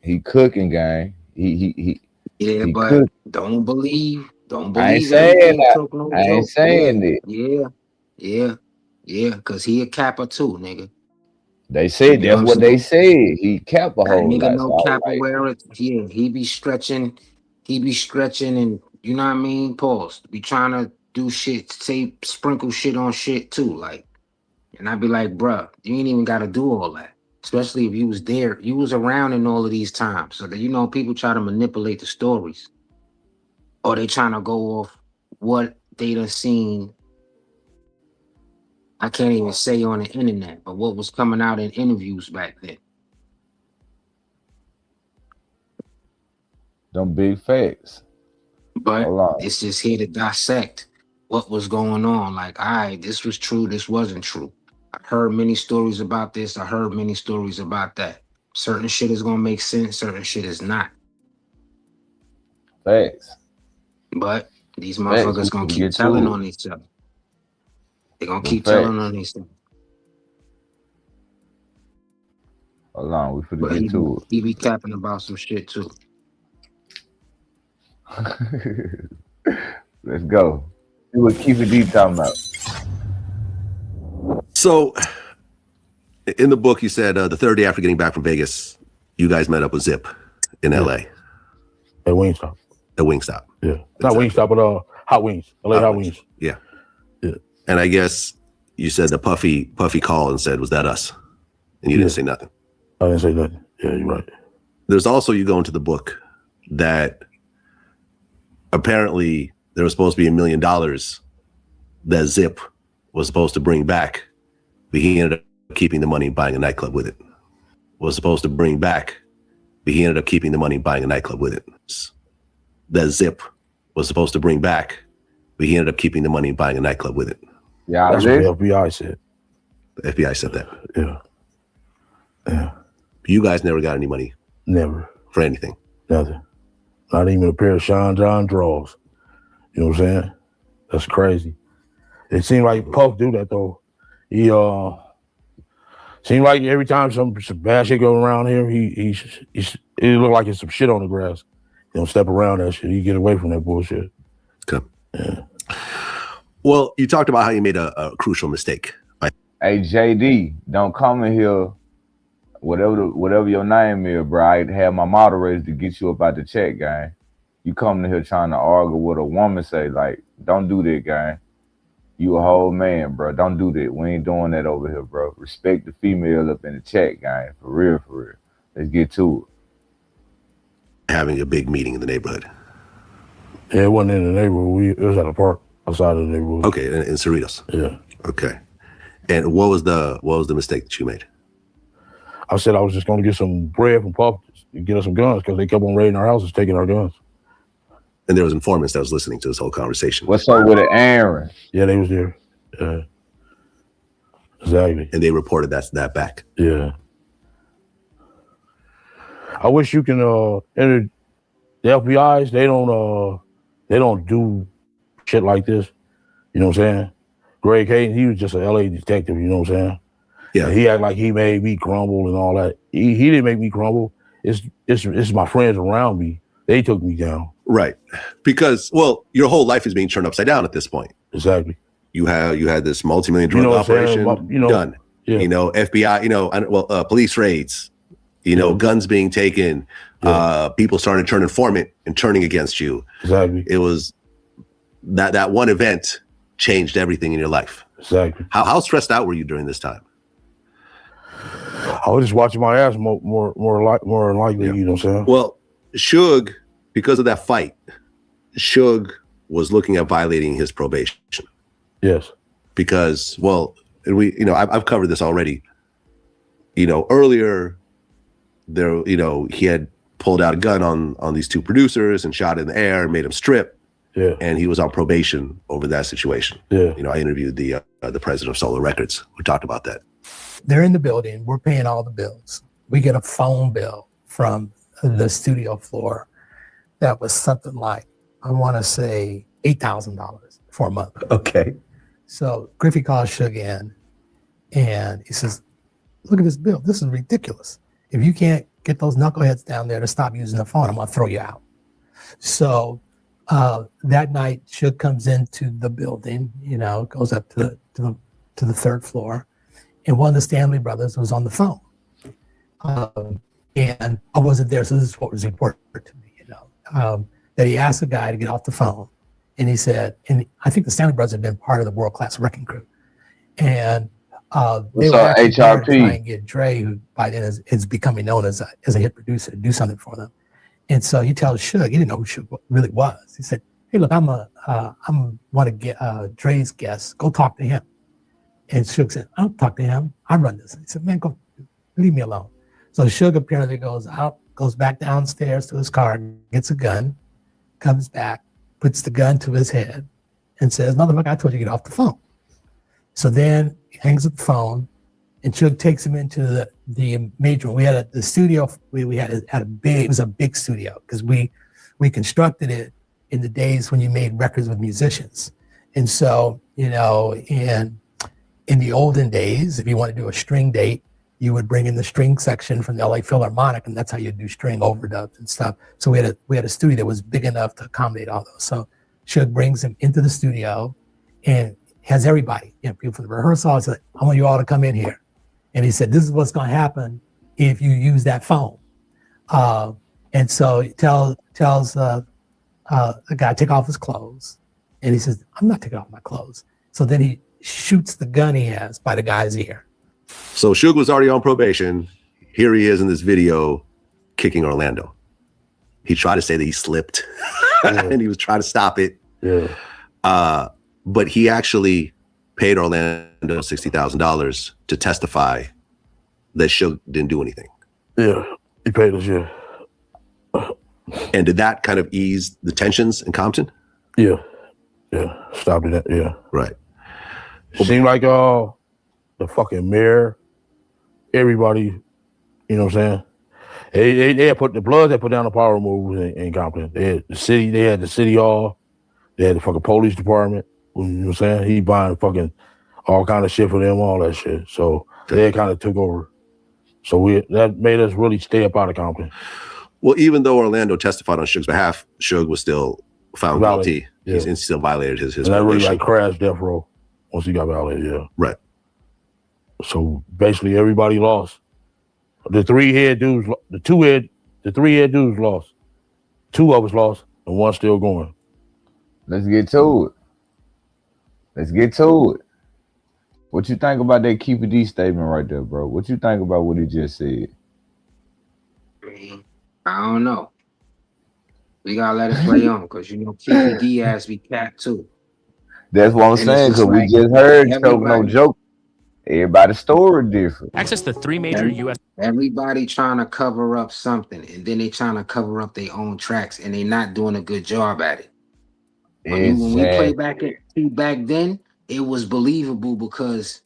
[SPEAKER 1] He cooking, gang. He
[SPEAKER 5] Yeah,
[SPEAKER 1] he
[SPEAKER 5] but
[SPEAKER 1] cook.
[SPEAKER 5] don't believe
[SPEAKER 1] I ain't saying
[SPEAKER 5] everything
[SPEAKER 1] that.
[SPEAKER 5] Took no
[SPEAKER 1] I ain't
[SPEAKER 5] joke. Yeah,
[SPEAKER 1] saying it.
[SPEAKER 5] yeah, yeah, yeah. Cause he a capper too, nigga.
[SPEAKER 1] They
[SPEAKER 5] You
[SPEAKER 1] said
[SPEAKER 5] know what
[SPEAKER 1] that's
[SPEAKER 5] I'm
[SPEAKER 1] what they
[SPEAKER 5] saying?
[SPEAKER 1] said. He kept a
[SPEAKER 5] That
[SPEAKER 1] whole
[SPEAKER 5] nigga
[SPEAKER 1] lot.
[SPEAKER 5] no
[SPEAKER 1] So I was
[SPEAKER 5] capper
[SPEAKER 1] like,
[SPEAKER 5] wearer. Yeah, he be stretching. He be stretching, and you know what I mean. Pause. Be trying to do shit, say sprinkle shit on shit too, like. And I'd be like, bruh, you ain't even got to do all that. Especially if you was there, you was around in all of these times. So that, you know, people try to manipulate the stories. Or they trying to go off what they done seen. I can't even say on the internet, but what was coming out in interviews back then.
[SPEAKER 1] them big facts.
[SPEAKER 5] But
[SPEAKER 1] Hold on.
[SPEAKER 5] it's just here to dissect what was going on. Like, all right, this was true, this wasn't true. I heard many stories about this, I heard many stories about that. Certain shit is gonna make sense, certain shit is not.
[SPEAKER 1] Facts.
[SPEAKER 5] But these
[SPEAKER 1] Facts. We
[SPEAKER 5] motherfuckers gonna
[SPEAKER 1] finna
[SPEAKER 5] keep
[SPEAKER 1] get
[SPEAKER 5] telling
[SPEAKER 1] to it.
[SPEAKER 5] on each other. They gonna
[SPEAKER 1] Them
[SPEAKER 5] keep telling
[SPEAKER 1] facts.
[SPEAKER 5] on each other.
[SPEAKER 1] Hold on. We finna
[SPEAKER 5] But
[SPEAKER 1] get to
[SPEAKER 5] he be capping about some shit too.
[SPEAKER 1] it. Let's go. See what Keefe D talking about.
[SPEAKER 10] So, in the book, you said the third day after getting back from Vegas, you guys met up with Zip in LA.
[SPEAKER 12] At Wingstop.
[SPEAKER 10] At Wingstop.
[SPEAKER 12] Yeah. Not Wingstop, but Hot Wings. LA Hot Wings.
[SPEAKER 10] Yeah.
[SPEAKER 12] Yeah.
[SPEAKER 10] And I guess you said the Puffy called and said, "Was that us?" And you didn't say nothing.
[SPEAKER 12] I didn't say nothing. Yeah, you're right.
[SPEAKER 10] There's also, you go into the book that apparently there was supposed to be $1 million that Zip was supposed to bring back, but he ended up keeping the money and buying a nightclub with it. Was supposed to bring back, but he ended up keeping the money and buying a nightclub with it. That Zip was supposed to bring back, but he ended up keeping the money and buying a nightclub with it.
[SPEAKER 1] Yeah,
[SPEAKER 12] that's what the FBI said.
[SPEAKER 10] The FBI said that.
[SPEAKER 12] Yeah. Yeah.
[SPEAKER 10] You guys never got any money.
[SPEAKER 12] Never.
[SPEAKER 10] For anything.
[SPEAKER 12] Nothing. Not even a pair of Sean John drawers. You know what I'm saying? That's crazy. It seemed like Puff do that though. He seemed like every time some bad shit go around here, it look like it's some shit on the grass. He don't step around that shit. He get away from that bullshit.
[SPEAKER 10] Okay.
[SPEAKER 12] Yeah.
[SPEAKER 10] Well, you talked about how you made a crucial mistake.
[SPEAKER 1] Hey JD, don't come in here. Whatever your name is, bro. I have my moderators to get you up out the chat, gang. You come in here trying to argue with a woman, say like, don't do that, gang. You a whole man, bro. Don't do that. We ain't doing that over here, bro. Respect the female up in the chat, gang. For real, for real. Let's get to
[SPEAKER 10] it. Having a big meeting in the neighborhood.
[SPEAKER 12] Yeah, it wasn't in the neighborhood. It was at a park outside of the neighborhood.
[SPEAKER 10] Okay, in Cerritos.
[SPEAKER 12] Yeah.
[SPEAKER 10] Okay. And what was the mistake that you made?
[SPEAKER 12] I said I was just going to get some bread from Puff to get us some guns because they kept on raiding our houses, taking our guns.
[SPEAKER 10] And there was informants that was listening to this whole conversation.
[SPEAKER 1] What's up with it, Aaron?
[SPEAKER 12] Yeah, they was there. Yeah. Exactly.
[SPEAKER 10] And they reported that back.
[SPEAKER 12] Yeah. I wish you can enter the FBI's. They don't do shit like this. You know what I'm saying? Greg Hayden, he was just an LA detective. You know what I'm saying?
[SPEAKER 10] Yeah.
[SPEAKER 12] And he acted like he made me crumble and all that. He didn't make me crumble. It's my friends around me. They took me down.
[SPEAKER 10] Right. Because, well, your whole life is being turned upside down at this point.
[SPEAKER 12] Exactly.
[SPEAKER 10] You had this multi-million drug operation done.
[SPEAKER 12] Yeah.
[SPEAKER 10] You know, FBI, police raids, guns being taken, people starting to turn informant and turning against you.
[SPEAKER 12] Exactly.
[SPEAKER 10] It was that one event changed everything in your life.
[SPEAKER 12] Exactly.
[SPEAKER 10] How stressed out were you during this time?
[SPEAKER 12] I was just watching my ass more likely, you know what I'm saying?
[SPEAKER 10] Well, Suge, because of that fight, Suge was looking at violating his probation.
[SPEAKER 12] Yes.
[SPEAKER 10] Because, I've covered this already. Earlier there, he had pulled out a gun on these two producers and shot in the air and made them strip.
[SPEAKER 12] Yeah.
[SPEAKER 10] And he was on probation over that situation.
[SPEAKER 12] Yeah.
[SPEAKER 10] I interviewed the president of Solar Records. We talked about that.
[SPEAKER 23] They're in the building. We're paying all the bills. We get a phone bill from the studio floor that was something like, I want to say $8,000 for a month.
[SPEAKER 10] Okay.
[SPEAKER 23] So Griffey calls Suge in and he says, look at this bill. This is ridiculous. If you can't get those knuckleheads down there to stop using the phone. I'm gonna throw you out. So that night, Suge comes into the building, goes up to the third floor, and one of the Stanley brothers was on the phone. And I wasn't there, so this is what was important to me, that he asked the guy to get off the phone. And he said, and I think the Stanley brothers had been part of the world-class wrecking crew. And they were actually there to try and get Dre, who by then is becoming known as a hit producer, to do something for them. And so he tells Suge, he didn't know who Suge really was. He said, hey, look, I'm want to get Dre's guest. Go talk to him. And Suge said, I don't talk to him. I run this. He said, man, go, leave me alone. So Suge apparently goes out, goes back downstairs to his car, gets a gun, comes back, puts the gun to his head, and says, motherfucker, I told you to get off the phone. So then he hangs up the phone, and Suge takes him into the major room. We had the studio. We had a big. It was a big studio because we constructed it in the days when you made records with musicians. And so in the olden days, if you want to do a string date, you would bring in the string section from the LA Philharmonic, and that's how you do string overdubs and stuff. So we had a studio that was big enough to accommodate all those. So Suge brings him into the studio and has everybody, people from the rehearsal. He said, I want you all to come in here. And he said, this is what's going to happen if you use that phone. And so he tells the guy, take off his clothes. And he says, I'm not taking off my clothes. So then he shoots the gun he has by the guy's ear.
[SPEAKER 10] So Suge was already on probation. Here he is in this video kicking Orlando. He tried to say that he slipped and he was trying to stop it.
[SPEAKER 12] Yeah.
[SPEAKER 10] But he actually paid Orlando $60,000 to testify that Suge didn't do anything.
[SPEAKER 12] Yeah, he paid us, yeah.
[SPEAKER 10] And did that kind of ease the tensions in Compton?
[SPEAKER 12] Yeah. Stopped it, yeah.
[SPEAKER 10] Right.
[SPEAKER 12] It seemed like the fucking mayor, everybody, you know what I'm saying? They had put the Bloods that put down the power removers in Compton. They had the city hall, they had the fucking police department. You know what I'm saying? He buying fucking all kind of shit for them, all that shit. So they kind of took over. So that made us really stay up out of Compton.
[SPEAKER 10] Well, even though Orlando testified on Suge's behalf, Suge was still found guilty.
[SPEAKER 12] Yeah.
[SPEAKER 10] He still violated his
[SPEAKER 12] and that
[SPEAKER 10] probation.
[SPEAKER 12] really crashed death row once he got violated, yeah.
[SPEAKER 10] Right.
[SPEAKER 12] So basically everybody lost. The three head dudes lost. Two of us lost and one's still going.
[SPEAKER 1] Let's get to it. What you think about that Keefe D statement right there, bro? What you think about what he just said?
[SPEAKER 5] I don't know. We gotta let it play on because Keefe D has be capped too.
[SPEAKER 1] That's what I'm saying, because we just heard Choke No Joke. Everybody's story different.
[SPEAKER 9] Access the three major U.S.
[SPEAKER 5] Everybody trying to cover up something, and then they trying to cover up their own tracks, and they not doing a good job at it. When we play back then, it was believable because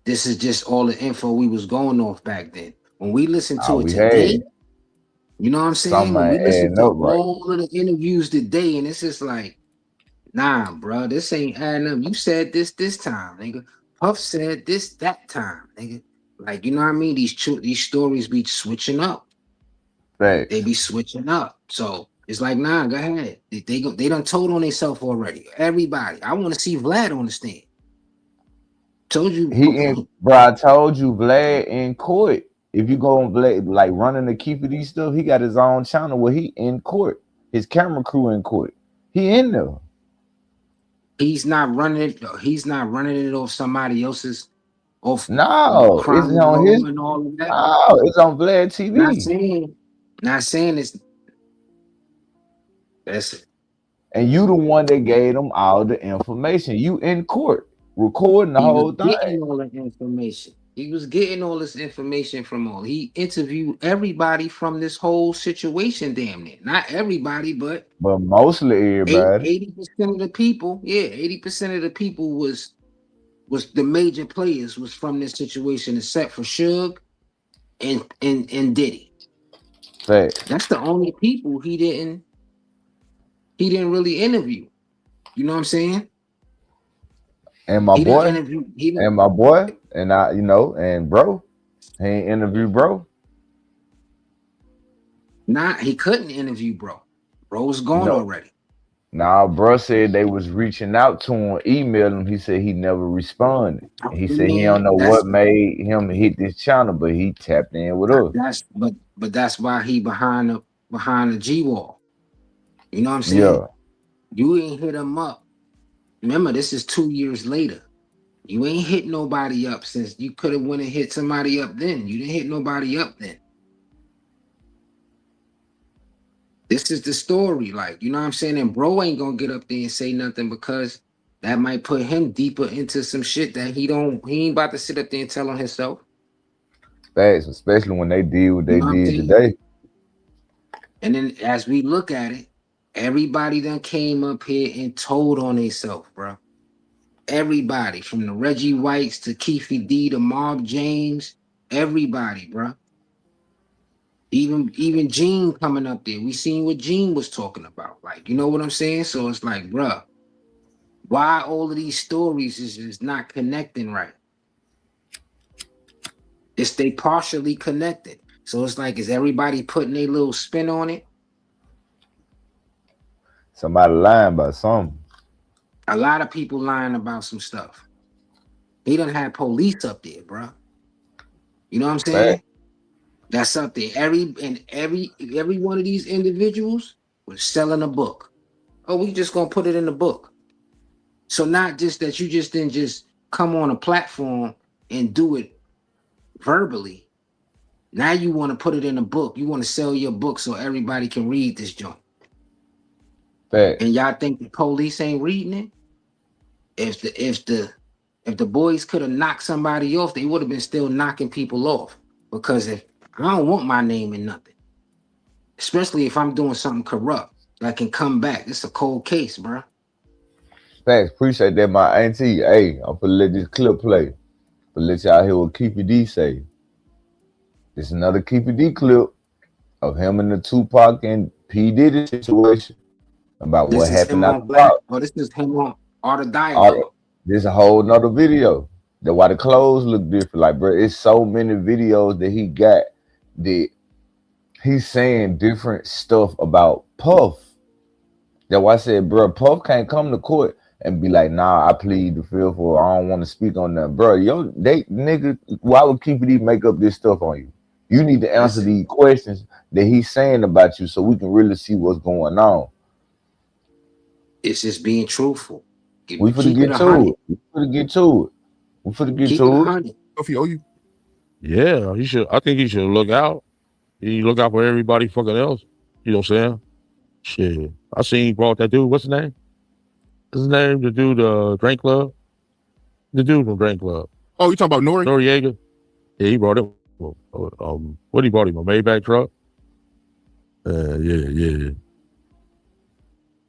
[SPEAKER 5] this is just all the info we was going off back then. When we listen to it today, you know what I'm saying? When we listen to all of the interviews today, and it's just like, nah, bro, this ain't adding up. You said this time, nigga. Puff said this that time, nigga. Like, you know what I mean? These stories be switching up.
[SPEAKER 1] Right.
[SPEAKER 5] They be switching up. So it's like, nah, go ahead. They done told on themselves already. Everybody. I want to see Vlad on the stand. Told you.
[SPEAKER 1] Bro, I told you, Vlad in court. If you go on Vlad, like running the Keefe D stuff, he got his own channel where he in court. His camera crew in court. He in there.
[SPEAKER 5] He's not running it. He's not running it off somebody else's. It's
[SPEAKER 1] on his.
[SPEAKER 5] And all of that.
[SPEAKER 1] No, it's on Vlad TV.
[SPEAKER 5] Not saying it's. That's it.
[SPEAKER 1] And you the one that gave them all the information. You in court recording the whole thing.
[SPEAKER 5] Getting all the information. He was getting all this information from all. He interviewed everybody from this whole situation, damn near. Not everybody, but
[SPEAKER 1] mostly everybody.
[SPEAKER 5] 80% of the people, 80% of the people was the major players was from this situation, except for Suge and Diddy.
[SPEAKER 1] Fact.
[SPEAKER 5] That's the only people he didn't really interview. You know what I'm saying?
[SPEAKER 1] And my boy, and I, and bro, he ain't interview bro.
[SPEAKER 5] Nah, he couldn't interview bro. Bro was gone
[SPEAKER 1] No.
[SPEAKER 5] already.
[SPEAKER 1] Nah, bro said they was reaching out to him, emailing him. He said he never responded. And he said he don't know what made him hit this channel, but he tapped in with us.
[SPEAKER 5] But that's why he behind the G wall. You know what I'm saying?
[SPEAKER 1] Yeah.
[SPEAKER 5] You ain't hit him up. Remember, this is 2 years later. You ain't hit nobody up since you could have went and hit somebody up then. You didn't hit nobody up then. This is the story, like, you know what I'm saying? And bro ain't gonna get up there and say nothing because that might put him deeper into some shit that he ain't about to sit up there and tell on himself.
[SPEAKER 1] Facts, especially when they did what they did today.
[SPEAKER 5] And then as we look at it, everybody done came up here and told on themselves, bro. Everybody, from the Reggie Whites to Keefe D to Mob James, everybody, bro. Even Gene coming up there. We seen what Gene was talking about. Like, you know what I'm saying? So it's like, bro, why all of these stories is not connecting right? They partially connected. So it's like, is everybody putting their little spin on it?
[SPEAKER 1] Somebody lying about something.
[SPEAKER 5] A lot of people lying about some stuff. He done had police up there, bro. You know what I'm saying?
[SPEAKER 1] Fact.
[SPEAKER 5] That's up there. Every one of these individuals was selling a book. Oh, we just gonna put it in the book. So not just that you just didn't just come on a platform and do it verbally. Now you want to put it in a book. You want to sell your book so everybody can read this joint.
[SPEAKER 1] Fact.
[SPEAKER 5] And y'all think the police ain't reading it? If the boys could have knocked somebody off, they would have been still knocking people off. Because if I don't want my name in nothing, especially if I'm doing something corrupt that can come back. It's a cold case, bro.
[SPEAKER 1] Thanks, appreciate that, my auntie. Hey, I'm gonna let this clip play. But let y'all hear what Keefe D say. This is another Keefe D clip of him and the Tupac and P. Diddy situation about what happened after Black.
[SPEAKER 5] Oh, this is him on Art of Dialogue.
[SPEAKER 1] This is a whole nother video. That's why the clothes look different. Like, bro, it's so many videos that he got that he's saying different stuff about Puff. That's why I said, bro, Puff can't come to court and be like, nah, I plead the fifth, or I don't want to speak on that. Bro, nigga, why would Keefe D make up this stuff on you? You need to answer these questions that he's saying about you so we can really see what's going on.
[SPEAKER 5] It's just being truthful.
[SPEAKER 1] We finna get to it. We finna get to it. We finna get to it.
[SPEAKER 9] If he owe you. Yeah, he should. I think he should look out. He look out for everybody fucking else. You know what I'm saying? Shit. I seen he brought that dude. What's his name? What's his name? The dude, Drink Club? The dude from Drink Club. Oh, you talking about Noriega? Yeah, he brought him. What he brought him? A Maybach truck? Yeah.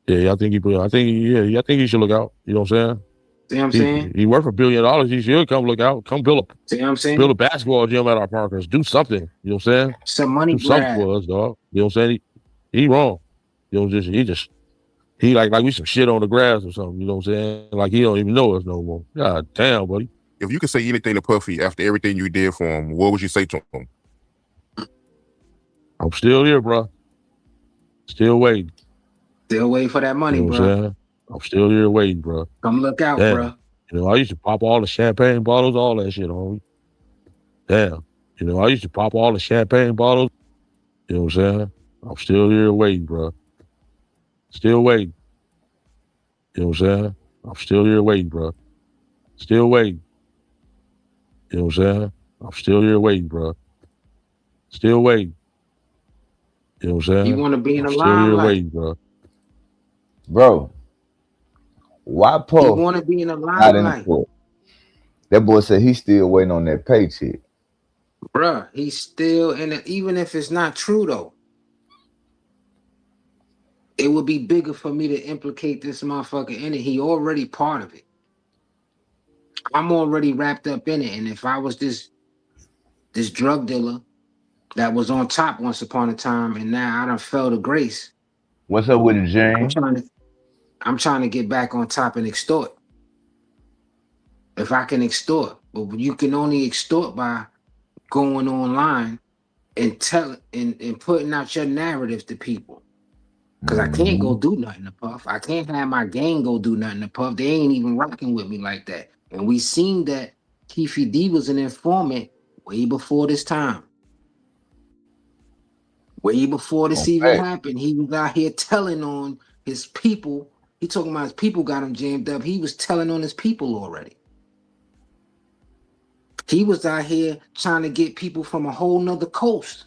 [SPEAKER 9] Yeah, I think he should look out. You know what I'm saying?
[SPEAKER 5] See what I'm saying?
[SPEAKER 9] He worth $1 billion. He should come look out. Come build
[SPEAKER 5] See what I'm saying?
[SPEAKER 9] Build a basketball gym at our parkers. Do something. You know what I'm saying?
[SPEAKER 5] Some money
[SPEAKER 9] Do something for us, dog. You know what I'm saying? He wrong. You know, he like we some shit on the grass or something. You know what I'm saying? Like he don't even know us no more. God damn, buddy.
[SPEAKER 11] If you could say anything to Puffy after everything you did for him, what would you say to him?
[SPEAKER 9] I'm still here, bro. Still waiting.
[SPEAKER 5] Still waiting for that money,
[SPEAKER 9] you know
[SPEAKER 5] bro.
[SPEAKER 9] I'm still here waiting, bro.
[SPEAKER 5] Come look out, bro.
[SPEAKER 9] You know, I used to pop all the champagne bottles, all that shit, homie. Damn. You know, I used to pop all the champagne bottles. You know what I'm saying? I'm still here waiting, bro. Still waiting. You know what I'm saying? I'm still here waiting, bro. Still waiting. You know what I'm saying? I'm still here waiting, bro. Still waiting. You know what I'm saying?
[SPEAKER 5] You want to be in the
[SPEAKER 9] still here
[SPEAKER 5] limelight?
[SPEAKER 9] waiting, bro.
[SPEAKER 1] Bro, why Puff?
[SPEAKER 5] You want to be in the limelight?
[SPEAKER 1] That boy said he's still waiting on that paycheck.
[SPEAKER 5] Bruh, he's still in it, even if it's not true though. It would be bigger for me to implicate this motherfucker in it. He already part of it. I'm already wrapped up in it. And if I was this drug dealer that was on top once upon a time, and now I done fell to grace.
[SPEAKER 1] What's up with it, James?
[SPEAKER 5] I'm trying to get back on top and extort. If I can extort, but you can only extort by going online and putting out your narrative to people. Cause I can't go do nothing to Puff. I can't have my gang go do nothing to Puff. They ain't even rocking with me like that. And we seen that Keefe D was an informant way before this time. Way before this even happened, he was out here telling on his people. He talking about his people got him jammed up. He was telling on his people already. He was out here trying to get people from a whole nother coast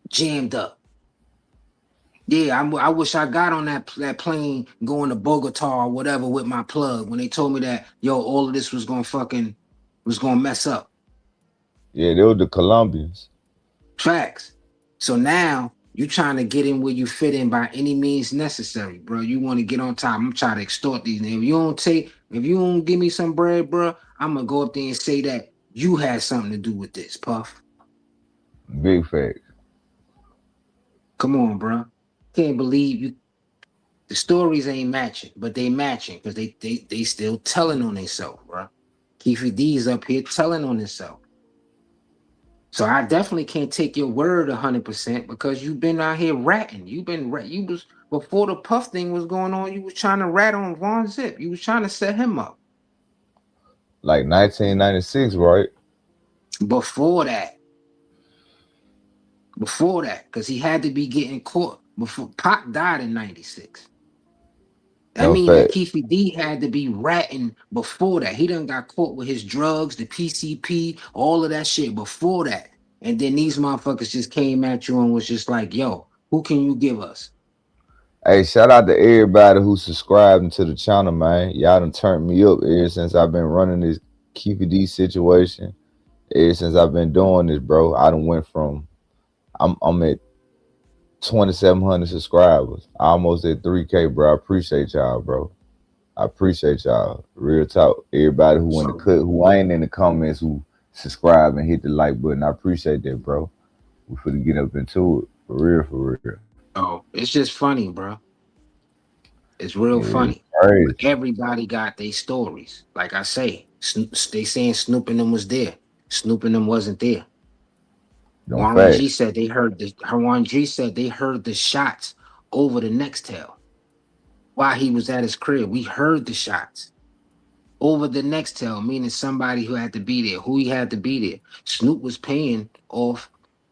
[SPEAKER 5] jammed up. Yeah, I wish I got on that plane going to Bogota or whatever with my plug when they told me that, yo, all of this was gonna mess up.
[SPEAKER 1] Yeah, they were the Colombians.
[SPEAKER 5] Facts. So now you trying to get in where you fit in by any means necessary, bro. You want to get on top. I'm trying to extort these. And if you don't give me some bread, bro, I'm gonna go up there and say that you had something to do with this, Puff.
[SPEAKER 1] Big fact.
[SPEAKER 5] Come on, bro. Can't believe you. The stories ain't matching, but they matching because they still telling on themselves, bro. Keefe D is up here telling on himself. So I definitely can't take your word 100% because you've been out here ratting. You was before the Puff thing was going on. You was trying to rat on Von Zip. You was trying to set him up.
[SPEAKER 1] Like 1996, right?
[SPEAKER 5] Before that, because he had to be getting caught before Pac died in 96. That means that Keefe D had to be ratting before that. He done got caught with his drugs, the PCP, all of that shit before that. And then these motherfuckers just came at you and was just like, yo, who can you give us?
[SPEAKER 1] Hey, shout out to everybody who subscribed to the channel, man. Y'all done turned me up ever since I've been running this Keefe D situation. Ever since I've been doing this, bro. I done went from, I'm at 2,700 subscribers. Almost at 3K, bro. I appreciate y'all, bro. I appreciate y'all. Real talk. Everybody who went to cut, who ain't in the comments, who subscribe and hit the like button. I appreciate that, bro. We finna get up into it. For real.
[SPEAKER 5] Oh, it's just funny, bro. It's real funny. Everybody got their stories. Like I say, they saying Snoop and them was there. Snoop and them wasn't there. Warren G said they heard the shots over the Nextel while he was at his crib. We heard the shots over the Nextel, meaning somebody who had to be there, who he had to be there. Snoop was paying off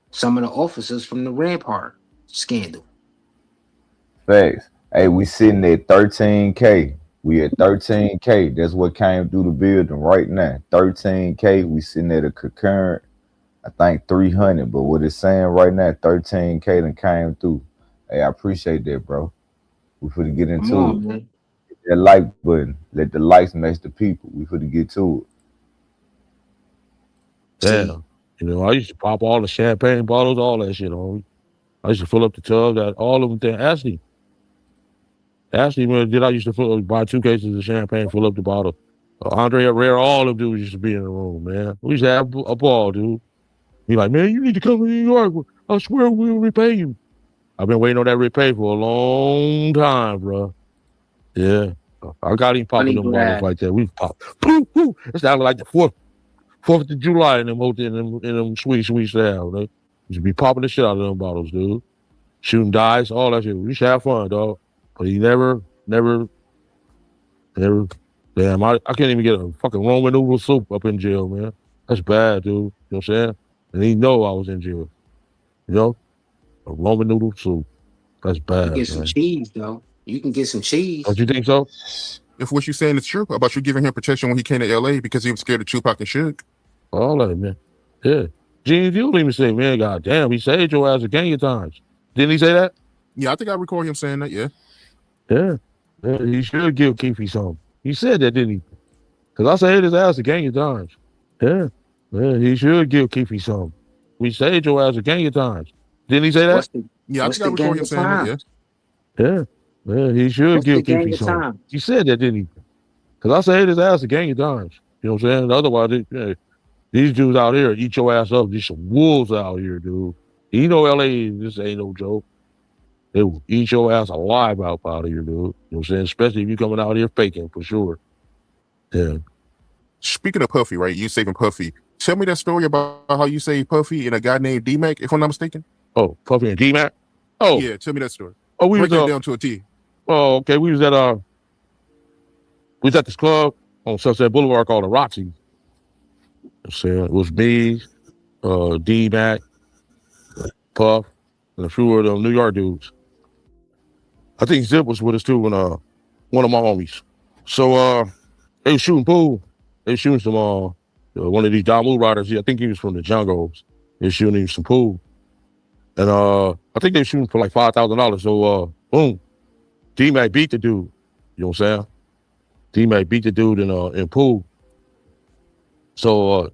[SPEAKER 5] some of the officers from the Rampart scandal.
[SPEAKER 1] Facts. Hey, we sitting at 13K. We at 13K. That's what came through the building right now. 13K. We sitting at a concurrent, I think 300, but what it's saying right now, 13K that came through. Hey, I appreciate that, bro. We finna get into it.
[SPEAKER 5] Man.
[SPEAKER 1] Hit that like button. Let the likes match the people. We finna get to
[SPEAKER 9] it. Damn. You know, I used to pop all the champagne bottles, all that shit on. I used to fill up the tub, that all of them things. Ashley, man, I used to buy 2 cases of champagne, fill up the bottle. Andre Herrera, all of them dudes used to be in the room, man. We used to have a ball, dude. He like, man, you need to come to New York. I swear we'll repay you. I've been waiting on that repay for a long time, bro. Yeah. I got him popping them bottles like that. We pop. Poof, poof. It sounded like the 4th of July in them sweet style. They used to be popping the shit out of them bottles, dude. Shooting dice, all that shit. We used to have fun, dog. But he never. Damn, I can't even get a fucking Roman noodle soup up in jail, man. That's bad, dude. You know what I'm saying? And he know I was in jail. You know? A Roman noodle soup. That's bad.
[SPEAKER 5] You get some cheese, though. You can get some cheese.
[SPEAKER 9] Don't you think so?
[SPEAKER 11] If what you're saying is true about you giving him protection when he came to LA because he was scared of Tupac and Suge.
[SPEAKER 9] All that, man. Yeah. Gene, you don't even say, man, God damn, he saved your ass a gang of times. Didn't he say that?
[SPEAKER 11] Yeah, I think I recall him saying that, yeah.
[SPEAKER 9] Yeah. He should give Keefe something. He said that, didn't he? Because I saved his ass a gang of times. Yeah. He should give Keefe something. We saved your ass a gang of times. Didn't he say that?
[SPEAKER 11] Yeah, I think I recall him saying that, yeah.
[SPEAKER 9] Yeah, he should give Keefe something. He said that, didn't he? Because I saved his ass a gang of times. You know what I'm saying? Otherwise, these dudes out here eat your ass up. These some wolves out here, dude. You know LA, this ain't no joke. They will eat your ass alive out here, dude. You know what I'm saying? Especially if you coming out here faking, for sure. Yeah.
[SPEAKER 11] Speaking of Puffy, right? You saving Puffy. Tell me that story about how you say Puffy and a guy named D-Mac, if I'm not mistaken.
[SPEAKER 9] Oh, Puffy and D-Mac? Oh.
[SPEAKER 11] Yeah, tell me that story.
[SPEAKER 9] Oh, we
[SPEAKER 11] break
[SPEAKER 9] was
[SPEAKER 11] that down to a T.
[SPEAKER 9] Oh, okay. We was at this club on Sunset Boulevard called the Roxy. I'm saying it was me, D-Mac, Puff, and a few of them New York dudes. I think Zip was with us too when one of my homies. So they was shooting pool. They was shooting some one of these Damu riders. I think he was from the Jungles. They was shooting him some pool. And I think they were shooting for like $5,000. So boom. D-Mac beat the dude. You know what I'm saying? D-Mac beat the dude in pool. So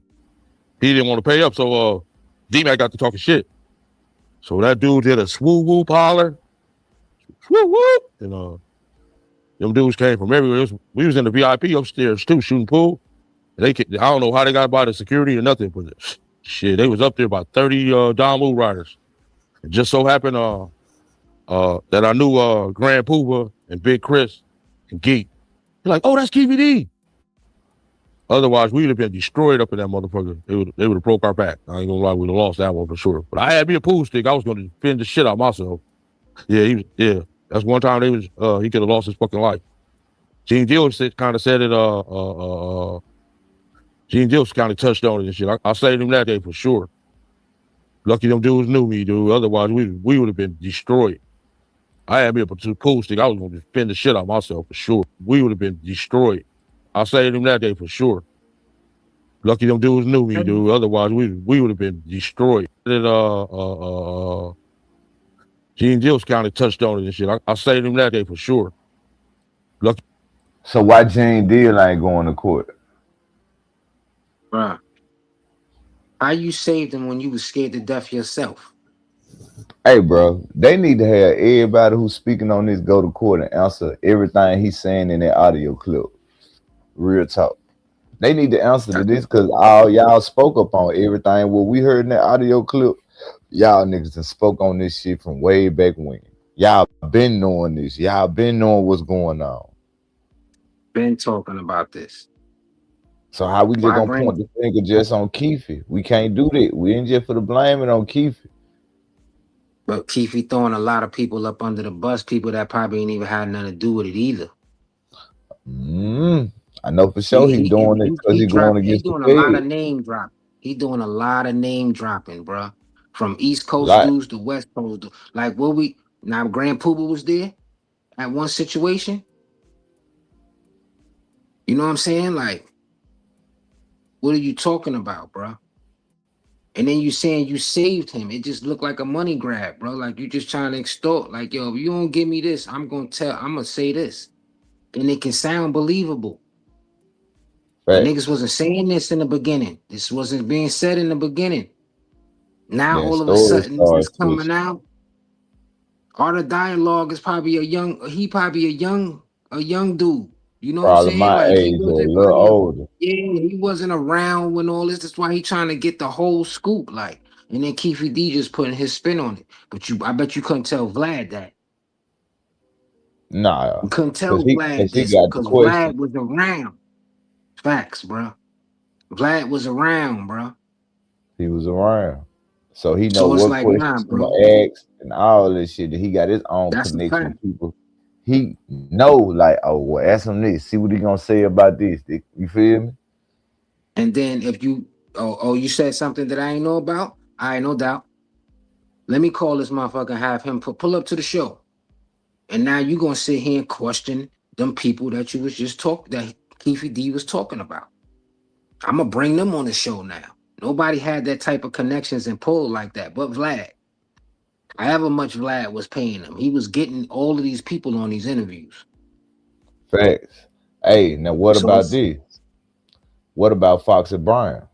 [SPEAKER 9] he didn't want to pay up. So D-Mac got to talking shit. So that dude did a swoo whoop holler. Whoop whoop. And them dudes came from everywhere. We was in the VIP upstairs too, shooting pool. And I don't know how they got by the security or nothing, but shit, they was up there about 30 Damu riders. It just so happened that I knew Grand Poobah and Big Chris and Geek. They're like, oh, that's Keefe D. Otherwise, we would have been destroyed up in that motherfucker. They would have broke our back. I ain't gonna lie, we'd have lost that one for sure. But I had me a pool stick. I was gonna defend the shit out of myself. Yeah, that's one time he could have lost his fucking life. Gene Deal kind of said it. Gene Deal kind of touched on it and shit. I saved him that day for sure. Lucky them dudes knew me, dude. Otherwise, we would have been destroyed. I had me a pool stick. I was gonna defend the shit out of myself for sure. We would have been destroyed. I saved him that day for sure. Lucky them dudes knew me, dude. Otherwise, we would have been destroyed. Gene Deal kind of touched on it and shit. I saved him that day for sure. Lucky.
[SPEAKER 1] So why Gene Deal ain't going to court?
[SPEAKER 5] Bruh. How you saved him when you was scared to death yourself?
[SPEAKER 1] Hey, bro, they need to have everybody who's speaking on this go to court and answer everything he's saying in that audio clip. Real talk. They need to answer to this because all y'all spoke up on everything what we heard in that audio clip. Y'all niggas done spoke on this shit from way back when. Y'all been knowing this. Y'all been knowing what's going on.
[SPEAKER 5] Been talking about this.
[SPEAKER 1] So how we just gonna point the finger just on Keefe? We can't do that. We ain't just for the blame it on Keefe.
[SPEAKER 5] But Keefe throwing a lot of people up under the bus, people that probably ain't even had nothing to do with it either.
[SPEAKER 1] I know for sure he's doing it because he's going against the
[SPEAKER 5] He's doing a lot of name dropping. He's doing a lot of name dropping, bro. From East Coast dudes to West Coast dudes. Like now Grand Poobah was there at one situation. You know what I'm saying? Like, what are you talking about, bro? And then you saying you saved him. It just looked like a money grab, bro. Like you just trying to extort. Like, yo, if you don't give me this, I'm gonna say this. And it can sound believable. Right. The niggas wasn't saying this in the beginning. This wasn't being said in the beginning. Now all of a sudden this is coming out. Art of Dialogue is probably a young dude. You know what I'm saying?
[SPEAKER 1] My age or a little older.
[SPEAKER 5] Yeah, he wasn't around when all this. That's why he trying to get the whole scoop, like. And then Keefe D just putting his spin on it. But I bet you couldn't tell Vlad that.
[SPEAKER 1] Nah,
[SPEAKER 5] you couldn't tell Vlad this because Vlad was around. Facts, bro. Vlad was around, bro.
[SPEAKER 1] He was around, so he know what like, questions to ask and all this shit. That he got his own connection with people. He know, like, oh, well, ask him this. See what he gonna say about this. You feel me?
[SPEAKER 5] And then if you, you said something that I ain't know about. I ain't no doubt. Let me call this motherfucker and have him pull up to the show. And now you gonna sit here and question them people that you was just that Keefe D was talking about. I'm gonna bring them on the show now. Nobody had that type of connections and pull like that, but Vlad. However much Vlad was paying him, he was getting all of these people on these interviews.
[SPEAKER 1] Facts. Hey, now what about this? What about Foxy Brown?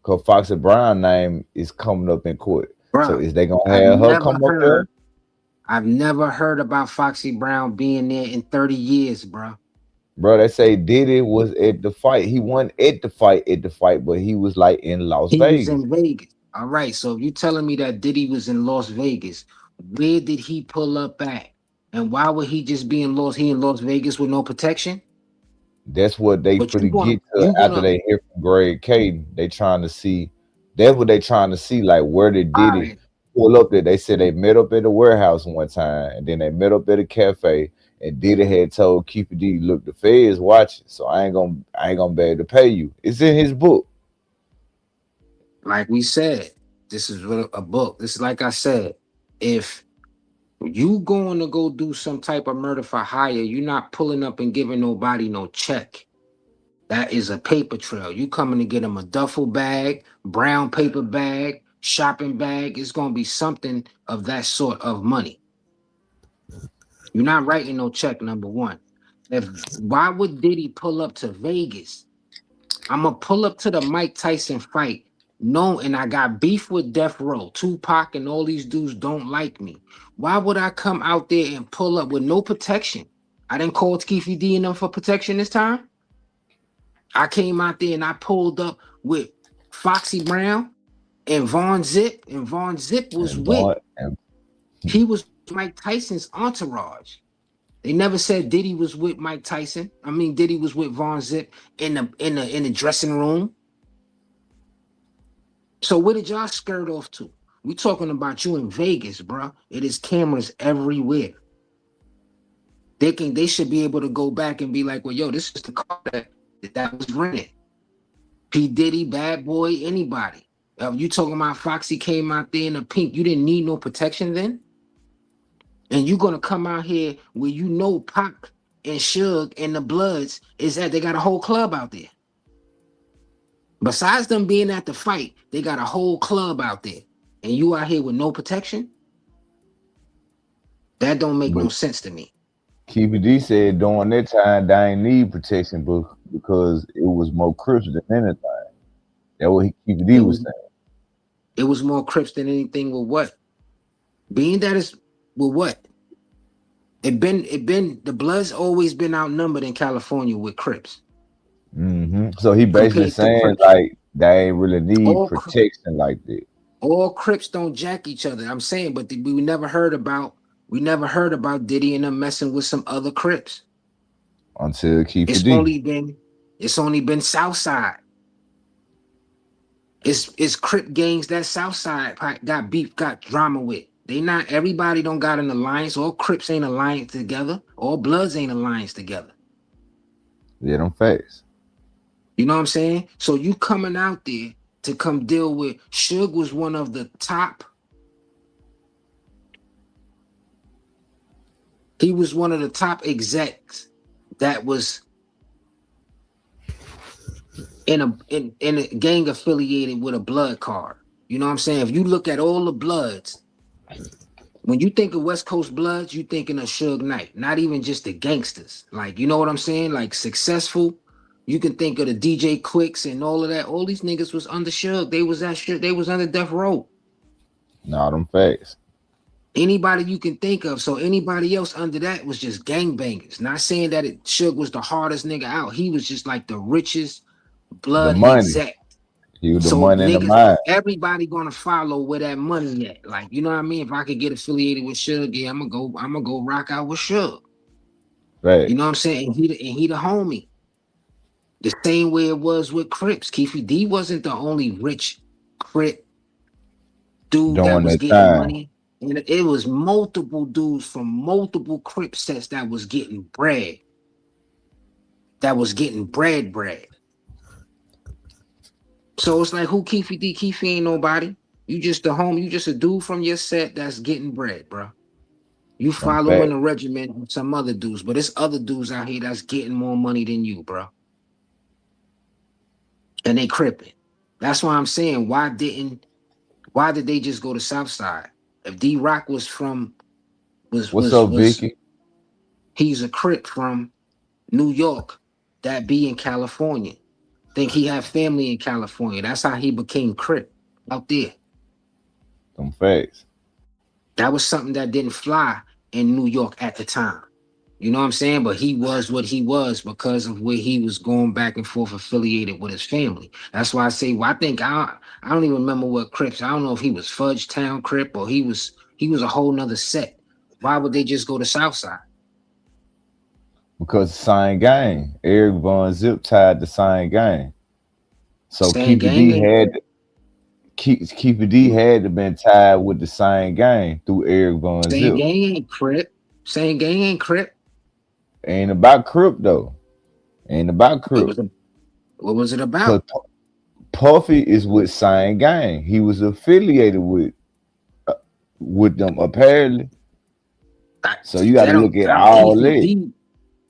[SPEAKER 1] Because Foxy Brown name is coming up in court. Bro, so is they gonna have her come up there?
[SPEAKER 5] I've never heard about Foxy Brown being there in 30 years, bro.
[SPEAKER 1] Bro, they say Diddy was at the fight. He wasn't at the fight, but he was like in Las Vegas.
[SPEAKER 5] He was in Vegas. All right, so if you're telling me that Diddy was in Las Vegas, where did he pull up at? And why would he just be in Las Vegas with no protection?
[SPEAKER 1] That's what they
[SPEAKER 5] But you
[SPEAKER 1] finna
[SPEAKER 5] gonna
[SPEAKER 1] get to after they hear from Greg Caden. They trying to see. That's what they trying to see. Like where they did it. Pull up there. They said they met up at the warehouse one time, and then they met up at a cafe. And Diddy had told Keefe D, "Look, the feds watching, so I ain't gonna be able to pay you." It's in his book.
[SPEAKER 5] like we said, this is a book. This is like I said, if you going to go do some type of murder for hire, you're not pulling up and giving nobody no check. That is a paper trail. You coming to get them a duffel bag, brown paper bag, shopping bag. It's going to be something of that sort of money. You're not writing no check, number one. Why would Diddy pull up to Vegas? I'm going to pull up to the Mike Tyson fight. No, and I got beef with Death Row. Tupac and all these dudes don't like me. Why would I come out there and pull up with no protection? I didn't call Keefe D enough for protection this time. I came out there and I pulled up with Foxy Brown and Von Zip. And Von Zip was he was Mike Tyson's entourage. They never said Diddy was with Mike Tyson. I mean, Diddy was with Von Zip in the dressing room. So where did y'all skirt off to? We talking about you in Vegas, bro. It is cameras everywhere. They should be able to go back and be like, well, yo, this is the car that was rented. P. Diddy, Bad Boy, anybody. You talking about Foxy came out there in a pink. You didn't need no protection then? And you gonna come out here where you know Pac and Suge and the Bloods is that they got a whole club out there. Besides them being at the fight, they got a whole club out there. And you out here with no protection? That don't make no sense to me.
[SPEAKER 1] Keefe D said during that time they ain't need protection because it was more Crips than anything. That's what Keefe D was saying.
[SPEAKER 5] It was more Crips than anything with what? Being that is with what? It been the Bloods always been outnumbered in California with Crips.
[SPEAKER 1] Mm-hmm. So he basically saying like they ain't really need protection like that.
[SPEAKER 5] All Crips don't jack each other. I'm saying, but we never heard about Diddy and them messing with some other Crips
[SPEAKER 1] until Keefe D.
[SPEAKER 5] It's only been Southside. It's Crip gangs that Southside got beef, got drama with. They not everybody don't got an alliance. All Crips ain't alliance together. All Bloods ain't alliance together.
[SPEAKER 1] Yeah, them facts.
[SPEAKER 5] You know what I'm saying? So you coming out there to come deal with Suge was one of the top. He was one of the top execs that was in a gang affiliated with a blood card. You know what I'm saying? If you look at all the Bloods, when you think of West Coast Bloods, you thinking of Suge Knight, not even just the gangsters. Like, you know what I'm saying? Like successful. You can think of the DJ Quicks and all of that. All these niggas was under Suge. They was that shit. They was under Death Row.
[SPEAKER 1] Nah, them facts.
[SPEAKER 5] Anybody you can think of. So anybody else under that was just gangbangers. Not saying that Suge was the hardest nigga out. He was just like the richest blood exec.
[SPEAKER 1] He was the money in the mind.
[SPEAKER 5] Everybody gonna follow where that money at. Like, you know what I mean? If I could get affiliated with Suge, yeah, I'm gonna go rock out with Suge.
[SPEAKER 1] Right.
[SPEAKER 5] You know what I'm saying? And he the homie. The same way it was with Crips. Keefe D wasn't the only rich Crip dude that was getting money. And it was multiple dudes from multiple Crip sets that was getting bread. That was getting bread. So it's like, who Keefe D? Keefe ain't nobody. You just the home. You just a dude from your set that's getting bread, bro. You following the regiment with some other dudes, but it's other dudes out here that's getting more money than you, bro. And they cripping. That's why I'm saying, why did they just go to Southside? If D-Rock was from
[SPEAKER 1] What's up, Vicky?
[SPEAKER 5] He's a Crip from New York that be in California. Think he had family in California. That's how he became Crip out there.
[SPEAKER 1] Them facts.
[SPEAKER 5] That was something that didn't fly in New York at the time. You know what I'm saying? But he was what he was because of where he was going back and forth affiliated with his family. That's why I say, well, I think I don't even remember what Crips. I don't know if he was Fudge Town Crip or he was a whole nother set. Why would they just go to Southside?
[SPEAKER 1] Because the same gang. Eric Von Zip tied the same gang. So
[SPEAKER 5] Same gang ain't
[SPEAKER 1] Keefer D had to been tied with the same gang through Eric Von
[SPEAKER 5] same
[SPEAKER 1] Zip.
[SPEAKER 5] gang ain't Crip. Same gang ain't Crip.
[SPEAKER 1] Ain't about Crip though. Ain't about Crip.
[SPEAKER 5] What was it
[SPEAKER 1] Cause
[SPEAKER 5] about?
[SPEAKER 1] Puffy is with same gang. He was affiliated with them apparently. So you got to look at all that.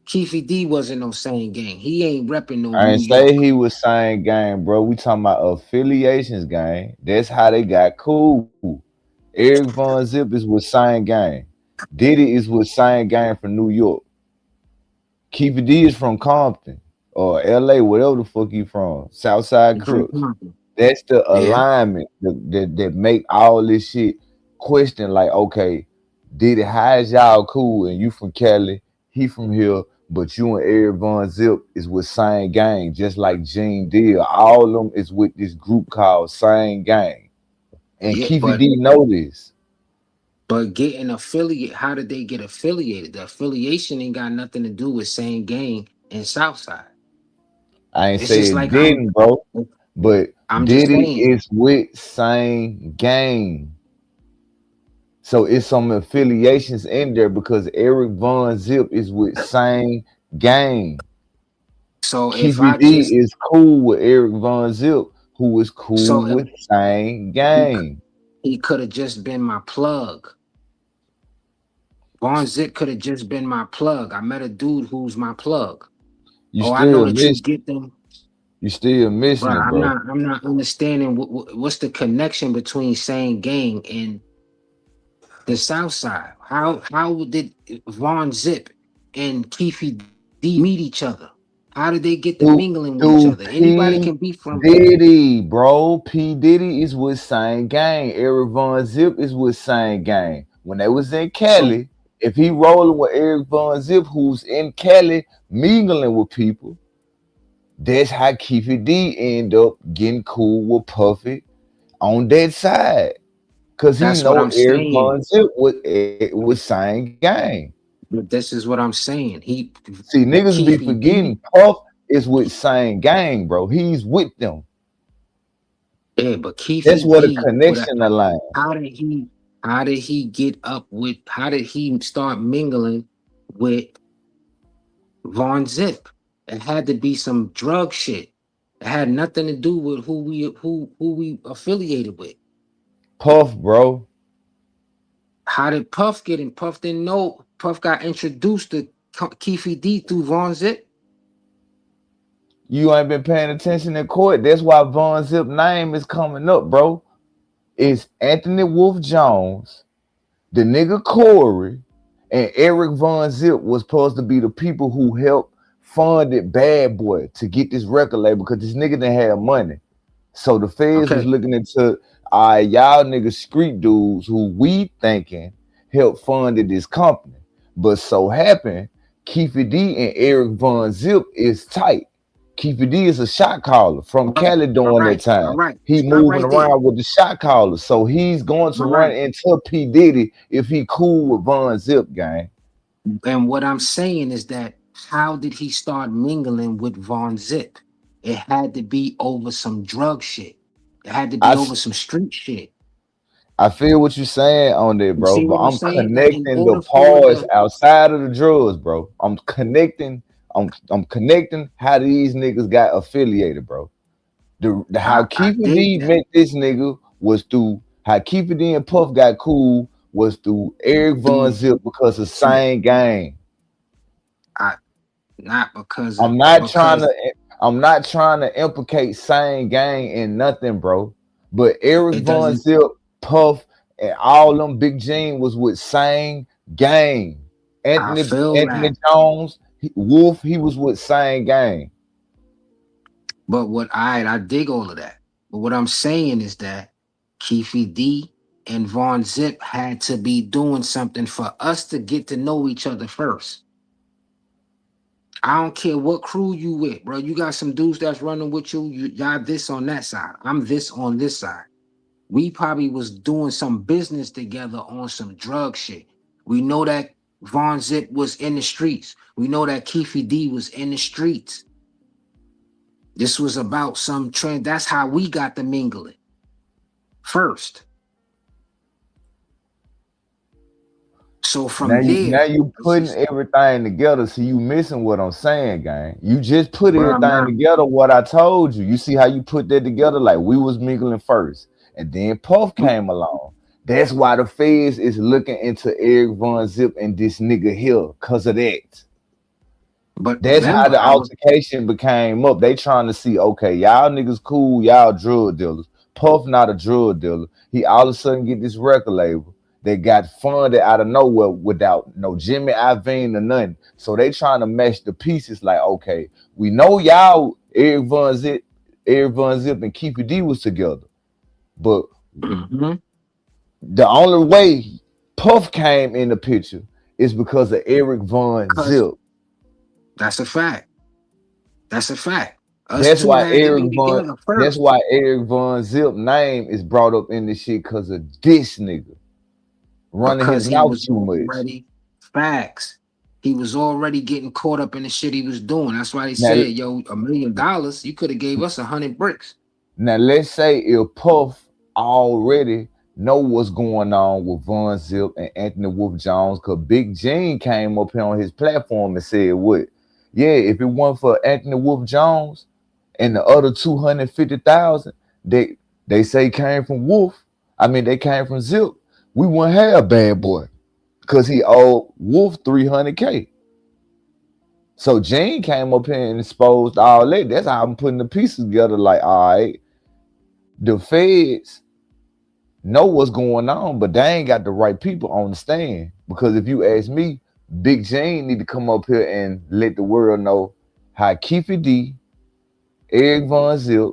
[SPEAKER 5] Keefe D wasn't no same gang. He ain't repping no
[SPEAKER 1] I
[SPEAKER 5] New
[SPEAKER 1] ain't say
[SPEAKER 5] York.
[SPEAKER 1] he was same gang, bro. We talking about affiliations gang. That's how they got cool. Eric Von Zip is with same gang. Diddy is with same gang from New York. Keefe D is from Compton or LA, whatever the fuck you from. Southside Crooks. That's the alignment that make all this shit question like, okay, Diddy, how is y'all cool and you from Cali, he from here, but you and Eric Von Zip is with same gang, just like Gene Deal. All of them is with this group called Same Gang. And
[SPEAKER 5] Yeah,
[SPEAKER 1] Keefe
[SPEAKER 5] but
[SPEAKER 1] D know this.
[SPEAKER 5] But getting affiliate, how did they get affiliated? The affiliation ain't got nothing to do with same gang and Southside.
[SPEAKER 1] I ain't
[SPEAKER 5] It's
[SPEAKER 1] say
[SPEAKER 5] just
[SPEAKER 1] it
[SPEAKER 5] like
[SPEAKER 1] didn't, bro. But
[SPEAKER 5] I'm just
[SPEAKER 1] Diddy
[SPEAKER 5] saying.
[SPEAKER 1] is with same gang. So it's some affiliations in there because Eric Von Zip is with same gang.
[SPEAKER 5] So
[SPEAKER 1] Keefe
[SPEAKER 5] if I
[SPEAKER 1] D
[SPEAKER 5] just
[SPEAKER 1] is cool with Eric Von Zip, who is cool
[SPEAKER 5] so
[SPEAKER 1] with same gang.
[SPEAKER 5] he could have just been my plug. Von Zip could have just been my plug. I met a dude who's my plug.
[SPEAKER 1] You
[SPEAKER 5] I know
[SPEAKER 1] still
[SPEAKER 5] that you
[SPEAKER 1] miss.
[SPEAKER 5] get them.
[SPEAKER 1] You still missing
[SPEAKER 5] Bro,
[SPEAKER 1] it,
[SPEAKER 5] I'm
[SPEAKER 1] bro.
[SPEAKER 5] not understanding what's the connection between same gang and the South Side. How did Von Zip and Keefe D meet each other? How did they get to mingling with each
[SPEAKER 1] Through
[SPEAKER 5] other? Anybody
[SPEAKER 1] P
[SPEAKER 5] can be from.
[SPEAKER 1] Diddy, bro. P Diddy is with same gang. Eric Von Zip is with same gang. When they was in Cali, if he rolling with Eric Von Zip, who's in Cali, mingling with people, that's how Keefe D end up getting cool with Puffy on that side. Cause he
[SPEAKER 5] That's what
[SPEAKER 1] know
[SPEAKER 5] I'm
[SPEAKER 1] Eric
[SPEAKER 5] saying.
[SPEAKER 1] Von Zip was same gang.
[SPEAKER 5] But this is what I'm saying.
[SPEAKER 1] See, niggas be
[SPEAKER 5] Keefe
[SPEAKER 1] forgetting
[SPEAKER 5] D.
[SPEAKER 1] Puff is with same gang, bro. He's with them.
[SPEAKER 5] Yeah, but Keefe
[SPEAKER 1] That's what a
[SPEAKER 5] D.
[SPEAKER 1] connection align.
[SPEAKER 5] How did he? How did he get up with? How did he start mingling with Von Zip? It had to be some drug shit. It had nothing to do with who we affiliated with.
[SPEAKER 1] Puff, bro.
[SPEAKER 5] How did Puff get in? Puff didn't know. Puff got introduced to Keefe D through Von Zip.
[SPEAKER 1] You ain't been paying attention in court. That's why Von Zip name is coming up, bro. It's Anthony Wolf Jones, the nigga Corey, and Eric Von Zip was supposed to be the people who helped funded Bad Boy to get this record label because this nigga didn't have money. So the feds was looking into y'all niggas street dudes who we thinking helped funded this company. But so happened Keefe D and Eric Von Zip is tight. Keefe D is a shot caller from Cali during that time. He moving around with the shot callers. So he's going to run into P. Diddy if he cool with Von Zip, gang.
[SPEAKER 5] And what I'm saying is that how did he start mingling with Von Zip? It had to be over some drug shit. It had to be over some street shit.
[SPEAKER 1] I feel what you're saying on there,
[SPEAKER 5] You
[SPEAKER 1] bro,
[SPEAKER 5] see
[SPEAKER 1] but
[SPEAKER 5] what I'm
[SPEAKER 1] I'm
[SPEAKER 5] saying? In
[SPEAKER 1] connecting the
[SPEAKER 5] order for
[SPEAKER 1] parts
[SPEAKER 5] the
[SPEAKER 1] outside of the drugs, bro. I'm connecting how these niggas got affiliated, bro. How Keefe D met this nigga was through how Keefe D and Puff got cool was through Eric Von Zip because of same gang.
[SPEAKER 5] Not because
[SPEAKER 1] I'm not trying to implicate same gang in nothing, bro. But Eric Von Zip, Puff, and all them Big Gene was with same gang. Anthony Jones, Wolf, he was with same gang.
[SPEAKER 5] But I dig all of that. But what I'm saying is that Keefe D and Von Zip had to be doing something for us to get to know each other first. I don't care what crew you with, bro. You got some dudes that's running with you. Y'all this on that side. I'm this on this side. We probably was doing some business together on some drug shit. We know that Von Zip was in the streets. We know that Keefe D was in the streets. This was about some trend. That's how we got the mingling first. So from
[SPEAKER 1] now
[SPEAKER 5] there,
[SPEAKER 1] you putting everything together, so you missing what I'm saying, gang. You just put
[SPEAKER 5] Bro, I'm
[SPEAKER 1] everything
[SPEAKER 5] not.
[SPEAKER 1] together. What I told you. You see how you put that together? Like we was mingling first, and then Puff came along. That's why the feds is looking into Eric Von Zip and this nigga here, cause of that.
[SPEAKER 5] But
[SPEAKER 1] That's how
[SPEAKER 5] remember,
[SPEAKER 1] the
[SPEAKER 5] I was
[SPEAKER 1] altercation became up. They trying to see, okay, y'all niggas cool, y'all drug dealers. Puff not a drug dealer. He all of a sudden get this record label that got funded out of nowhere without no Jimmy Iovine or nothing. So they trying to mesh the pieces like, okay, we know y'all Eric Von Zip and Keefe D was together. But the only way Puff came in the picture is because of Eric Von Zip.
[SPEAKER 5] That's a fact. That's a fact.
[SPEAKER 1] That's why Eric Von Zip name is brought up in this shit because of this nigga running his mouth too much.
[SPEAKER 5] Facts. He was already getting caught up in the shit he was doing. That's why they
[SPEAKER 1] Now,
[SPEAKER 5] said, yo, $1 million, you could have gave us 100 bricks.
[SPEAKER 1] Now let's say if Puff already know what's going on with Von Zip and Anthony Wolf Jones, because Big Gene came up here on his platform and said what? Yeah, if it weren't for Anthony Wolf Jones and the other 250,000, they say came from Wolf. I mean, they came from Zip. We wouldn't have Bad Boy because he owed Wolf 300K. So Gene came up here and exposed all that. That's how I'm putting the pieces together. Like, all right, the feds know what's going on, but they ain't got the right people on the stand. Because if you ask me, Big Gene need to come up here and let the world know how Keefe D, Eric Von Zip,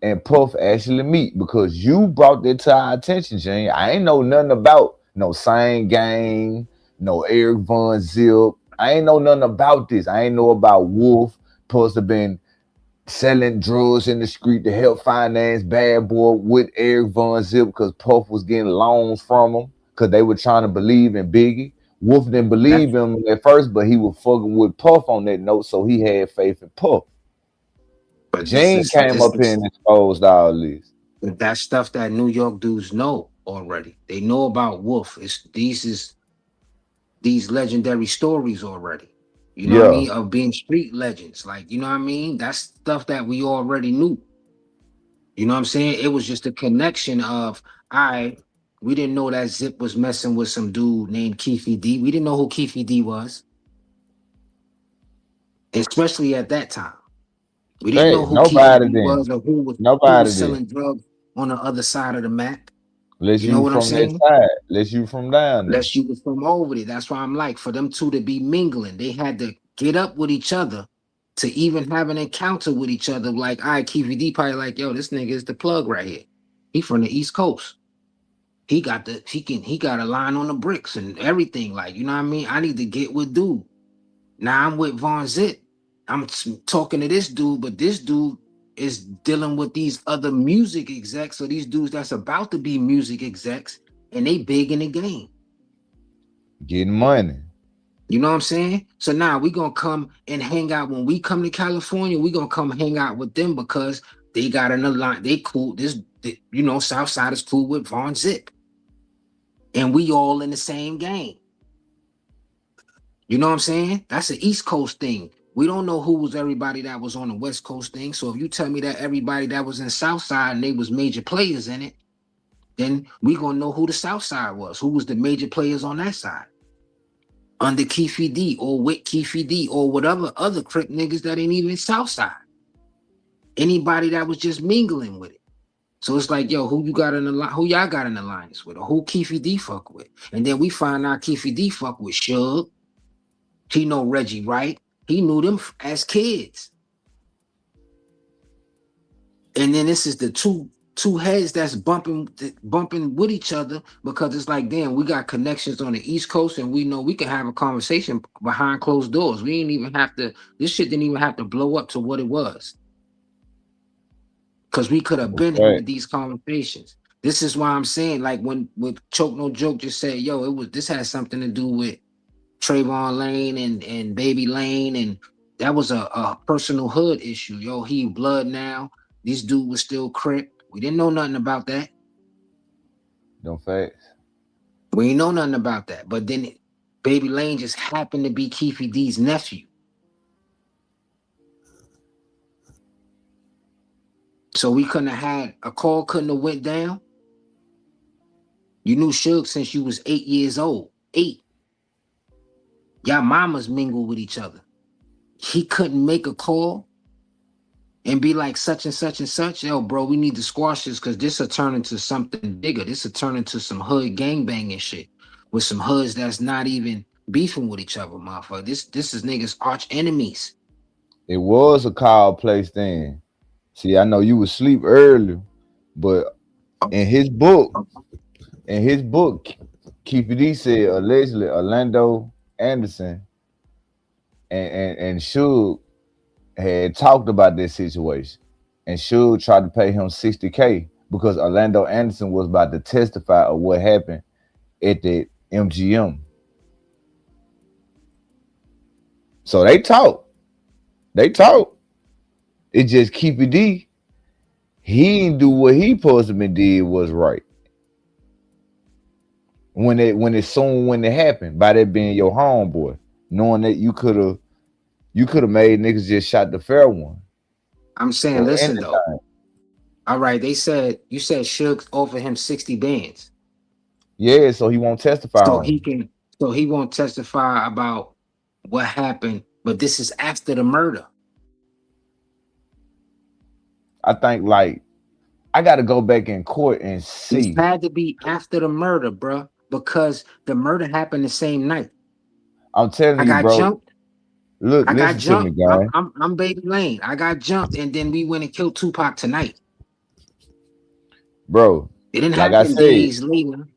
[SPEAKER 1] and Puff actually meet. Because you brought that to our attention, Gene. I ain't know nothing about no Same Gang, no Eric Von Zip. I ain't know nothing about this. I ain't know about Wolf supposed to been selling drugs in the street to help finance Bad Boy with Eric Von Zip because Puff was getting loans from him because they were trying to believe in Biggie. Wolf didn't believe him at first, but he was fucking with Puff on that note, so he had faith in Puff. But Gene came up here and exposed all this.
[SPEAKER 5] But that's stuff that New York dudes know already. They know about Wolf. These legendary stories already. You know what I mean? Of being street legends. Like, you know what I mean? That's stuff that we already knew. You know what I'm saying? It was just a connection of, we didn't know that Zip was messing with some dude named Keefe D. We didn't know who Keefe D was. Especially at that time. We didn't know who Keefe D was or who was selling drugs on the other side of the map.
[SPEAKER 1] Unless you know what I'm saying? That side. Unless you from down there.
[SPEAKER 5] Unless you was from over there. That's why I'm like, for them two to be mingling, they had to get up with each other to even have an encounter with each other. Like, Keefe D probably like, yo, this nigga is the plug right here. He from the East Coast. He got a line on the bricks and everything. Like, you know what I mean? I need to get with dude. Now I'm with Von Zip. I'm talking to this dude, but this dude is dealing with these other music execs, or these dudes that's about to be music execs, and they big in the game.
[SPEAKER 1] Getting money.
[SPEAKER 5] You know what I'm saying? So now we gonna come and hang out. When we come to California, we gonna come hang out with them because they got an alliance. They cool. Southside is cool with Von Zip. And we all in the same game. You know what I'm saying? That's an East Coast thing. We don't know who was everybody that was on the West Coast thing. So if you tell me that everybody that was in Southside and they was major players in it, then we gonna know who the Southside was, who was the major players on that side. Under Keefe D or with Keefe D or whatever other Crip niggas that ain't even Southside. Anybody that was just mingling with it. So it's like, yo, who y'all got in alliance with, or who Keefe D fuck with? And then we find out Keefe D fuck with Suge. He know Reggie Wright. He knew them as kids. And then this is the two heads that's bumping with each other, because it's like, damn, we got connections on the East Coast and we know we can have a conversation behind closed doors. We ain't even have to, this shit didn't even have to blow up to what it was. Because we could have been having these conversations. This is why I'm saying, like, when Choke No Joke just said, yo, this has something to do with Trayvon Lane and Baby Lane, and that was a personal hood issue. Yo, he blood now. This dude was still Crip. We didn't know nothing about that.
[SPEAKER 1] Don't facts.
[SPEAKER 5] We ain't know nothing about that. But then Baby Lane just happened to be Keefe D's nephew. So we couldn't have had a call, couldn't have went down. You knew Suge since you was 8 years old. 8. Y'all mamas mingle with each other. He couldn't make a call and be like such and such and such. Yo, bro, we need to squash this because this will turn into something bigger. This will turn into some hood gangbanging shit with some hoods that's not even beefing with each other, motherfucker. This is niggas arch enemies.
[SPEAKER 1] It was a call place then. See, I know you was asleep early, but in his book, Keefe D said allegedly Orlando Anderson and Suge had talked about this situation, and Suge tried to pay him $60K because Orlando Anderson was about to testify of what happened at the MGM. So they talked. It just Keefe D, he didn't do what he supposed to be did was right. When it happened, by that being your homeboy, knowing that you could have made niggas just shot the fair one.
[SPEAKER 5] I'm saying, listen though. All right, you said Suge offered him 60 bands.
[SPEAKER 1] Yeah, so he won't testify.
[SPEAKER 5] So he won't testify about what happened, but this is after the murder.
[SPEAKER 1] I think like I gotta go back in court and see.
[SPEAKER 5] It had to be after the murder, bro, because the murder happened the same night.
[SPEAKER 1] I'm telling you, bro.
[SPEAKER 5] Jumped.
[SPEAKER 1] Look, listen to me, guy.
[SPEAKER 5] I'm Baby Lane. I got jumped, and then we went and killed Tupac tonight.
[SPEAKER 1] Bro,
[SPEAKER 5] it didn't happen days later.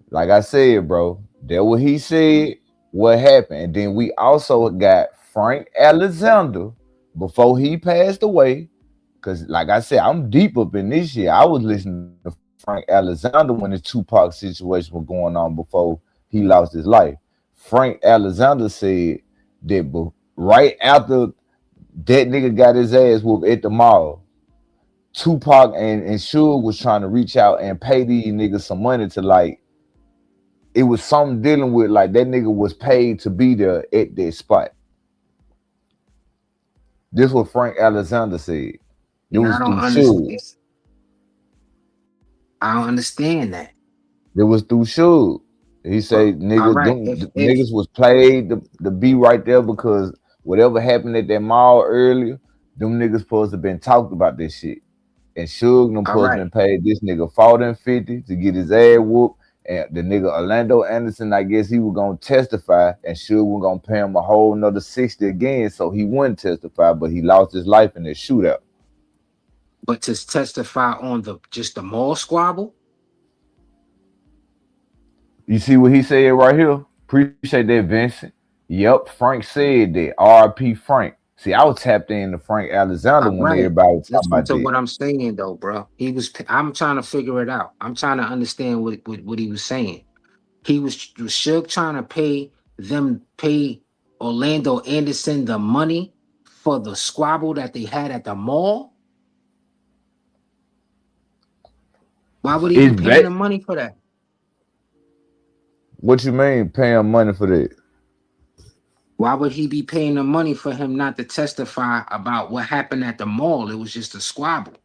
[SPEAKER 1] Like I said, bro, that what he said, what happened. And then we also got Frank Alexander before he passed away. Because like I said, I'm deep up in this shit. I was listening to Frank Alexander when the Tupac situation was going on before he lost his life. Frank Alexander said that right after that nigga got his ass whooped at the mall, Tupac and Suge was trying to reach out and pay these niggas some money to like, it was something dealing with like that nigga was paid to be there at that spot. This what Frank Alexander said. It was through Suge.
[SPEAKER 5] I don't understand that.
[SPEAKER 1] It was through Suge. He said niggas was paid to be right there because whatever happened at that mall earlier, them niggas supposed to have been talked about this shit. And Suge them supposed to have been paid this nigga $40 to get his ass whooped. And the nigga Orlando Anderson, I guess he was gonna testify, and Suge was gonna pay him a whole another 60 again, so he wouldn't testify, but he lost his life in this shootout.
[SPEAKER 5] But to testify on just the mall squabble?
[SPEAKER 1] You see what he said right here? Appreciate that, Vincent. Yep, Frank said that. R.I.P. Frank. See, I was tapped into Frank Alexander when everybody was talking about that.
[SPEAKER 5] What I'm saying though, bro. I'm trying to figure it out. I'm trying to understand what he was saying. Was Suge trying to pay Orlando Anderson the money for the squabble that they had at the mall? Why would he be paying the money for that?
[SPEAKER 1] What you mean paying money for that?
[SPEAKER 5] Why would he be paying the money for him not to testify about what happened at the mall? It was just a squabble.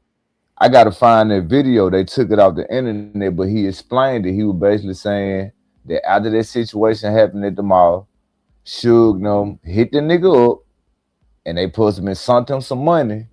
[SPEAKER 1] I gotta find that video. They took it off the internet, but he explained it. He was basically saying that after that situation happened at the mall, Suge hit the nigga up, and they supposed to have sent him some money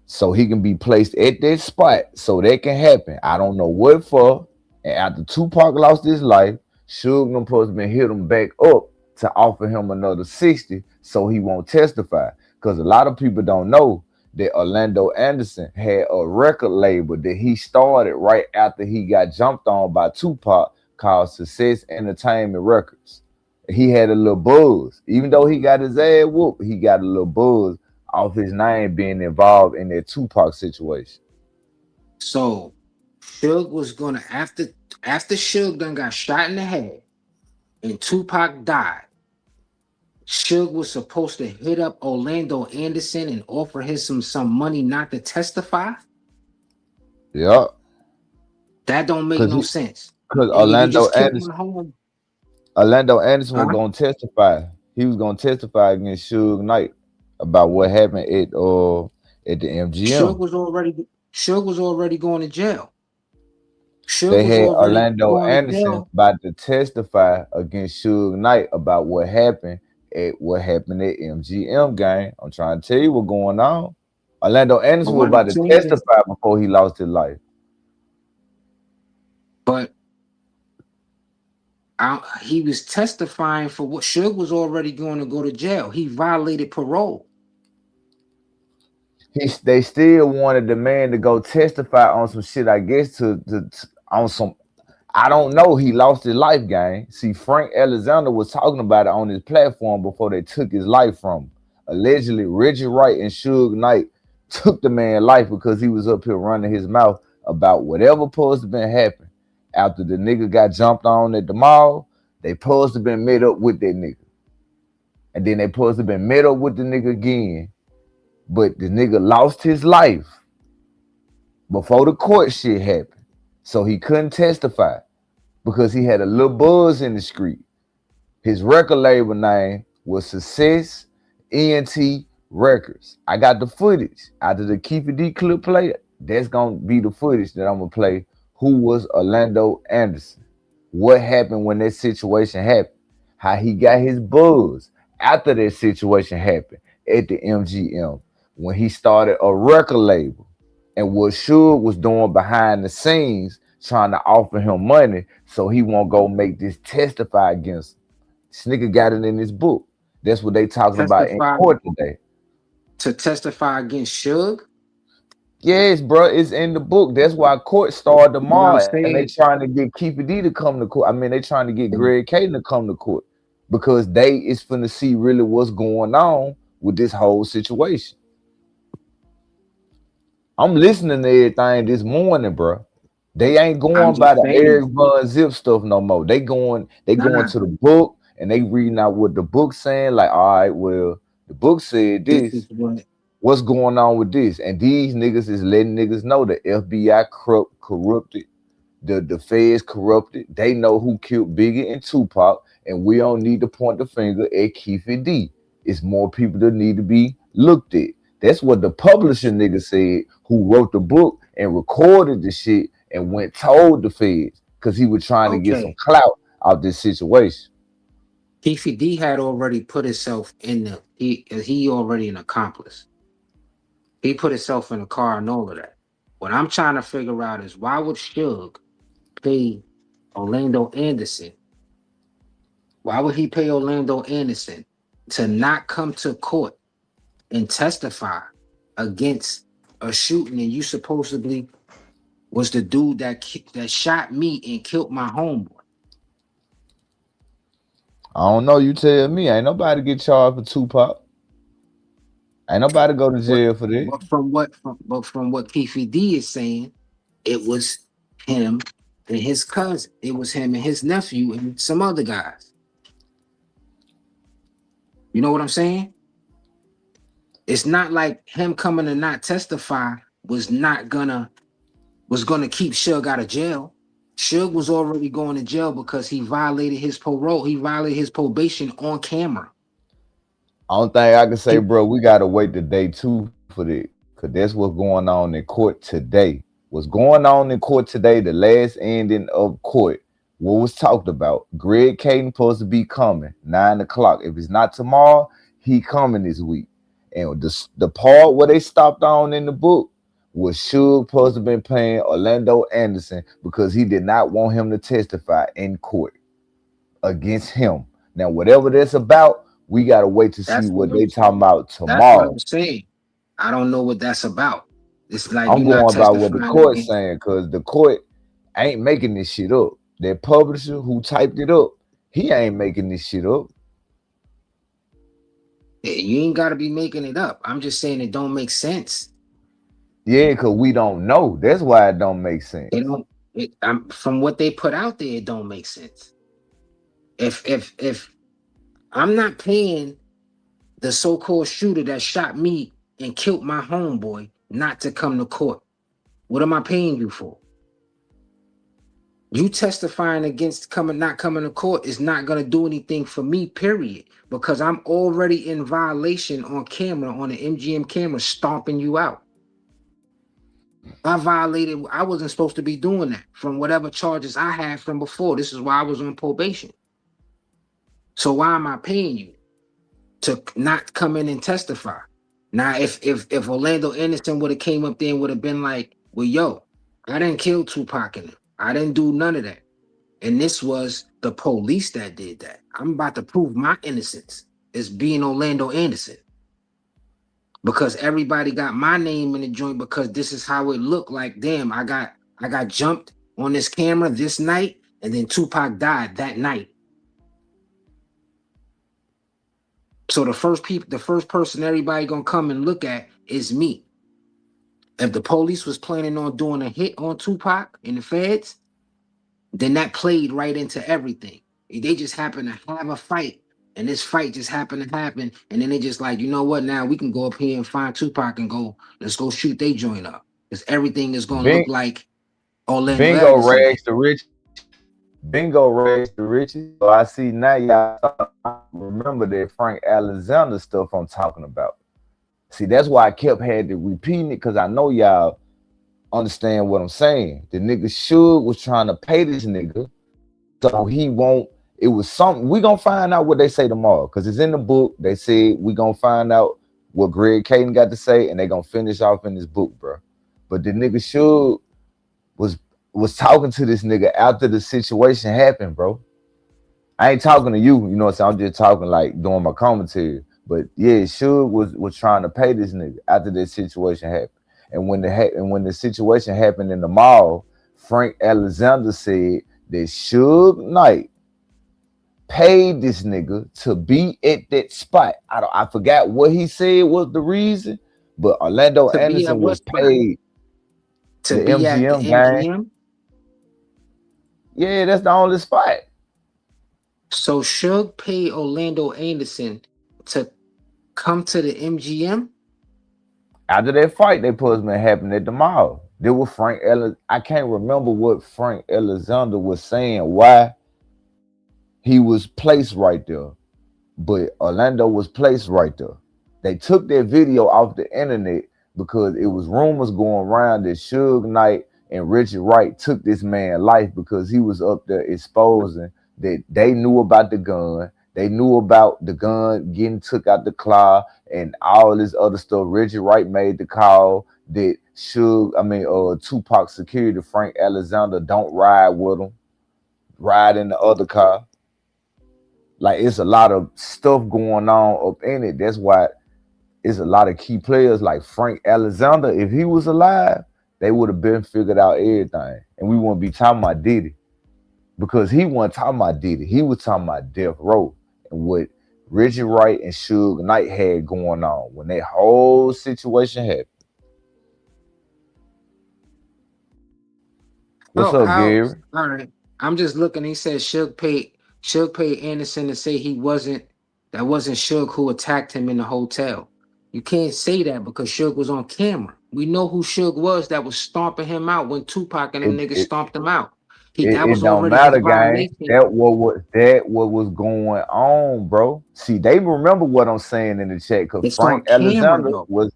[SPEAKER 1] so he can be placed at that spot so that can happen. I don't know what for. And after Tupac lost his life, Suge supposed to have hit him back up to offer him another 60 so he won't testify. Because a lot of people don't know that Orlando Anderson had a record label that he started right after he got jumped on by Tupac called Success Entertainment Records. He had a little buzz. Even though he got his ass whooped, he got a little buzz off his name being involved in that Tupac situation.
[SPEAKER 5] So Suge was gonna, after Suge done got shot in the head, and Tupac died, Suge was supposed to hit up Orlando Anderson and offer him some money not to testify?
[SPEAKER 1] Yeah.
[SPEAKER 5] That don't make no sense.
[SPEAKER 1] Because
[SPEAKER 5] And you just killed my home.
[SPEAKER 1] Orlando Anderson was
[SPEAKER 5] Huh?
[SPEAKER 1] gonna testify. He was gonna testify against Suge Knight about what happened at the
[SPEAKER 5] Suge
[SPEAKER 1] MGM.
[SPEAKER 5] was already going to jail. Suge
[SPEAKER 1] They
[SPEAKER 5] was
[SPEAKER 1] had
[SPEAKER 5] already
[SPEAKER 1] Orlando
[SPEAKER 5] going to
[SPEAKER 1] Anderson
[SPEAKER 5] jail.
[SPEAKER 1] about to testify against Suge Knight about what happened at MGM game. I'm trying to tell you what's going on. Orlando Anderson
[SPEAKER 5] But
[SPEAKER 1] was
[SPEAKER 5] what I'm
[SPEAKER 1] about to
[SPEAKER 5] saying is,
[SPEAKER 1] testify before he lost his life.
[SPEAKER 5] but he was testifying for what Suge was already going to go to jail. He violated parole.
[SPEAKER 1] They still wanted the man to go testify on some shit, I guess, on some. I don't know. He lost his life, gang. See, Frank Alexander was talking about it on his platform before they took his life from him. Allegedly, Reggie Wright and Suge Knight took the man's life because he was up here running his mouth about whatever supposed to been happening. After the nigga got jumped on at the mall, they supposed to been met up with that nigga. And then they supposed to been met up with the nigga again. But the nigga lost his life before the court shit happened. So he couldn't testify because he had a little buzz in the street. His record label name was Success ENT Records. I got the footage after the Keefe D clip play. That's gonna be the footage that I'm gonna play. Who was Orlando Anderson? What happened when that situation happened? How he got his buzz after that situation happened at the MGM when he started a record label, and what Suge was doing behind the scenes trying to offer him money so he won't go make this testify against him. This nigga got it in his book. That's what they talking about in court today.
[SPEAKER 5] To testify against Suge?
[SPEAKER 1] Yes, bro, it's in the book. That's why court started
[SPEAKER 5] What I'm
[SPEAKER 1] tomorrow, and they
[SPEAKER 5] saying,
[SPEAKER 1] trying to get Keefe D to come to court. I mean, they trying to get Greg Caden to come to court because they is finna see really what's going on with this whole situation. I'm listening to everything this morning, bro. They ain't going by the Eric Von Zip stuff no more. They going to the book and they reading out what the book saying. Like, all right, well, the book said this. What's going on with this? And these niggas is letting niggas know the FBI corrupted, the feds corrupted. They know who killed Biggie and Tupac, and we don't need to point the finger at Keefe D. It's more people that need to be looked at. That's what the publisher nigga said, who wrote the book and recorded the shit and went told the feds because he was trying to get some clout out this situation.
[SPEAKER 5] Keefe D had already put himself in the he already an accomplice. He put himself in a car and all of that. What I'm trying to figure out is why would Suge pay Orlando Anderson? Why would he pay Orlando Anderson to not come to court and testify against a shooting, and you supposedly was the dude that shot me and killed my homeboy?
[SPEAKER 1] I don't know. You tell me. Ain't nobody get charged for Tupac. Ain't nobody go to jail for that.
[SPEAKER 5] But from what Keefe D is saying, it was him and his cousin. It was him and his nephew and some other guys. You know what I'm saying? It's not like him coming to not testify was gonna keep Suge out of jail. Suge was already going to jail because he violated his parole. He violated his probation on camera.
[SPEAKER 1] Only thing I can say, bro, we gotta wait the day 2 for that, because that's what's going on in court today. What's going on in court today, the last ending of court, what was talked about, Greg Caden supposed to be coming 9 o'clock. If it's not tomorrow, he coming this week. And the part where they stopped on in the book was Suge supposed to been paying Orlando Anderson because he did not want him to testify in court against him. Now, whatever that's about, we gotta wait to see what they talking about tomorrow.
[SPEAKER 5] That's what I'm saying. I don't know what that's about. It's like
[SPEAKER 1] I'm going by what the court's saying, because the court ain't making this shit up. That publisher who typed it up, he ain't making this shit up.
[SPEAKER 5] You ain't got to be making it up. I'm just saying it don't make sense.
[SPEAKER 1] Yeah, because we don't know. That's why it don't make sense.
[SPEAKER 5] From what they put out there, it don't make sense. If I'm not paying the so-called shooter that shot me and killed my homeboy not to come to court, what am I paying you for? You testifying against not coming to court is not going to do anything for me, period, because I'm already in violation on camera, on the MGM camera, stomping you out. I violated, I wasn't supposed to be doing that from whatever charges I had from before. This is why I was on probation. So why am I paying you to not come in and testify? Now, if Orlando Anderson would have came up there and would have been like, well, yo, I didn't kill Tupac in him. I didn't do none of that. And this was the police that did that. I'm about to prove my innocence as being Orlando Anderson. Because everybody got my name in the joint because this is how it looked like. Damn, I got jumped on this camera this night, and then Tupac died that night. So the first person everybody gonna come and look at is me. If the police was planning on doing a hit on Tupac in the feds, then that played right into everything. They just happened to have a fight, and this fight just happened to happen, and then they just like, you know what? Now we can go up here and find Tupac and let's go shoot they joint up, because everything is gonna look like Orlando
[SPEAKER 1] Bingo
[SPEAKER 5] Anderson.
[SPEAKER 1] rags to riches. Bingo rags to riches. So I see now y'all remember that Frank Alexander stuff I'm talking about. See, that's why I kept had to repeat it, because I know y'all understand what I'm saying. The nigga Suge was trying to pay this nigga so he won't. It was something. We gonna find out what they say tomorrow, because it's in the book. They said we gonna find out what Greg Caden got to say, and they gonna finish off in this book, bro. But the nigga Suge was talking to this nigga after the situation happened, bro. I ain't talking to you, you know what I'm saying? I'm just talking like doing my commentary. But yeah, Suge was trying to pay this nigga after this situation happened. And when the situation happened in the mall, Frank Alexander said that Suge Knight paid this nigga to be at that spot. I forgot what he said was the reason, but Orlando Anderson was paid
[SPEAKER 5] to
[SPEAKER 1] the
[SPEAKER 5] be
[SPEAKER 1] MGM
[SPEAKER 5] at the
[SPEAKER 1] game.
[SPEAKER 5] MGM.
[SPEAKER 1] Yeah, that's the only spot.
[SPEAKER 5] So Suge paid Orlando Anderson to come to the MGM.
[SPEAKER 1] After that fight, they supposed to happen at the mall. There was Frank Ellis. I can't remember what Frank Alexander was saying, why he was placed right there. But Orlando was placed right there. They took that video off the internet because it was rumors going around that Suge Knight and Richard Wright took this man's life because he was up there exposing that they knew about the gun. They knew about the gun getting took out the claw and all this other stuff. Richard Wright made the call that Tupac security, Frank Alexander, don't ride with him. Ride in the other car. Like, it's a lot of stuff going on up in it. That's why it's a lot of key players like Frank Alexander. If he was alive, they would have been figured out everything. And we wouldn't be talking about Diddy. Because he wasn't talking about Diddy. He was talking about Death Row and what Richard Wright and Suge Knight had going on when that whole situation happened. What's up, Gary?
[SPEAKER 5] All right. I'm just looking. He said Suge paid Anderson to say that wasn't Suge who attacked him in the hotel. You can't say that because Suge was on camera. We know who Suge was that was stomping him out when Tupac and them niggas stomped him out.
[SPEAKER 1] It don't matter, gang. That what was going on, bro. See, they remember what I'm saying in the chat, because Frank Alexander was.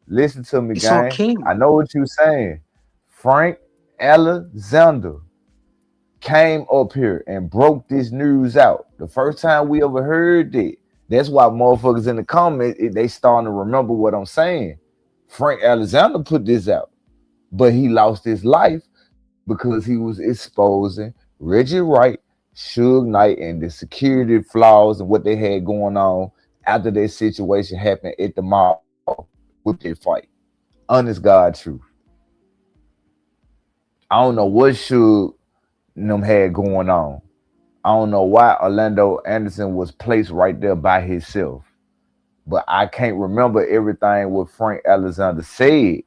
[SPEAKER 1] Listen to me, gang. I know what you're saying. Frank Alexander came up here and broke this news out. The first time we ever heard it. That's why motherfuckers in the comments, they starting to remember what I'm saying. Frank Alexander put this out, but he lost his life because he was exposing Reggie Wright, Suge Knight, and the security flaws and what they had going on after that situation happened at the mall with their fight. Honest God truth. I don't know what Suge and them had going on. I don't know why Orlando Anderson was placed right there by himself. But I can't remember everything what Frank Alexander said.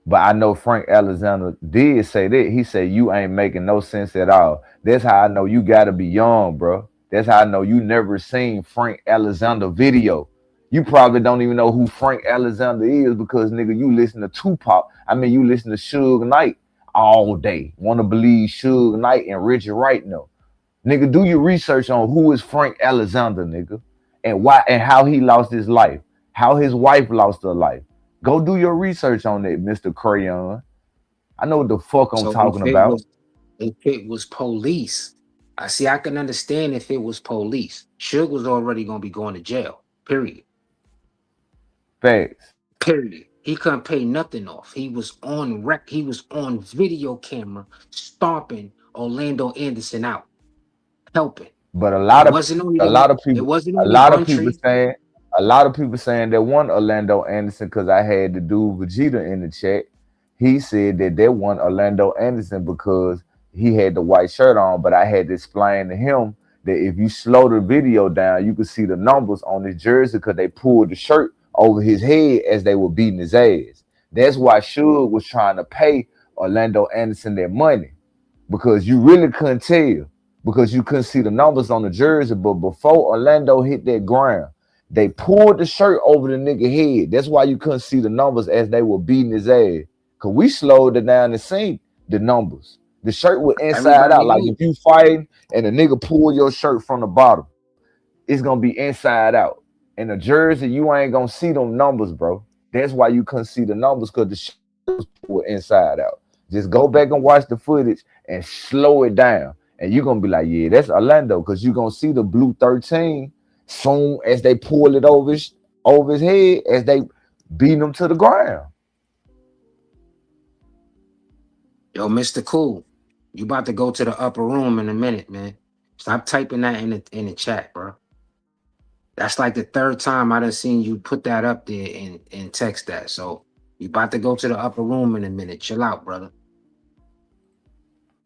[SPEAKER 1] But I know Frank Alexander did say that. He said, you ain't making no sense at all. That's how I know you gotta be young, bro. That's how I know you never seen Frank Alexander video. You probably don't even know who Frank Alexander is because, nigga, you listen to Tupac. I mean, you listen to Suge Knight all day. Want to believe Suge Knight and Richard Wright? No. Nigga, do your research on who is Frank Alexander, nigga, and why and how he lost his life, how his wife lost her life. Go do your research on that, Mr. Crayon. I know what the fuck I'm talking about.
[SPEAKER 5] If it was police, I can understand if it was police. Suge was already gonna be going to jail. Period.
[SPEAKER 1] Facts.
[SPEAKER 5] Period. He couldn't pay nothing off. He was on he was on video camera stomping Orlando Anderson out, helping.
[SPEAKER 1] But a lot of people saying that one Orlando Anderson, because I had the dude Vegeta in the chat, he said that one Orlando Anderson because he had the white shirt on, but I had to explain to him that if you slow the video down, you could see the numbers on his jersey because they pulled the shirt over his head as they were beating his ass. That's why Suge was trying to pay Orlando Anderson their money, because you really couldn't tell, because you couldn't see the numbers on the jersey. But before Orlando hit that ground, they pulled the shirt over the nigga head. That's why you couldn't see the numbers as they were beating his ass. Cause we slowed it down to see the numbers. The shirt was inside out. Like if you fighting and a nigga pull your shirt from the bottom, it's gonna be inside out. In the jersey, you ain't gonna see them numbers, bro. That's why you couldn't see the numbers, because the shirt was pulled inside out. Just go back and watch the footage and slow it down. And you're gonna be like, yeah, that's Orlando, because you're gonna see the blue 13 soon as they pull it over his head, as they beat him to the ground.
[SPEAKER 5] Yo, Mr. Cool, you about to go to the upper room in a minute, man. Stop typing that in the chat, bro. That's like the third time I done seen you put that up there and text that. So you about to go to the upper room in a minute. Chill out, brother.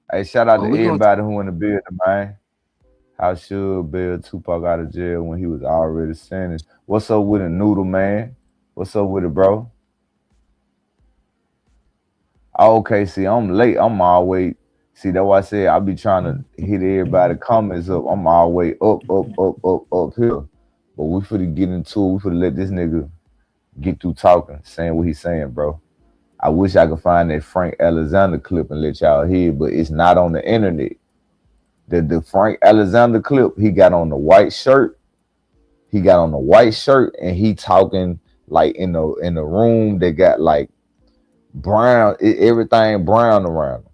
[SPEAKER 1] Hey, shout out to everybody who in the building, man. How should bail Tupac out of jail when he was already sentenced? What's up with it, Noodle, man? What's up with it, bro? Okay, see, I'm late. I'm always, see, that's why I said I be trying to hit everybody comments up. I'm always up here. But we finna get into it. We finna let this nigga get through talking, saying what he's saying, bro. I wish I could find that Frank Alexander clip and let y'all hear it, but it's not on the internet. The Frank Alexander clip, he got on the white shirt. He got on the white shirt and he talking like in the room that got like brown, everything brown around him,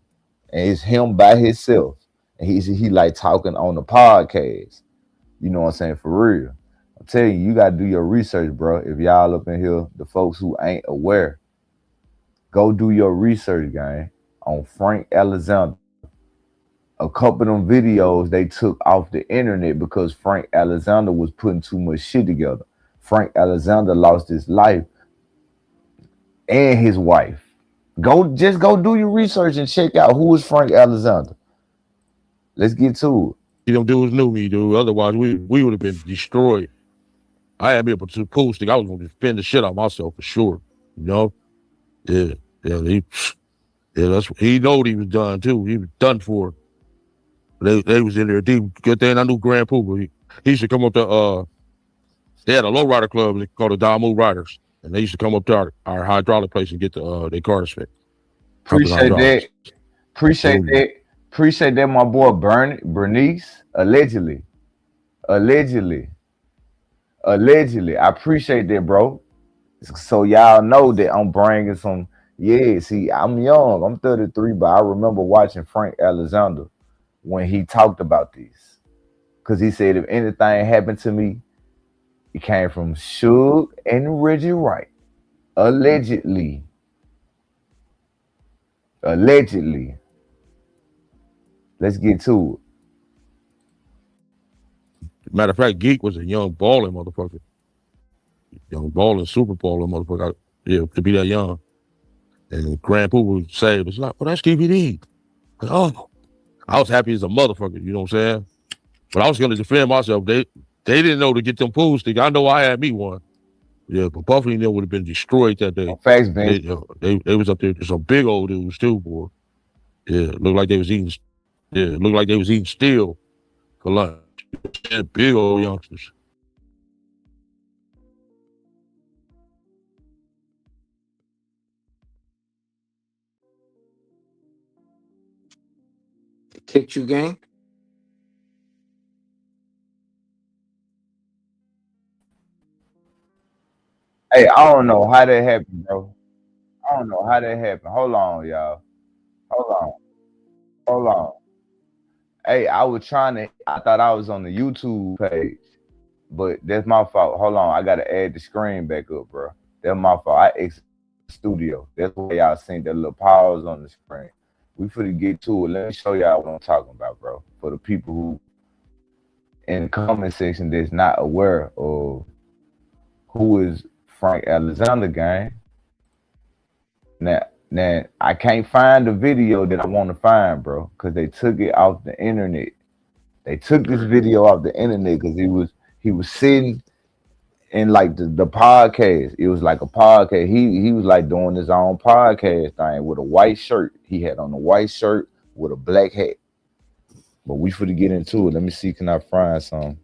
[SPEAKER 1] and it's him by himself, and he like talking on the podcast. You know what I'm saying? For real, I'm telling you, you gotta do your research, bro. If y'all up in here, the folks who ain't aware, go do your research, gang, on Frank Alexander. A couple of them videos they took off the internet because Frank Alexander was putting too much shit together. Frank Alexander lost his life and his wife. Just go do your research and check out who is Frank Alexander. Let's get to it.
[SPEAKER 9] Them dudes knew me, dude. Otherwise, we would have been destroyed. I had me up to pool stick. I was gonna defend the shit out of myself for sure. You know? Yeah. That's he know what he was done too. He was done for. They was in there deep. Good thing I knew Grand Pooba. He used to come up to they had a lowrider club called the Damu Riders. And they used to come up to our hydraulic place and get their cars fixed.
[SPEAKER 1] Appreciate that. Appreciate that, my boy Bernice. Allegedly. I appreciate that, bro. So y'all know that I'm bringing some. Yeah, see, I'm young. I'm 33, but I remember watching Frank Alexander when he talked about this. Because he said, if anything happened to me, it came from Suge and Reggie Wright. Allegedly. Let's get to it.
[SPEAKER 9] Matter of fact, Geek was a young balling motherfucker. Young balling, super balling motherfucker. Yeah, to be that young. And Grand Pooba would say, it's like, well, that's DVD. Oh, I was happy as a motherfucker, you know what I'm saying? But I was going to defend myself. They didn't know to get them pool sticks. I know I had me one. Yeah, but Buffalo and them would have been destroyed that day.
[SPEAKER 1] Facts, man.
[SPEAKER 9] They was up there to some big old dudes too, boy. Yeah, looked like they was eating. Yeah, looked like they was eating steel for lunch. Yeah, big old youngsters.
[SPEAKER 5] Kicked you, gang?
[SPEAKER 1] Hey, I don't know how that happened, bro. I don't know how that happened. Hold on, y'all. Hold on. Hold on. Hey, I thought I was on the YouTube page, but that's my fault. Hold on, I gotta add the screen back up, bro. That's my fault. I exited the studio. That's why y'all seen that little pause on the screen. We finna get to it. Let me show y'all what I'm talking about, bro. For the people who in the comment section that's not aware of who is Frank Alexander, gang. Now I can't find the video that I want to find, bro, because they took it off the internet. They took this video off the internet because he was sitting in like the podcast. It was like a podcast. He was like doing his own podcast thing with a white shirt. He had on a white shirt with a black hat. But we finna get into it. Let me see, can I find some?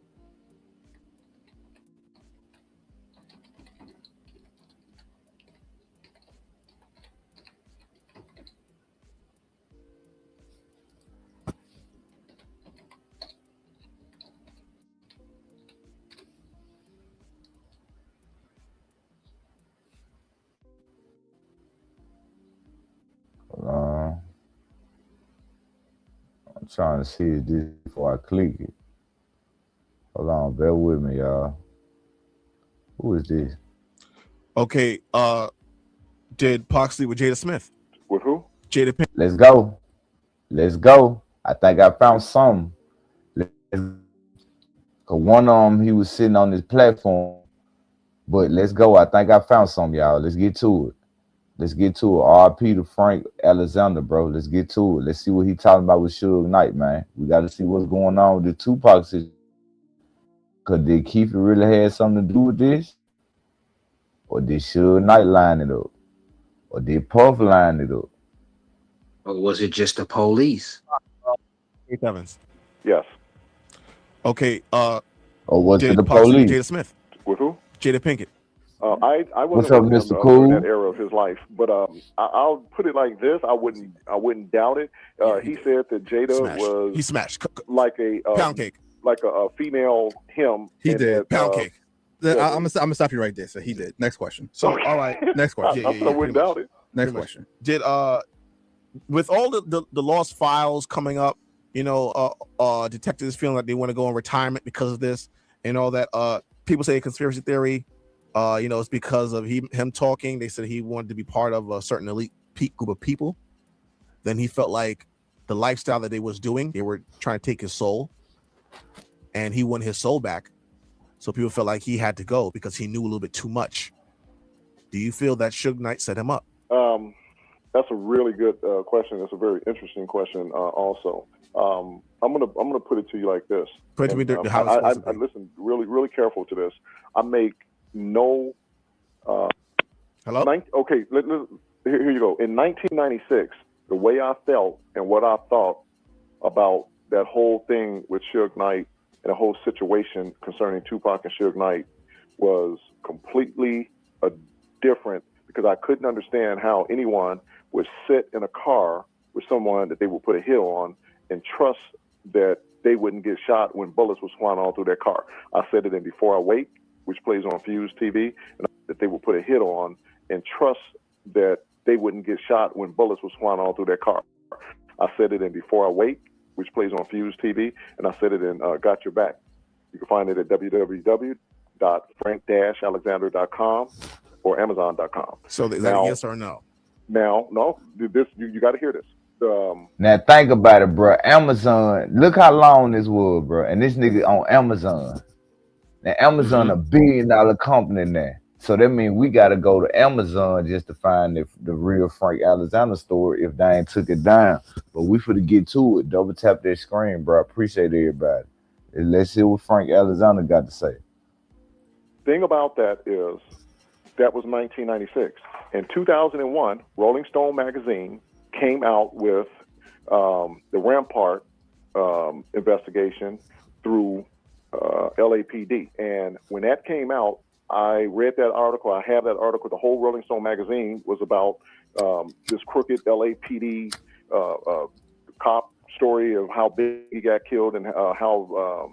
[SPEAKER 1] I'm trying to see this before I click it. Hold on, bear with me, y'all. Who is this?
[SPEAKER 15] Okay, did Pac sleep with Jada Smith?
[SPEAKER 16] With who?
[SPEAKER 15] Jada Pinkett.
[SPEAKER 1] Let's go. Let's go. I think I found some. One of them, he was sitting on this platform. But let's go. I think I found some, y'all. Let's get to it. Let's get to it. RP to Frank Alexander, bro. Let's get to it. Let's see what he talking about with Suge Knight, man. We got to see what's going on with the Tupac situation. Because did Keefe really have something to do with this? Or did Suge Knight line it up? Or did Puff line it up?
[SPEAKER 5] Or was it just the police?
[SPEAKER 15] Keith Evans.
[SPEAKER 16] Yes.
[SPEAKER 15] Okay,
[SPEAKER 1] or was it the
[SPEAKER 15] Pac sleep with
[SPEAKER 1] police?
[SPEAKER 15] Jada Smith?
[SPEAKER 16] With who?
[SPEAKER 15] Jada Pinkett.
[SPEAKER 16] I
[SPEAKER 1] What's
[SPEAKER 16] wasn't
[SPEAKER 1] up,
[SPEAKER 16] with him
[SPEAKER 1] Mr. Cool?
[SPEAKER 16] during that era of his life, but I'll put it like this: I wouldn't doubt it. He said that Jada was
[SPEAKER 15] He smashed.
[SPEAKER 16] like a
[SPEAKER 15] Pound cake.
[SPEAKER 16] like a female him.
[SPEAKER 19] He
[SPEAKER 16] and
[SPEAKER 19] did.
[SPEAKER 16] that,
[SPEAKER 19] Pound cake.
[SPEAKER 16] yeah,
[SPEAKER 19] I'm gonna stop you right there. So he did. Next question. So
[SPEAKER 15] All right.
[SPEAKER 19] next question.
[SPEAKER 16] I wouldn't doubt it.
[SPEAKER 19] Next
[SPEAKER 15] Pretty much.
[SPEAKER 19] question.
[SPEAKER 15] Did with all the lost files coming up, you know, detectives feeling like they want to go on retirement because of this and all that. People say conspiracy theory. You know, it's because of him talking. They said he wanted to be part of a certain elite group of people. Then he felt like the lifestyle that they was doing, they were trying to take his soul, and he wanted his soul back. So people felt like he had to go because he knew a little bit too much. Do you feel that Suge Knight set him up?
[SPEAKER 16] That's a really good question. It's a very interesting question. Also, I'm gonna put it to you like this.
[SPEAKER 15] Put it to me how it's supposed to
[SPEAKER 16] I
[SPEAKER 15] be.
[SPEAKER 16] listen really careful to this. I make no.
[SPEAKER 15] Hello.
[SPEAKER 16] Okay. Here you go. In 1996, the way I felt and what I thought about that whole thing with Suge Knight and the whole situation concerning Tupac and Suge Knight was completely different, because I couldn't understand how anyone would sit in a car with someone that they would put a hit on and trust that they wouldn't get shot when bullets were flying all through their car. I said it in Before I Wake, which plays on Fuse TV, and that they would put a hit on and trust that they wouldn't get shot when bullets was flying all through their car. I said it in Before I Wake, which plays on Fuse TV, and I said it in Got Your Back. You can find it at www.frank-alexander.com or amazon.com.
[SPEAKER 15] So is that a yes or no?
[SPEAKER 16] Now, no, this you got to hear this.
[SPEAKER 1] Now think about it, bro. Amazon, look how long this was, bro. And this nigga on Amazon. Now Amazon a $1 billion company now. So that means we gotta go to Amazon just to find the real Frank Alexander story if they ain't took it down. But we finna get to it. Double tap that screen, bro. Appreciate everybody. And let's see what Frank Alexander got to say.
[SPEAKER 16] Thing about that is That was 1996. In 2001, Rolling Stone magazine came out with the Rampart investigation through LAPD. And when that came out, I read that article. I have that article. The whole Rolling Stone magazine was about this crooked LAPD cop story of how big he got killed and how.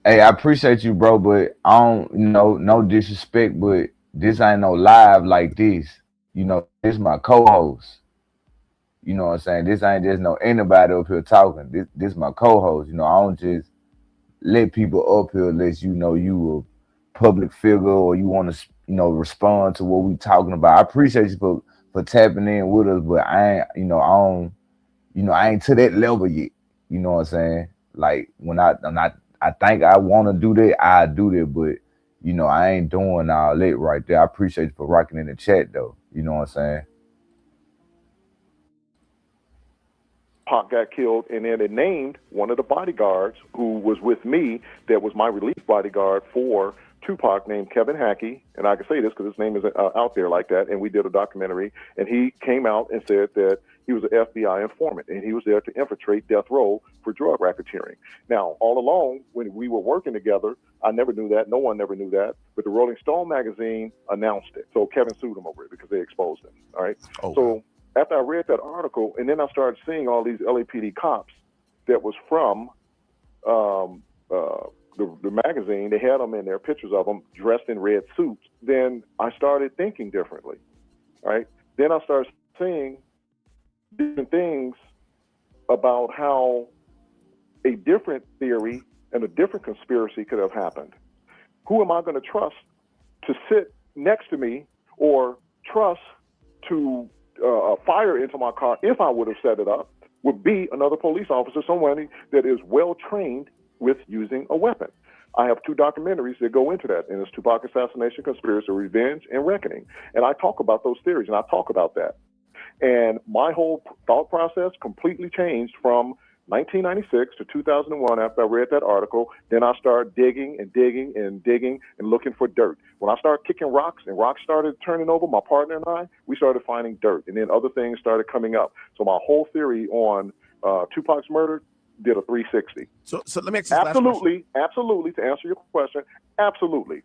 [SPEAKER 1] Hey, I appreciate you, bro, but I don't, no disrespect, but this ain't no live like this. This my co-host. You know what I'm saying? This ain't just no anybody up here talking. This my co-host. I don't just let people up here unless you a public figure or you want to, respond to what we talking about. I appreciate you for tapping in with us, but I ain't, I ain't to that level yet. You know what I'm saying? Like when I think I want to do that, I do that, but I ain't doing all that right there. I appreciate you for rocking in the chat though. You know what I'm saying?
[SPEAKER 16] Pac got killed, and then it named one of the bodyguards who was with me that was my relief bodyguard for Tupac, named Kevin Hackey. And I can say this because his name is out there like that, and we did a documentary, and he came out and said that he was an FBI informant, and he was there to infiltrate death row for drug racketeering. Now, all along, when we were working together, I never knew that. No one never knew that. But the Rolling Stone magazine announced it. So Kevin sued him over it because they exposed him. All right.
[SPEAKER 22] Oh,
[SPEAKER 16] so after I read that article, and then I started seeing all these LAPD cops that was from the magazine, they had them in there, pictures of them dressed in red suits. Then I started thinking differently, right? Then I started seeing different things about how a different theory and a different conspiracy could have happened. Who am I going to trust to sit next to me or trust to fire into my car if I would have set it up would be another police officer, someone that is well trained with using a weapon. I have 2 documentaries that go into that, and it's Tupac Assassination, Conspiracy, Revenge, and Reckoning. And I talk about those theories, and I talk about that. And my whole thought process completely changed from 1996 to 2001 after I read that article. Then I started digging and digging and digging and looking for dirt. When I started kicking rocks and rocks started turning over, my partner and I, we started finding dirt. And then other things started coming up. So my whole theory on Tupac's murder did a 360.
[SPEAKER 15] So let me ask you this last question.
[SPEAKER 16] Absolutely, to answer your question, absolutely.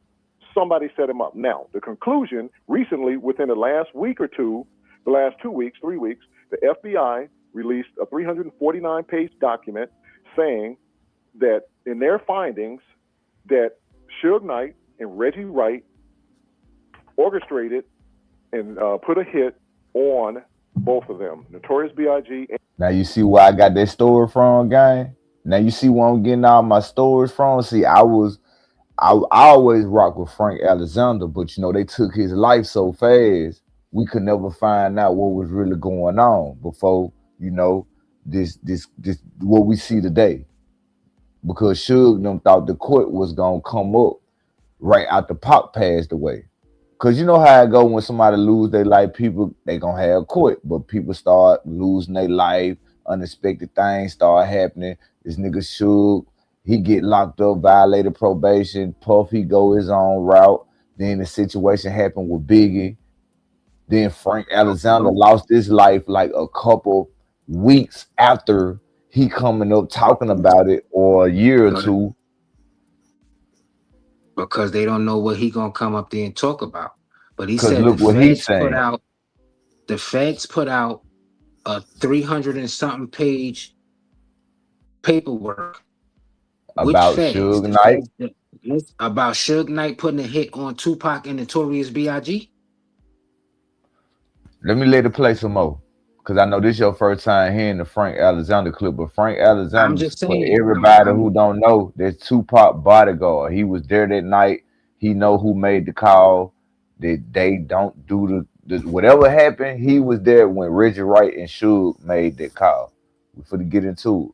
[SPEAKER 16] Somebody set him up. Now, the conclusion, recently, within the last week or two, the last 2 weeks, 3 weeks, the FBI released a 349-page document saying that in their findings that Suge Knight and Reggie Wright orchestrated and put a hit on both of them, Notorious B.I.G.
[SPEAKER 1] Now you see where I got that story from, gang? Now you see where I'm getting all my stories from? See, I always rock with Frank Alexander, but they took his life so fast, we could never find out what was really going on before, this what we see today. Because Suge them thought the court was gonna come up right after Pac passed away. Cause you know how it go when somebody lose their life, people they gonna have court, but people start losing their life, unexpected things start happening. This nigga Suge, he get locked up, violated probation. Puff, he go his own route. Then the situation happened with Biggie. Then Frank Alexander lost his life like a couple weeks after he coming up talking about it, or a year or two.
[SPEAKER 5] Because they don't know what he gonna come up there and talk about. But he said
[SPEAKER 1] look what he's saying.
[SPEAKER 5] The feds put out a 300 and something page paperwork
[SPEAKER 1] about Suge Knight.
[SPEAKER 5] About Suge Knight putting a hit on Tupac and Notorious B.I.G.
[SPEAKER 1] Let me let it play some more, because I know this is your first time hearing the Frank Alexander clip. But Frank Alexander, for everybody who don't know, there's Tupac bodyguard. He was there that night. He know who made the call. That they don't do the whatever happened. He was there when Reggie Wright and Suge made that call. We're finna get into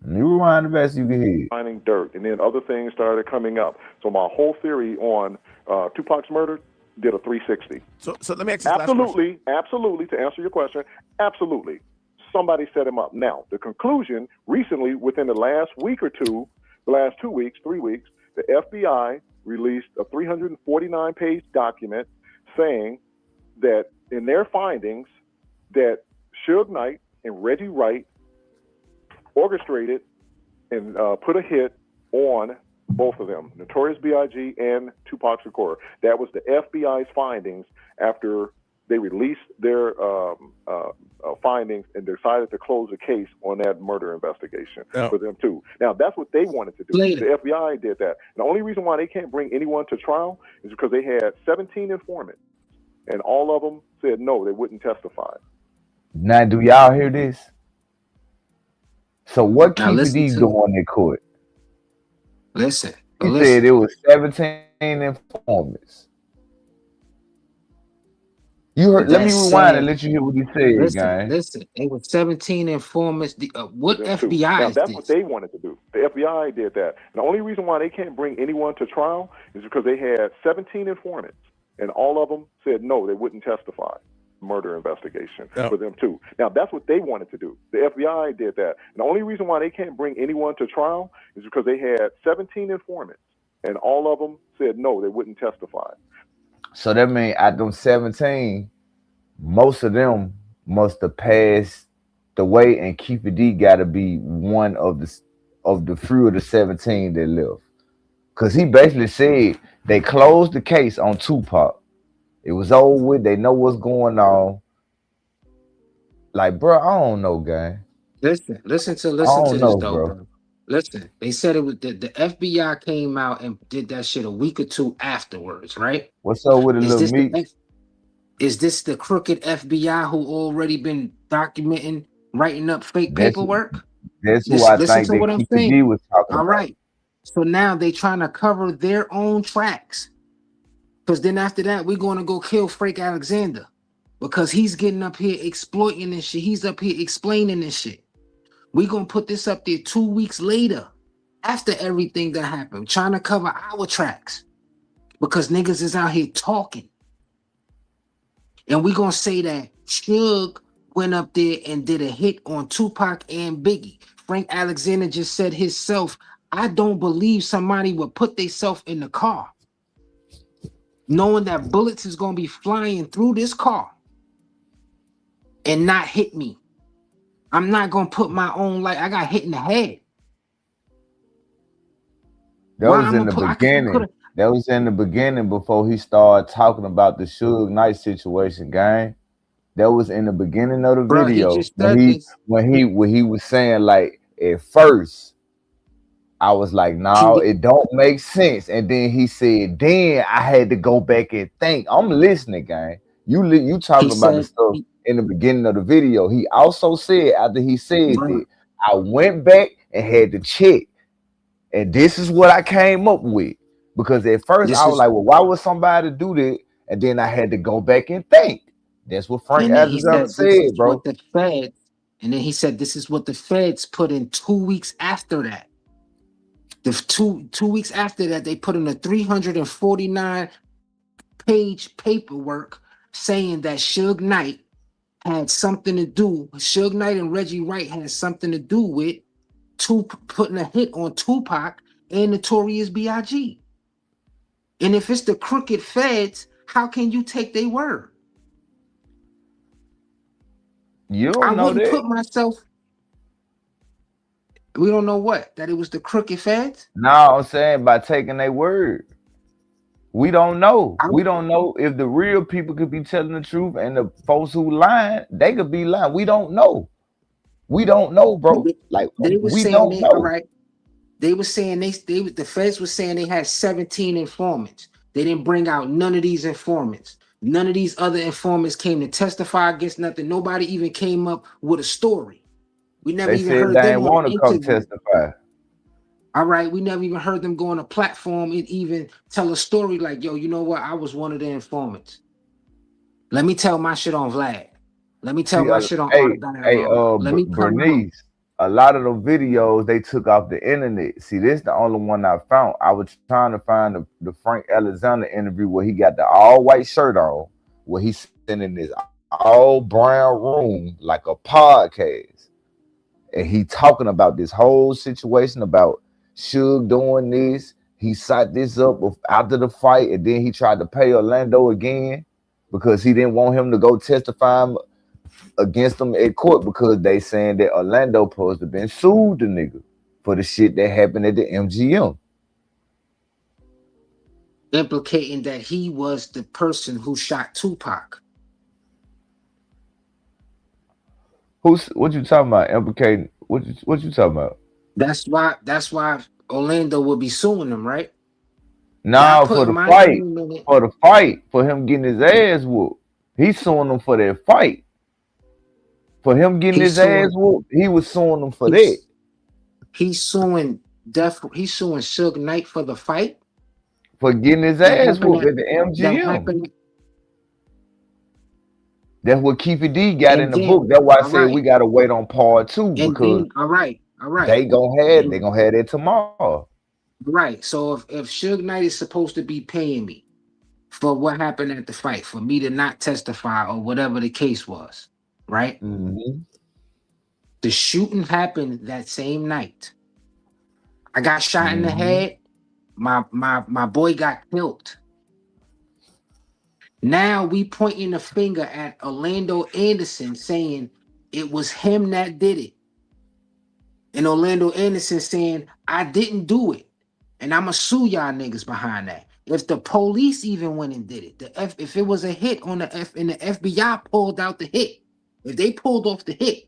[SPEAKER 1] it. You rewind the best you can hear.
[SPEAKER 16] Finding dirt, and then other things started coming up. So my whole theory on Tupac's murder did a 360.
[SPEAKER 15] So let me ask you this last question.
[SPEAKER 16] Absolutely, to answer your question, absolutely. Somebody set him up. Now, the conclusion, recently, within the last week or two, the last 2 weeks, 3 weeks, the FBI released a 349-page document saying that in their findings that Suge Knight and Reggie Wright orchestrated and put a hit on both of them, Notorious B.I.G. and Tupac Shakur. That was the FBI's findings after they released their findings and decided to close the case on that murder investigation for them too. Now, that's what they wanted to do. The FBI did that. And the only reason why they can't bring anyone to trial is because they had 17 informants, and all of them said no, they wouldn't testify.
[SPEAKER 1] Now, do y'all hear this? So what
[SPEAKER 5] Now
[SPEAKER 1] Keefe
[SPEAKER 5] listen
[SPEAKER 1] D
[SPEAKER 5] to
[SPEAKER 1] doing in court?
[SPEAKER 5] Listen.
[SPEAKER 1] He said it was 17 informants. You heard? Let me rewind and let you hear what he said, guys.
[SPEAKER 5] Listen. It was 17 informants. What
[SPEAKER 16] Them too.
[SPEAKER 5] FBI
[SPEAKER 16] Now,
[SPEAKER 5] is
[SPEAKER 16] that's
[SPEAKER 5] this?
[SPEAKER 16] what they wanted to do. The FBI did that. And the only reason why they can't bring anyone to trial is because they had 17 informants, and all of them said no, they wouldn't testify. Murder investigation for them too. Now, that's what they wanted to do. The FBI did that. And the only reason why they can't bring anyone to trial is because they had 17 informants, and all of them said no, they wouldn't testify.
[SPEAKER 1] So that means at them 17, most of them must have passed the way, and Keefe D got to be one of the few of the 17 that left. Because he basically said they closed the case on Tupac. It was over with. They know what's going on. Like, bro, I don't know, guy.
[SPEAKER 5] Listen to this though, bro. Listen, they said it was the FBI came out and did that shit a week or two afterwards, right?
[SPEAKER 1] What's up with a little meat?
[SPEAKER 5] Is this the crooked FBI who already been documenting, writing up fake paperwork?
[SPEAKER 1] That's who I think
[SPEAKER 5] to what
[SPEAKER 1] that
[SPEAKER 5] I'm
[SPEAKER 1] Keefe
[SPEAKER 5] saying.
[SPEAKER 1] D was talking
[SPEAKER 5] All
[SPEAKER 1] about.
[SPEAKER 5] right. So now they trying to cover their own tracks. Because then after that, we're going to go kill Frank Alexander. Because he's getting up here exploiting this shit. He's up here explaining this shit. We're going to put this up there 2 weeks later. After everything that happened. Trying to cover our tracks. Because niggas is out here talking. And we're going to say that Suge went up there and did a hit on Tupac and Biggie. Frank Alexander just said himself, I don't believe somebody would put themselves in the car knowing that bullets is going to be flying through this car and not hit me. I'm not going to put my own life. I got hit in the head.
[SPEAKER 1] That was in the beginning. That was in the beginning before he started talking about the Suge Knight situation, gang. That was in the beginning of the video when he was saying, like, at first I was like, no, it don't make sense. And then he said, then I had to go back and think. I'm listening, gang. You talking about the stuff in the beginning of the video. He also said, after he said that, I went back and had to check. And this is what I came up with. Because at first I was like, well, why would somebody do that? And then I had to go back and think. That's what Frank Alexander said, bro.
[SPEAKER 5] The feds, and then he said, this is what the feds put in 2 weeks after that. The two weeks after that, they put in a 349-page paperwork saying that Suge Knight had something to do. Suge Knight and Reggie Wright had something to do with putting a hit on Tupac and Notorious B.I.G. And if it's the crooked feds, how can you take their word?
[SPEAKER 1] You don't know that.
[SPEAKER 5] Put myself. We don't know what? That it was the crooked feds?
[SPEAKER 1] No, I'm saying by taking their word. We don't know. We don't know if the real people could be telling the truth and the folks who lying, they could be lying. We don't know. We don't know, bro. Like we don't know.
[SPEAKER 5] All right. They were saying the feds were saying they had 17 informants. They didn't bring out none of these informants. None of these other informants came to testify against nothing. Nobody even came up with a story. We never even heard
[SPEAKER 1] they
[SPEAKER 5] them
[SPEAKER 1] want to come testify.
[SPEAKER 5] All right, we never even heard them go on a platform and even tell a story like, yo, you know what? I was one of the informants. Let me tell my shit on Vlad. Let me tell my shit on
[SPEAKER 1] Bernice, a lot of the videos they took off the internet. See, this is the only one I found. I was trying to find the Frank Alexander interview where he got the all white shirt on, where he's sitting in this all brown room like a podcast. And he talking about this whole situation about Suge doing this he set this up after the fight, and then he tried to pay Orlando again because he didn't want him to go testify against him at court because they saying that Orlando supposed to have been sued the nigga for the shit that happened at the MGM.
[SPEAKER 5] Implicating that he was the person who shot Tupac.
[SPEAKER 1] What you talking about? Implicating what you talking about?
[SPEAKER 5] That's why Orlando would be suing him, right?
[SPEAKER 1] Nah, for the fight. For the fight. For him getting his ass whooped. He's suing him for that fight. For him getting his ass whooped, he was suing him for that.
[SPEAKER 5] He's suing Suge Knight for the fight?
[SPEAKER 1] For getting his ass whooped at the MGM. That's what Keefe D got in the book. That's why I said we gotta wait on part 2 because
[SPEAKER 5] all right.
[SPEAKER 1] They gonna have it tomorrow.
[SPEAKER 5] Right. So if Suge Knight is supposed to be paying me for what happened at the fight, for me to not testify or whatever the case was, right?
[SPEAKER 1] Mm-hmm.
[SPEAKER 5] The shooting happened that same night. I got shot in the head. My boy got killed. Now we pointing the finger at Orlando Anderson saying it was him that did it. And Orlando Anderson saying, I didn't do it. And I'ma sue y'all niggas behind that. If the police even went and did it, if it was a hit on the and the FBI pulled out the hit, if they pulled off the hit,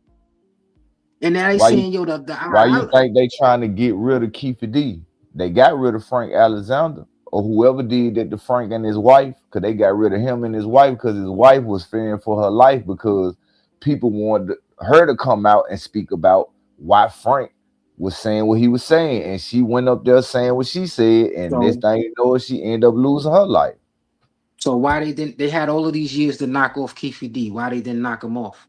[SPEAKER 5] and now they saying, yo,
[SPEAKER 1] why you think they trying to get rid of Keefe D? They got rid of Frank Alexander or whoever did that to Frank and his wife, because they got rid of him and his wife because his wife was fearing for her life because people wanted her to come out and speak about why Frank was saying what he was saying, and she went up there saying what she said, and this thing you know, she ended up losing her life.
[SPEAKER 5] So why they didn't? They had all of these years to knock off Keefe D. Why they didn't knock him off?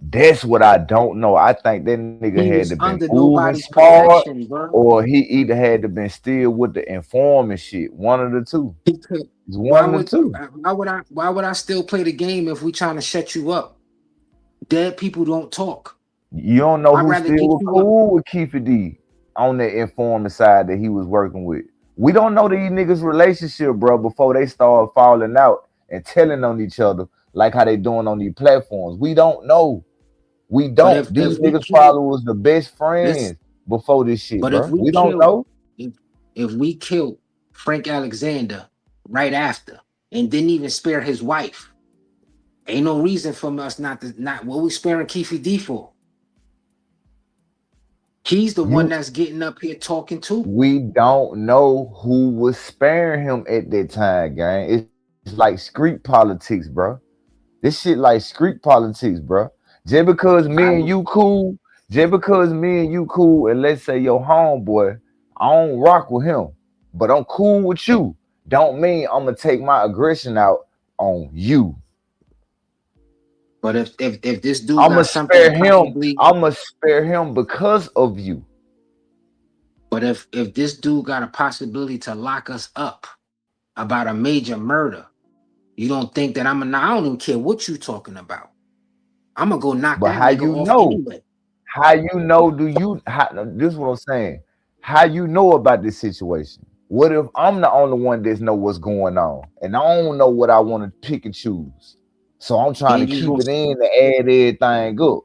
[SPEAKER 1] That's what I don't know. I think that nigga had to been moving
[SPEAKER 5] nobody's
[SPEAKER 1] smart,
[SPEAKER 5] protection, bro.
[SPEAKER 1] or he either had to been still with the informant shit. One of the two. It's one of the two.
[SPEAKER 5] Why would I still play the game if we trying to shut you up? Dead people don't talk.
[SPEAKER 1] You don't know who still was cool with Keefe D on the informant side that he was working with. We don't know these niggas' relationship, bro, before they start falling out and telling on each other like how they doing on these platforms. We don't know. We don't. These niggas probably was the best friends before this shit, bro. We don't know.
[SPEAKER 5] If we killed Frank Alexander right after and didn't even spare his wife, ain't no reason for us not what we sparing Keefe D for. He's the one that's getting up here talking too.
[SPEAKER 1] We don't know who was sparing him at that time, gang. It's like street politics, bro. This shit like street politics, bro. Just because me and you cool, and let's say your homeboy, I don't rock with him, but I'm cool with you, don't mean I'm gonna take my aggression out on you.
[SPEAKER 5] But if this dude
[SPEAKER 1] I'ma spare him because of you.
[SPEAKER 5] But if this dude got a possibility to lock us up about a major murder, you don't think that I don't even care what you talking about. I'm gonna go knock that nigga off anyway.
[SPEAKER 1] How you know? This is what I'm saying. How you know about this situation? What if I'm the only one that know what's going on, and I don't know what I want to pick and choose? So I'm trying to keep it in to add everything up.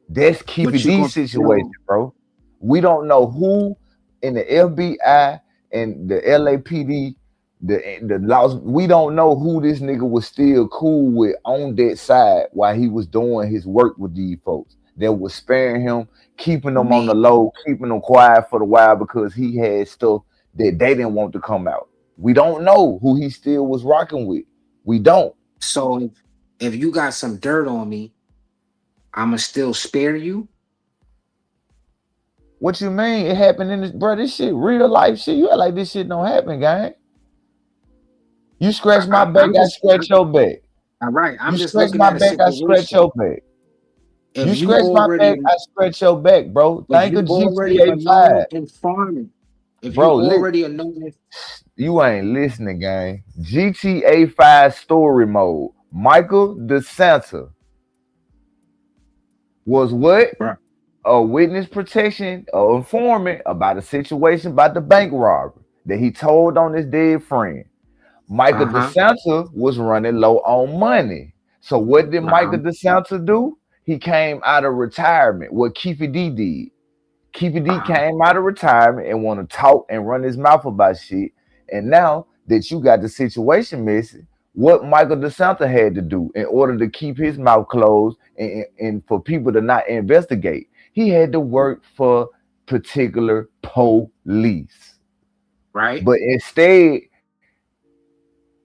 [SPEAKER 1] That's Keefe D's situation, bro. We don't know who in the FBI and the LAPD, the laws. We don't know who this nigga was still cool with on that side while he was doing his work with these folks. That was sparing him, keeping them on the low, keeping them quiet for the while because he had stuff that they didn't want to come out. We don't know who he still was rocking with. We don't.
[SPEAKER 5] So if you got some dirt on me, I'ma still spare you.
[SPEAKER 1] What you mean? It happened in this, bro. This shit, real life shit. You act like this shit don't happen, gang. You scratch my back, I scratch your back.
[SPEAKER 5] All right, I'm
[SPEAKER 1] you
[SPEAKER 5] just
[SPEAKER 1] scratch my back, I scratch your back. You scratch my back, I scratch your back, bro. Thank you, GTA 5.
[SPEAKER 5] If
[SPEAKER 1] bro,
[SPEAKER 5] you already a known,
[SPEAKER 1] you ain't listening, gang. GTA 5 story mode. Michael DeSanta was what? A witness protection, informant about a situation about the bank robbery. that he told on his dead friend. Michael DeSanta was running low on money. So what did Michael DeSanta do? He came out of retirement. What Keefe D did. Keefe D came out of retirement and want to talk and run his mouth about shit. And now that you got the situation messy, what Michael DeSanta had to do in order to keep his mouth closed and for people to not investigate, he had to work for particular police.
[SPEAKER 5] Right.
[SPEAKER 1] But instead,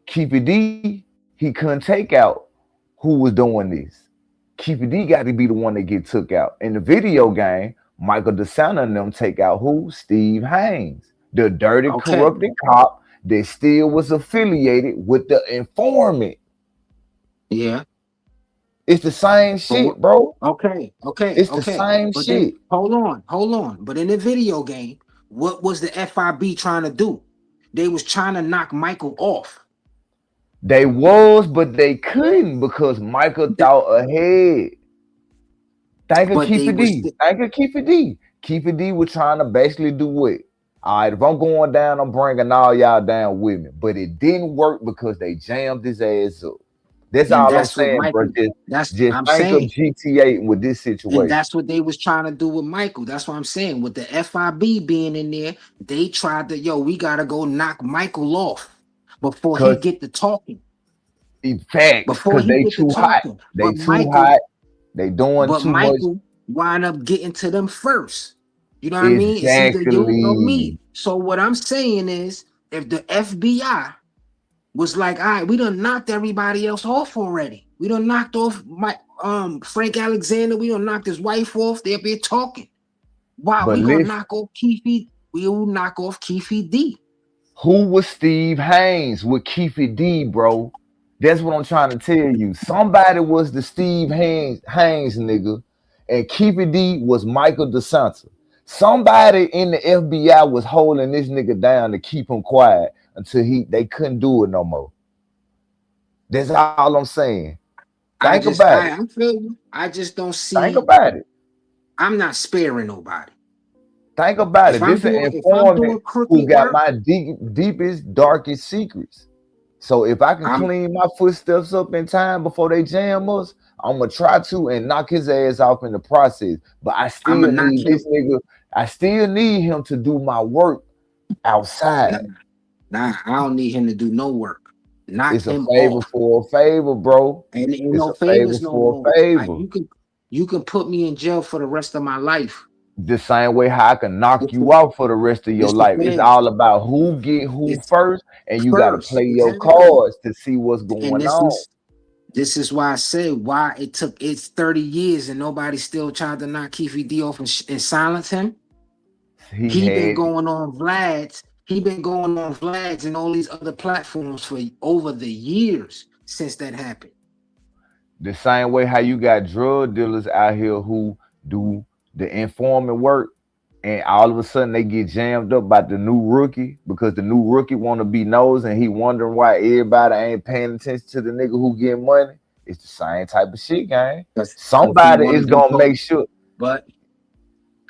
[SPEAKER 1] Keefe D, he couldn't take out who was doing this. Keefe D got to be the one that get took out. In the video game, Michael DeSanta and them take out who? Steve Haynes, the dirty, corrupted cop that still was affiliated with the informant.
[SPEAKER 5] Yeah.
[SPEAKER 1] It's the same shit, bro.
[SPEAKER 5] Okay.
[SPEAKER 1] It's the same
[SPEAKER 5] but
[SPEAKER 1] shit.
[SPEAKER 5] Then, hold on. But in the video game, what was the FIB trying to do? They was trying to knock Michael off.
[SPEAKER 1] They was, but they couldn't because Michael thought ahead. Thank you, Keefe D. Thank you, Keefe D. Keefe D was trying to basically do what? All right, if I'm going down, I'm bringing all y'all down with me. But it didn't work because they jammed his ass up. That's all I'm saying, bro. Just think of GTA with this situation.
[SPEAKER 5] And that's what they was trying to do with Michael. That's what I'm saying. With the FIB being in there, they tried to, we got to go knock Michael off before he get to talking.
[SPEAKER 1] In fact, because they too hot. They too hot. They doing too much. But
[SPEAKER 5] Michael wind up getting to them first. You know what I mean? It's either you or me. So what I'm saying is, if the FBI was like, all right, we done knocked everybody else off already. We done knocked off Frank Alexander. We done knocked his wife off. They'll be talking. Wow, we gonna knock off Keefe. We will knock off Keefe D.
[SPEAKER 1] Who was Steve Haynes with Keefe D, bro? That's what I'm trying to tell you. Somebody was the Steve Haynes nigga, and Keefe D was Michael DeSanta. Somebody in the FBI was holding this nigga down to keep him quiet until they couldn't do it no more. That's all I'm saying. Think about it.
[SPEAKER 5] I feel you. I just don't see.
[SPEAKER 1] Think about it.
[SPEAKER 5] I'm not sparing nobody.
[SPEAKER 1] Think about it. This is an informant who got my deepest, darkest secrets. So if I can clean my footsteps up in time before they jam us, I'm gonna try to and knock his ass off in the process. But I still need this nigga. I still need him to do my work outside.
[SPEAKER 5] Nah, I don't need him to do no work.
[SPEAKER 1] It's a favor for a favor, bro.
[SPEAKER 5] And ain't no favors no more. Like, you can put me in jail for the rest of my life.
[SPEAKER 1] The same way how I can knock you out for the rest of your life. It's all about who get who first, and you got to play your cards to see what's going on.
[SPEAKER 5] This is why I say why it's 30 years and nobody still tried to knock Keefe D off and silence him. He been going on Vlad's. He been going on Vlad's and all these other platforms for over the years since that happened.
[SPEAKER 1] The same way how you got drug dealers out here who do the informant work, and all of a sudden they get jammed up by the new rookie because the new rookie want to be nosed and he wondering why everybody ain't paying attention to the nigga who get money. It's the same type of shit, gang. Somebody is gonna make sure.
[SPEAKER 5] But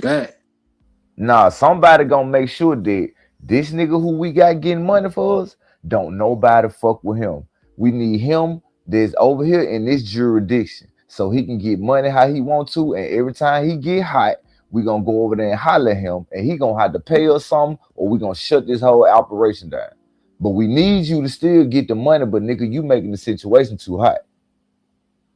[SPEAKER 5] that
[SPEAKER 1] somebody gonna make sure that this nigga who we got getting money for us, don't nobody fuck with him. We need him that's over here in this jurisdiction so he can get money how he want to, and every time he get hot, we gonna go over there and holler at him, and he gonna have to pay us something, or we gonna shut this whole operation down. But we need you to still get the money, but nigga, you making the situation too hot.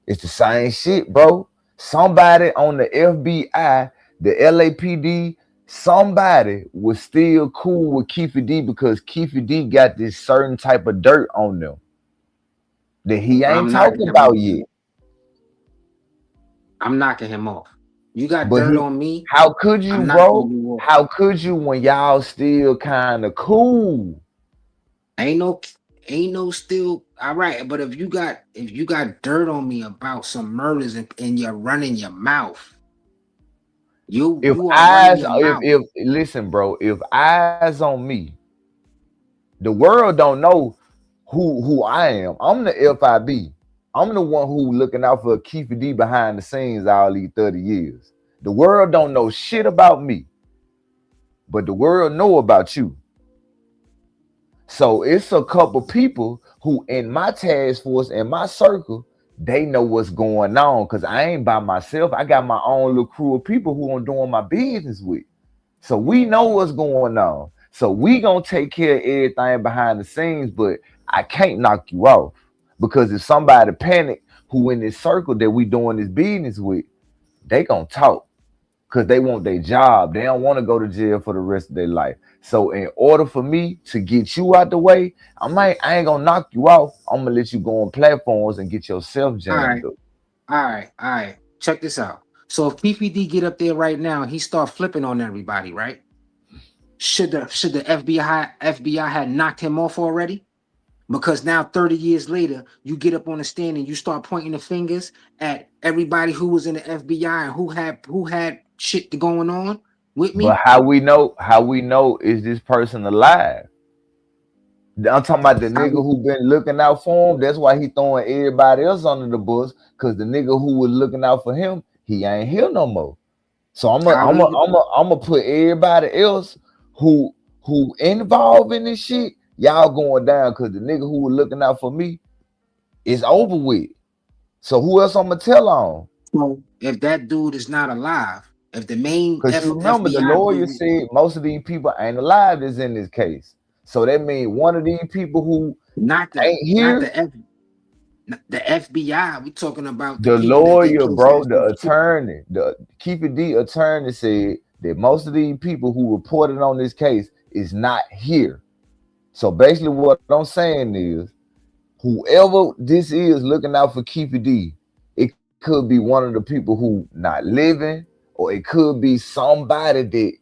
[SPEAKER 1] It's the same shit, bro. Somebody on the FBI, the LAPD, somebody was still cool with Keefe D because Keefe D got this certain type of dirt on them that he ain't talking about yet.
[SPEAKER 5] I'm knocking him off. You got dirt on me.
[SPEAKER 1] How could you, bro? How could you when y'all still kind of cool?
[SPEAKER 5] Ain't no still all right. But if you got dirt on me about some murders and you're running your mouth,
[SPEAKER 1] listen, bro, if eyes on me, the world don't know who I am. I'm the FIB. I'm the one who looking out for Keefe D behind the scenes all these 30 years. The world don't know shit about me, but the world know about you. So it's a couple people who in my task force, in my circle, they know what's going on because I ain't by myself. I got my own little crew of people who I'm doing my business with. So we know what's going on. So we gonna take care of everything behind the scenes, but I can't knock you off because if somebody panic who in this circle that we doing this business with, they gonna talk because they want their job. They don't want to go to jail for the rest of their life. So in order for me to get you out the way, I ain't gonna knock you off. I'm gonna let you go on platforms and get yourself
[SPEAKER 5] All
[SPEAKER 1] jammed
[SPEAKER 5] right,
[SPEAKER 1] up.
[SPEAKER 5] all right. Check this out. So if Keefe D get up there right now and he start flipping on everybody, right? Should the FBI had knocked him off already? Because now 30 years later, you get up on the stand and you start pointing the fingers at everybody who was in the FBI and who had shit going on with me.
[SPEAKER 1] But how we know is this person alive? I'm talking about the nigga who been looking out for him. That's why he throwing everybody else under the bus. Cause the nigga who was looking out for him, he ain't here no more. So I'm gonna put everybody else who involved in this shit. Y'all going down because the nigga who was looking out for me is over with. So who else I'm gonna tell on?
[SPEAKER 5] So if that dude is not alive, if the main
[SPEAKER 1] Because you remember the
[SPEAKER 5] FBI
[SPEAKER 1] lawyer
[SPEAKER 5] dude,
[SPEAKER 1] said most of these people ain't alive that's in this case. So that means one of these people who ain't here.
[SPEAKER 5] The FBI, we talking about
[SPEAKER 1] The
[SPEAKER 5] people that they
[SPEAKER 1] lawyer,
[SPEAKER 5] place
[SPEAKER 1] bro,
[SPEAKER 5] as
[SPEAKER 1] the attorney, the Keefe D attorney said that most of these people who reported on this case is not here. So basically what I'm saying is whoever this is looking out for Keefe D, it could be one of the people who not living, or it could be somebody that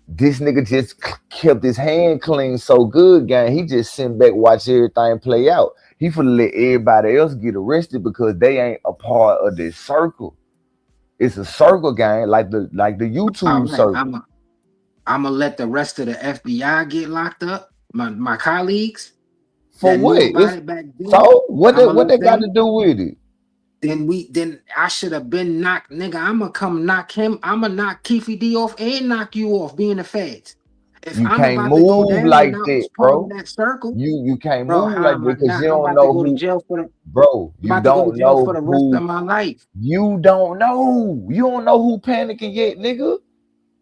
[SPEAKER 1] this nigga just kept his hand clean so good, gang. He just sit back, watch everything play out. He finna let everybody else get arrested because they ain't a part of this circle. It's a circle, gang, like the YouTube circle.
[SPEAKER 5] I'm gonna let the rest of the FBI get locked up. My colleagues
[SPEAKER 1] For
[SPEAKER 5] that knew
[SPEAKER 1] what?
[SPEAKER 5] about it back then.
[SPEAKER 1] So what
[SPEAKER 5] I'ma
[SPEAKER 1] they
[SPEAKER 5] let
[SPEAKER 1] got
[SPEAKER 5] them-
[SPEAKER 1] to do with it?
[SPEAKER 5] Then I should have been knocked, nigga. I'ma come knock him. I'ma knock Keefe D off and knock you off, being the feds. If
[SPEAKER 1] You
[SPEAKER 5] I'm
[SPEAKER 1] can't
[SPEAKER 5] about to go
[SPEAKER 1] move
[SPEAKER 5] down
[SPEAKER 1] like
[SPEAKER 5] and I
[SPEAKER 1] that,
[SPEAKER 5] was part of
[SPEAKER 1] bro.
[SPEAKER 5] that circle,
[SPEAKER 1] You can't
[SPEAKER 5] bro,
[SPEAKER 1] move
[SPEAKER 5] how
[SPEAKER 1] like
[SPEAKER 5] am
[SPEAKER 1] that
[SPEAKER 5] I
[SPEAKER 1] because
[SPEAKER 5] not?
[SPEAKER 1] you
[SPEAKER 5] I'm
[SPEAKER 1] don't
[SPEAKER 5] about to
[SPEAKER 1] know
[SPEAKER 5] go to
[SPEAKER 1] who,
[SPEAKER 5] jail for the
[SPEAKER 1] bro.
[SPEAKER 5] I'm
[SPEAKER 1] You
[SPEAKER 5] about to go to
[SPEAKER 1] don't
[SPEAKER 5] jail for
[SPEAKER 1] know
[SPEAKER 5] the rest
[SPEAKER 1] who.
[SPEAKER 5] of my life.
[SPEAKER 1] You don't know. You don't know who panicking yet, nigga.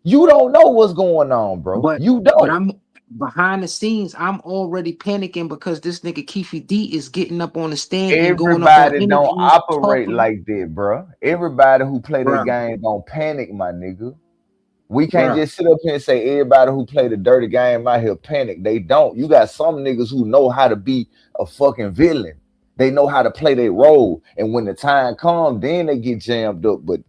[SPEAKER 1] You don't know what's going on, bro. You
[SPEAKER 5] But
[SPEAKER 1] don't.
[SPEAKER 5] I'm behind the scenes, I'm already panicking because this nigga Keefe D is getting up on the stand and going up on
[SPEAKER 1] Everybody don't
[SPEAKER 5] interviews
[SPEAKER 1] operate
[SPEAKER 5] talking,
[SPEAKER 1] like that, bro. Everybody who play the
[SPEAKER 5] bro,
[SPEAKER 1] game don't panic, my nigga. We can't
[SPEAKER 5] bro.
[SPEAKER 1] just sit up here and say everybody who play the dirty game out here panic. They don't. You got some niggas who know how to be a fucking villain. They know how to play their role. And when the time comes, then they get jammed up. But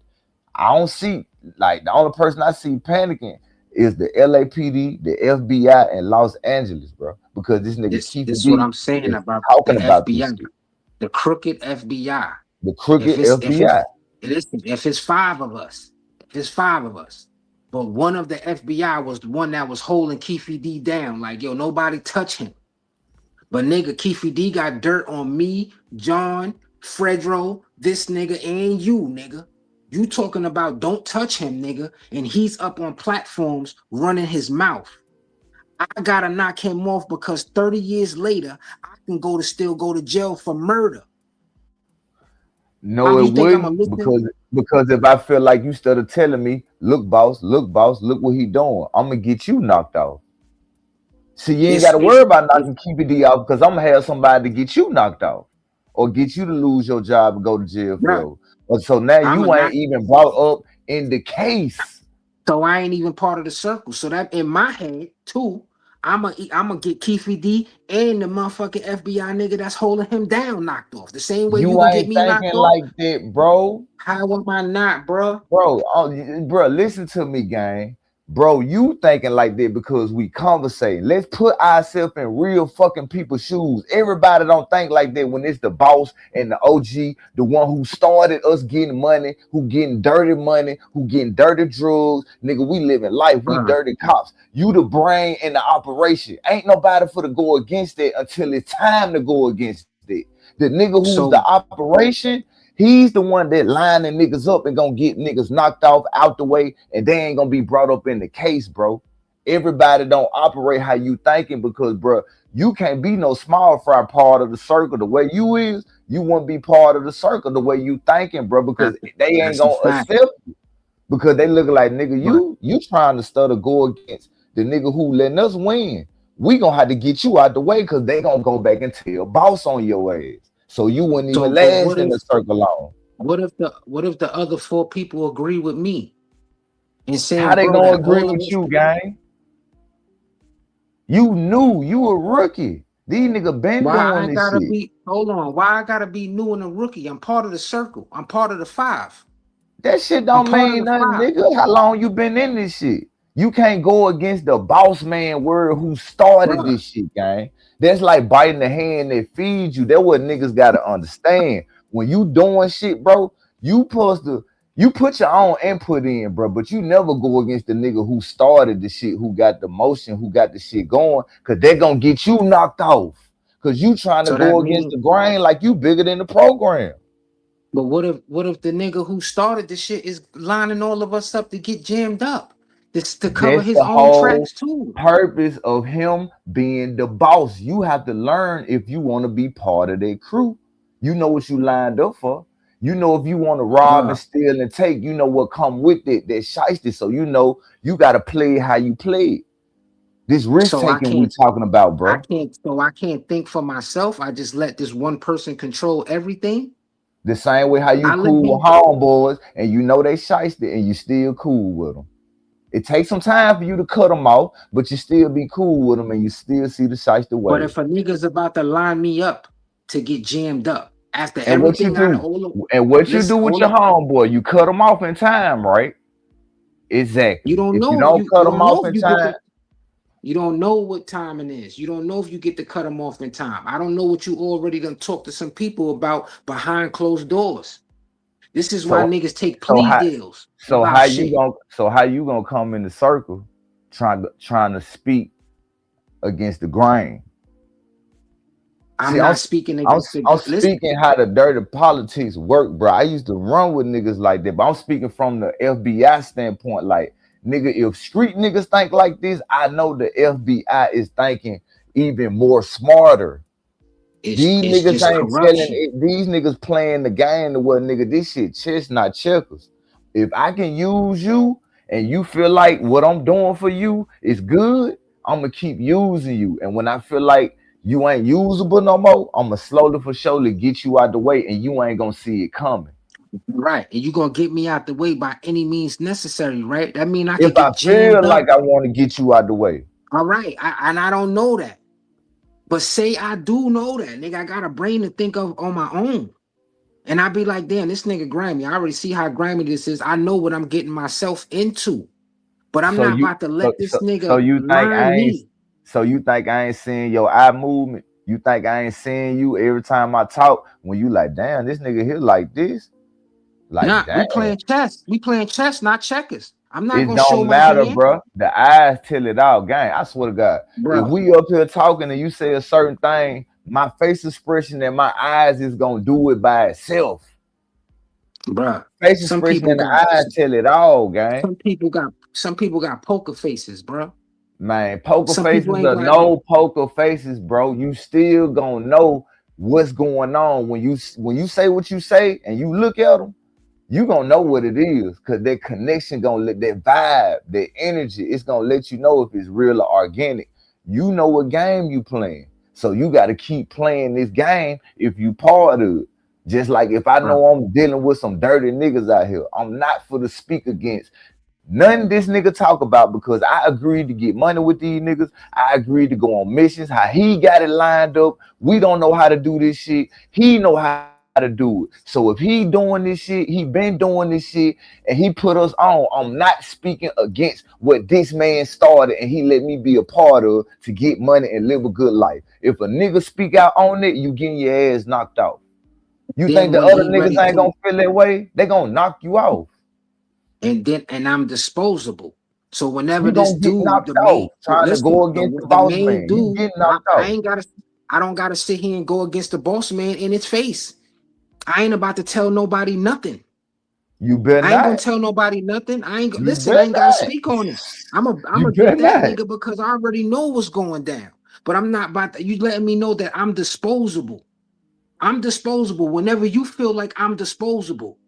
[SPEAKER 1] I don't see, like, the only person I see panicking is the LAPD, the FBI, and Los Angeles, bro. Because this nigga Keefe
[SPEAKER 5] This is what
[SPEAKER 1] D
[SPEAKER 5] I'm saying
[SPEAKER 1] is
[SPEAKER 5] about the
[SPEAKER 1] talking about this
[SPEAKER 5] FBI,
[SPEAKER 1] shit.
[SPEAKER 5] the crooked FBI.
[SPEAKER 1] The crooked FBI.
[SPEAKER 5] If it's five of us, but one of the FBI was the one that was holding Keefe D down, like, yo, nobody touch him. But nigga, Keefe D got dirt on me, John, Fredro, this nigga, and you, nigga. You talking about don't touch him, nigga, and he's up on platforms running his mouth. I gotta knock him off because 30 years later, I can still go to jail for murder.
[SPEAKER 1] No,
[SPEAKER 5] You
[SPEAKER 1] it
[SPEAKER 5] think I'm gonna
[SPEAKER 1] wouldn't
[SPEAKER 5] listen?
[SPEAKER 1] because if I feel like you started telling me, look, boss, look what he doing, I'm gonna get you knocked off. See, you ain't got to worry about knocking Keefe D off because I'm gonna have somebody to get you knocked off or get you to lose your job and go to jail
[SPEAKER 5] Bro,
[SPEAKER 1] forever. So now
[SPEAKER 5] I'm
[SPEAKER 1] you ain't
[SPEAKER 5] not.
[SPEAKER 1] even brought up in the case.
[SPEAKER 5] So I ain't even part of the circle. So that in my head too, I'm gonna get Keefe D and the motherfucking FBI nigga that's holding him down knocked off. The same way you
[SPEAKER 1] You
[SPEAKER 5] gonna get
[SPEAKER 1] ain't
[SPEAKER 5] me knocked
[SPEAKER 1] thinking
[SPEAKER 5] off.
[SPEAKER 1] like that, bro.
[SPEAKER 5] How am I not, bro?
[SPEAKER 1] Bro, listen to me, gang. Bro, you thinking like that because we conversating. Let's put ourselves in real fucking people's shoes. Everybody don't think like that when it's the boss and the OG, the one who started us getting money, who getting dirty money, who getting dirty drugs. Nigga, we living life. We dirty cops. You the brain in the operation. Ain't nobody for to go against it until it's time to go against it. The nigga who's the operation, he's the one that lining niggas up and gonna get niggas knocked off out the way, and they ain't gonna be brought up in the case, bro. Everybody don't operate how you thinking because, bro, You can't be no small fry part of the circle. The way you is, you won't be part of the circle the way you thinking, bro, because they ain't
[SPEAKER 5] That's a
[SPEAKER 1] gonna
[SPEAKER 5] fact.
[SPEAKER 1] accept you. Because they look like, nigga,
[SPEAKER 5] But
[SPEAKER 1] you trying to stutter go against the nigga who letting us win. We gonna have to get you out the way because they gonna go back and tell boss on your ass. So you wouldn't
[SPEAKER 5] so,
[SPEAKER 1] even
[SPEAKER 5] but
[SPEAKER 1] last in the circle long.
[SPEAKER 5] what if the other 4 people agree with me and
[SPEAKER 1] How
[SPEAKER 5] saying,
[SPEAKER 1] they
[SPEAKER 5] bro,
[SPEAKER 1] gonna
[SPEAKER 5] that
[SPEAKER 1] agree
[SPEAKER 5] all of
[SPEAKER 1] with
[SPEAKER 5] us,
[SPEAKER 1] you, gang? You knew you a rookie. These niggas been
[SPEAKER 5] why
[SPEAKER 1] doing
[SPEAKER 5] I
[SPEAKER 1] this
[SPEAKER 5] gotta
[SPEAKER 1] shit.
[SPEAKER 5] be? Hold on, why I gotta be new and a rookie? I'm part of the circle. I'm part of the 5.
[SPEAKER 1] That shit
[SPEAKER 5] I'm
[SPEAKER 1] don't
[SPEAKER 5] part of
[SPEAKER 1] mean
[SPEAKER 5] the
[SPEAKER 1] nothing,
[SPEAKER 5] 5.
[SPEAKER 1] nigga. How long you been in this shit? You can't go against the boss man word who started
[SPEAKER 5] Bruh.
[SPEAKER 1] this shit, gang. That's like biting the hand that feeds you. That's what niggas gotta understand. When you doing shit, bro, you put your own input in, bro, but you never go against the nigga who started the shit, who got the motion, who got the shit going, cause they're gonna get you knocked off. Cause you trying to
[SPEAKER 5] So that
[SPEAKER 1] go against
[SPEAKER 5] means,
[SPEAKER 1] the grain like you bigger than the program.
[SPEAKER 5] but what if the nigga who started the shit is lining all of us up to get jammed up? This to cover
[SPEAKER 1] That's
[SPEAKER 5] his
[SPEAKER 1] the
[SPEAKER 5] own
[SPEAKER 1] whole
[SPEAKER 5] tracks too.
[SPEAKER 1] purpose of him being the boss. You have to learn if you want to be part of that crew. You know what you lined up for. You know if you want to rob and
[SPEAKER 5] Bruh.
[SPEAKER 1] steal and take, you know what come with it, that shiesty. So you know you got to play how you play. This risk
[SPEAKER 5] So I
[SPEAKER 1] taking we
[SPEAKER 5] can't
[SPEAKER 1] talking about, bro.
[SPEAKER 5] I can't think for myself. I just let this one person control everything.
[SPEAKER 1] The same way how you
[SPEAKER 5] I let
[SPEAKER 1] cool
[SPEAKER 5] him.
[SPEAKER 1] with homeboys and you know they shiesty and you still cool with them. It takes some time for you to cut them off, but you still be cool with them and you still see the shiesty
[SPEAKER 5] But
[SPEAKER 1] way.
[SPEAKER 5] if a nigga's about to line me up to get jammed up after
[SPEAKER 1] And what you
[SPEAKER 5] everything I
[SPEAKER 1] do?
[SPEAKER 5] all of,
[SPEAKER 1] And what you
[SPEAKER 5] listen,
[SPEAKER 1] do with
[SPEAKER 5] hold
[SPEAKER 1] your
[SPEAKER 5] up.
[SPEAKER 1] homeboy? You cut them off in time, right?
[SPEAKER 5] You
[SPEAKER 1] Exactly.
[SPEAKER 5] don't
[SPEAKER 1] If you
[SPEAKER 5] know
[SPEAKER 1] don't cut
[SPEAKER 5] you
[SPEAKER 1] them
[SPEAKER 5] don't know
[SPEAKER 1] off
[SPEAKER 5] if
[SPEAKER 1] in
[SPEAKER 5] you get
[SPEAKER 1] time,
[SPEAKER 5] the you don't know what time it is. You don't know if you get to cut them off in time. I don't know what you already done talked to some people about behind closed doors. This is why
[SPEAKER 1] so
[SPEAKER 5] niggas take
[SPEAKER 1] so
[SPEAKER 5] plea
[SPEAKER 1] how
[SPEAKER 5] deals
[SPEAKER 1] so
[SPEAKER 5] about
[SPEAKER 1] how you
[SPEAKER 5] shit.
[SPEAKER 1] gonna come in the circle trying to speak against the grain?
[SPEAKER 5] I'm
[SPEAKER 1] See,
[SPEAKER 5] not speaking
[SPEAKER 1] I'm
[SPEAKER 5] against the
[SPEAKER 1] I'm
[SPEAKER 5] listen,
[SPEAKER 1] speaking how the dirty politics work, bro. I used to run with niggas like that, but I'm speaking from the FBI standpoint. Like, nigga, if street niggas think like this, I know the FBI is thinking even more smarter. These
[SPEAKER 5] it's
[SPEAKER 1] niggas
[SPEAKER 5] just
[SPEAKER 1] ain't telling
[SPEAKER 5] corruption.
[SPEAKER 1] it. These niggas playing the game to what, nigga, this shit chess, not checkers. If I can use you and you feel like what I'm doing for you is good, I'm gonna keep using you. And when I feel like you ain't usable no more, I'm gonna slowly for surely get you out the way and you ain't gonna see it coming.
[SPEAKER 5] Right. And you gonna get me out the way by any means necessary, right? That mean I
[SPEAKER 1] If
[SPEAKER 5] could
[SPEAKER 1] I
[SPEAKER 5] get jammed
[SPEAKER 1] feel
[SPEAKER 5] up.
[SPEAKER 1] like I want to get you out the way,
[SPEAKER 5] All right. And I don't know that. But say I do know that, nigga, I got a brain to think of on my own. And I be like, damn, this nigga grimy. I already see how grimy this is. I know what I'm getting myself into. But I'm
[SPEAKER 1] so
[SPEAKER 5] not
[SPEAKER 1] you
[SPEAKER 5] about to
[SPEAKER 1] so
[SPEAKER 5] let this
[SPEAKER 1] so, so
[SPEAKER 5] nigga
[SPEAKER 1] you think
[SPEAKER 5] line me.
[SPEAKER 1] you think I ain't seeing your eye movement? You think I ain't seeing you every time I talk when you like, damn, this nigga here like this? Like,
[SPEAKER 5] Nah,
[SPEAKER 1] damn,
[SPEAKER 5] we playing chess. We playing chess, not checkers. I'm not
[SPEAKER 1] it
[SPEAKER 5] gonna show
[SPEAKER 1] don't
[SPEAKER 5] my
[SPEAKER 1] matter,
[SPEAKER 5] hand,
[SPEAKER 1] bro. The eyes tell it all, gang. I swear to God. If
[SPEAKER 5] bro.
[SPEAKER 1] we up here talking and you say a certain thing, my face expression and my eyes is gonna do it by itself.
[SPEAKER 5] Bruh.
[SPEAKER 1] Face
[SPEAKER 5] Some
[SPEAKER 1] expression
[SPEAKER 5] people
[SPEAKER 1] and
[SPEAKER 5] got
[SPEAKER 1] the eyes tell it all, gang.
[SPEAKER 5] some people got poker faces, bro.
[SPEAKER 1] Man, poker
[SPEAKER 5] Some people
[SPEAKER 1] faces
[SPEAKER 5] ain't
[SPEAKER 1] or
[SPEAKER 5] got
[SPEAKER 1] no poker faces, bro. You still gonna know what's going on when you say what you say and you look at them. You gonna know what it is because that connection gonna let that vibe, that energy, it's gonna let you know if it's real or organic. You know what game you playing, so you got to keep playing this game if you part of it. Just like if I know I'm dealing with some dirty niggas out here, I'm not for to speak against none this nigga talk about because I agreed to get money with these niggas. I agreed to go on missions. How he got it lined up. We don't know how to do this shit. He know how to do it. So if he doing this shit, he been doing this shit, and he put us on. I'm not speaking against what this man started and he let me be a part of to get money and live a good life. If a nigga speak out on it, you getting your ass knocked off. You think
[SPEAKER 5] then
[SPEAKER 1] the
[SPEAKER 5] when
[SPEAKER 1] other
[SPEAKER 5] he
[SPEAKER 1] niggas
[SPEAKER 5] ready
[SPEAKER 1] ain't
[SPEAKER 5] to
[SPEAKER 1] gonna feel that way? They gonna knock you off.
[SPEAKER 5] and I'm disposable. So whenever
[SPEAKER 1] You
[SPEAKER 5] this
[SPEAKER 1] gonna get
[SPEAKER 5] dude,
[SPEAKER 1] knocked
[SPEAKER 5] the main
[SPEAKER 1] off trying to
[SPEAKER 5] listen,
[SPEAKER 1] go against the
[SPEAKER 5] the
[SPEAKER 1] boss
[SPEAKER 5] main
[SPEAKER 1] man. You
[SPEAKER 5] dude,
[SPEAKER 1] get knocked
[SPEAKER 5] I
[SPEAKER 1] off.
[SPEAKER 5] ain't gotta I don't gotta sit here and go against the boss man in his face. I ain't about to tell nobody nothing.
[SPEAKER 1] You better
[SPEAKER 5] I ain't gonna
[SPEAKER 1] not.
[SPEAKER 5] tell nobody nothing. I ain't
[SPEAKER 1] You
[SPEAKER 5] listen, I
[SPEAKER 1] better
[SPEAKER 5] ain't gotta
[SPEAKER 1] not.
[SPEAKER 5] speak on it. I'm
[SPEAKER 1] You
[SPEAKER 5] a
[SPEAKER 1] better
[SPEAKER 5] get that
[SPEAKER 1] not.
[SPEAKER 5] nigga because I already know what's going down. but I'm not about that. You letting me know that I'm disposable. I'm disposable whenever you feel like I'm disposable.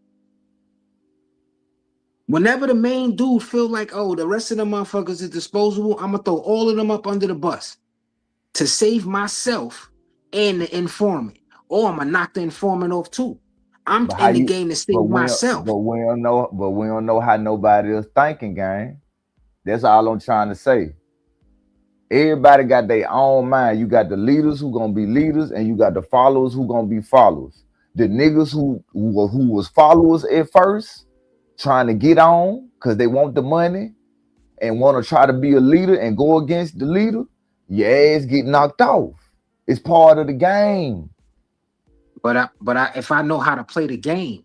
[SPEAKER 5] Whenever the main dude feel like, oh, the rest of the motherfuckers is disposable, I'm gonna throw all of them up under the bus to save myself and the informant. Or I'm gonna knock the informant off too. I'm
[SPEAKER 1] But how
[SPEAKER 5] in the
[SPEAKER 1] you?
[SPEAKER 5] game to
[SPEAKER 1] But
[SPEAKER 5] save myself.
[SPEAKER 1] we don't know. But we don't know how nobody else thinking, gang. That's all I'm trying to say. Everybody got their own mind. You got the leaders who gonna be leaders, and you got the followers who gonna be followers. The niggas who was followers at first, trying to get on because they want the money and want to try to be a leader and go against the leader, your ass get knocked off. It's part of the game.
[SPEAKER 5] But if I know how to play the game,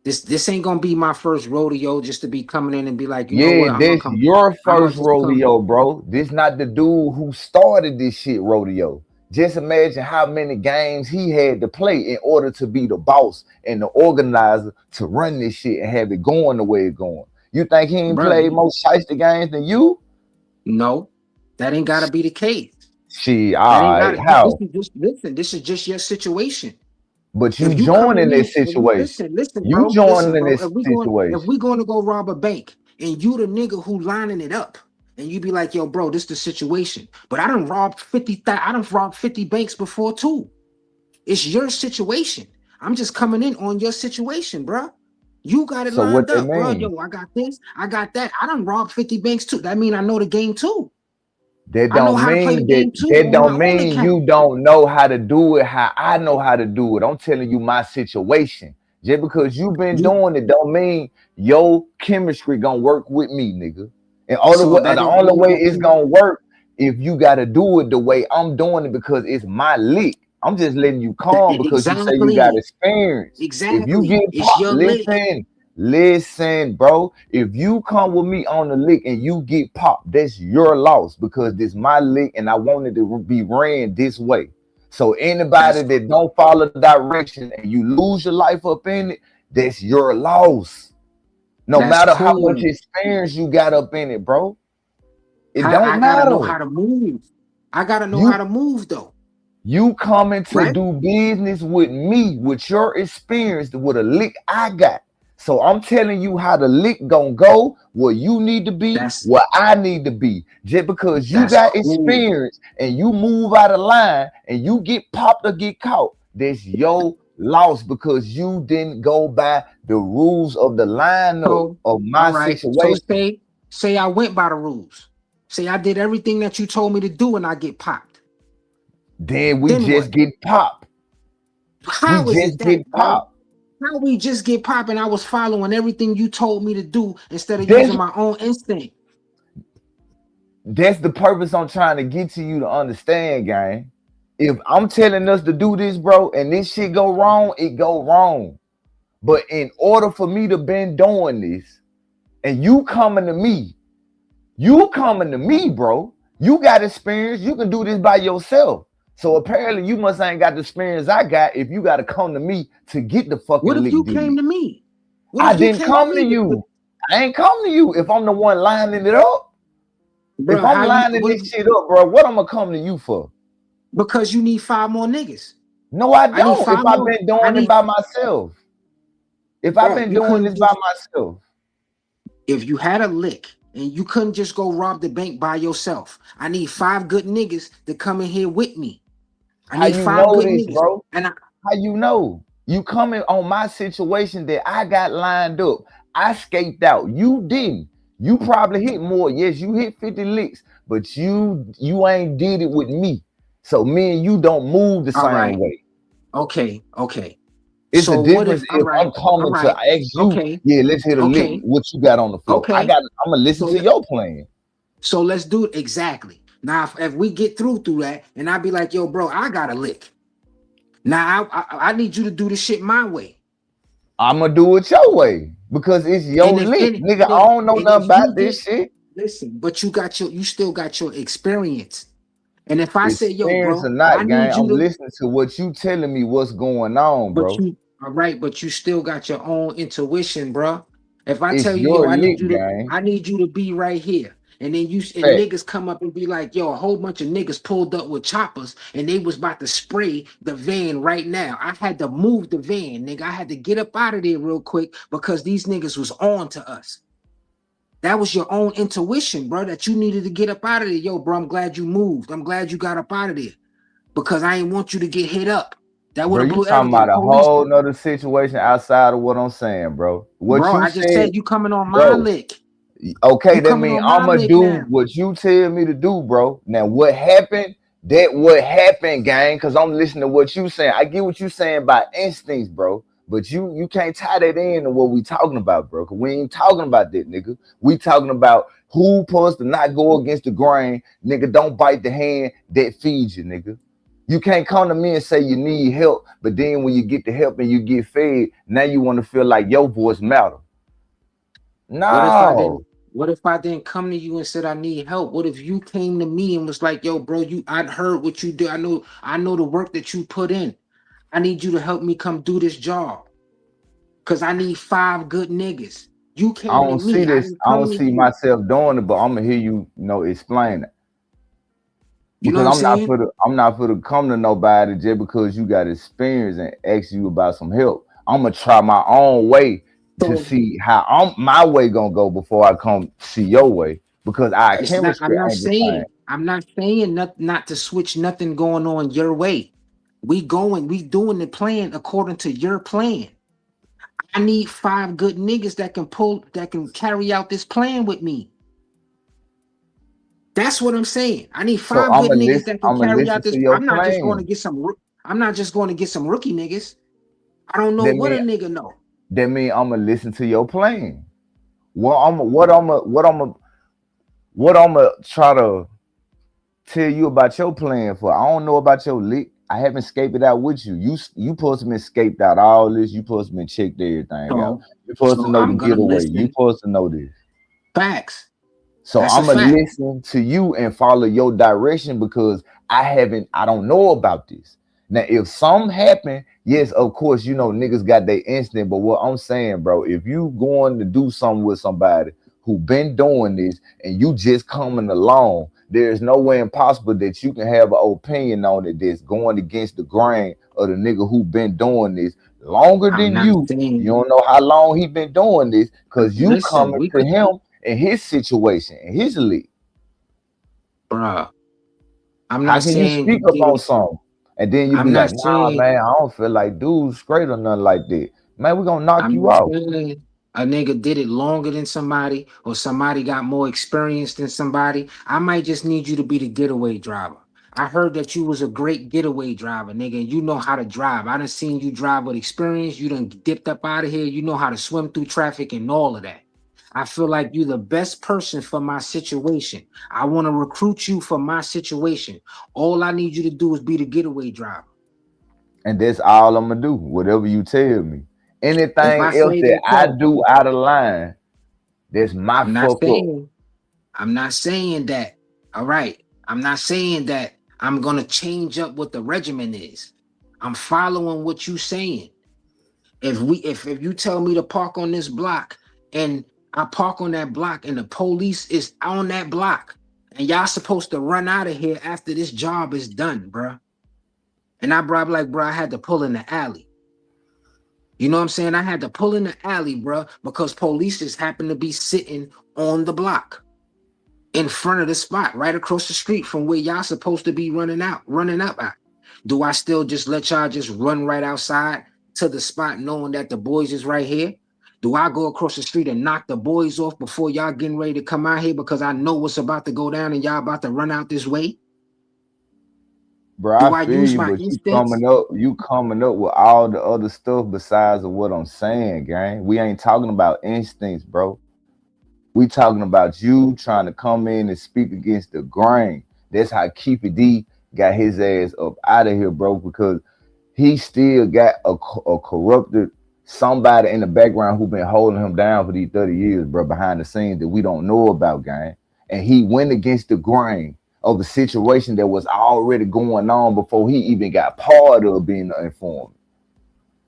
[SPEAKER 5] this ain't gonna be my first rodeo just to be coming in and be like, you know what, I'm gonna
[SPEAKER 1] That's
[SPEAKER 5] come.
[SPEAKER 1] your
[SPEAKER 5] I'm gonna
[SPEAKER 1] first
[SPEAKER 5] just come.
[SPEAKER 1] rodeo, bro. This not the dude who started this shit rodeo. Just imagine how many games he had to play in order to be the boss and the organizer to run this shit and have it going the way it's going. You think he ain't played more shiesty games than you?
[SPEAKER 5] No, that ain't gotta be the case.
[SPEAKER 1] Shit,
[SPEAKER 5] That
[SPEAKER 1] all
[SPEAKER 5] ain't
[SPEAKER 1] right.
[SPEAKER 5] gotta.
[SPEAKER 1] How?
[SPEAKER 5] This is just your situation.
[SPEAKER 1] But you
[SPEAKER 5] If you come to
[SPEAKER 1] joining
[SPEAKER 5] me,
[SPEAKER 1] this situation.
[SPEAKER 5] listen,
[SPEAKER 1] You
[SPEAKER 5] bro,
[SPEAKER 1] joining
[SPEAKER 5] bro.
[SPEAKER 1] this situation.
[SPEAKER 5] If we going to go rob a bank, and you the nigga who lining it up, and you be like, yo, bro, this the situation. But I done robbed 50 banks before too. It's your situation. I'm just coming in on your situation, bro. You got it
[SPEAKER 1] So what
[SPEAKER 5] lined
[SPEAKER 1] that
[SPEAKER 5] up, bro.
[SPEAKER 1] mean?
[SPEAKER 5] Yo, I got this, I got that. I done robbed 50 banks too. That mean I know the game too.
[SPEAKER 1] That
[SPEAKER 5] I know
[SPEAKER 1] don't
[SPEAKER 5] how to play the
[SPEAKER 1] mean that
[SPEAKER 5] game too
[SPEAKER 1] that
[SPEAKER 5] on my
[SPEAKER 1] don't
[SPEAKER 5] own
[SPEAKER 1] mean
[SPEAKER 5] account.
[SPEAKER 1] you don't know how to do it how I know how to do it. I'm telling you my situation. Just because you've been doing it don't mean your chemistry gonna work with me, nigga. And
[SPEAKER 5] So that
[SPEAKER 1] the
[SPEAKER 5] don't
[SPEAKER 1] only
[SPEAKER 5] mean
[SPEAKER 1] way
[SPEAKER 5] that
[SPEAKER 1] it's
[SPEAKER 5] you
[SPEAKER 1] gonna work if you gotta do it the way I'm doing it because it's my lick. I'm just letting you calm because you say you got
[SPEAKER 5] exactly.
[SPEAKER 1] experience. If you
[SPEAKER 5] Exactly.
[SPEAKER 1] get
[SPEAKER 5] It's
[SPEAKER 1] popped,
[SPEAKER 5] your lick.
[SPEAKER 1] listen, bro. If you come with me on the lick and you get popped, that's your loss because this my lick and I wanted to be ran this way. So anybody that don't follow the direction and you lose your life up in it, that's your loss. No
[SPEAKER 5] That's
[SPEAKER 1] matter how much
[SPEAKER 5] cool.
[SPEAKER 1] experience you got up in it, bro. It
[SPEAKER 5] I
[SPEAKER 1] don't
[SPEAKER 5] gotta know
[SPEAKER 1] matter.
[SPEAKER 5] how to move. I gotta know
[SPEAKER 1] You
[SPEAKER 5] how to move though.
[SPEAKER 1] you coming to
[SPEAKER 5] Right?
[SPEAKER 1] do business with me with your experience with a lick I got. So I'm telling you how the lick gonna go, where you need to be, where I need to be. Just because you
[SPEAKER 5] That's
[SPEAKER 1] got
[SPEAKER 5] cool.
[SPEAKER 1] experience and you move out of line and you get popped or get caught, that's your loss because you didn't go by the rules of the lineup
[SPEAKER 5] So
[SPEAKER 1] of my
[SPEAKER 5] all right. So
[SPEAKER 1] situation.
[SPEAKER 5] say I went by the rules. Say I did everything that you told me to do and I get popped.
[SPEAKER 1] Then we
[SPEAKER 5] Then
[SPEAKER 1] just
[SPEAKER 5] what?
[SPEAKER 1] get popped.
[SPEAKER 5] How
[SPEAKER 1] We
[SPEAKER 5] is
[SPEAKER 1] just
[SPEAKER 5] it that,
[SPEAKER 1] get
[SPEAKER 5] bro?
[SPEAKER 1] popped.
[SPEAKER 5] How we just get popped and I was following everything you told me to do instead of
[SPEAKER 1] That's
[SPEAKER 5] using my own instinct?
[SPEAKER 1] That's the purpose I'm trying to get to you to understand, gang. If I'm telling us to do this, bro, and this shit go wrong, it go wrong. But in order for me to been doing this, and you coming to me, bro. You got experience. You can do this by yourself. So apparently you must ain't got the experience I got if you got to come to me to get the fucking
[SPEAKER 5] What if
[SPEAKER 1] lick
[SPEAKER 5] you
[SPEAKER 1] deed.
[SPEAKER 5] came to me? What
[SPEAKER 1] I
[SPEAKER 5] if you
[SPEAKER 1] didn't
[SPEAKER 5] came to
[SPEAKER 1] come to
[SPEAKER 5] me?
[SPEAKER 1] you. I ain't come to you if I'm the one lining it up.
[SPEAKER 5] Bro,
[SPEAKER 1] If I'm lining
[SPEAKER 5] what
[SPEAKER 1] this
[SPEAKER 5] if,
[SPEAKER 1] shit up, bro, what I'm gonna come to you for?
[SPEAKER 5] because you need 5 more niggas.
[SPEAKER 1] No, I
[SPEAKER 5] I need
[SPEAKER 1] don't. If
[SPEAKER 5] 5
[SPEAKER 1] I've
[SPEAKER 5] more.
[SPEAKER 1] been
[SPEAKER 5] I
[SPEAKER 1] doing it
[SPEAKER 5] need
[SPEAKER 1] by myself. If I've
[SPEAKER 5] right.
[SPEAKER 1] been
[SPEAKER 5] You
[SPEAKER 1] doing
[SPEAKER 5] couldn't
[SPEAKER 1] this by
[SPEAKER 5] just
[SPEAKER 1] myself.
[SPEAKER 5] if you had a lick and you couldn't just go rob the bank by yourself. I need 5 good niggas to come in here with me. I
[SPEAKER 1] How
[SPEAKER 5] need
[SPEAKER 1] you
[SPEAKER 5] 5
[SPEAKER 1] know
[SPEAKER 5] good
[SPEAKER 1] this,
[SPEAKER 5] niggas.
[SPEAKER 1] bro?
[SPEAKER 5] And
[SPEAKER 1] How you know? You coming on my situation that I got lined up. I escaped out. You didn't. You probably hit more. Yes, you hit 50 licks, but you ain't did it with me. So me and you don't move the
[SPEAKER 5] all
[SPEAKER 1] same
[SPEAKER 5] right.
[SPEAKER 1] way.
[SPEAKER 5] Okay.
[SPEAKER 1] It's a
[SPEAKER 5] So what
[SPEAKER 1] difference
[SPEAKER 5] if
[SPEAKER 1] if I'm
[SPEAKER 5] all
[SPEAKER 1] coming to
[SPEAKER 5] right.
[SPEAKER 1] ask you,
[SPEAKER 5] Okay.
[SPEAKER 1] yeah, let's hit a lick.
[SPEAKER 5] Okay.
[SPEAKER 1] What you got on the floor? I'm
[SPEAKER 5] Okay.
[SPEAKER 1] gonna listen
[SPEAKER 5] So
[SPEAKER 1] to your plan.
[SPEAKER 5] so let's do it exactly. Now if we get through that and I be like, yo, bro, I got a lick. Now I need you to do the shit my way.
[SPEAKER 1] I'm gonna do it your way because it's your lick, nigga. I don't know nothing
[SPEAKER 5] if
[SPEAKER 1] about
[SPEAKER 5] you get
[SPEAKER 1] this shit.
[SPEAKER 5] listen, but you still got your experience. And if I say, yo,
[SPEAKER 1] Experience
[SPEAKER 5] bro,
[SPEAKER 1] or
[SPEAKER 5] I
[SPEAKER 1] not, gang,
[SPEAKER 5] need you
[SPEAKER 1] I'm
[SPEAKER 5] to,
[SPEAKER 1] listening to what you telling me what's going on,
[SPEAKER 5] but
[SPEAKER 1] bro.
[SPEAKER 5] you all right, but you still got your own intuition, bro. If I
[SPEAKER 1] It's
[SPEAKER 5] tell you, yo,
[SPEAKER 1] your lick, gang.
[SPEAKER 5] I need you to be right here. and then niggas come up and be like, yo, a whole bunch of niggas pulled up with choppers and they was about to spray the van right now. I had to move the van, nigga. I had to get up out of there real quick because these niggas was on to us. That was your own intuition, bro, that you needed to get up out of there. Yo, bro, I'm glad you moved. I'm glad you got up out of there because I ain't want you to get hit up. That would
[SPEAKER 1] Bro,
[SPEAKER 5] have
[SPEAKER 1] you
[SPEAKER 5] blew
[SPEAKER 1] talking
[SPEAKER 5] everything.
[SPEAKER 1] about a whole nother situation outside of what I'm saying, bro. What
[SPEAKER 5] Bro,
[SPEAKER 1] you
[SPEAKER 5] I just
[SPEAKER 1] said,
[SPEAKER 5] said you coming on my
[SPEAKER 1] bro.
[SPEAKER 5] lick.
[SPEAKER 1] Okay,
[SPEAKER 5] You
[SPEAKER 1] that
[SPEAKER 5] coming
[SPEAKER 1] mean
[SPEAKER 5] on my
[SPEAKER 1] I'ma
[SPEAKER 5] lick
[SPEAKER 1] do
[SPEAKER 5] now.
[SPEAKER 1] what you tell me to do, bro. Now what happened? That what happened, gang, because I'm listening to what you saying. I get what you saying by instincts, bro. But you can't tie that in to what we talking about, bro. Cause we ain't talking about that, nigga. We talking about who supposed to not go against the grain, nigga. Don't bite the hand that feeds you, nigga. You can't come to me and say you need help, but then when you get the help and you get fed, now you want to feel like your voice matter. No.
[SPEAKER 5] What if I didn't come to you and said I need help? What if you came to me and was like, yo, bro, I heard what you do. I know the work that you put in. I need you to help me come do this job. Cause I need 5 good niggas. You
[SPEAKER 1] I
[SPEAKER 5] came to
[SPEAKER 1] don't see
[SPEAKER 5] me. I
[SPEAKER 1] this.
[SPEAKER 5] didn't
[SPEAKER 1] I
[SPEAKER 5] come
[SPEAKER 1] don't
[SPEAKER 5] to
[SPEAKER 1] see
[SPEAKER 5] you.
[SPEAKER 1] myself doing it, but I'm gonna hear you, explain it.
[SPEAKER 5] You know
[SPEAKER 1] Because
[SPEAKER 5] what I'm
[SPEAKER 1] I'm not
[SPEAKER 5] saying?
[SPEAKER 1] for to come to nobody just because you got experience and ask you about some help. I'm gonna try my own way to see how my way gonna go before I come see your way. Because our chemistry ain't the same.
[SPEAKER 5] I'm not saying not to switch nothing going on your way. We doing the plan according to your plan. I need 5 good niggas that can carry out this plan with me. That's what I'm saying. I need
[SPEAKER 1] So
[SPEAKER 5] 5 good niggas that can
[SPEAKER 1] I'm gonna
[SPEAKER 5] carry
[SPEAKER 1] listen
[SPEAKER 5] out this.
[SPEAKER 1] to your
[SPEAKER 5] I'm not just going to
[SPEAKER 1] plan.
[SPEAKER 5] get some. I'm not just going to get some rookie niggas. I don't know
[SPEAKER 1] That
[SPEAKER 5] what a
[SPEAKER 1] mean
[SPEAKER 5] nigga know.
[SPEAKER 1] that mean I'm gonna listen to your plan. What I'm gonna try to tell you about your plan for. I don't know about your lick. I haven't escaped it out with you. You supposed to be escaped out all this. You supposed to be checked everything out. You're supposed to
[SPEAKER 5] So
[SPEAKER 1] know the
[SPEAKER 5] I'm gonna
[SPEAKER 1] getaway. You
[SPEAKER 5] listen.
[SPEAKER 1] supposed to know this.
[SPEAKER 5] Facts.
[SPEAKER 1] So
[SPEAKER 5] That's a
[SPEAKER 1] I'm gonna
[SPEAKER 5] fact.
[SPEAKER 1] listen to you and follow your direction because I don't know about this. Now, if something happen, yes, of course, niggas got their instinct. But what I'm saying, bro, if you going to do something with somebody who been doing this and you just coming along, there's no way impossible that you can have an opinion on it that's going against the grain of the nigga who been doing this longer
[SPEAKER 5] I'm
[SPEAKER 1] than
[SPEAKER 5] not
[SPEAKER 1] you.
[SPEAKER 5] saying.
[SPEAKER 1] You don't know how long he been doing this because you
[SPEAKER 5] Listen,
[SPEAKER 1] coming
[SPEAKER 5] we
[SPEAKER 1] to
[SPEAKER 5] could,
[SPEAKER 1] him in his situation, in his league.
[SPEAKER 5] bruh. I'm
[SPEAKER 1] How
[SPEAKER 5] not
[SPEAKER 1] can you
[SPEAKER 5] saying you
[SPEAKER 1] speak up
[SPEAKER 5] get
[SPEAKER 1] on
[SPEAKER 5] it.
[SPEAKER 1] something and then you be
[SPEAKER 5] I'm
[SPEAKER 1] like,
[SPEAKER 5] not
[SPEAKER 1] nah,
[SPEAKER 5] saying.
[SPEAKER 1] man, I don't feel like dude's straight or nothing like that. Man, we gonna knock
[SPEAKER 5] I'm
[SPEAKER 1] you
[SPEAKER 5] not
[SPEAKER 1] out.
[SPEAKER 5] saying a nigga did it longer than somebody or somebody got more experience than somebody. I might just need you to be the getaway driver. I heard that you was a great getaway driver, nigga, and you know how to drive. I done seen you drive with experience. You done dipped up out of here. You know how to swim through traffic and all of that. I feel like you're the best person for my situation. I want to recruit you for my situation. All I need you to do is be the getaway driver.
[SPEAKER 1] And that's all I'm gonna do, whatever you tell me.
[SPEAKER 5] If I
[SPEAKER 1] Anything else
[SPEAKER 5] say
[SPEAKER 1] that
[SPEAKER 5] that,
[SPEAKER 1] I
[SPEAKER 5] yo,
[SPEAKER 1] do out of line, that's my
[SPEAKER 5] I'm not
[SPEAKER 1] fuck up.
[SPEAKER 5] saying I'm not saying that. All right. I'm not saying that I'm gonna change up what the regimen is. I'm following what you saying. If you tell me to park on this block and I park on that block and the police is on that block and y'all supposed to run out of here after this job is done, bruh. And I brought like, bro, I had to pull in the alley. You know what I'm saying? I had to pull in the alley, bruh, because police just happened to be sitting on the block. In front of the spot, right across the street from where y'all supposed to be running up at. Do I still just let y'all just run right outside to the spot knowing that the boys is right here? Do I go across the street and knock the boys off before y'all getting ready to come out here because I know what's about to go down and y'all about to run out this way?
[SPEAKER 1] Bro,
[SPEAKER 5] Do
[SPEAKER 1] I
[SPEAKER 5] I
[SPEAKER 1] feel
[SPEAKER 5] use
[SPEAKER 1] you,
[SPEAKER 5] my
[SPEAKER 1] but
[SPEAKER 5] instincts?
[SPEAKER 1] you coming up with all the other stuff besides of what I'm saying, gang. We ain't talking about instincts, bro. We talking about you trying to come in and speak against the grain. That's how Keefe D got his ass up out of here, bro, because he still got a corrupted somebody in the background who been holding him down for these 30 years, bro, behind the scenes that we don't know about, gang. And he went against the grain of the situation that was already going on before he even got part of being an informant.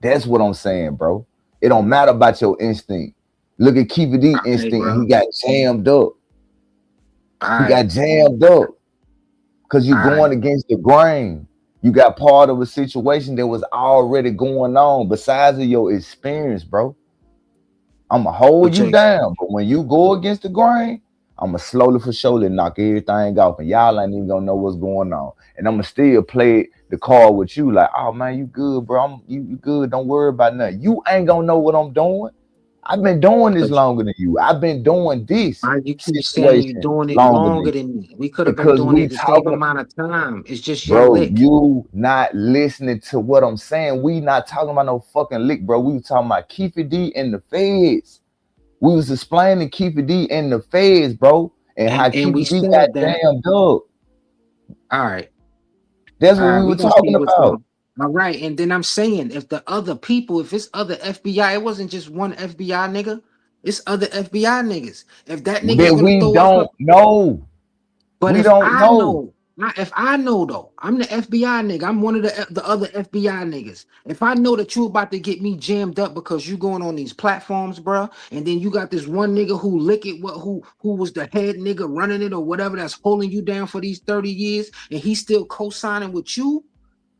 [SPEAKER 1] That's what I'm saying, bro. It don't matter about your instinct. Look at Keefe D
[SPEAKER 5] Hey,
[SPEAKER 1] instinct, and he
[SPEAKER 5] bro.
[SPEAKER 1] got jammed up. You got jammed up because you're going against the grain. You got part of a situation that was already going on besides of your experience, bro. I'ma hold you down, but when you go against the grain, I'ma slowly for surely knock everything off, and y'all ain't even gonna know what's going on. And I'ma still play the card with you, like, oh man, you good, bro. You good. Don't worry about nothing. You ain't gonna know what I'm doing. I've been doing this longer than you. I've been doing this
[SPEAKER 5] You keep saying you're
[SPEAKER 1] situation
[SPEAKER 5] doing it
[SPEAKER 1] longer
[SPEAKER 5] longer
[SPEAKER 1] than
[SPEAKER 5] than me. We could have been
[SPEAKER 1] because
[SPEAKER 5] doing
[SPEAKER 1] we
[SPEAKER 5] it the same
[SPEAKER 1] talking.
[SPEAKER 5] amount of time. It's just your
[SPEAKER 1] Bro,
[SPEAKER 5] lick.
[SPEAKER 1] you not listening to what I'm saying. We not talking about no fucking lick, bro. We was talking about Keefe D and the feds. We was explaining Keefe D and the feds, bro, and how
[SPEAKER 5] And we
[SPEAKER 1] Keefe D got
[SPEAKER 5] said that.
[SPEAKER 1] jammed up.
[SPEAKER 5] All right.
[SPEAKER 1] That's
[SPEAKER 5] All
[SPEAKER 1] what
[SPEAKER 5] right,
[SPEAKER 1] we
[SPEAKER 5] we
[SPEAKER 1] were
[SPEAKER 5] gonna see
[SPEAKER 1] talking
[SPEAKER 5] what's
[SPEAKER 1] about.
[SPEAKER 5] going. All right, and then I'm saying if the other people, if it's other FBI, it wasn't just one FBI nigga. It's other FBI niggas. If that nigga is
[SPEAKER 1] That
[SPEAKER 5] gonna
[SPEAKER 1] we
[SPEAKER 5] throw up,
[SPEAKER 1] don't know.
[SPEAKER 5] but
[SPEAKER 1] We
[SPEAKER 5] if
[SPEAKER 1] don't
[SPEAKER 5] I
[SPEAKER 1] know.
[SPEAKER 5] know, if I know though, I'm the FBI nigga. I'm one of the other FBI niggas. If I know that you about to get me jammed up because you going on these platforms, bro, and then you got this one nigga who lick it, who was the head nigga running it or whatever that's holding you down for these 30 years, and he's still co-signing with you.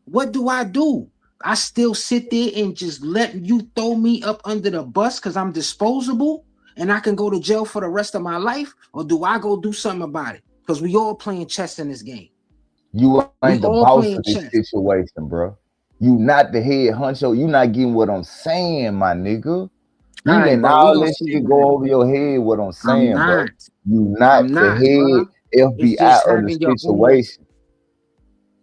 [SPEAKER 5] What do? I still sit there and just let you throw me up under the bus because I'm disposable and I can go to jail for the rest of my life? Or do I go do something about it? Because we all playing chess in this game.
[SPEAKER 1] You
[SPEAKER 5] We
[SPEAKER 1] ain't the
[SPEAKER 5] all
[SPEAKER 1] boss
[SPEAKER 5] playing
[SPEAKER 1] of this
[SPEAKER 5] chess.
[SPEAKER 1] situation, bro. You not the head honcho. You not getting what I'm saying, my nigga. You
[SPEAKER 5] All right,
[SPEAKER 1] letting
[SPEAKER 5] bro. We
[SPEAKER 1] all
[SPEAKER 5] gonna
[SPEAKER 1] this
[SPEAKER 5] see
[SPEAKER 1] shit
[SPEAKER 5] what
[SPEAKER 1] go
[SPEAKER 5] happens.
[SPEAKER 1] over your head. What I'm
[SPEAKER 5] I'm
[SPEAKER 1] saying, bro.
[SPEAKER 5] not.
[SPEAKER 1] You not
[SPEAKER 5] I'm
[SPEAKER 1] the
[SPEAKER 5] not, bro.
[SPEAKER 1] head
[SPEAKER 5] It's
[SPEAKER 1] FBI
[SPEAKER 5] just
[SPEAKER 1] of the
[SPEAKER 5] having your own.
[SPEAKER 1] situation.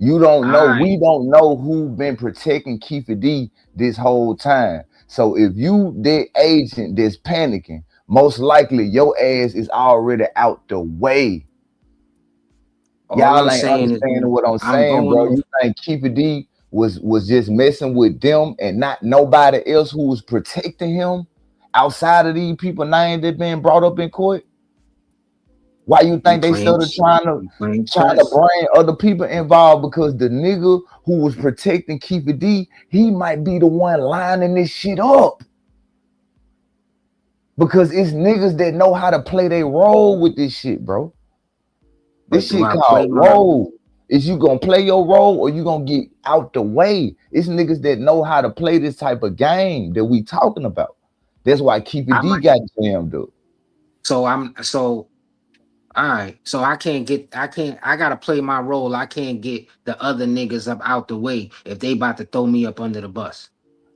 [SPEAKER 1] You don't
[SPEAKER 5] All
[SPEAKER 1] know.
[SPEAKER 5] right.
[SPEAKER 1] We don't know who been protecting Keefe D this whole time. So if you the agent that's panicking, most likely your ass is already out the way.
[SPEAKER 5] All
[SPEAKER 1] Y'all
[SPEAKER 5] I'm
[SPEAKER 1] ain't
[SPEAKER 5] saying is
[SPEAKER 1] understanding what I'm
[SPEAKER 5] I'm
[SPEAKER 1] saying,
[SPEAKER 5] going
[SPEAKER 1] bro.
[SPEAKER 5] off.
[SPEAKER 1] You think Keefe D was just messing with them and not nobody else who was protecting him outside of these people names that been brought up in court? Why you think they started trying to bring other people involved? Because the nigga who was protecting Keefe D, he might be the one lining this shit up. Because it's niggas that know how to play their role with this shit, bro. This shit called role. Is you gonna play your role or you gonna get out the way? It's niggas that know how to play this type of game that we talking about. That's why Keefe D got jammed up.
[SPEAKER 5] All right, so I gotta play my role. I can't get the other niggas up out the way if they about to throw me up under the bus.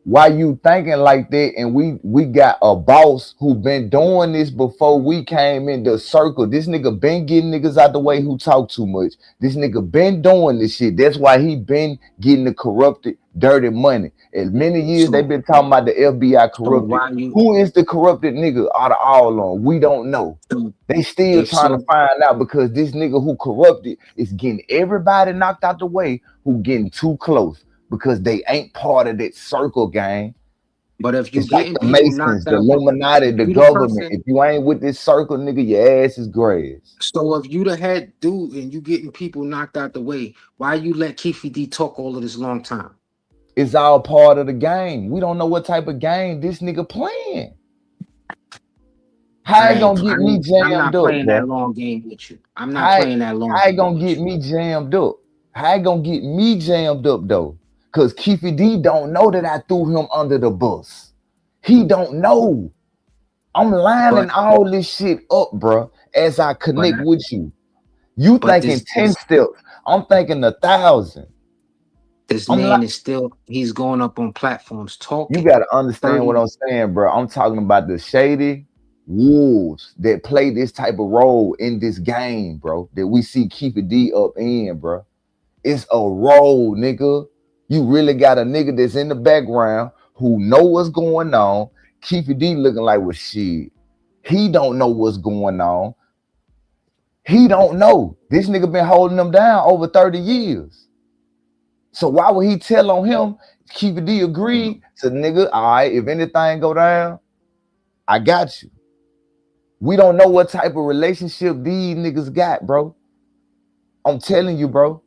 [SPEAKER 1] Why you thinking like that? And we got a boss who been doing this before we came in the circle. This nigga been getting niggas out the way who talk too much. This nigga been doing this shit. That's why he been getting the corrupted, dirty money. As many years they been talking about the FBI corrupted. Who is the corrupted nigga out of all of them? We don't know. They still trying to find out because this nigga who corrupted is getting everybody knocked out the way who getting too close. Because they ain't part of that circle gang.
[SPEAKER 5] But if you
[SPEAKER 1] it's like
[SPEAKER 5] getting
[SPEAKER 1] the
[SPEAKER 5] people
[SPEAKER 1] Masons,
[SPEAKER 5] knocked
[SPEAKER 1] the
[SPEAKER 5] out,
[SPEAKER 1] Illuminati, the
[SPEAKER 5] you the
[SPEAKER 1] government.
[SPEAKER 5] person.
[SPEAKER 1] If you ain't with this circle, nigga, your ass is grass.
[SPEAKER 5] So if you the head dude and you getting people knocked out the way, why you let Keefe D talk all of this long time?
[SPEAKER 1] It's all part of the game. We don't know what type of game this nigga playing. How it gonna get me jammed
[SPEAKER 5] I'm not
[SPEAKER 1] up,
[SPEAKER 5] playing
[SPEAKER 1] bro?
[SPEAKER 5] that long game with you. I'm not
[SPEAKER 1] How
[SPEAKER 5] playing that long
[SPEAKER 1] it
[SPEAKER 5] game
[SPEAKER 1] gonna
[SPEAKER 5] with
[SPEAKER 1] get
[SPEAKER 5] you.
[SPEAKER 1] me jammed up? How it gonna get me jammed up though? Cause Keefe D don't know that I threw him under the bus. He don't know. I'm lining all this shit up, bro, as I connect with you. You thinking 10 steps. I'm thinking 1,000.
[SPEAKER 5] This man is still, he's going up on platforms talking.
[SPEAKER 1] You got to understand what I'm saying, bro. I'm talking about the shady wolves that play this type of role in this game, bro, that we see Keefe D up in, bro. It's a role, nigga. You really got a nigga that's in the background who know what's going on. Keefe D looking like, well, shit. He don't know what's going on. He don't know. This nigga been holding them down over 30 years. So why would he tell on him? Keefe D agreed. So nigga, all right, if anything go down, I got you. We don't know what type of relationship these niggas got, bro. I'm telling you, bro.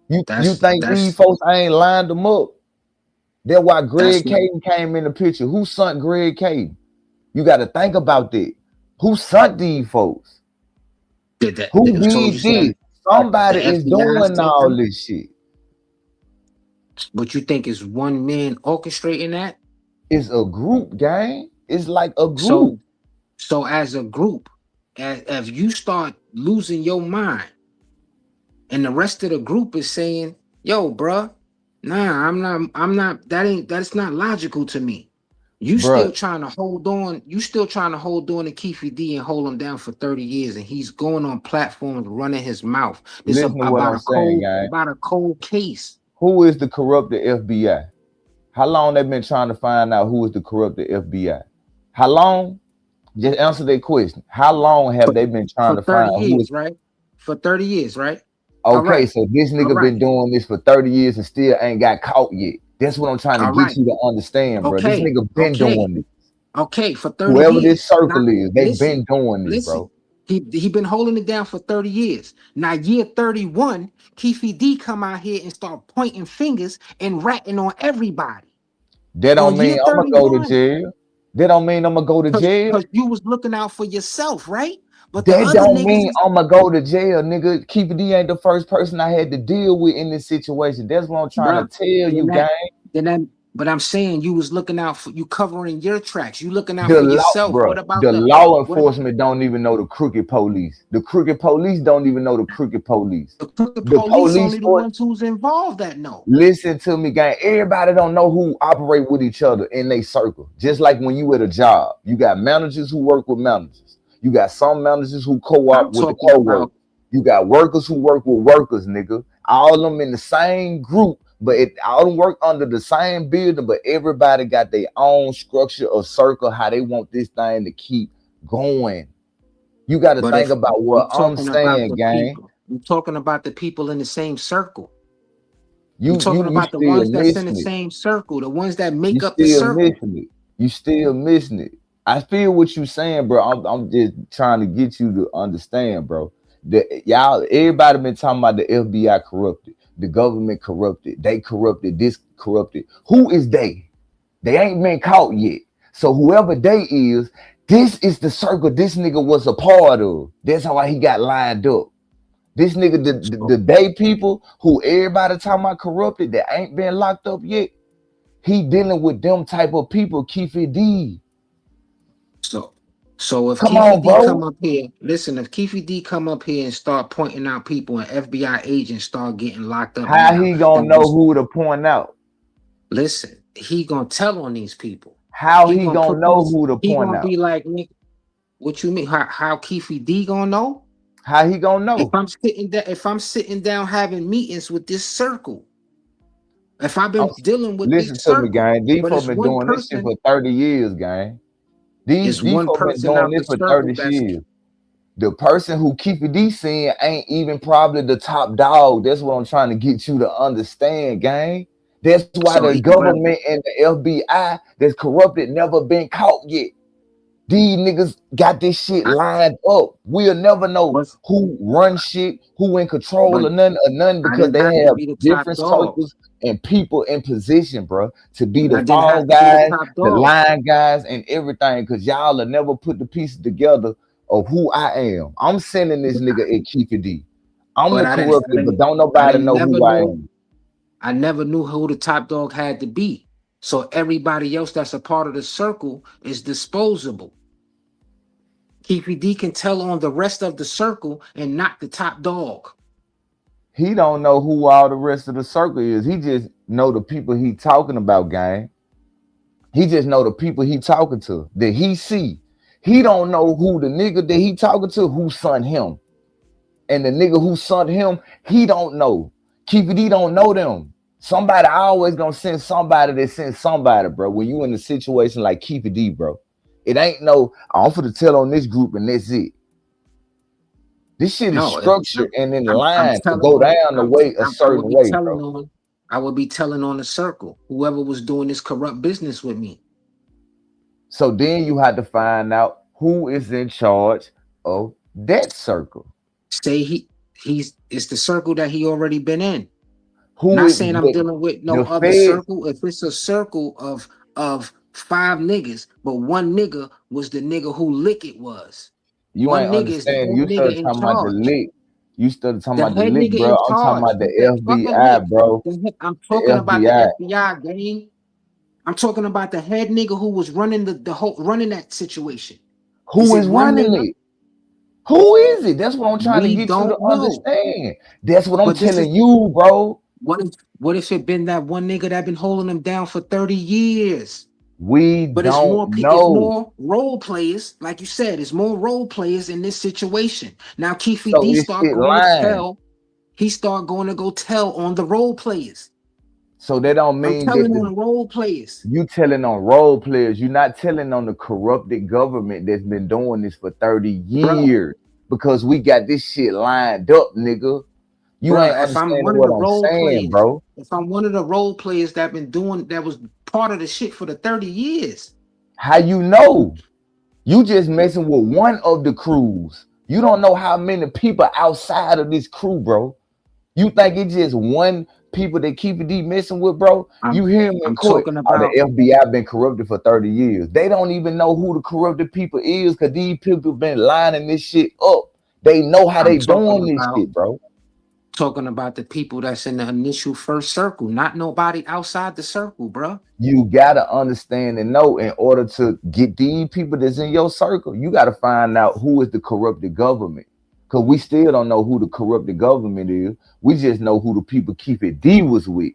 [SPEAKER 1] You think these folks ain't lined them up? That's why Greg Caden came in the picture. Who sunk Greg Caden? You got to think about that. Who sunk these folks? Who
[SPEAKER 5] They told you
[SPEAKER 1] did this?
[SPEAKER 5] said
[SPEAKER 1] Somebody
[SPEAKER 5] the
[SPEAKER 1] is
[SPEAKER 5] FBI
[SPEAKER 1] doing
[SPEAKER 5] sent
[SPEAKER 1] all
[SPEAKER 5] them.
[SPEAKER 1] this shit.
[SPEAKER 5] But you think it's one man orchestrating that?
[SPEAKER 1] It's a group, gang. It's like a group.
[SPEAKER 5] So as a group, if you start losing your mind, and the rest of the group is saying, "Yo, bruh, nah, that's not logical to me." You still
[SPEAKER 1] Bruh,
[SPEAKER 5] trying to hold on. You still trying to hold on to Keefe D and hold him down for 30 years, and he's going on platforms running his mouth. This
[SPEAKER 1] listen to what I'm saying, gang.
[SPEAKER 5] about a cold case.
[SPEAKER 1] Who is the corrupted FBI? How long they been trying to find out who is the corrupted FBI? How long? Just answer that question. How long have they been trying
[SPEAKER 5] For
[SPEAKER 1] to
[SPEAKER 5] 30
[SPEAKER 1] find who is?
[SPEAKER 5] years, right? For 30 years, right?
[SPEAKER 1] Okay, so this
[SPEAKER 5] All
[SPEAKER 1] nigga
[SPEAKER 5] right.
[SPEAKER 1] been doing this for 30 years and still ain't got caught yet. That's what I'm trying to
[SPEAKER 5] All
[SPEAKER 1] get
[SPEAKER 5] right.
[SPEAKER 1] you to understand, bro. This nigga been doing this.
[SPEAKER 5] Okay, for 30
[SPEAKER 1] Whoever
[SPEAKER 5] years.
[SPEAKER 1] this circle is, they
[SPEAKER 5] Listen,
[SPEAKER 1] been doing this, bro.
[SPEAKER 5] He been holding it down for 30 years. Now, year 31, Keefe D come out here and start pointing fingers and ratting on everybody.
[SPEAKER 1] That don't
[SPEAKER 5] On
[SPEAKER 1] mean
[SPEAKER 5] year
[SPEAKER 1] I'm gonna go to
[SPEAKER 5] 31.
[SPEAKER 1] jail. That don't mean I'm gonna go to jail.
[SPEAKER 5] Because you was looking out for yourself, right? But
[SPEAKER 1] That
[SPEAKER 5] the other
[SPEAKER 1] don't
[SPEAKER 5] niggas
[SPEAKER 1] mean
[SPEAKER 5] is,
[SPEAKER 1] I'm gonna go to jail, nigga. Keefe D ain't the first person I had to deal with in this situation. That's what I'm trying to tell you, gang.
[SPEAKER 5] But I'm saying you was looking out for you, covering your tracks. You looking out
[SPEAKER 1] The
[SPEAKER 5] for
[SPEAKER 1] law,
[SPEAKER 5] yourself.
[SPEAKER 1] bro.
[SPEAKER 5] What about
[SPEAKER 1] The
[SPEAKER 5] the
[SPEAKER 1] law
[SPEAKER 5] what about
[SPEAKER 1] enforcement don't even know the crooked police. The crooked police don't even know the crooked police.
[SPEAKER 5] the crooked
[SPEAKER 1] The
[SPEAKER 5] police?
[SPEAKER 1] police
[SPEAKER 5] Only the
[SPEAKER 1] force.
[SPEAKER 5] ones who's involved that know.
[SPEAKER 1] Listen to me, gang. Everybody don't know who operate with each other in their circle. Just like when you at a job, you got managers who work with managers. You got some managers who co-op
[SPEAKER 5] I'm
[SPEAKER 1] with the
[SPEAKER 5] talking
[SPEAKER 1] co-workers.
[SPEAKER 5] about
[SPEAKER 1] You got workers who work with workers, nigga. All of them in the same group, but all them work under the same building, but everybody got their own structure or circle, how they want this thing to keep going. You got to
[SPEAKER 5] But
[SPEAKER 1] think
[SPEAKER 5] if
[SPEAKER 1] about
[SPEAKER 5] I'm
[SPEAKER 1] what I'm
[SPEAKER 5] talking about
[SPEAKER 1] saying,
[SPEAKER 5] the
[SPEAKER 1] gang.
[SPEAKER 5] people, I'm talking about the people in the same circle.
[SPEAKER 1] You
[SPEAKER 5] I'm talking about the
[SPEAKER 1] still
[SPEAKER 5] ones that's in the
[SPEAKER 1] missing it.
[SPEAKER 5] same circle, the ones that
[SPEAKER 1] You
[SPEAKER 5] make up the
[SPEAKER 1] still
[SPEAKER 5] circle.
[SPEAKER 1] missing it. You still missing it. I feel what you saying, bro. I'm just trying to get you to understand, bro. Y'all, everybody been talking about the FBI corrupted, the government corrupted, they corrupted, this corrupted. Who is they? They ain't been caught yet. So whoever they is, this is the circle this nigga was a part of. That's how he got lined up. This nigga, the day people who everybody talking about corrupted that ain't been locked up yet, he dealing with them type of people, Keefe D.
[SPEAKER 5] So if
[SPEAKER 1] Come
[SPEAKER 5] Keefe
[SPEAKER 1] on,
[SPEAKER 5] D
[SPEAKER 1] bro.
[SPEAKER 5] come up here, listen, if Keefe D come up here and start pointing out people and FBI agents start getting locked up
[SPEAKER 1] How
[SPEAKER 5] now,
[SPEAKER 1] he gonna know who to point out?
[SPEAKER 5] listen, he gonna tell on these people.
[SPEAKER 1] How he gonna know who to
[SPEAKER 5] He
[SPEAKER 1] point
[SPEAKER 5] gonna
[SPEAKER 1] out?
[SPEAKER 5] be like, "Nick, what you mean? How Keefe D gonna know?
[SPEAKER 1] How he gonna know?
[SPEAKER 5] If I'm sitting down having meetings with this circle, if I've been dealing with this
[SPEAKER 1] Listen to me,
[SPEAKER 5] circle,
[SPEAKER 1] gang. These
[SPEAKER 5] but
[SPEAKER 1] folks
[SPEAKER 5] it's
[SPEAKER 1] been
[SPEAKER 5] one
[SPEAKER 1] doing this shit
[SPEAKER 5] person,
[SPEAKER 1] for 30 years, gang. These
[SPEAKER 5] one
[SPEAKER 1] folks been
[SPEAKER 5] person
[SPEAKER 1] doing
[SPEAKER 5] out
[SPEAKER 1] this
[SPEAKER 5] the
[SPEAKER 1] for
[SPEAKER 5] circle
[SPEAKER 1] 30 years. The person who Keefe D saying ain't even probably the top dog. That's what I'm trying to get you to understand, gang. That's why
[SPEAKER 5] So
[SPEAKER 1] the government and the FBI that's corrupted never been caught yet. These niggas got this shit lined up. We'll never know who runs shit, who in control of nothing
[SPEAKER 5] I
[SPEAKER 1] because
[SPEAKER 5] didn't
[SPEAKER 1] they
[SPEAKER 5] have to
[SPEAKER 1] have
[SPEAKER 5] be the top
[SPEAKER 1] different
[SPEAKER 5] dog.
[SPEAKER 1] circles and people in position, bro, to be
[SPEAKER 5] I
[SPEAKER 1] the
[SPEAKER 5] didn't
[SPEAKER 1] fall
[SPEAKER 5] have to be the
[SPEAKER 1] guys,
[SPEAKER 5] top
[SPEAKER 1] the
[SPEAKER 5] dog.
[SPEAKER 1] line guys, and everything. Cause y'all will never put the pieces together of who I am. I'm sending this nigga at Keefe D. I'm
[SPEAKER 5] But
[SPEAKER 1] the
[SPEAKER 5] I
[SPEAKER 1] corrupted, but don't
[SPEAKER 5] I
[SPEAKER 1] nobody
[SPEAKER 5] didn't
[SPEAKER 1] know
[SPEAKER 5] never
[SPEAKER 1] who I
[SPEAKER 5] know.
[SPEAKER 1] am.
[SPEAKER 5] I never knew who the top dog had to be. So everybody else that's a part of the circle is disposable. Keefe D can tell on the rest of the circle and not the top dog.
[SPEAKER 1] He don't know who all the rest of the circle is. He just know the people he talking about, gang. He just know the people he talking to that he see. He don't know who the nigga that he talking to who sent him. And the nigga who sent him, he don't know. Keefe D don't know them. Somebody always gonna send somebody that sends somebody, bro. When you in a situation like Keefe D, bro. It ain't no, I'm finna tell on this group and that's it. This shit is structured and in line to go down the way a certain way, bro.
[SPEAKER 5] I would be telling on the circle, whoever was doing this corrupt business with me.
[SPEAKER 1] So then you had to find out who is in charge of that circle.
[SPEAKER 5] Say it's the circle that he already been in.
[SPEAKER 1] Who
[SPEAKER 5] Not
[SPEAKER 1] is
[SPEAKER 5] saying I'm dealing with no other circle. If it's a circle of 5 niggas, but one nigga was the nigga who Lick It was.
[SPEAKER 1] You ain't
[SPEAKER 5] nigga is the
[SPEAKER 1] understanding.
[SPEAKER 5] head
[SPEAKER 1] You
[SPEAKER 5] nigga
[SPEAKER 1] started
[SPEAKER 5] in
[SPEAKER 1] talking about the
[SPEAKER 5] charge.
[SPEAKER 1] lick. You started talking
[SPEAKER 5] The
[SPEAKER 1] about the
[SPEAKER 5] head
[SPEAKER 1] lick,
[SPEAKER 5] nigga
[SPEAKER 1] bro.
[SPEAKER 5] in
[SPEAKER 1] I'm talking
[SPEAKER 5] charge.
[SPEAKER 1] about
[SPEAKER 5] Fuck that.
[SPEAKER 1] the
[SPEAKER 5] Fuck a
[SPEAKER 1] FBI,
[SPEAKER 5] lick.
[SPEAKER 1] bro.
[SPEAKER 5] I'm
[SPEAKER 1] The
[SPEAKER 5] talking about the
[SPEAKER 1] FBI.
[SPEAKER 5] FBI, gang. I'm talking about the head nigga who was running the whole running that situation.
[SPEAKER 1] Who
[SPEAKER 5] Is
[SPEAKER 1] is
[SPEAKER 5] it one
[SPEAKER 1] running
[SPEAKER 5] nigga?
[SPEAKER 1] it? Who is it? That's what I'm trying to
[SPEAKER 5] We
[SPEAKER 1] get you to
[SPEAKER 5] don't know.
[SPEAKER 1] understand. That's what I'm
[SPEAKER 5] But this is
[SPEAKER 1] telling you, bro.
[SPEAKER 5] what if it been that one nigga that been holding them down for 30 years?
[SPEAKER 1] We
[SPEAKER 5] But
[SPEAKER 1] don't
[SPEAKER 5] it's
[SPEAKER 1] know.
[SPEAKER 5] more role players, like you said, it's more role players in this situation. Now Keefe
[SPEAKER 1] So
[SPEAKER 5] D
[SPEAKER 1] this
[SPEAKER 5] start
[SPEAKER 1] shit
[SPEAKER 5] going to
[SPEAKER 1] lying.
[SPEAKER 5] tell, he start going to go tell on the role players.
[SPEAKER 1] So that don't
[SPEAKER 5] I'm
[SPEAKER 1] mean
[SPEAKER 5] telling
[SPEAKER 1] that
[SPEAKER 5] on role players.
[SPEAKER 1] you telling on role players. You're not telling on the corrupted government that's been doing this for 30 years. Because we got this shit lined up, nigga. You ain't
[SPEAKER 5] Bruh, if I'm
[SPEAKER 1] understanding
[SPEAKER 5] one of
[SPEAKER 1] what
[SPEAKER 5] the
[SPEAKER 1] I'm
[SPEAKER 5] role
[SPEAKER 1] saying,
[SPEAKER 5] players,
[SPEAKER 1] bro.
[SPEAKER 5] if I'm one of the role players that been doing that was part of the shit for the 30 years.
[SPEAKER 1] How you know? You just messing with one of the crews. You don't know how many people outside of this crew, bro. You think it's just one people that Keefe D messing with, bro? You hear him in
[SPEAKER 5] I'm
[SPEAKER 1] court.
[SPEAKER 5] talking
[SPEAKER 1] Oh, the
[SPEAKER 5] about
[SPEAKER 1] FBI been corrupted for 30 years. They don't even know who the corrupted people is because these people been lining this shit up. They know how they doing this shit, bro.
[SPEAKER 5] talking about the people that's in the initial first circle, not nobody outside the circle, bro.
[SPEAKER 1] You gotta understand and know in order to get these people that's in your circle, you gotta find out who is the corrupted government. Cause we still don't know who the corrupted government is. We just know who the people Keefe D was with.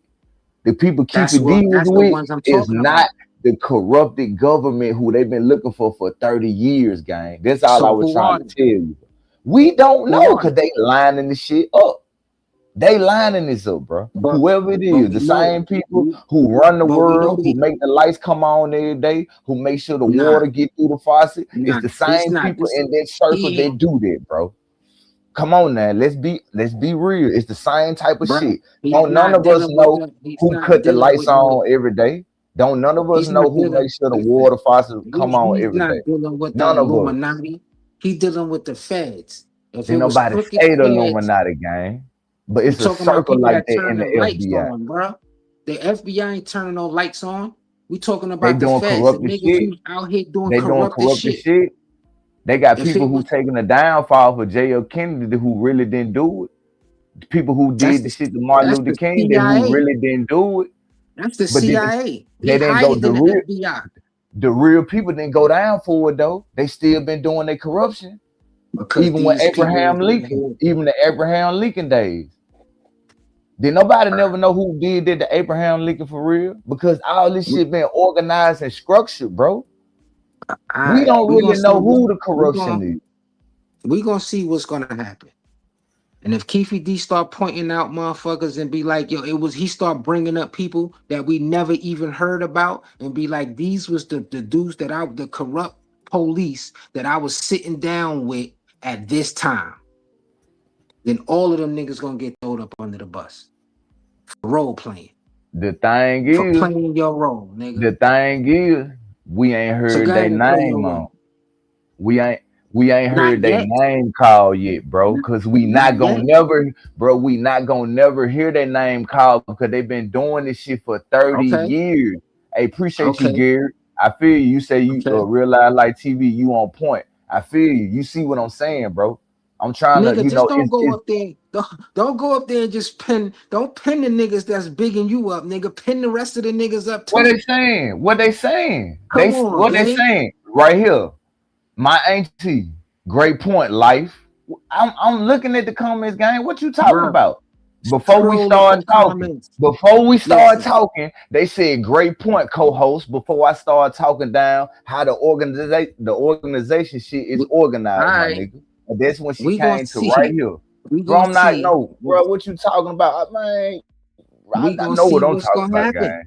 [SPEAKER 1] The people Keefe D was
[SPEAKER 5] That's the
[SPEAKER 1] with
[SPEAKER 5] ones I'm
[SPEAKER 1] is
[SPEAKER 5] talking
[SPEAKER 1] not
[SPEAKER 5] about.
[SPEAKER 1] the corrupted government who they've been looking for 30 years, gang. That's all I
[SPEAKER 5] So
[SPEAKER 1] was
[SPEAKER 5] who
[SPEAKER 1] trying
[SPEAKER 5] are
[SPEAKER 1] to
[SPEAKER 5] they?
[SPEAKER 1] tell you. We don't
[SPEAKER 5] Who
[SPEAKER 1] know
[SPEAKER 5] are
[SPEAKER 1] because
[SPEAKER 5] they?
[SPEAKER 1] they lining the shit up. They lining this up, bro. Whoever it
[SPEAKER 5] But
[SPEAKER 1] is,
[SPEAKER 5] we
[SPEAKER 1] the
[SPEAKER 5] know,
[SPEAKER 1] same people who run the
[SPEAKER 5] but we know
[SPEAKER 1] world, who make the lights come on every day, who make sure the
[SPEAKER 5] nah,
[SPEAKER 1] water get through the faucet, it's
[SPEAKER 5] nah,
[SPEAKER 1] the
[SPEAKER 5] it's
[SPEAKER 1] same
[SPEAKER 5] not.
[SPEAKER 1] people
[SPEAKER 5] This
[SPEAKER 1] in that circle
[SPEAKER 5] he
[SPEAKER 1] that do that, bro. Come on now, let's be real. It's the same type of
[SPEAKER 5] bro.
[SPEAKER 1] shit.
[SPEAKER 5] He's
[SPEAKER 1] Don't none
[SPEAKER 5] not
[SPEAKER 1] of us
[SPEAKER 5] dealing with
[SPEAKER 1] know
[SPEAKER 5] the. He's
[SPEAKER 1] who
[SPEAKER 5] not
[SPEAKER 1] cut the
[SPEAKER 5] dealing
[SPEAKER 1] lights
[SPEAKER 5] with no.
[SPEAKER 1] on every day. Don't none of us
[SPEAKER 5] He's
[SPEAKER 1] know
[SPEAKER 5] not
[SPEAKER 1] who
[SPEAKER 5] dealing.
[SPEAKER 1] makes sure the
[SPEAKER 5] Listen,
[SPEAKER 1] water faucets come on
[SPEAKER 5] he's
[SPEAKER 1] every day.
[SPEAKER 5] not dealing with the
[SPEAKER 1] None of us.
[SPEAKER 5] Illuminati. He's dealing with the feds. If it
[SPEAKER 1] Ain't
[SPEAKER 5] was
[SPEAKER 1] nobody
[SPEAKER 5] crooked
[SPEAKER 1] say the
[SPEAKER 5] feds,
[SPEAKER 1] Illuminati gang, but
[SPEAKER 5] we
[SPEAKER 1] it's a
[SPEAKER 5] talking about
[SPEAKER 1] circle
[SPEAKER 5] people
[SPEAKER 1] like
[SPEAKER 5] that
[SPEAKER 1] that
[SPEAKER 5] turn
[SPEAKER 1] in the
[SPEAKER 5] the lights
[SPEAKER 1] FBI.
[SPEAKER 5] on, bro. The FBI ain't turning no lights on. We talking
[SPEAKER 1] They
[SPEAKER 5] about the
[SPEAKER 1] doing
[SPEAKER 5] feds, the
[SPEAKER 1] corrupted
[SPEAKER 5] niggas
[SPEAKER 1] shit.
[SPEAKER 5] who out here doing
[SPEAKER 1] They doing
[SPEAKER 5] corrupted
[SPEAKER 1] corrupted
[SPEAKER 5] shit.
[SPEAKER 1] shit. They got
[SPEAKER 5] If
[SPEAKER 1] people
[SPEAKER 5] it
[SPEAKER 1] who
[SPEAKER 5] was,
[SPEAKER 1] taking the downfall for J.F. Kennedy who really didn't do it. The people who
[SPEAKER 5] that's
[SPEAKER 1] did the
[SPEAKER 5] the
[SPEAKER 1] shit to Martin
[SPEAKER 5] that's
[SPEAKER 1] Luther
[SPEAKER 5] the
[SPEAKER 1] King that who
[SPEAKER 5] CIA.
[SPEAKER 1] really didn't do it.
[SPEAKER 5] That's the
[SPEAKER 1] But then
[SPEAKER 5] CIA. They
[SPEAKER 1] they didn't
[SPEAKER 5] higher
[SPEAKER 1] go
[SPEAKER 5] than the FBI.
[SPEAKER 1] the real people didn't go down for it though. They still been doing their corruption.
[SPEAKER 5] Because
[SPEAKER 1] Even with
[SPEAKER 5] these people
[SPEAKER 1] Abraham
[SPEAKER 5] was in
[SPEAKER 1] Lincoln,
[SPEAKER 5] here.
[SPEAKER 1] even the Abraham Lincoln days. Did nobody never know who did that to Abraham Lincoln for real? Because all this shit been organized and structured, bro. We don't
[SPEAKER 5] We gonna
[SPEAKER 1] really
[SPEAKER 5] see
[SPEAKER 1] know
[SPEAKER 5] what
[SPEAKER 1] who the corruption is.
[SPEAKER 5] we gonna see what's gonna happen. And if Keefe D start pointing out motherfuckers and be like, yo, he start bringing up people that we never even heard about and be like, these was the dudes the corrupt police that I was sitting down with at this time. Then all of them niggas gonna get thrown up under the bus for role playing.
[SPEAKER 1] The thing
[SPEAKER 5] For
[SPEAKER 1] is,
[SPEAKER 5] playing your role, nigga.
[SPEAKER 1] the thing is, we ain't
[SPEAKER 5] So
[SPEAKER 1] heard
[SPEAKER 5] go
[SPEAKER 1] their
[SPEAKER 5] ahead and play your
[SPEAKER 1] name on.
[SPEAKER 5] role.
[SPEAKER 1] We ain't heard
[SPEAKER 5] Not
[SPEAKER 1] their
[SPEAKER 5] yet.
[SPEAKER 1] name called yet, bro. Cause we
[SPEAKER 5] Not
[SPEAKER 1] not gonna
[SPEAKER 5] yet.
[SPEAKER 1] never, bro. We not gonna never hear their name called because they've been doing this shit for 30
[SPEAKER 5] Okay.
[SPEAKER 1] years. Hey, appreciate you,
[SPEAKER 5] Okay.
[SPEAKER 1] Gary. I feel you. You say you
[SPEAKER 5] Okay.
[SPEAKER 1] Real Live Like TV. You on point. I feel you. You see what I'm saying, bro. I'm trying to,
[SPEAKER 5] Nigga, just don't go
[SPEAKER 1] it's
[SPEAKER 5] up there. Don't go up there and just don't pin the niggas that's bigging you up, nigga. Pin the rest of the niggas up
[SPEAKER 1] what
[SPEAKER 5] too.
[SPEAKER 1] they saying. What they saying?
[SPEAKER 5] Come on,
[SPEAKER 1] What they
[SPEAKER 5] gang.
[SPEAKER 1] saying right here. My auntie, great point, life. I'm looking at the comments, gang. What you talking
[SPEAKER 5] Bruh,
[SPEAKER 1] about? Before we
[SPEAKER 5] scroll up
[SPEAKER 1] start
[SPEAKER 5] them
[SPEAKER 1] talking,
[SPEAKER 5] comments. Listen.
[SPEAKER 1] they said great point, co-host. Before I start talking down how the organization shit is organized, my
[SPEAKER 5] Alright.
[SPEAKER 1] nigga. And that's when she
[SPEAKER 5] We gonna
[SPEAKER 1] came to right
[SPEAKER 5] see.
[SPEAKER 1] here.
[SPEAKER 5] We
[SPEAKER 1] Bro,
[SPEAKER 5] gonna
[SPEAKER 1] I'm not
[SPEAKER 5] see.
[SPEAKER 1] no, bro. What you talking about, man?
[SPEAKER 5] We
[SPEAKER 1] I
[SPEAKER 5] gonna
[SPEAKER 1] know what
[SPEAKER 5] see
[SPEAKER 1] I'm
[SPEAKER 5] what's
[SPEAKER 1] talking
[SPEAKER 5] gonna
[SPEAKER 1] about, gang.
[SPEAKER 5] happen.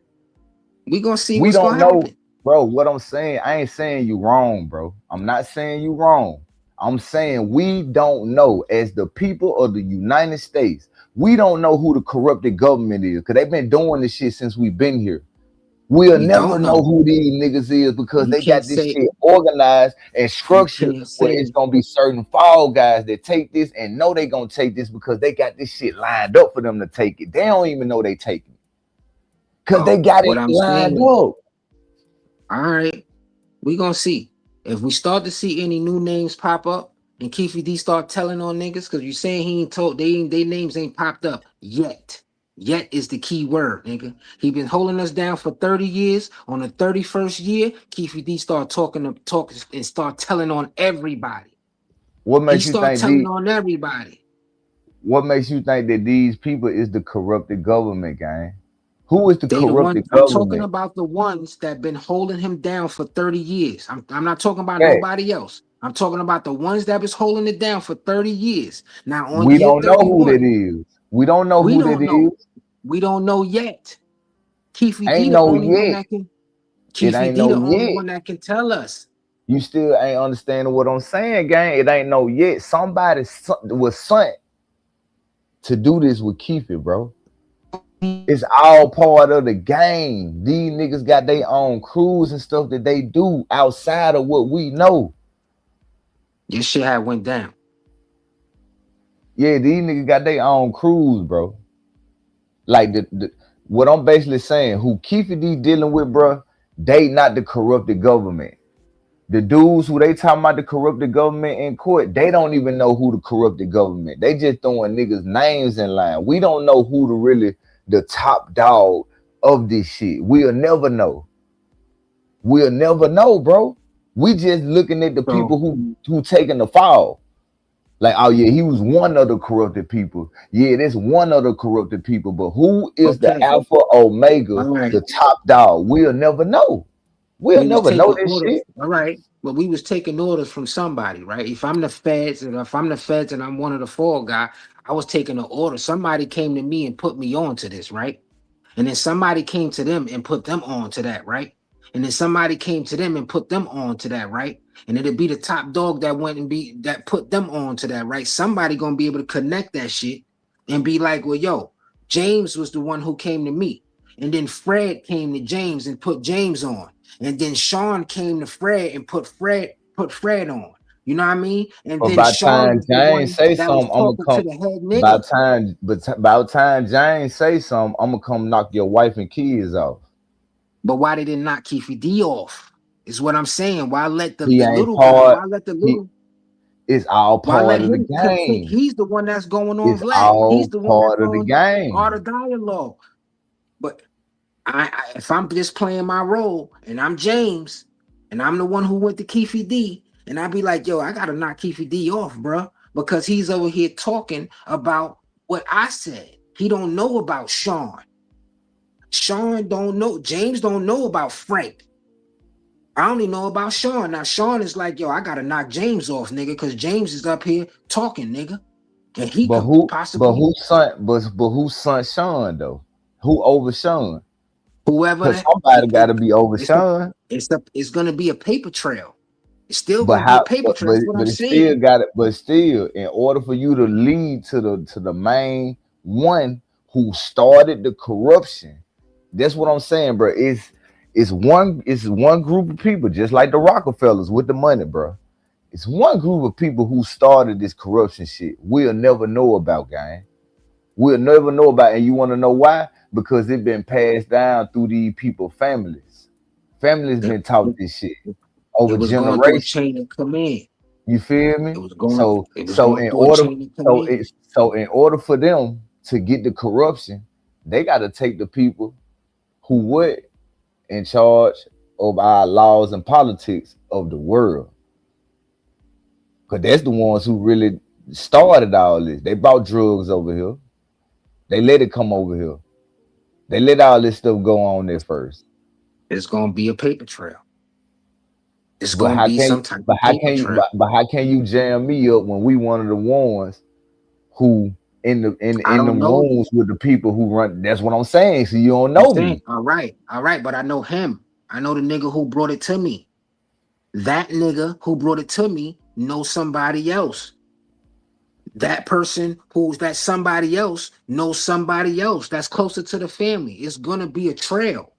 [SPEAKER 5] We gonna see
[SPEAKER 1] We
[SPEAKER 5] what's
[SPEAKER 1] don't
[SPEAKER 5] gonna
[SPEAKER 1] know,
[SPEAKER 5] happen.
[SPEAKER 1] bro. What I'm saying, I ain't saying you wrong, bro. I'm not saying you wrong. I'm saying we don't know, as the people of the United States, we don't know who the corrupted government is because they've been doing this shit since we've been here. We'll
[SPEAKER 5] We
[SPEAKER 1] never
[SPEAKER 5] don't
[SPEAKER 1] know
[SPEAKER 5] know.
[SPEAKER 1] who these niggas is because
[SPEAKER 5] You
[SPEAKER 1] they
[SPEAKER 5] can't
[SPEAKER 1] got this
[SPEAKER 5] say
[SPEAKER 1] shit organized and
[SPEAKER 5] you
[SPEAKER 1] structured
[SPEAKER 5] can't
[SPEAKER 1] where
[SPEAKER 5] say
[SPEAKER 1] it's gonna be certain fall guys that take this and know they gonna take this because they got this shit lined up for them to take it. They don't even know they taking it because they got
[SPEAKER 5] what
[SPEAKER 1] it
[SPEAKER 5] I'm
[SPEAKER 1] lined
[SPEAKER 5] saying.
[SPEAKER 1] up.
[SPEAKER 5] All right. We gonna see. If we start to see any new names pop up, and Keefe D start telling on niggas? Because you saying he ain't told, they names ain't popped up yet. Yet is the key word, nigga. He been holding us down for 30 years. On the 31st year, Keefe D start talking and start telling on everybody.
[SPEAKER 1] What
[SPEAKER 5] He
[SPEAKER 1] makes you
[SPEAKER 5] start
[SPEAKER 1] think
[SPEAKER 5] telling on everybody.
[SPEAKER 1] What makes you think that these people is the corrupted government, gang? Who is the
[SPEAKER 5] They the one.
[SPEAKER 1] corrupted
[SPEAKER 5] I'm talking
[SPEAKER 1] government?
[SPEAKER 5] about the ones that been holding him down for 30 years. I'm not talking about
[SPEAKER 1] Yeah.
[SPEAKER 5] nobody else. I'm talking about the ones that was holding it down for 30 years. Now on
[SPEAKER 1] We
[SPEAKER 5] year
[SPEAKER 1] don't know who
[SPEAKER 5] 31,
[SPEAKER 1] that is. We don't know
[SPEAKER 5] we
[SPEAKER 1] who
[SPEAKER 5] don't
[SPEAKER 1] that
[SPEAKER 5] know.
[SPEAKER 1] is.
[SPEAKER 5] We don't know yet. Keefe D
[SPEAKER 1] Ain't
[SPEAKER 5] the
[SPEAKER 1] no
[SPEAKER 5] only one
[SPEAKER 1] yet.
[SPEAKER 5] that can.
[SPEAKER 1] It
[SPEAKER 5] Keefe
[SPEAKER 1] ain't
[SPEAKER 5] D
[SPEAKER 1] no
[SPEAKER 5] the only
[SPEAKER 1] yet.
[SPEAKER 5] one that can tell us.
[SPEAKER 1] You still ain't understanding what I'm saying, gang. It ain't no yet. Somebody was sent to do this with Keefe, bro. It's all part of the game. These niggas got their own crews and stuff that they do outside of what we know.
[SPEAKER 5] This shit had went down.
[SPEAKER 1] Yeah, these niggas got their own crews, bro. Like what I'm basically saying, who Keefe D dealing with, bro, they not the corrupted government. The dudes who they talking about the corrupted government in court, they don't even know who the corrupted government. They just throwing niggas' names in line. We don't know who the top dog of this shit. We'll never know. We'll never know, bro. We just looking at the people who taking the fall. Like, oh yeah, he was one of the corrupted people. Yeah, there's one of the corrupted people. But who is the Alpha Omega, the top dog? We'll never know. We'll
[SPEAKER 5] We was
[SPEAKER 1] never
[SPEAKER 5] taking
[SPEAKER 1] know this
[SPEAKER 5] orders,
[SPEAKER 1] shit.
[SPEAKER 5] all right. But we was taking orders from somebody, right? If I'm the feds and I'm one of the fall guy, I was taking an order. Somebody came to me and put me on to this, right? And then somebody came to them and put them on to that, right? And then somebody came to them and put them on to that, right? And it'd be the top dog that went and that put them on to that, right? Somebody gonna be able to connect that shit and be like, well, yo, James was the one who came to me. And then Fred came to James and put James on. And then Sean came to Fred and put Fred on. You know what I mean? And
[SPEAKER 1] But
[SPEAKER 5] then
[SPEAKER 1] by
[SPEAKER 5] Sean
[SPEAKER 1] time
[SPEAKER 5] was the
[SPEAKER 1] James
[SPEAKER 5] one
[SPEAKER 1] say
[SPEAKER 5] that was
[SPEAKER 1] something, I'ma
[SPEAKER 5] talking to
[SPEAKER 1] come.
[SPEAKER 5] the head nigga.
[SPEAKER 1] By time James say something, I'ma come knock your wife and kids off.
[SPEAKER 5] But why they didn't knock Keefe D off? Is what I'm saying. Why let the
[SPEAKER 1] He ain't
[SPEAKER 5] little guy?
[SPEAKER 1] part.
[SPEAKER 5] Why let the little?
[SPEAKER 1] It's all
[SPEAKER 5] Why let
[SPEAKER 1] part of the
[SPEAKER 5] him? Because
[SPEAKER 1] game.
[SPEAKER 5] he's the one that's going on
[SPEAKER 1] It's
[SPEAKER 5] Vlad. He's
[SPEAKER 1] all
[SPEAKER 5] the one that's
[SPEAKER 1] part of the
[SPEAKER 5] on all
[SPEAKER 1] game.
[SPEAKER 5] the dialogue. But if I'm just playing my role and I'm James and I'm the one who went to Keefe D, and I be like, yo, I gotta knock Keefe D off, bro, because he's over here talking about what I said. He don't know about Sean. Sean don't know. James don't know about Frank. I only know about Sean. Now Sean is like, yo, I gotta knock James off, nigga, because James is up here talking, nigga, and he
[SPEAKER 1] But
[SPEAKER 5] could possibly
[SPEAKER 1] who son Sean though? Who over Sean?
[SPEAKER 5] whoever
[SPEAKER 1] Because
[SPEAKER 5] that.
[SPEAKER 1] somebody got to be over Sean.
[SPEAKER 5] It's gonna be a paper trail. It's still
[SPEAKER 1] But
[SPEAKER 5] gonna be a
[SPEAKER 1] how?
[SPEAKER 5] paper trail. That's what I'm
[SPEAKER 1] But it still
[SPEAKER 5] saying.
[SPEAKER 1] got it. But still, in order for you to lead to the main one who started the corruption, that's what I'm saying, bro. It's one group of people, just like the Rockefellers with the money, bro. It's one group of people who started this corruption shit. We'll never know about, gang. We'll never know about, and you want to know why? Because it's been passed down through these people's families. Families been taught this shit
[SPEAKER 5] It
[SPEAKER 1] over
[SPEAKER 5] was going through a
[SPEAKER 1] generations.
[SPEAKER 5] chain of command.
[SPEAKER 1] You feel me?
[SPEAKER 5] It was going
[SPEAKER 1] So
[SPEAKER 5] through a chain of command.
[SPEAKER 1] in order for them to get the corruption, they got to take the people who were in charge of our laws and politics of the world. Because that's the ones who really started all this. They brought drugs over here. They let it come over here. They let all this stuff go on there first.
[SPEAKER 5] It's gonna be a paper trail. It's
[SPEAKER 1] But
[SPEAKER 5] gonna
[SPEAKER 1] how
[SPEAKER 5] be
[SPEAKER 1] can
[SPEAKER 5] some type of paper trail.
[SPEAKER 1] how can you jam me up when we one of the ones who in
[SPEAKER 5] I don't
[SPEAKER 1] them
[SPEAKER 5] know you.
[SPEAKER 1] rooms with the people who run? That's what I'm saying. So you don't
[SPEAKER 5] I'm
[SPEAKER 1] know
[SPEAKER 5] saying,
[SPEAKER 1] me.
[SPEAKER 5] all right, but I know him. I know the nigga who brought it to me. That nigga who brought it to me knows somebody else. That person who's that somebody else knows somebody else that's closer to the family. It's gonna be a trail.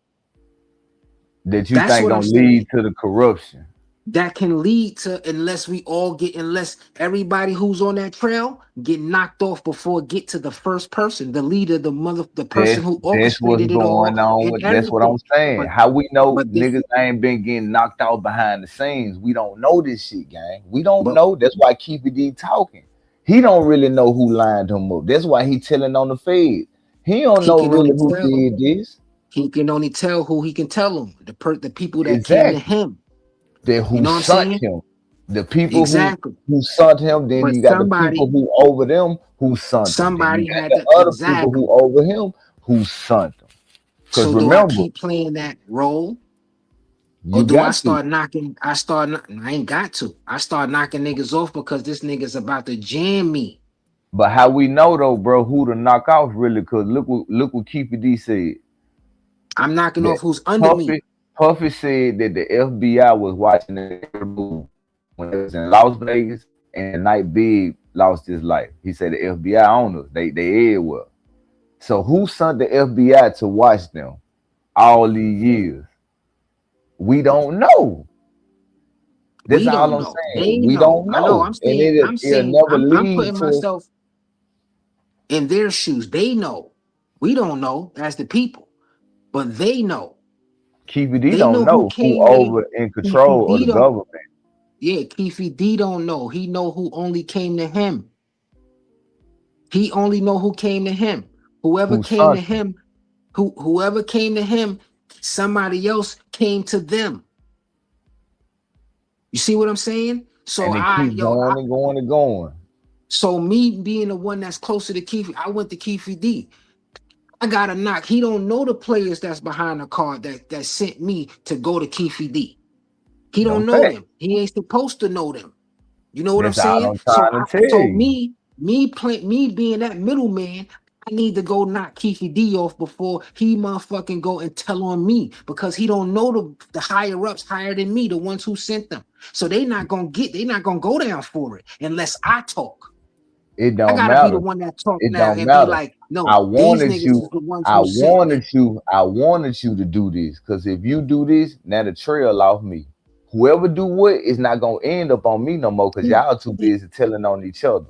[SPEAKER 1] That you
[SPEAKER 5] That's
[SPEAKER 1] think
[SPEAKER 5] what I'm
[SPEAKER 1] gonna
[SPEAKER 5] saying.
[SPEAKER 1] lead to the corruption.
[SPEAKER 5] that can lead to, unless everybody who's on that trail get knocked off before it get to the first person, the leader, the person who
[SPEAKER 1] That's what's
[SPEAKER 5] orchestrated it all
[SPEAKER 1] going on
[SPEAKER 5] and
[SPEAKER 1] with. That's what I'm
[SPEAKER 5] everything.
[SPEAKER 1] saying.
[SPEAKER 5] But
[SPEAKER 1] How we know
[SPEAKER 5] but this
[SPEAKER 1] niggas ain't been getting knocked out behind the scenes? We don't know this shit, gang. We don't
[SPEAKER 5] but
[SPEAKER 1] know. That's why Keefe D talking. He don't really know who lined him up. That's why he telling on the feds. He don't
[SPEAKER 5] he
[SPEAKER 1] know
[SPEAKER 5] can
[SPEAKER 1] really
[SPEAKER 5] only
[SPEAKER 1] who
[SPEAKER 5] tell
[SPEAKER 1] did this.
[SPEAKER 5] he can only tell who he can tell them. The people that came to
[SPEAKER 1] Exactly.
[SPEAKER 5] him.
[SPEAKER 1] That
[SPEAKER 5] You
[SPEAKER 1] who
[SPEAKER 5] know what I'm
[SPEAKER 1] sent
[SPEAKER 5] saying?
[SPEAKER 1] him. The people
[SPEAKER 5] Exactly.
[SPEAKER 1] who sent him. Then
[SPEAKER 5] But
[SPEAKER 1] you got the people who over them who sent him. Then you
[SPEAKER 5] somebody
[SPEAKER 1] got
[SPEAKER 5] had
[SPEAKER 1] the
[SPEAKER 5] to
[SPEAKER 1] other people who
[SPEAKER 5] exactly.
[SPEAKER 1] over him who sent him. Because
[SPEAKER 5] So do I
[SPEAKER 1] remember,
[SPEAKER 5] keep playing that role? Or
[SPEAKER 1] you
[SPEAKER 5] do I
[SPEAKER 1] got to.
[SPEAKER 5] start knocking? I ain't got to. I start knocking niggas off because this nigga's about to jam me.
[SPEAKER 1] But how we know though, bro, who to knock off really? Because look what Keefe D said.
[SPEAKER 5] I'm knocking
[SPEAKER 1] That
[SPEAKER 5] off who's under me.
[SPEAKER 1] Puffy said that the FBI was watching every move when it was in Las Vegas and the night Big lost his life. He said the FBI on us. They everywhere. So who sent the FBI to watch them all these years? We don't know. That's
[SPEAKER 5] We
[SPEAKER 1] all
[SPEAKER 5] don't
[SPEAKER 1] I'm
[SPEAKER 5] know. They
[SPEAKER 1] saying. We
[SPEAKER 5] know.
[SPEAKER 1] don't
[SPEAKER 5] I know.
[SPEAKER 1] know. And it'll never
[SPEAKER 5] I'm
[SPEAKER 1] lead
[SPEAKER 5] putting
[SPEAKER 1] to
[SPEAKER 5] myself in their shoes. They know. We don't know as the people, but they know.
[SPEAKER 1] Keefe D
[SPEAKER 5] They
[SPEAKER 1] don't
[SPEAKER 5] know who
[SPEAKER 1] know who
[SPEAKER 5] came there.
[SPEAKER 1] over in
[SPEAKER 5] Keefe
[SPEAKER 1] control of
[SPEAKER 5] D
[SPEAKER 1] the
[SPEAKER 5] don't.
[SPEAKER 1] government.
[SPEAKER 5] Yeah, Keefe D don't know. He know who only came to him. He only know who came to him. Whoever
[SPEAKER 1] Who
[SPEAKER 5] came to
[SPEAKER 1] sent him.
[SPEAKER 5] him, whoever came to him, somebody else came to them. You see what I'm saying? So
[SPEAKER 1] And it keep going and going and going.
[SPEAKER 5] so me being the one that's closer to Keefe, I went to Keefe D. I got a knock. He don't know the players that's behind the card that sent me to go to Keefe D. He don't
[SPEAKER 1] Them
[SPEAKER 5] know
[SPEAKER 1] facts.
[SPEAKER 5] them. He ain't supposed to know them. You know what I'm
[SPEAKER 1] That's all
[SPEAKER 5] saying?
[SPEAKER 1] I'm trying to tell
[SPEAKER 5] So
[SPEAKER 1] you.
[SPEAKER 5] me being that middleman, I need to go knock Keefe D off before he motherfucking go and tell on me, because he don't know the higher ups higher than me, the ones who sent them. So they not gonna go down for it unless I talk.
[SPEAKER 1] It
[SPEAKER 5] I
[SPEAKER 1] don't
[SPEAKER 5] gotta be the
[SPEAKER 1] matter.
[SPEAKER 5] one that talk
[SPEAKER 1] It
[SPEAKER 5] now
[SPEAKER 1] don't
[SPEAKER 5] and be
[SPEAKER 1] matter.
[SPEAKER 5] like, no,
[SPEAKER 1] I
[SPEAKER 5] these
[SPEAKER 1] wanted
[SPEAKER 5] niggas
[SPEAKER 1] you.
[SPEAKER 5] is the ones
[SPEAKER 1] I
[SPEAKER 5] who sent me.
[SPEAKER 1] wanted you to do this. Because if you do this, now the trail off me. Whoever do what is not gonna end up on me no more. Because y'all too busy telling on each other.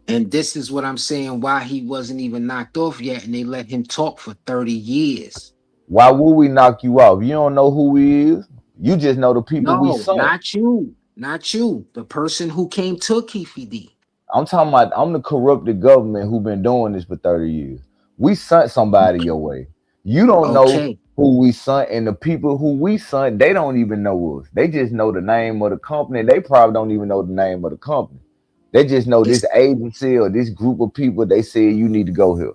[SPEAKER 5] And this is what I'm saying, why he wasn't even knocked off yet, and they let him talk for 30 years.
[SPEAKER 1] Why would we knock you off? You don't know who he is. You just know the people we
[SPEAKER 5] No,
[SPEAKER 1] sent.
[SPEAKER 5] not you. Not you. The person who came to Keefe D.
[SPEAKER 1] I'm talking about I'm the corrupted government who been doing this for 30 years. We sent somebody your way. You don't know
[SPEAKER 5] Okay.
[SPEAKER 1] who we sent, and the people who we sent, they don't even know us. They just know the name of the company. They probably don't even know the name of the company. They just know this agency or this group of people. They said you need to go here.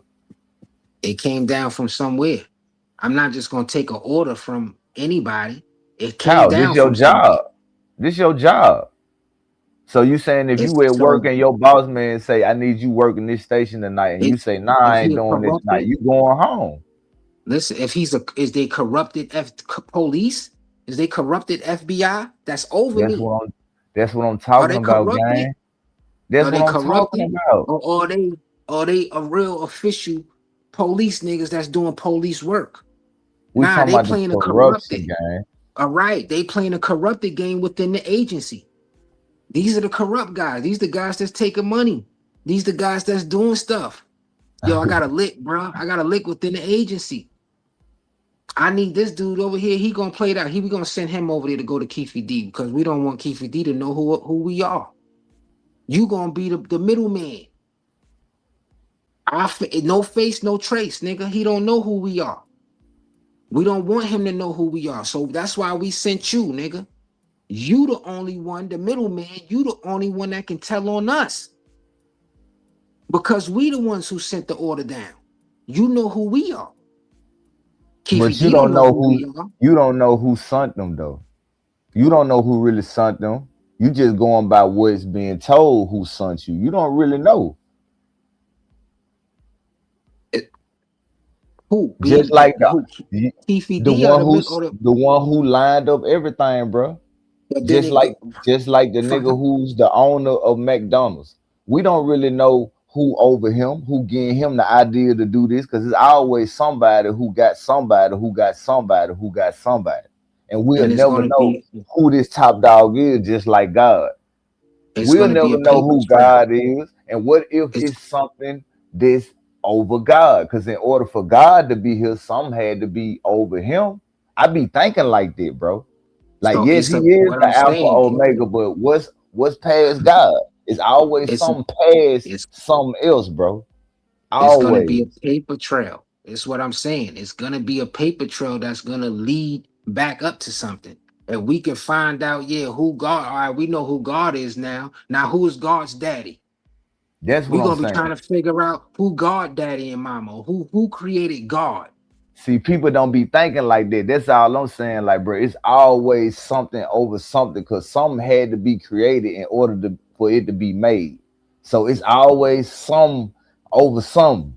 [SPEAKER 5] It came down from somewhere. I'm not just gonna take an order from anybody. It came
[SPEAKER 1] How? This
[SPEAKER 5] down
[SPEAKER 1] your
[SPEAKER 5] from somewhere.
[SPEAKER 1] job. This your job. So you saying if you at work and your boss man say, I need you working this station tonight, and you say, nah,
[SPEAKER 5] If
[SPEAKER 1] I
[SPEAKER 5] he
[SPEAKER 1] ain't
[SPEAKER 5] a
[SPEAKER 1] doing this tonight,
[SPEAKER 5] corrupted,
[SPEAKER 1] you going home.
[SPEAKER 5] listen, if is they corrupted police? Is they corrupted FBI? That's over
[SPEAKER 1] That's
[SPEAKER 5] me.
[SPEAKER 1] what I'm
[SPEAKER 5] Are
[SPEAKER 1] talking
[SPEAKER 5] they
[SPEAKER 1] about,
[SPEAKER 5] corrupted?
[SPEAKER 1] gang. That's
[SPEAKER 5] Are
[SPEAKER 1] what
[SPEAKER 5] they
[SPEAKER 1] I'm talking
[SPEAKER 5] corrupted?
[SPEAKER 1] about.
[SPEAKER 5] Or are they a real official police niggas that's doing police work?
[SPEAKER 1] We
[SPEAKER 5] Nah,
[SPEAKER 1] talking
[SPEAKER 5] they
[SPEAKER 1] about the
[SPEAKER 5] playing a
[SPEAKER 1] corruption,
[SPEAKER 5] corrupted.
[SPEAKER 1] gang.
[SPEAKER 5] All right, they playing a corrupted game within the agency. These are the corrupt guys. These the guys that's taking money. These the guys that's doing stuff. Yo, I got a lick, bro. I got a lick within the agency. I need this dude over here. He gonna play that. We gonna send him over there to go to Keefe D, because we don't want Keefe D to know who we are. You gonna be the middleman. No face, no trace, nigga. He don't know who we are. We don't want him to know who we are. So that's why we sent you, nigga. You the only one, the middleman. You the only one that can tell on us, because we the ones who sent the order down. You know who we are.
[SPEAKER 1] But
[SPEAKER 5] Keefe
[SPEAKER 1] you
[SPEAKER 5] D don't
[SPEAKER 1] don't
[SPEAKER 5] know
[SPEAKER 1] know
[SPEAKER 5] who we are.
[SPEAKER 1] you don't know who sent them though. You don't know who really sent them. You just going by what's being told who sent you. You don't really know.
[SPEAKER 5] Who?
[SPEAKER 1] Just like
[SPEAKER 5] Keefe
[SPEAKER 1] the
[SPEAKER 5] D or
[SPEAKER 1] the one who lined up everything, bro.
[SPEAKER 5] but then
[SPEAKER 1] Just
[SPEAKER 5] it go,
[SPEAKER 1] like the nigga who's the owner of McDonald's. We don't really know who over him, who gave him the idea to do this, because it's always somebody who got somebody who got somebody who got somebody. and we'll
[SPEAKER 5] And it's
[SPEAKER 1] never
[SPEAKER 5] gonna
[SPEAKER 1] know
[SPEAKER 5] be
[SPEAKER 1] who this top dog is, just like God.
[SPEAKER 5] it's
[SPEAKER 1] We'll
[SPEAKER 5] gonna be
[SPEAKER 1] never
[SPEAKER 5] a
[SPEAKER 1] know
[SPEAKER 5] paper
[SPEAKER 1] who
[SPEAKER 5] trail.
[SPEAKER 1] God is. And what if
[SPEAKER 5] It's
[SPEAKER 1] it's something that's over God? Because in order for God to be here, some had to be over him. I be thinking like that, bro. Like,
[SPEAKER 5] so
[SPEAKER 1] yes,
[SPEAKER 5] it's
[SPEAKER 1] he
[SPEAKER 5] a
[SPEAKER 1] is
[SPEAKER 5] what
[SPEAKER 1] the
[SPEAKER 5] I'm
[SPEAKER 1] Alpha
[SPEAKER 5] saying.
[SPEAKER 1] Omega, but what's past God? It's always
[SPEAKER 5] It's
[SPEAKER 1] something past
[SPEAKER 5] it's
[SPEAKER 1] something else, bro.
[SPEAKER 5] it's gonna be
[SPEAKER 1] Always.
[SPEAKER 5] a paper trail. It's what I'm saying. It's gonna be a paper trail that's gonna lead back up to something. And we can find out, yeah, who God. All right, we know who God is now. Now, who is God's daddy?
[SPEAKER 1] That's what
[SPEAKER 5] We're
[SPEAKER 1] I'm
[SPEAKER 5] gonna be
[SPEAKER 1] saying.
[SPEAKER 5] trying to figure out who God, daddy, and mama. Who created God?
[SPEAKER 1] See, people don't be thinking like that. That's all I'm saying. Like, bro, it's always something over something because something had to be created in order for it to be made. So it's always some over something.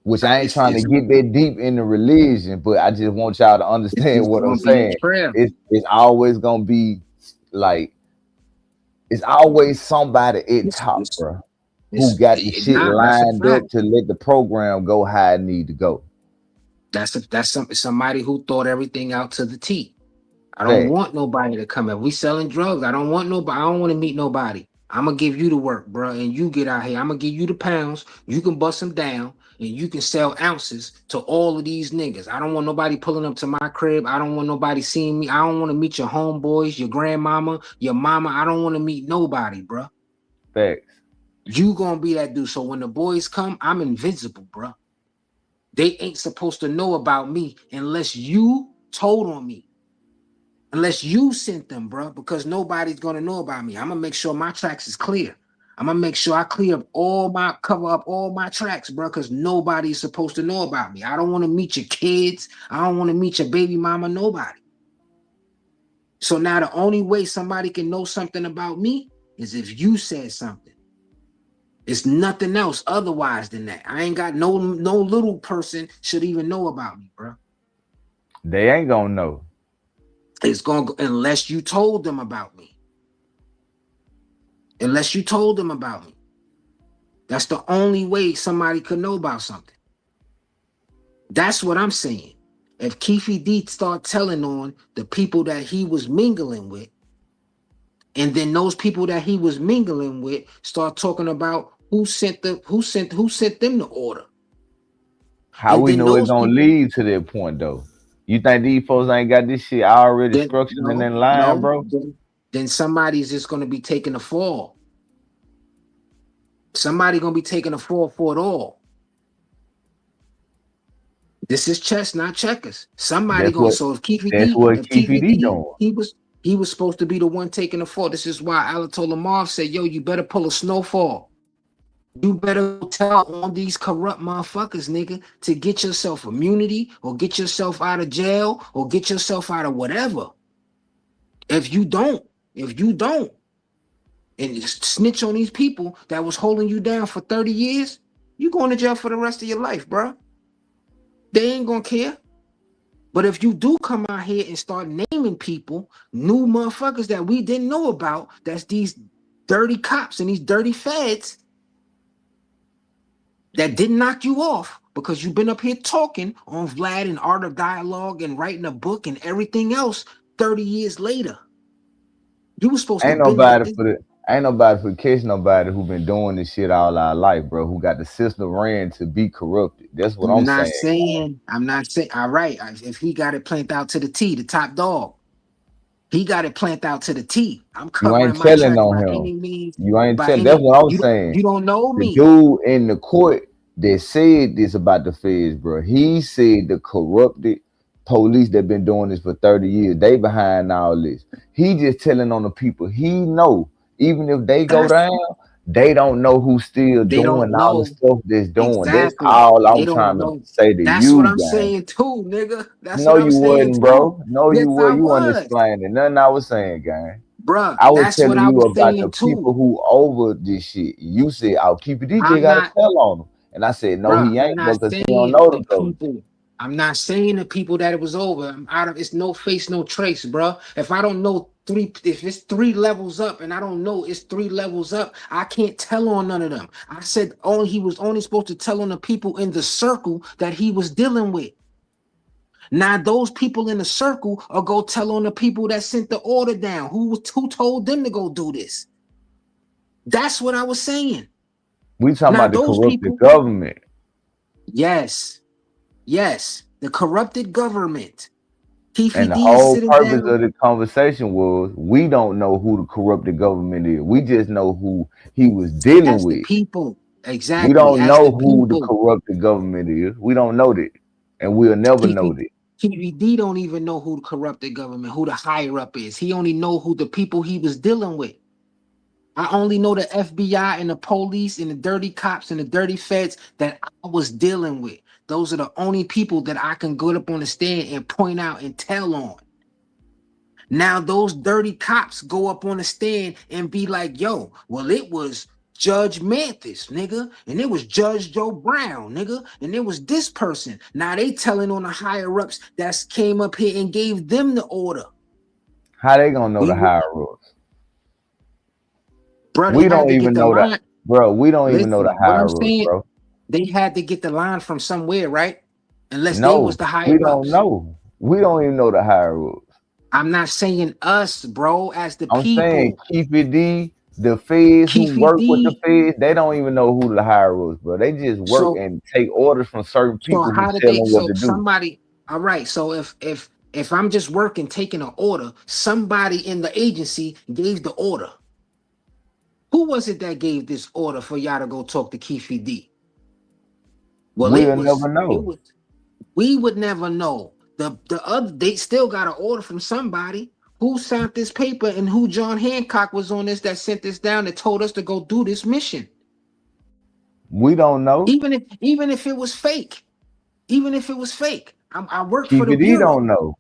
[SPEAKER 1] Which I ain't trying to
[SPEAKER 5] It's
[SPEAKER 1] get that deep in the religion, but I just want y'all to understand
[SPEAKER 5] it's
[SPEAKER 1] what I'm
[SPEAKER 5] gonna be a
[SPEAKER 1] saying.
[SPEAKER 5] trail.
[SPEAKER 1] It's always gonna be like it's always somebody at
[SPEAKER 5] It's
[SPEAKER 1] top,
[SPEAKER 5] it's,
[SPEAKER 1] bro, who
[SPEAKER 5] it's
[SPEAKER 1] got the
[SPEAKER 5] it,
[SPEAKER 1] shit
[SPEAKER 5] nah, that's a
[SPEAKER 1] lined
[SPEAKER 5] fact.
[SPEAKER 1] up to let the program go how it need to go.
[SPEAKER 5] That's somebody who thought everything out to the T. I don't
[SPEAKER 1] Fact.
[SPEAKER 5] want nobody to come up. We selling drugs. I don't want nobody. I don't want to meet nobody. I'm gonna give you the work, bro, and you get out here. I'm gonna give you the pounds. You can bust them down, and you can sell ounces to all of these niggas. I don't want nobody pulling up to my crib. I don't want nobody seeing me. I don't want to meet your homeboys, your grandmama, your mama. I don't want to meet nobody, bro.
[SPEAKER 1] Facts.
[SPEAKER 5] You gonna be that dude. So when the boys come, I'm invincible, bro. They ain't supposed to know about me unless you told on me. Unless you sent them, bro, because nobody's gonna know about me. I'm gonna make sure my tracks is clear. I'm gonna make sure I cover up all my tracks, bro, because nobody's supposed to know about me. I don't want to meet your kids. I don't want to meet your baby mama, nobody. So now the only way somebody can know something about me is if you said something. It's nothing else otherwise than that. I ain't got no little person should even know about me, bro.
[SPEAKER 1] They ain't gonna know.
[SPEAKER 5] It's gonna go unless you told them about me. Unless you told them about me. That's the only way somebody could know about something. That's what I'm saying. If Keefe D start telling on the people that he was mingling with, and then those people that he was mingling with start talking about who sent them the order.
[SPEAKER 1] How
[SPEAKER 5] And
[SPEAKER 1] we
[SPEAKER 5] then
[SPEAKER 1] know it
[SPEAKER 5] those
[SPEAKER 1] gonna
[SPEAKER 5] people,
[SPEAKER 1] lead to that point though? You think these folks ain't got this shit already
[SPEAKER 5] then
[SPEAKER 1] structured and in line, bro?
[SPEAKER 5] then somebody's just gonna be taking a fall. Somebody gonna be taking a fall for it all. This is chess, not checkers. Somebody
[SPEAKER 1] That's
[SPEAKER 5] going.
[SPEAKER 1] what
[SPEAKER 5] So if Keefe
[SPEAKER 1] that's
[SPEAKER 5] D,
[SPEAKER 1] what
[SPEAKER 5] if
[SPEAKER 1] Keefe
[SPEAKER 5] Keefe
[SPEAKER 1] D
[SPEAKER 5] D,
[SPEAKER 1] doing.
[SPEAKER 5] he was supposed to be the one taking the fall. This is why Alatola Marv said, "Yo, you better pull a snowfall. You better tell all these corrupt motherfuckers, nigga, to get yourself immunity or get yourself out of jail or get yourself out of whatever. If you don't, and you snitch on these people that was holding you down for 30 years, you going to jail for the rest of your life, bro. They ain't gonna care." But if you do come out here and start naming people, new motherfuckers that we didn't know about, that's these dirty cops and these dirty feds that didn't knock you off because you've been up here talking on Vlad and Art of Dialogue and writing a book and everything else 30 years later. You were supposed to
[SPEAKER 1] Ain't
[SPEAKER 5] have been
[SPEAKER 1] nobody
[SPEAKER 5] this.
[SPEAKER 1] ain't nobody for catch nobody who been doing this shit all our life, bro. Who got the system ran to be corrupted. That's what I'm saying.
[SPEAKER 5] I'm not saying, all right, if he got it planted out to the T, the top dog, he got it planted out to the T. I'm
[SPEAKER 1] You ain't
[SPEAKER 5] covering my
[SPEAKER 1] telling
[SPEAKER 5] tracks
[SPEAKER 1] on
[SPEAKER 5] by
[SPEAKER 1] him.
[SPEAKER 5] any means,
[SPEAKER 1] You ain't
[SPEAKER 5] by
[SPEAKER 1] telling. That's
[SPEAKER 5] any,
[SPEAKER 1] what I'm saying.
[SPEAKER 5] you don't know
[SPEAKER 1] The
[SPEAKER 5] me.
[SPEAKER 1] dude in the court that said this about the feds, bro. He said the corrupted police that been doing this for 30 years, they behind all this. He just telling on the people he know. Even if they go down, they don't know who's still
[SPEAKER 5] They don't
[SPEAKER 1] doing all the
[SPEAKER 5] know
[SPEAKER 1] stuff that's doing. That's
[SPEAKER 5] exactly.
[SPEAKER 1] all
[SPEAKER 5] They
[SPEAKER 1] I'm
[SPEAKER 5] don't
[SPEAKER 1] trying to
[SPEAKER 5] know.
[SPEAKER 1] say to
[SPEAKER 5] That's what
[SPEAKER 1] you,
[SPEAKER 5] I'm
[SPEAKER 1] gang.
[SPEAKER 5] saying too, nigga. That's
[SPEAKER 1] No,
[SPEAKER 5] what I'm
[SPEAKER 1] you
[SPEAKER 5] saying
[SPEAKER 1] wasn't,
[SPEAKER 5] too.
[SPEAKER 1] bro. No, you
[SPEAKER 5] Yes,
[SPEAKER 1] were.
[SPEAKER 5] I
[SPEAKER 1] You weren't
[SPEAKER 5] was,
[SPEAKER 1] explaining. Nothing I was saying, gang.
[SPEAKER 5] bruh.
[SPEAKER 1] I was
[SPEAKER 5] That's what
[SPEAKER 1] telling
[SPEAKER 5] I
[SPEAKER 1] you
[SPEAKER 5] was
[SPEAKER 1] about the
[SPEAKER 5] saying
[SPEAKER 1] people
[SPEAKER 5] too.
[SPEAKER 1] who over this shit. You said, "Oh, keep it DJ
[SPEAKER 5] I'm
[SPEAKER 1] got to
[SPEAKER 5] not,
[SPEAKER 1] tell on them," and I said, "No,
[SPEAKER 5] bruh.
[SPEAKER 1] he
[SPEAKER 5] I'm
[SPEAKER 1] ain't,
[SPEAKER 5] not
[SPEAKER 1] bro, because he don't
[SPEAKER 5] saying
[SPEAKER 1] know
[SPEAKER 5] the
[SPEAKER 1] the code."
[SPEAKER 5] people. I'm not saying the people that it was over. I'm out of. It's no face, no trace, bruh. If I don't know if it's 3 levels up, and I don't know it's 3 levels up, I can't tell on none of them. I said he was only supposed to tell on the people in the circle that he was dealing with. Now those people in the circle are go tell on the people that sent the order down. Who told them to go do this? That's what I was saying.
[SPEAKER 1] We talking
[SPEAKER 5] Now
[SPEAKER 1] about the
[SPEAKER 5] those
[SPEAKER 1] corrupted
[SPEAKER 5] people,
[SPEAKER 1] government.
[SPEAKER 5] yes, the corrupted government. Keefe
[SPEAKER 1] And the
[SPEAKER 5] D is
[SPEAKER 1] whole
[SPEAKER 5] sitting
[SPEAKER 1] purpose
[SPEAKER 5] down.
[SPEAKER 1] of the conversation was we don't know who the corrupted government is. We just know who he was dealing
[SPEAKER 5] As the
[SPEAKER 1] with.
[SPEAKER 5] people,
[SPEAKER 1] We
[SPEAKER 5] exactly,
[SPEAKER 1] don't
[SPEAKER 5] as
[SPEAKER 1] know
[SPEAKER 5] the
[SPEAKER 1] who the
[SPEAKER 5] people.
[SPEAKER 1] corrupted government is. We don't know that. And we'll never know that.
[SPEAKER 5] Keefe D don't even know who the corrupted government, who the higher up is. He only know who the people he was dealing with. I only know the FBI and the police and the dirty cops and the dirty feds that I was dealing with. Those are the only people that I can go up on the stand and point out and tell on. Now those dirty cops go up on the stand and be like, yo, well, it was Judge Mathis, nigga, and it was Judge Joe Brown, nigga, and it was this person. Now they telling on the higher ups that came up here and gave them the order.
[SPEAKER 1] How they gonna know the higher ups?
[SPEAKER 5] Bro,
[SPEAKER 1] We don't even know that, bro. We don't even know the
[SPEAKER 5] Listen, what
[SPEAKER 1] higher
[SPEAKER 5] I'm
[SPEAKER 1] ups,
[SPEAKER 5] saying,
[SPEAKER 1] bro.
[SPEAKER 5] they had to get the line from somewhere, right? Unless they
[SPEAKER 1] No,
[SPEAKER 5] was the higher
[SPEAKER 1] we
[SPEAKER 5] ups.
[SPEAKER 1] don't know. We don't even know the higher ups.
[SPEAKER 5] I'm not saying us, bro, as the
[SPEAKER 1] I'm
[SPEAKER 5] people.
[SPEAKER 1] saying Keefe D, the feds who
[SPEAKER 5] Keefe
[SPEAKER 1] work with the
[SPEAKER 5] D.
[SPEAKER 1] feds, they don't even know who the higher ups, bro. They just work
[SPEAKER 5] So,
[SPEAKER 1] and take orders from certain
[SPEAKER 5] so
[SPEAKER 1] people who
[SPEAKER 5] how did
[SPEAKER 1] tell
[SPEAKER 5] they?
[SPEAKER 1] them what
[SPEAKER 5] So
[SPEAKER 1] to do.
[SPEAKER 5] somebody, all right. So if I'm just working, taking an order, somebody in the agency gave the order. Who was it that gave this order for y'all to go talk to Keefe D? Well,
[SPEAKER 1] We'll never
[SPEAKER 5] it
[SPEAKER 1] know.
[SPEAKER 5] was. We would never know. The other, they still got an order from somebody. Who signed this paper and who John Hancock was on this that sent this down that told us to go do this mission?
[SPEAKER 1] We don't know.
[SPEAKER 5] Even if it was fake, I work
[SPEAKER 1] Keefe
[SPEAKER 5] for the
[SPEAKER 1] D
[SPEAKER 5] bureau.
[SPEAKER 1] don't know.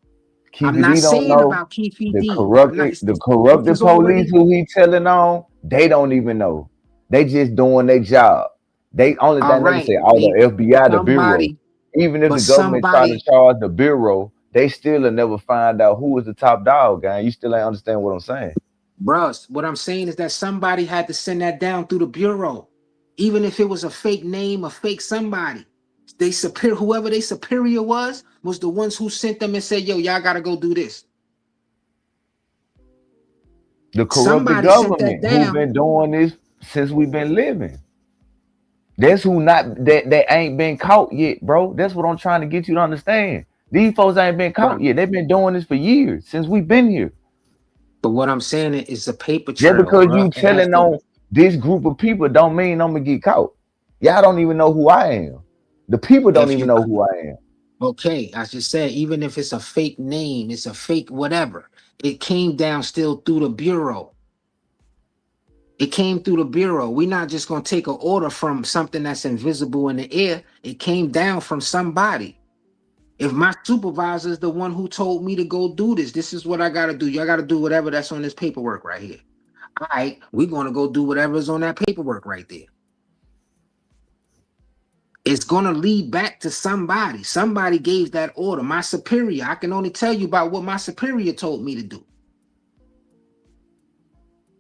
[SPEAKER 1] Keefe
[SPEAKER 5] I'm not
[SPEAKER 1] D don't
[SPEAKER 5] saying
[SPEAKER 1] know.
[SPEAKER 5] about Keefe
[SPEAKER 1] The
[SPEAKER 5] D. I'm not.
[SPEAKER 1] corrupted
[SPEAKER 5] It's
[SPEAKER 1] police
[SPEAKER 5] already,
[SPEAKER 1] who he telling on, they don't even know. They just doing their job. They only
[SPEAKER 5] all
[SPEAKER 1] thing they can
[SPEAKER 5] right.
[SPEAKER 1] say, oh, the FBI, the bureau.
[SPEAKER 5] Somebody,
[SPEAKER 1] Even if
[SPEAKER 5] but
[SPEAKER 1] the government try to
[SPEAKER 5] somebody,
[SPEAKER 1] charge the bureau, they still will never find out who is the top dog, guy. You still ain't understand what I'm saying.
[SPEAKER 5] bruh. What I'm saying is that somebody had to send that down through the bureau, even if it was a fake name, a fake somebody. They superior, whoever they superior was the ones who sent them and said, "Yo, y'all gotta go do this."
[SPEAKER 1] The corrupted
[SPEAKER 5] Somebody sent that
[SPEAKER 1] government who
[SPEAKER 5] down.
[SPEAKER 1] been doing this since we've been living. That's who not that ain't been caught yet, bro. That's what I'm trying to get you to understand. These folks ain't been caught yet. They've been doing this for years since we've been here.
[SPEAKER 5] But what I'm saying is a paper
[SPEAKER 1] Just
[SPEAKER 5] trail,
[SPEAKER 1] because
[SPEAKER 5] bro.
[SPEAKER 1] you
[SPEAKER 5] It has
[SPEAKER 1] telling
[SPEAKER 5] to.
[SPEAKER 1] on this group of people don't mean I'm gonna get caught. Y'all don't even know who I am. The people don't
[SPEAKER 5] If
[SPEAKER 1] even
[SPEAKER 5] you
[SPEAKER 1] know who I am.
[SPEAKER 5] okay, I just said, even if it's a fake name, it's a fake whatever. It came down still through the bureau. It came through the bureau. We're not just gonna take an order from something that's invisible in the air. It came down from somebody. If my supervisor is the one who told me to go do this, this is what I gotta do. Y'all gotta do whatever that's on this paperwork right here. All right, we're gonna go do whatever's on that paperwork right there. It's gonna lead back to somebody. Somebody gave that order. My superior. I can only tell you about what my superior told me to do.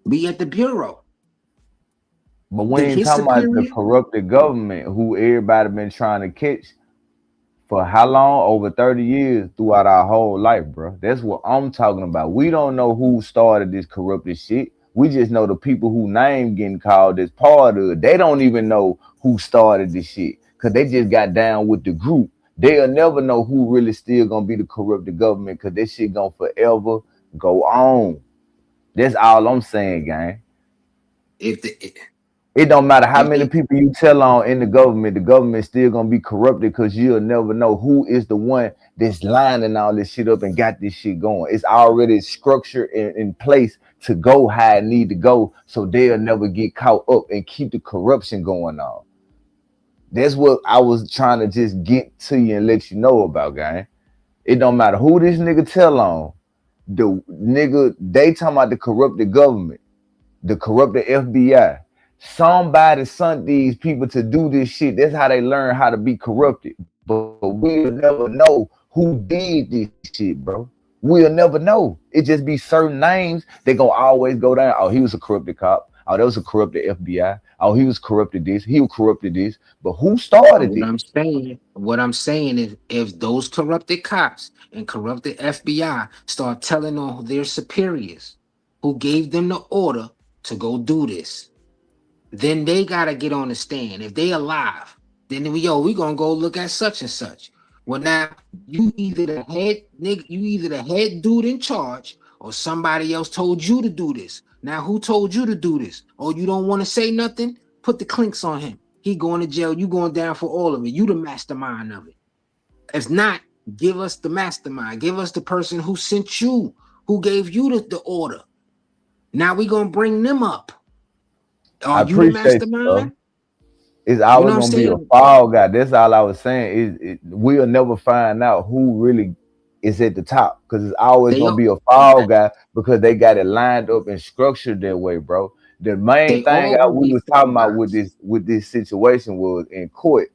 [SPEAKER 5] Be at the bureau.
[SPEAKER 1] But we ain't
[SPEAKER 5] His
[SPEAKER 1] talking about the
[SPEAKER 5] superior.
[SPEAKER 1] corrupted government who everybody been trying to catch for how long? Over 30 years throughout our whole life, bro. That's what I'm talking about. We don't know who started this corrupted shit. We just know the people who name getting called as part of it. They don't even know who started this shit because they just got down with the group. They'll never know who really still gonna be the corrupted government because this shit gonna forever go on. That's all I'm saying, gang. It don't matter how many people you tell on in the government still gonna be corrupted because you'll never know who is the one that's lining all this shit up and got this shit going. It's already structured in place to go how it need to go, so they'll never get caught up and keep the corruption going on. That's what I was trying to just get to you and let you know about, gang. It don't matter who this nigga tell on. The nigga, they talking about the corrupted government, the corrupted FBI. Somebody sent these people to do this shit. That's how they learn how to be corrupted. But we'll never know who did this shit, bro. We'll never know. It just be certain names. They gonna always go down. Oh, he was a corrupted cop. Oh, that was a corrupted FBI. Oh, he was corrupted this. He was corrupted this. But who
[SPEAKER 5] So
[SPEAKER 1] started it?
[SPEAKER 5] what I'm saying is, if those corrupted cops and corrupted FBI start telling on their superiors who gave them the order to go do this, then they gotta get on the stand. If they alive, then we gonna go look at such and such. Well, now you either the head nigga, you either the head dude in charge, or somebody else told you to do this. Now, who told you to do this? Oh, you don't want to say nothing? Put the clinks on him. He going to jail. You going down for all of it. You the mastermind of it. If not, give us the mastermind. Give us the person who sent you, who gave you the order. Now we gonna bring them up.
[SPEAKER 1] I
[SPEAKER 5] Are you the
[SPEAKER 1] appreciate you, bro.
[SPEAKER 5] mastermind?
[SPEAKER 1] It's
[SPEAKER 5] You
[SPEAKER 1] always
[SPEAKER 5] know what I'm
[SPEAKER 1] gonna be a
[SPEAKER 5] saying?
[SPEAKER 1] fall guy. That's all I was saying. We'll never find out who really is at the top, because it's always
[SPEAKER 5] They
[SPEAKER 1] gonna
[SPEAKER 5] all,
[SPEAKER 1] be a fall guy because they got it lined up and structured that way, bro. The main
[SPEAKER 5] they
[SPEAKER 1] thing
[SPEAKER 5] all gonna
[SPEAKER 1] we
[SPEAKER 5] be
[SPEAKER 1] was
[SPEAKER 5] fall
[SPEAKER 1] talking about
[SPEAKER 5] guys.
[SPEAKER 1] with this situation was in court.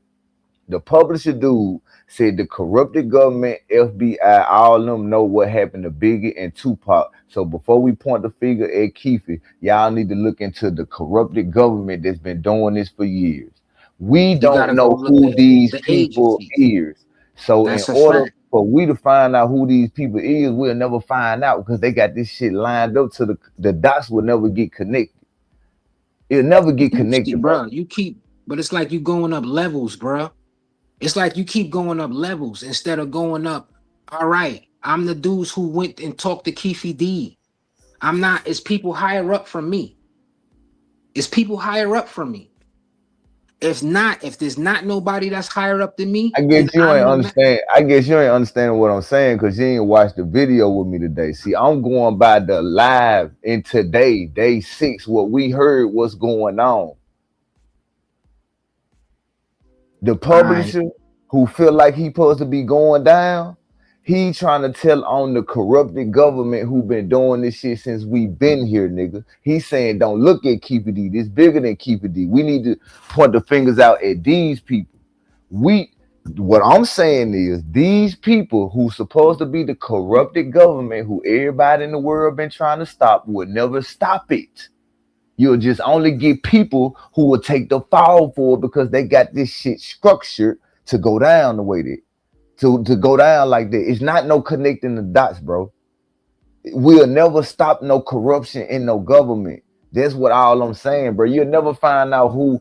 [SPEAKER 1] The publisher dude said the corrupted government, FBI, all of them know what happened to Biggie and Tupac. So before we point the finger at Keefe, y'all need to look into the corrupted government that's been doing this for years. We
[SPEAKER 5] You
[SPEAKER 1] don't
[SPEAKER 5] gotta go
[SPEAKER 1] know
[SPEAKER 5] look
[SPEAKER 1] who
[SPEAKER 5] at
[SPEAKER 1] these
[SPEAKER 5] the
[SPEAKER 1] people
[SPEAKER 5] agencies.
[SPEAKER 1] is. So in
[SPEAKER 5] That's a
[SPEAKER 1] order
[SPEAKER 5] fact.
[SPEAKER 1] for we to find out who these people is, we'll never find out because they got this shit lined up to the dots will never get connected. It'll never get connected, bro.
[SPEAKER 5] Bro, but it's like you going up levels, bro. It's like you keep going up levels instead of going up. All right, I'm the dudes who went and talked to Keefe D. I'm not. It's people higher up from me. It's people higher up from me. If there's not nobody that's higher up than me,
[SPEAKER 1] I
[SPEAKER 5] then
[SPEAKER 1] guess you
[SPEAKER 5] I'm
[SPEAKER 1] ain't
[SPEAKER 5] the
[SPEAKER 1] understand. I guess you ain't understanding what I'm saying because you ain't watched the video with me today. See, I'm going by the live in today, day 6, what we heard what's going on. The publisher who feel like he supposed to be going down, he trying to tell on the corrupted government who been doing this shit since we been here, nigga. He's saying, don't look at Keefe D. This bigger than Keefe D. We need to point the fingers out at these people. What I'm saying is these people who supposed to be the corrupted government who everybody in the world been trying to stop will never stop it. You'll just only get people who will take the fall for it because they got this shit structured to go down the way that to go down like that. It's not no connecting the dots, bro. We'll never stop no corruption in no government. That's what all I'm saying, bro. You'll never find out who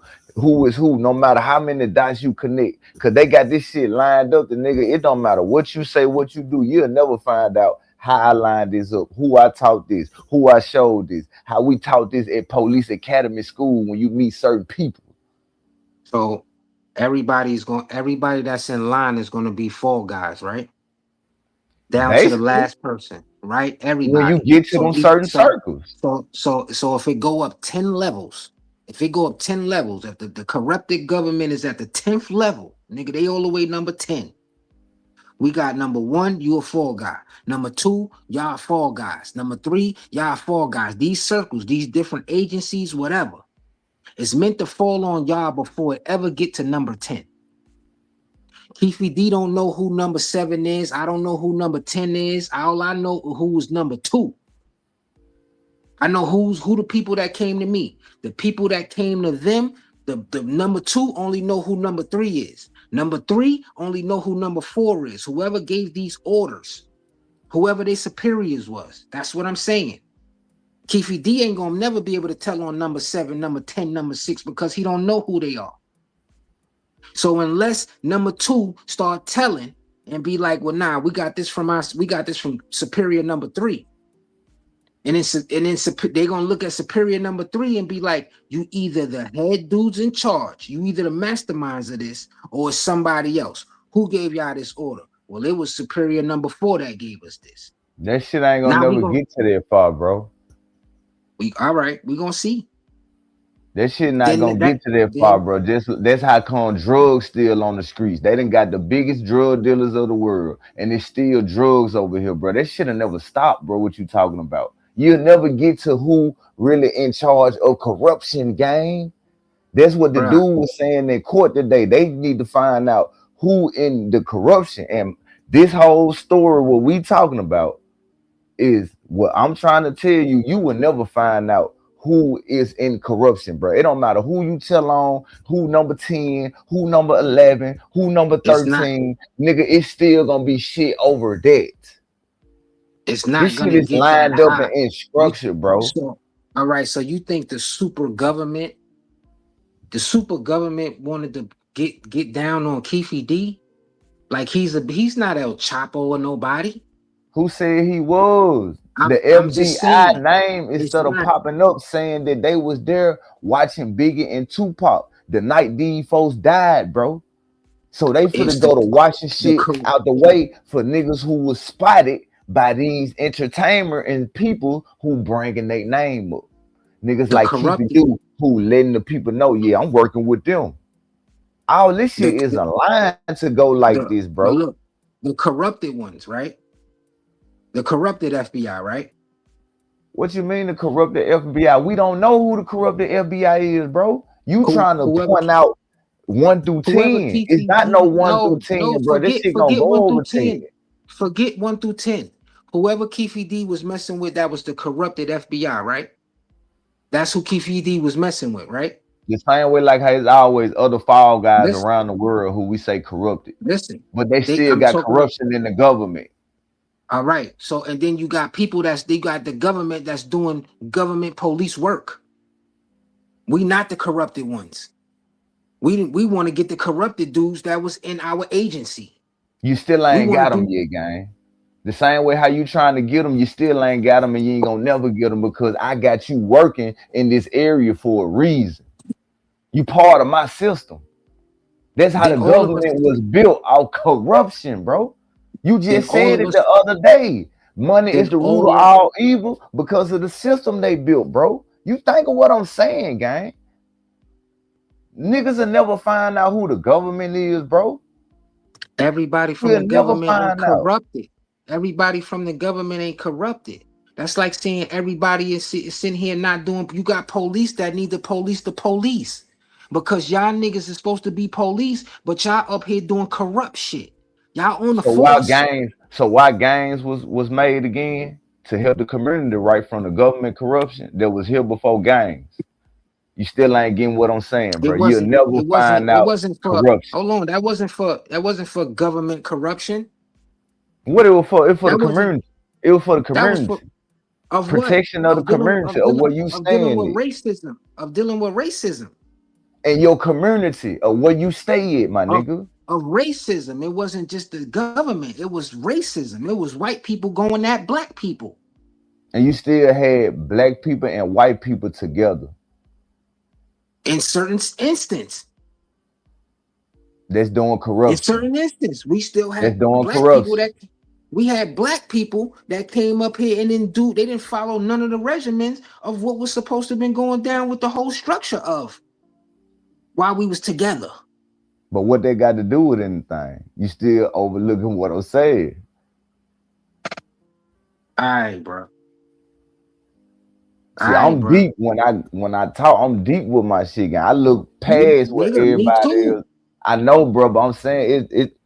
[SPEAKER 1] is who, no matter how many dots you connect. Cause they got this shit lined up, the nigga. It don't matter what you say, what you do, you'll never find out how I lined this up, who I taught this, who I showed this, how we taught this at police academy school when you meet certain people.
[SPEAKER 5] So everybody that's in line is gonna be fall guys, right? Down to the
[SPEAKER 1] Basically,
[SPEAKER 5] last person, right?
[SPEAKER 1] when you
[SPEAKER 5] Everybody.
[SPEAKER 1] get to them certain circles.
[SPEAKER 5] So if it go up 10 levels, if the corrupted government is at the 10th level, nigga, they all the way number 10. We got number 1, you a fall guy. Number 2, y'all fall guys. Number 3, y'all fall guys. These circles, these different agencies, whatever, it's meant to fall on y'all before it ever get to number 10. Keefe D don't know who number 7 is. I don't know who number 10 is. All I know who is number 2. I know who the people that came to me. The people that came to them, the number 2 only know who number 3 is. Number 3 only know who number 4 is. Whoever gave these orders, whoever their superiors was. That's what I'm saying. Keefe D ain't gonna never be able to tell on number 7, number 10, number 6 because he don't know who they are. So unless number 2 start telling and be like, well, nah, we got this from superior number 3. And then they're gonna look at superior number 3 and be like, you either the head dudes in charge, you either the masterminds of this, or it's somebody else. Who gave y'all this order? Well, it was superior number 4 that gave us this.
[SPEAKER 1] That shit ain't gonna never get to that far, bro.
[SPEAKER 5] All right, we gonna see.
[SPEAKER 1] That shit not gonna get to that far, bro. That's how come drugs still on the streets. They done got the biggest drug dealers of the world, and it's still drugs over here, bro. That shit'll never stop, bro. What you talking about? You'll never get to who really in charge of corruption, gang. That's what the dude was saying in court today. They need to find out who in the corruption. And this whole story, what we talking about, is what I'm trying to tell you. You will never find out who is in corruption, bro. It don't matter who you tell on, who number 10, who number 11, who number
[SPEAKER 5] It's not.
[SPEAKER 1] 13, nigga, it's still gonna be shit over that.
[SPEAKER 5] It's not
[SPEAKER 1] This shit
[SPEAKER 5] gonna
[SPEAKER 1] is
[SPEAKER 5] get that
[SPEAKER 1] lined up
[SPEAKER 5] high.
[SPEAKER 1] and structured, bro.
[SPEAKER 5] So, all right. So you think the super government wanted to get down on Keefe D? Like he's not El Chapo or nobody.
[SPEAKER 1] Who said he was? The
[SPEAKER 5] I'm just
[SPEAKER 1] FBI
[SPEAKER 5] saying,
[SPEAKER 1] name
[SPEAKER 5] it's
[SPEAKER 1] instead of
[SPEAKER 5] not.
[SPEAKER 1] popping up saying that they was there watching Biggie and Tupac the night these folks died, bro. So they
[SPEAKER 5] It's
[SPEAKER 1] finna go to watching
[SPEAKER 5] the
[SPEAKER 1] shit out the way for niggas who was spotted by these entertainer and people who bringing their name up. Niggas
[SPEAKER 5] the
[SPEAKER 1] like keeping
[SPEAKER 5] corrupted
[SPEAKER 1] you who letting the people know, yeah, I'm working with them. All this shit
[SPEAKER 5] the
[SPEAKER 1] is aligned to go like this,
[SPEAKER 5] but
[SPEAKER 1] bro.
[SPEAKER 5] look, the corrupted ones, right? The corrupted FBI, right?
[SPEAKER 1] What you mean the corrupted FBI? We don't know who the corrupted FBI is, bro. You trying to
[SPEAKER 5] Whoever
[SPEAKER 1] point out 1 through
[SPEAKER 5] whoever
[SPEAKER 1] 10. It's not no
[SPEAKER 5] TTD,
[SPEAKER 1] 1 through 10, bro. This shit gonna
[SPEAKER 5] forget
[SPEAKER 1] go
[SPEAKER 5] 1
[SPEAKER 1] over
[SPEAKER 5] through
[SPEAKER 1] 10.
[SPEAKER 5] 10. Forget 1 through 10. Whoever Keefe D was messing with, that was the corrupted FBI, right? That's who Keefe D was messing with, right?
[SPEAKER 1] The same way like how there's always other fall guys
[SPEAKER 5] Listen,
[SPEAKER 1] around the world who we say corrupted.
[SPEAKER 5] listen.
[SPEAKER 1] But they still
[SPEAKER 5] I'm
[SPEAKER 1] got
[SPEAKER 5] talking.
[SPEAKER 1] corruption in the government.
[SPEAKER 5] All right. So and then you got people they got the government that's doing government police work. We not the corrupted ones. We want to get the corrupted dudes that was in our agency.
[SPEAKER 1] You still
[SPEAKER 5] We
[SPEAKER 1] ain't
[SPEAKER 5] want
[SPEAKER 1] got
[SPEAKER 5] to
[SPEAKER 1] them
[SPEAKER 5] do.
[SPEAKER 1] yet, gang. The same way how you trying to get them, you still ain't got them, and you ain't gonna never get them because I got you working in this area for a reason. You part of my system. That's how the
[SPEAKER 5] Then all of us.
[SPEAKER 1] government was built off corruption, bro. You
[SPEAKER 5] Then
[SPEAKER 1] just
[SPEAKER 5] all
[SPEAKER 1] said
[SPEAKER 5] of
[SPEAKER 1] it
[SPEAKER 5] us.
[SPEAKER 1] the other day. Money is
[SPEAKER 5] Then
[SPEAKER 1] the root
[SPEAKER 5] all
[SPEAKER 1] of
[SPEAKER 5] of.
[SPEAKER 1] all evil because of the system they built, bro. You think of what I'm saying, gang. Niggas will never find out who the government is, bro.
[SPEAKER 5] Everybody from
[SPEAKER 1] We'll
[SPEAKER 5] the
[SPEAKER 1] never
[SPEAKER 5] government ain't
[SPEAKER 1] find out.
[SPEAKER 5] corrupted. Everybody from the government ain't corrupted. That's like saying everybody is sitting here not doing. You got police that need to police the police because y'all niggas is supposed to be police, but y'all up here doing corrupt shit. Y'all on the force.
[SPEAKER 1] Why gangs was made again? To help the community right from the government corruption that was here before gangs. You still ain't getting what I'm saying,
[SPEAKER 5] It
[SPEAKER 1] bro. You'll
[SPEAKER 5] wasn't.
[SPEAKER 1] never
[SPEAKER 5] It wasn't.
[SPEAKER 1] find
[SPEAKER 5] It
[SPEAKER 1] out
[SPEAKER 5] wasn't for.
[SPEAKER 1] corruption.
[SPEAKER 5] Hold on. That wasn't for. That wasn't for government corruption.
[SPEAKER 1] What it was for? It for the
[SPEAKER 5] That wasn't.
[SPEAKER 1] community. It was for the
[SPEAKER 5] That was for.
[SPEAKER 1] community.
[SPEAKER 5] Of what?
[SPEAKER 1] Protection of the community of what you
[SPEAKER 5] Of dealing
[SPEAKER 1] stand
[SPEAKER 5] with
[SPEAKER 1] in.
[SPEAKER 5] racism. Of dealing with racism.
[SPEAKER 1] And your community of where you stay at, my nigga.
[SPEAKER 5] Of racism. It wasn't just the government. It was racism. It was white people going at black people.
[SPEAKER 1] And you still had black people and white people together.
[SPEAKER 5] In certain instance.
[SPEAKER 1] That's doing corruption.
[SPEAKER 5] In certain instance, we still
[SPEAKER 1] That's
[SPEAKER 5] had
[SPEAKER 1] doing
[SPEAKER 5] black
[SPEAKER 1] corruption.
[SPEAKER 5] people that we had black people that came up here and they didn't follow none of the regimens of what was supposed to have been going down with the whole structure of while we was together.
[SPEAKER 1] But what they got to do with anything? You still overlooking what I'm saying.
[SPEAKER 5] All right, bro.
[SPEAKER 1] See, I'm deep when I talk. I'm deep with my shit, gang. I look past what everybody is. I know, bro, but I'm saying it,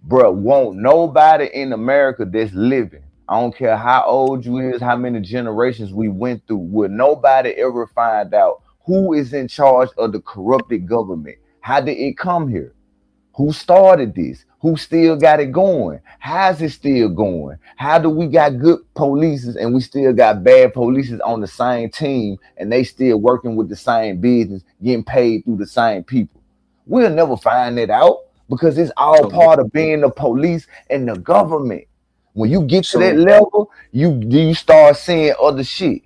[SPEAKER 1] bro. Won't nobody in America that's living. I don't care how old you is, how many generations we went through. Will nobody ever find out who is in charge of the corrupted government? How did it come here? Who started this? Who still got it going? How's it still going? How do we got good polices and we still got bad polices on the same team and they still working with the same business, getting paid through the same people? We'll never find it out because it's all part of being the police and the government. When you get to that level, you start seeing other shit.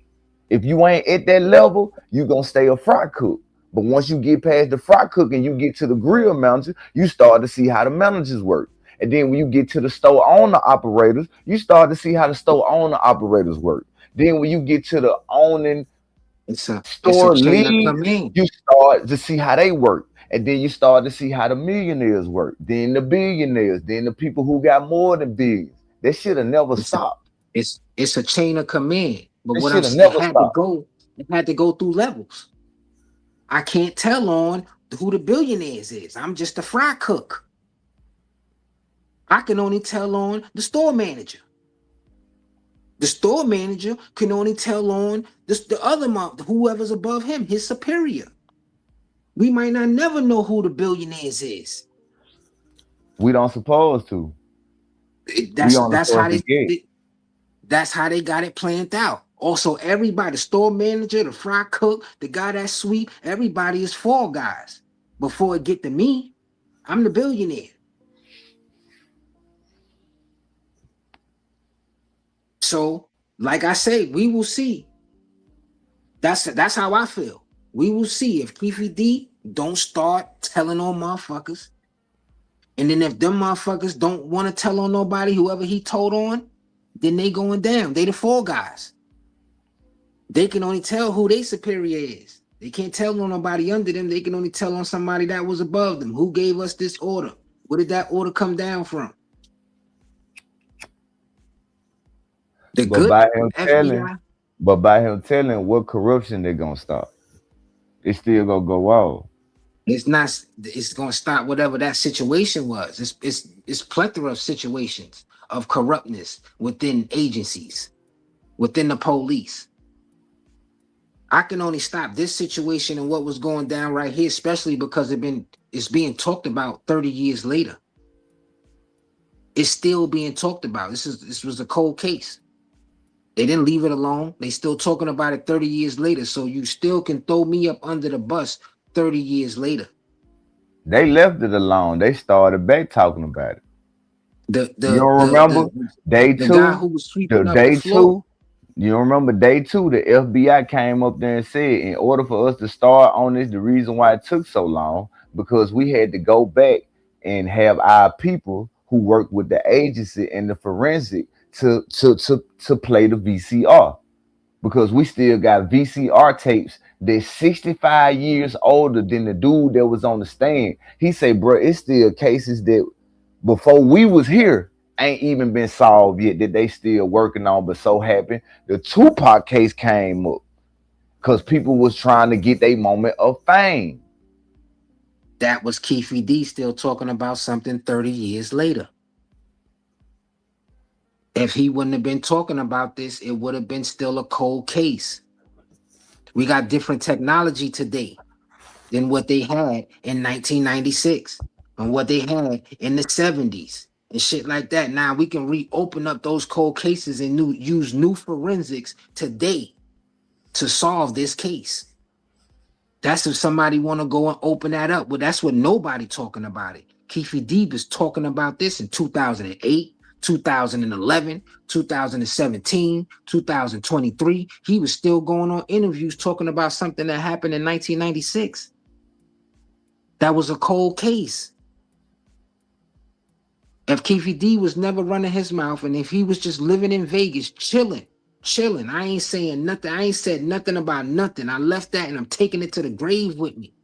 [SPEAKER 1] If you ain't at that level, you gonna stay a fry cook. But once you get past the fry cook and you get to the grill manager, you start to see how the managers work. And then when you get to the store owner operators, you start to see how the store owner operators work. Then when you get to the owning store lead, you start to see how they work. And then you start to see how the millionaires work. Then the billionaires, then the people who got more than billions. That shit will never stop.
[SPEAKER 5] It's a chain of command. But
[SPEAKER 1] That
[SPEAKER 5] what I'm
[SPEAKER 1] shit'll
[SPEAKER 5] saying,
[SPEAKER 1] never
[SPEAKER 5] it had to go through levels. I can't tell on who the billionaires is. I'm just a fry cook. I can only tell on the store manager. The store manager can only tell on the other whoever's above him, his superior. We might not never know who the billionaires is.
[SPEAKER 1] We don't supposed to.
[SPEAKER 5] That's
[SPEAKER 1] on the
[SPEAKER 5] how
[SPEAKER 1] first gate.
[SPEAKER 5] that's how they got it planned out. Also, everybody, the store manager, the fry cook, the guy that sweep, everybody is fall guys. Before it get to me, I'm the billionaire. So, like I say, we will see. That's how I feel. We will see if Keefe D don't start telling on motherfuckers. And then if them motherfuckers don't want to tell on nobody, whoever he told on, then they going down. They the fall guys. They can only tell who their superior is. They can't tell on nobody under them. They can only tell on somebody that was above them. Who gave us this order? Where did that order come down from?
[SPEAKER 1] But by him telling what corruption they're gonna stop, it's still gonna go on.
[SPEAKER 5] It's not. It's gonna stop whatever that situation was. It's plethora of situations of corruptness within agencies, within the police. I can only stop this situation and what was going down right here, especially because it's being talked about 30 years later. It's still being talked about. This was a cold case. They didn't leave it alone. They still talking about it 30 years later. So you still can throw me up under the bus 30 years later.
[SPEAKER 1] They left it alone. They started back talking about it. You don't remember day two?
[SPEAKER 5] The guy who was sweeping up the floor.
[SPEAKER 1] You don't remember day two? The FBI came up there and said, in order for us to start on this, the reason why it took so long, because we had to go back and have our people who work with the agency and the forensic to play the VCR, because we still got VCR tapes that's 65 years older than the dude that was on the stand. He said, bro, it's still cases that before we was here ain't even been solved yet that they still working on. But so happened the Tupac case came up because people was trying to get their moment of fame.
[SPEAKER 5] That was Keefe D still talking about something 30 years later. If he wouldn't have been talking about this, it would have been still a cold case. We got different technology today than what they had in 1996 and what they had in the 70s and shit like that. Now we can reopen up those cold cases and use new forensics today to solve this case. That's if somebody want to go and open that up. Well, that's what nobody talking about it. Keefe D was talking about this in 2008. 2011, 2017, 2023. He was still going on interviews talking about something that happened in 1996. That was a cold case. If Keefe D was never running his mouth and if he was just living in Vegas, chilling, I ain't saying nothing. I ain't said nothing about nothing. I left that and I'm taking it to the grave with me.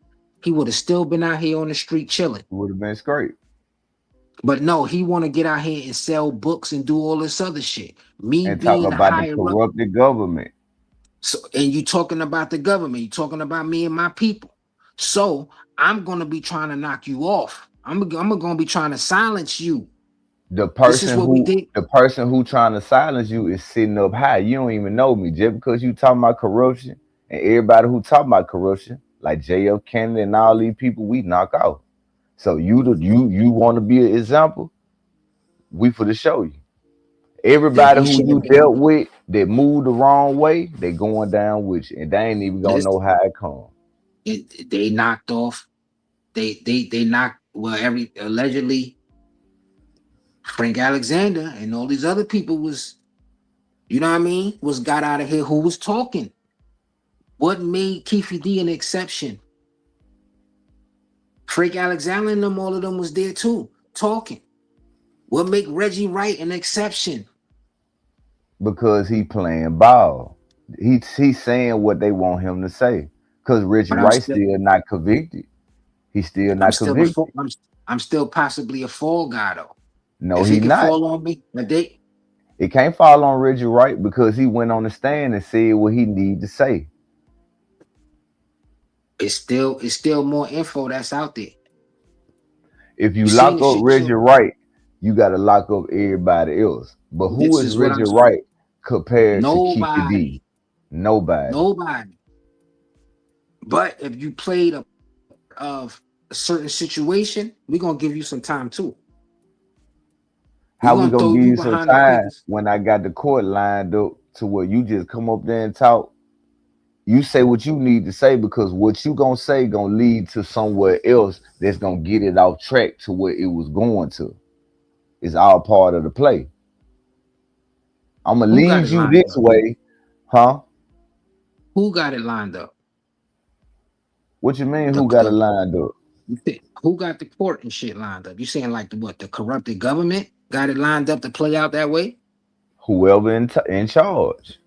[SPEAKER 5] He would have still been out here on the street chilling.
[SPEAKER 1] Would have been straight.
[SPEAKER 5] But no, he want to get out here and sell books and do all this other shit. Me
[SPEAKER 1] and
[SPEAKER 5] being
[SPEAKER 1] talk about the corrupted government.
[SPEAKER 5] So, and you talking about the government, you talking about me and my people. So I'm gonna be trying to knock you off. I'm gonna be trying to silence you.
[SPEAKER 1] The person who trying to silence you is sitting up high. You don't even know me. Just because you talking about corruption and everybody who talking about corruption, like JF Kennedy and all these people, we knock out. So you want to be an example? We for to show you. Everybody who you dealt with that moved the wrong way, they going down with you, and they ain't even gonna know how it come.
[SPEAKER 5] They knocked off. They knocked. Well, allegedly Frank Alexander and all these other people was, you know what I mean, was got out of here. Who was talking? What made Keefe D an exception? Frank Alexander and them, all of them was there too, talking. What make Reggie Wright an exception?
[SPEAKER 1] Because he playing ball. He's saying what they want him to say. Because Reggie Wright still not convicted. He's still not convicted.
[SPEAKER 5] I'm still possibly a fall guy though.
[SPEAKER 1] No, he's not.
[SPEAKER 5] Fall on me,
[SPEAKER 1] it can't fall on Reggie Wright because he went on the stand and said what he need to say.
[SPEAKER 5] It's still more info that's out there.
[SPEAKER 1] If you lock up Reggie Wright, you got to lock up everybody else. But who is Reggie Wright compared to Keefe D?
[SPEAKER 5] Nobody.
[SPEAKER 1] Nobody.
[SPEAKER 5] Nobody. But if you played of a certain situation, we're gonna give you some time too.
[SPEAKER 1] How we
[SPEAKER 5] gonna
[SPEAKER 1] gonna
[SPEAKER 5] throw
[SPEAKER 1] give
[SPEAKER 5] you
[SPEAKER 1] you some
[SPEAKER 5] behind the
[SPEAKER 1] time
[SPEAKER 5] papers.
[SPEAKER 1] when I got the court lined up to where you just come up there and talk? You say what you need to say, because what you gonna say gonna lead to somewhere else that's gonna get it off track to where it was going to. It's all part of the play. I'm gonna
[SPEAKER 5] Who got
[SPEAKER 1] lead
[SPEAKER 5] it
[SPEAKER 1] you
[SPEAKER 5] lined
[SPEAKER 1] this
[SPEAKER 5] up?
[SPEAKER 1] way, huh?
[SPEAKER 5] Who got it lined up?
[SPEAKER 1] What you mean? Who got it lined up?
[SPEAKER 5] Who got the court and shit lined up? You saying like the corrupted government got it lined up to play out that way?
[SPEAKER 1] Whoever in charge.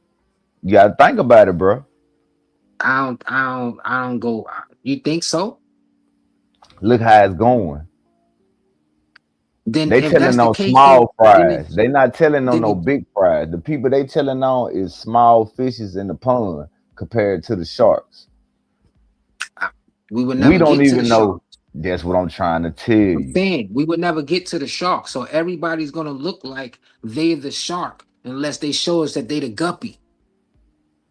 [SPEAKER 1] You gotta think about it, bro.
[SPEAKER 5] I don't go. You think so?
[SPEAKER 1] Look how it's going.
[SPEAKER 5] Then
[SPEAKER 1] They
[SPEAKER 5] if that's
[SPEAKER 1] telling
[SPEAKER 5] the
[SPEAKER 1] on
[SPEAKER 5] case, then
[SPEAKER 1] small fries. They not telling on
[SPEAKER 5] then
[SPEAKER 1] no big fries. The people they telling on is small fishes in the pond compared to the sharks.
[SPEAKER 5] we would
[SPEAKER 1] We
[SPEAKER 5] never
[SPEAKER 1] don't
[SPEAKER 5] get to the
[SPEAKER 1] even know.
[SPEAKER 5] shark.
[SPEAKER 1] That's what I'm trying to tell
[SPEAKER 5] I'm
[SPEAKER 1] you.
[SPEAKER 5] saying we would never get to the shark. So everybody's gonna look like they're the shark unless they show us that they the guppy.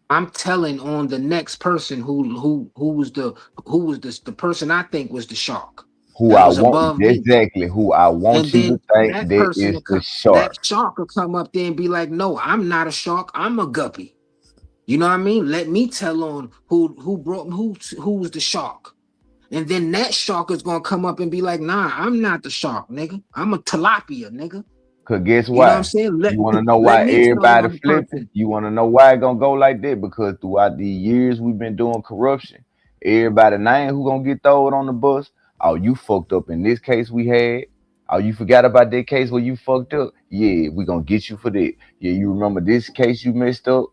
[SPEAKER 5] I'm telling on the next person who was the person I think was the shark
[SPEAKER 1] Who
[SPEAKER 5] that
[SPEAKER 1] I
[SPEAKER 5] was
[SPEAKER 1] want,
[SPEAKER 5] above me.
[SPEAKER 1] exactly who I want
[SPEAKER 5] And
[SPEAKER 1] you to
[SPEAKER 5] then
[SPEAKER 1] think
[SPEAKER 5] that
[SPEAKER 1] that
[SPEAKER 5] person
[SPEAKER 1] is
[SPEAKER 5] will
[SPEAKER 1] the
[SPEAKER 5] come, that
[SPEAKER 1] shark.
[SPEAKER 5] shark will come up there and be like, no, I'm not a shark, I'm a guppy. You know what I mean? Let me tell on who was the shark. And then that shark is gonna come up and be like, nah, I'm not the shark, nigga. I'm a tilapia, nigga.
[SPEAKER 1] Cause guess
[SPEAKER 5] You know what I'm
[SPEAKER 1] why?
[SPEAKER 5] saying?
[SPEAKER 1] You want to know
[SPEAKER 5] Let
[SPEAKER 1] why
[SPEAKER 5] me tell
[SPEAKER 1] everybody
[SPEAKER 5] on the
[SPEAKER 1] flipping?
[SPEAKER 5] person.
[SPEAKER 1] You want to know why it gonna go like that? Because throughout the years we've been doing corruption, everybody name who gonna get thrown on the bus. Oh, you fucked up in this case we had. Oh, you forgot about that case where you fucked up. Yeah, we gonna get you for that. Yeah, you remember this case you messed up.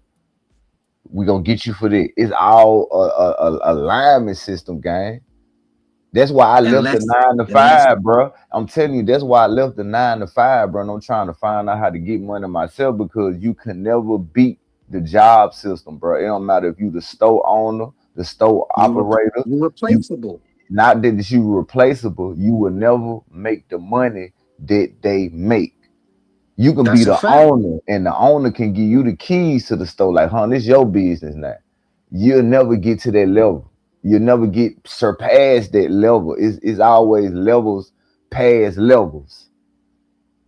[SPEAKER 1] We gonna get you for that. It's all a alignment system, gang. That's why I left the 9 to 5, bro. I'm telling you, that's why I left the 9 to 5, bro. And I'm trying to find out how to get money myself, because you can never beat the job system, bro. It don't matter if you the store owner, the store operator.
[SPEAKER 5] You replaceable.
[SPEAKER 1] Not that you replaceable. You will never make the money that they make. You can
[SPEAKER 5] That's
[SPEAKER 1] be
[SPEAKER 5] a
[SPEAKER 1] the
[SPEAKER 5] fact.
[SPEAKER 1] owner, and the owner can give you the keys to the store. Like, this your business now. You'll never get to that level. You'll never get surpassed that level. It's always levels past levels.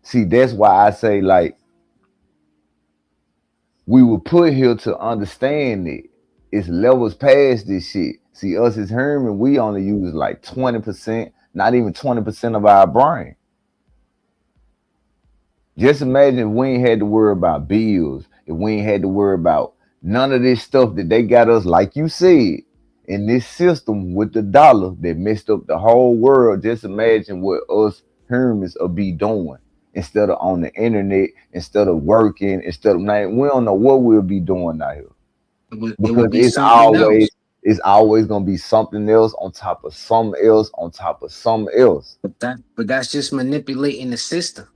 [SPEAKER 1] See, that's why I say, like, we were put here to understand it. It's levels past this shit. See, us as Herman, we only use like 20%, not even 20% of our brain. Just imagine if we ain't had to worry about bills, if we ain't had to worry about none of this stuff that they got us, like you said, in this system with the dollar that messed up the whole world. Just imagine what us Hermits will be doing instead of on the internet, instead of working, instead of, man, we don't know what we'll be doing out here.
[SPEAKER 5] It would be
[SPEAKER 1] Because
[SPEAKER 5] something else.
[SPEAKER 1] it's always gonna be something else on top of something else on top of something else.
[SPEAKER 5] But that's just manipulating the system.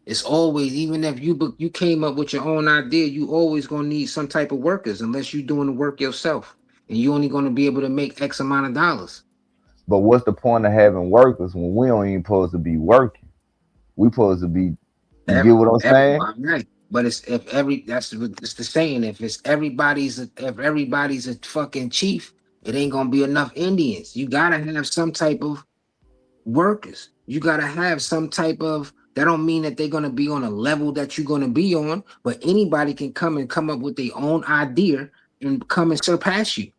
[SPEAKER 5] It's always, even if you came up with your own idea, you always gonna need some type of workers unless you're doing the work yourself, and you only gonna be able to make X amount of dollars.
[SPEAKER 1] But what's the point of having workers when we don't even supposed to be working? We supposed to be. You get what I'm saying?
[SPEAKER 5] Right. But it's it's the saying. If everybody's a fucking chief, it ain't gonna be enough Indians. You gotta have some type of workers. You gotta have some type of. That don't mean that they're gonna be on a level that you're gonna be on, but anybody can come up with their own idea and come and surpass you.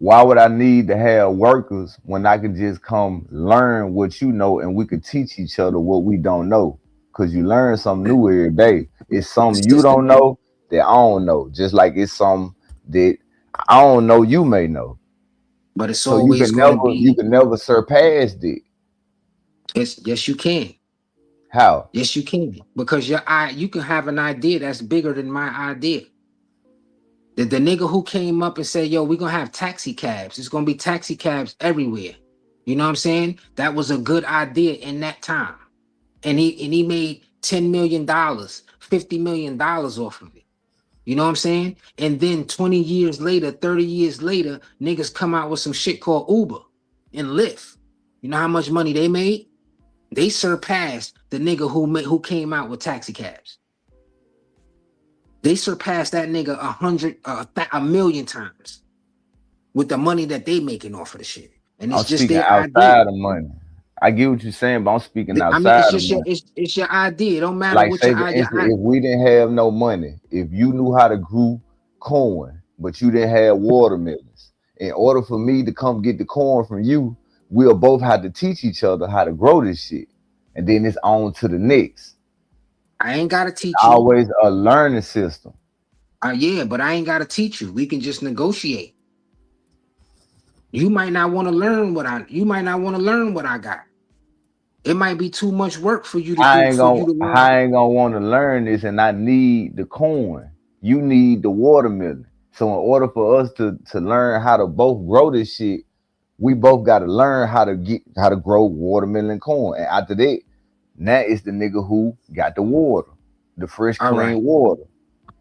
[SPEAKER 1] Why would I need to have workers when I can just come learn what you know, and we could teach each other what we don't know? Because you learn something new every day. It's something you don't know that I don't know. Just like it's something that I don't know you may know.
[SPEAKER 5] But it's
[SPEAKER 1] So you
[SPEAKER 5] always
[SPEAKER 1] can
[SPEAKER 5] gonna be.
[SPEAKER 1] never surpass it.
[SPEAKER 5] Yes, you can.
[SPEAKER 1] How?
[SPEAKER 5] Yes, you can. Because you can have an idea that's bigger than my idea. The nigga who came up and said, yo, we're gonna have taxi cabs. It's gonna be taxi cabs everywhere. You know what I'm saying? That was a good idea in that time. And he made $10 million, $50 million off of it. You know what I'm saying? And then 20 years later, 30 years later, niggas come out with some shit called Uber and Lyft. You know how much money they made? They surpassed the nigga who came out with taxi cabs. They surpassed that nigga 1,000,000 times with the money that they making off of the shit. And
[SPEAKER 1] I'm
[SPEAKER 5] it's just
[SPEAKER 1] speaking
[SPEAKER 5] their idea.
[SPEAKER 1] outside of money. I get what you're saying, but I'm speaking
[SPEAKER 5] I mean, it's
[SPEAKER 1] outside of
[SPEAKER 5] just
[SPEAKER 1] money.
[SPEAKER 5] it's your idea. It don't matter
[SPEAKER 1] Like,
[SPEAKER 5] what
[SPEAKER 1] say
[SPEAKER 5] your
[SPEAKER 1] for
[SPEAKER 5] idea.
[SPEAKER 1] instance, if we didn't have no money, if you knew how to grow corn, but you didn't have watermelons, in order for me to come get the corn from you, we'll both have to teach each other how to grow this shit. And then it's on to the next.
[SPEAKER 5] I ain't gotta teach
[SPEAKER 1] It's
[SPEAKER 5] you.
[SPEAKER 1] always a learning system.
[SPEAKER 5] Yeah, but I ain't gotta teach you. We can just negotiate. You might not want to learn what I got. It might be too much work for you to
[SPEAKER 1] I
[SPEAKER 5] do
[SPEAKER 1] ain't
[SPEAKER 5] for you
[SPEAKER 1] gonna
[SPEAKER 5] to learn.
[SPEAKER 1] I ain't gonna want to learn this, and I need the corn. You need the watermelon. So in order for us to learn how to both grow this shit, we both got to learn how to grow watermelon and corn. And after that, now it's the nigga who got the water, the fresh,
[SPEAKER 5] All
[SPEAKER 1] clean
[SPEAKER 5] right.
[SPEAKER 1] water.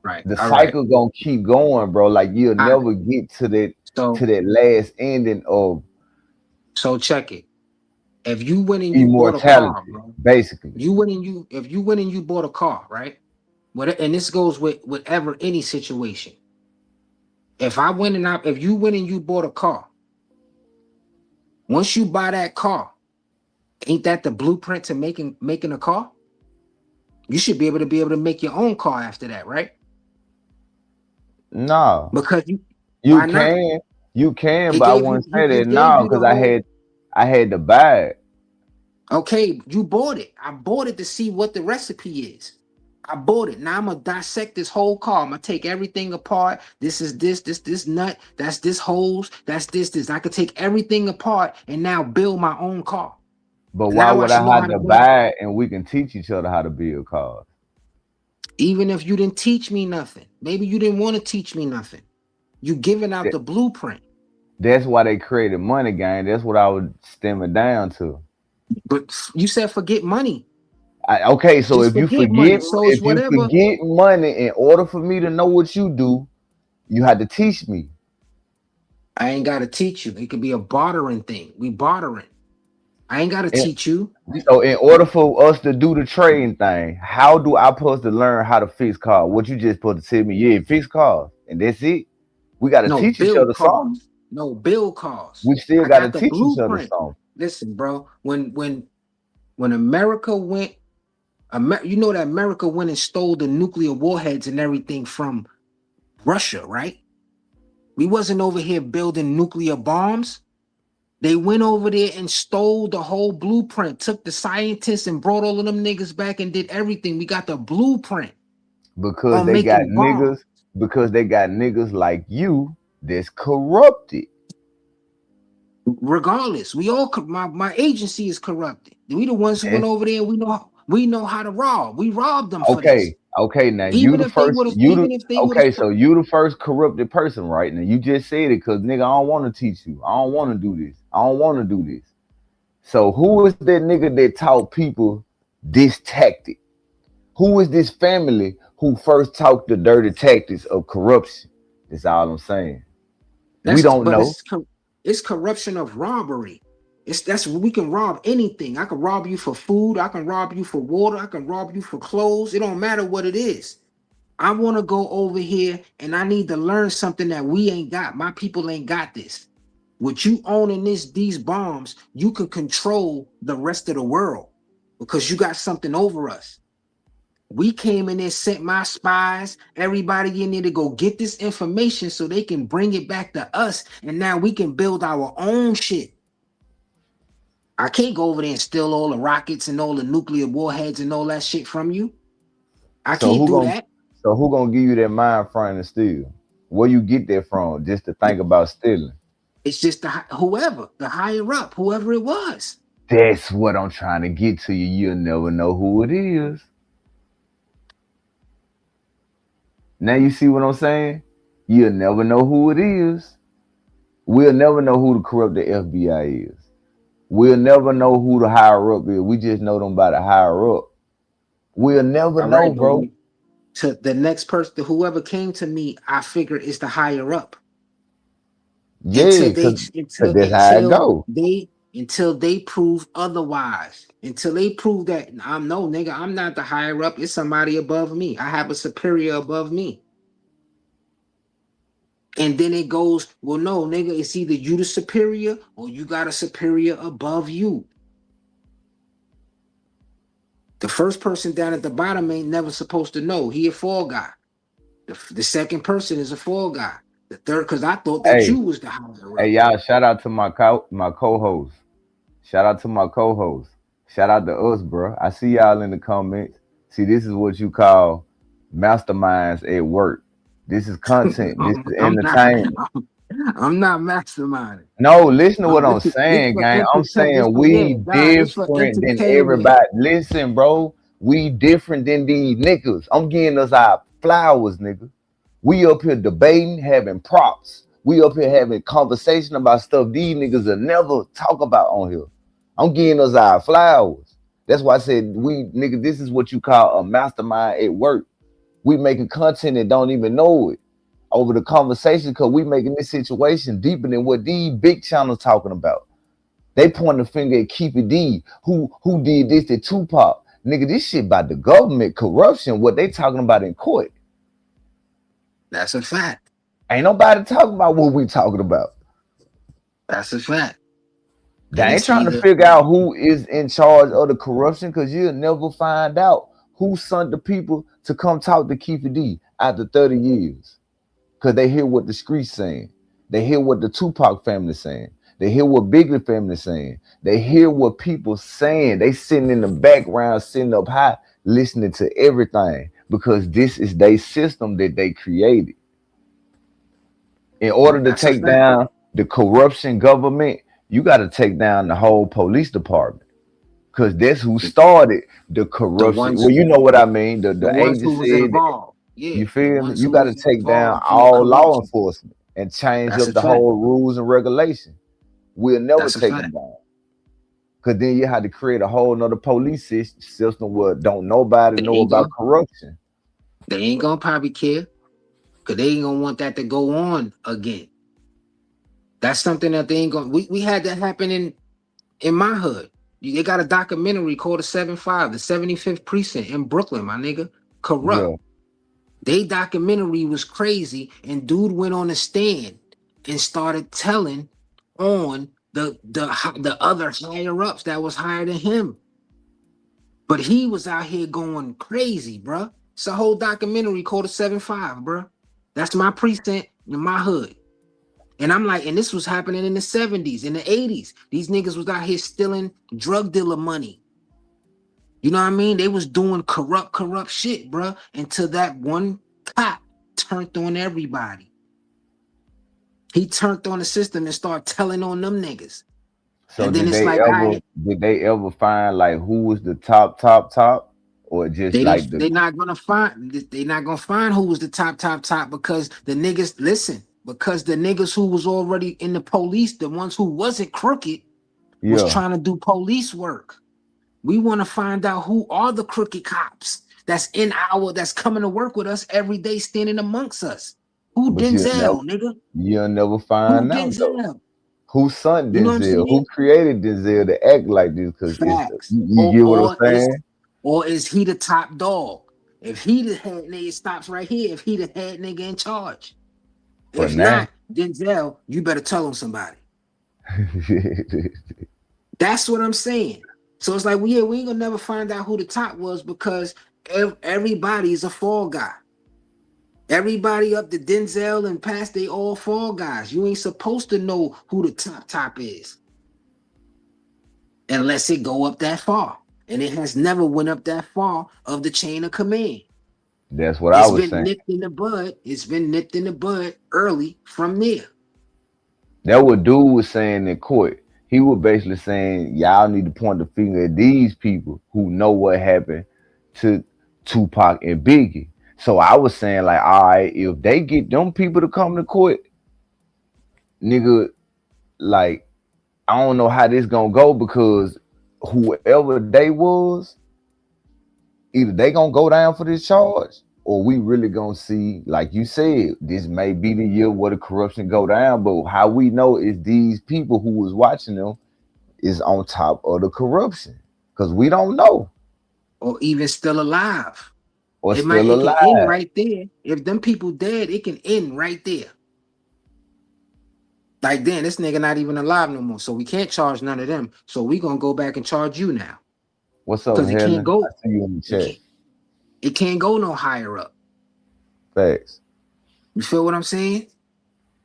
[SPEAKER 5] Right.
[SPEAKER 1] The
[SPEAKER 5] All right.
[SPEAKER 1] cycle gonna keep going, bro. Like you'll never get to that last ending of.
[SPEAKER 5] So check it. If you went and you bought a
[SPEAKER 1] Immortality,
[SPEAKER 5] car, bro,
[SPEAKER 1] basically.
[SPEAKER 5] if you went and you bought a car, right? And this goes with whatever any situation. If you went and you bought a car, once you buy that car, ain't that the blueprint to making a car? You should be able to make your own car after that, right?
[SPEAKER 1] No,
[SPEAKER 5] because
[SPEAKER 1] you can, but I wouldn't say that
[SPEAKER 5] it gave
[SPEAKER 1] now
[SPEAKER 5] you the
[SPEAKER 1] because
[SPEAKER 5] whole.
[SPEAKER 1] I had to buy it.
[SPEAKER 5] Okay, you bought it. I bought it to see what the recipe is. I bought it. Now I'm gonna dissect this whole car. I'm gonna take everything apart. This is this nut. That's this hose. That's this. I could take everything apart and now build my own car.
[SPEAKER 1] But why
[SPEAKER 5] Now I
[SPEAKER 1] would I
[SPEAKER 5] should know how
[SPEAKER 1] have
[SPEAKER 5] to
[SPEAKER 1] to
[SPEAKER 5] build.
[SPEAKER 1] buy it and we can teach each other how to build cars?
[SPEAKER 5] Even if you didn't teach me nothing, maybe you didn't want to teach me nothing. You giving out the blueprint.
[SPEAKER 1] That's why they created money game. That's what I would stem it down to.
[SPEAKER 5] But you said forget money.
[SPEAKER 1] Okay, so
[SPEAKER 5] Just
[SPEAKER 1] if you
[SPEAKER 5] forget money.
[SPEAKER 1] forget
[SPEAKER 5] So it's whatever.
[SPEAKER 1] money, in order for me to know what you do, you had to teach me.
[SPEAKER 5] I ain't gotta teach you. It could be a bartering thing. We bartering. I ain't gotta teach you.
[SPEAKER 1] So in order for us to do the trading thing, how do I supposed to learn how to fix cars? What you just supposed to tell me, yeah, fix cars, and that's it. We got to
[SPEAKER 5] No,
[SPEAKER 1] teach each
[SPEAKER 5] build
[SPEAKER 1] other
[SPEAKER 5] cars.
[SPEAKER 1] something.
[SPEAKER 5] No, build cars.
[SPEAKER 1] We still
[SPEAKER 5] I
[SPEAKER 1] got to
[SPEAKER 5] got the
[SPEAKER 1] teach each other
[SPEAKER 5] blueprint.
[SPEAKER 1] something.
[SPEAKER 5] Listen, bro. When America went, you know that America went and stole the nuclear warheads and everything from Russia, right? We wasn't over here building nuclear bombs. They went over there and stole the whole blueprint, took the scientists and brought all of them niggas back and did everything. We got the blueprint
[SPEAKER 1] Because
[SPEAKER 5] on
[SPEAKER 1] they got
[SPEAKER 5] making bombs.
[SPEAKER 1] niggas like you that's corrupted.
[SPEAKER 5] Regardless, we all my agency is corrupted. We the ones who went over there. We know how to rob. We robbed them for this.
[SPEAKER 1] Okay, now
[SPEAKER 5] Even if they would have,
[SPEAKER 1] so you the first corrupted person, right? Now you just said it because nigga, I don't want to teach you. I don't want to do this. I don't want to do this. So who is that nigga that taught people this tactic? Who is this family who first taught the dirty tactics of corruption? That's all I'm saying. We don't know.
[SPEAKER 5] It's corruption of robbery. We can rob anything. I can rob you for food. I can rob you for water. I can rob you for clothes. It don't matter what it is. I want to go over here and I need to learn something that we ain't got. My people ain't got this. With you owning these bombs, you can control the rest of the world because you got something over us. We came in there, sent my spies, everybody in there to go get this information so they can bring it back to us. And now we can build our own shit. I can't go over there and steal all the rockets and all the nuclear warheads and all that shit from you. I can't do that.
[SPEAKER 1] So who gonna give you that mind frame to steal? Where you get that from? Just to think about stealing?
[SPEAKER 5] It's just the higher up, whoever it was.
[SPEAKER 1] That's what I'm trying to get to you. You'll never know who it is. Now you see what I'm saying? You'll never know who it is. We'll never know who the corrupt the FBI is. We'll never know who the higher up is. We just know them by the higher up. We'll never know, bro.
[SPEAKER 5] To the next person, whoever came to me, I figured is the higher up.
[SPEAKER 1] Yeah, because that's how it go.
[SPEAKER 5] until they prove otherwise. Until they prove that I'm no nigga, I'm not the higher up. It's somebody above me. I have a superior above me. And then it goes, well, no, nigga, it's either you the superior or you got a superior above you. The first person down at the bottom ain't never supposed to know. He a fall guy. The second person is a fall guy. The third, because I thought that you was the higher up.
[SPEAKER 1] Hey, y'all, shout out to my co-host. Shout out to my co-host. Shout out to us, bro. I see y'all in the comments. See, this is what you call masterminds at work. This is content. This is entertainment.
[SPEAKER 5] I'm not masterminding.
[SPEAKER 1] No, listen to what I'm saying, gang. I'm saying we different than everybody. Listen, bro. We different than these niggas. I'm giving us our flowers, nigga. We up here debating, having props. We up here having conversation about stuff these niggas will never talk about on here. I'm giving us our flowers. That's why I said, nigga, this is what you call a mastermind at work. We making content and don't even know it over the conversation because we making this situation deeper than what these big channels talking about. They point the finger at Keefe D, who did this to Tupac. Nigga, this shit about the government, corruption, what they talking about in court.
[SPEAKER 5] That's a fact.
[SPEAKER 1] Ain't nobody talking about what we talking about.
[SPEAKER 5] That's a fact.
[SPEAKER 1] They ain't trying to figure out who is in charge of the corruption because you'll never find out who sent the people to come talk to Keefe D after 30 years. Because they hear what the streets saying. They hear what the Tupac family saying. They hear what Biggie family saying. They hear what people saying. They sitting in the background, sitting up high, listening to everything because this is their system that they created. In order to take down the corruption government, you got to take down the whole police department because that's who started the corruption. Well, you know what I mean. The agency. You feel me? You got to take down all law enforcement and change up the whole rules and regulations. We'll never take them down. Because then you had to create a whole nother police system where don't nobody know about corruption.
[SPEAKER 5] They ain't gonna probably care because they ain't gonna want that to go on again. That's something that they ain't gonna. We had that happen in my hood. They got a documentary called the 7-5, the 75th precinct in Brooklyn, my nigga. Corrupt. Yeah. They documentary was crazy, and dude went on a stand and started telling on the other higher ups that was higher than him. But he was out here going crazy, bruh. It's a whole documentary called the 7-5, bruh. That's my precinct in my hood. And I'm like, and this was happening in the 70s, in the 80s. These niggas was out here stealing drug dealer money. You know what I mean? They was doing corrupt shit, bruh, until that one cop turned on everybody. He turned on the system and started telling on them niggas.
[SPEAKER 1] So and then did they ever find like who was the top, or just
[SPEAKER 5] they're not gonna find who was the top because the niggas because the niggas who was already in the police, the ones who wasn't crooked, was trying to do police work. We want to find out who are the crooked cops that's coming to work with us every day, standing amongst us. Who Denzel, nigga?
[SPEAKER 1] You'll never find out. Denzel? Who son Denzel? Who created Denzel to act like this? Because you get what I'm saying?
[SPEAKER 5] Or is he the top dog? If he the head nigga, it stops right here. If he the head nigga in charge. If not, Denzel, you better tell him somebody. That's what I'm saying. So it's like, we ain't gonna never find out who the top was because everybody's a fall guy. Everybody up to Denzel and past, they all fall guys. You ain't supposed to know who the top is unless it go up that far. And it has never went up that far of the chain of command.
[SPEAKER 1] That's what I was saying.
[SPEAKER 5] It's been nipped in the bud. It's been nipped in the bud early from there.
[SPEAKER 1] That what dude was saying in court. He was basically saying, y'all need to point the finger at these people who know what happened to Tupac and Biggie. So I was saying, like, all right, if they get them people to come to court, nigga, like, I don't know how this gonna go because whoever they was, either they gonna go down for this charge or we really gonna see, like you said, this may be the year where the corruption go down, but how we know is these people who was watching them is on top of the corruption because we don't know.
[SPEAKER 5] Or even still alive.
[SPEAKER 1] Or
[SPEAKER 5] It
[SPEAKER 1] still
[SPEAKER 5] can end
[SPEAKER 1] alive.
[SPEAKER 5] right there. If them people dead, it can end right there. Like, then this nigga not even alive no more, so we can't charge none of them. So we gonna go back and charge you now.
[SPEAKER 1] What's up,
[SPEAKER 5] Because it can't
[SPEAKER 1] Helen?
[SPEAKER 5] go.
[SPEAKER 1] I see you in the chat.
[SPEAKER 5] It can't go no higher up.
[SPEAKER 1] Facts.
[SPEAKER 5] You feel what I'm saying?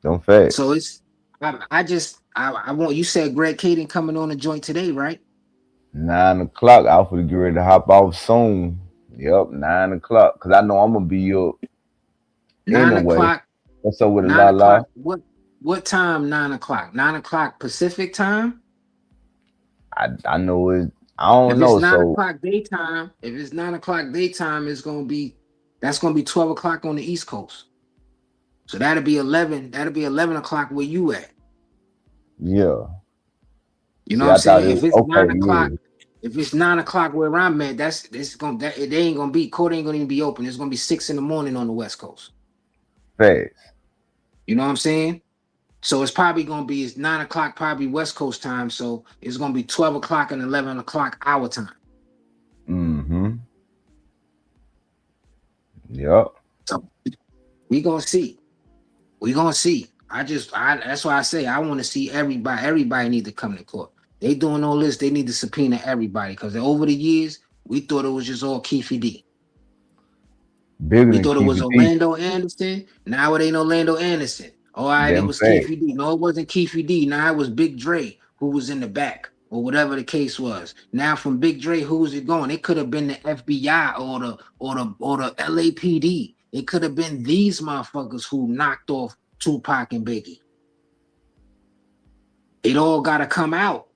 [SPEAKER 1] Don't facts.
[SPEAKER 5] So it's I want, you said Greg Caden coming on the joint today, right?
[SPEAKER 1] 9 o'clock. I was get ready to hop off soon. Yep, 9 o'clock. Cause I know I'm gonna be up
[SPEAKER 5] 9
[SPEAKER 1] anyway.
[SPEAKER 5] o'clock.
[SPEAKER 1] What's up with the
[SPEAKER 5] 9
[SPEAKER 1] la la?
[SPEAKER 5] o'clock. What time? 9 o'clock. 9 o'clock Pacific time.
[SPEAKER 1] I know it. I don't
[SPEAKER 5] If
[SPEAKER 1] know.
[SPEAKER 5] it's 9
[SPEAKER 1] So
[SPEAKER 5] o'clock daytime, it's gonna be that's gonna be 12 o'clock on the East Coast. So that'll be 11. That'll be 11 o'clock where you at.
[SPEAKER 1] yeah.
[SPEAKER 5] You know
[SPEAKER 1] See,
[SPEAKER 5] what
[SPEAKER 1] I
[SPEAKER 5] I'm saying?
[SPEAKER 1] thought
[SPEAKER 5] If it's
[SPEAKER 1] okay,
[SPEAKER 5] 9 o'clock,
[SPEAKER 1] yeah.
[SPEAKER 5] if it's 9 o'clock where I'm at, they ain't gonna be, court ain't gonna even be open. It's gonna be 6 in the morning on the West Coast.
[SPEAKER 1] Facts.
[SPEAKER 5] You know what I'm saying? So it's probably gonna be, it's 9 o'clock, probably West Coast time. So it's gonna be 12 o'clock and 11 o'clock our time.
[SPEAKER 1] Mm-hmm. Yep.
[SPEAKER 5] So we gonna see. We gonna see. That's why I say I want to see everybody. Everybody need to come to court. They doing all this. They need to subpoena everybody because over the years we thought it was just all Keefe D.
[SPEAKER 1] Bigger
[SPEAKER 5] We
[SPEAKER 1] than
[SPEAKER 5] thought it was
[SPEAKER 1] Keefe D.
[SPEAKER 5] Orlando Anderson. Now it ain't Orlando Anderson. All right, it
[SPEAKER 1] Them
[SPEAKER 5] was
[SPEAKER 1] facts.
[SPEAKER 5] Keefe D. No, it wasn't Keefe D. Now it was Big Dre who was in the back or whatever the case was. Now from Big Dre, who's it going? It could have been the FBI or the LAPD. It could have been these motherfuckers who knocked off Tupac and Biggie. It all gotta come out.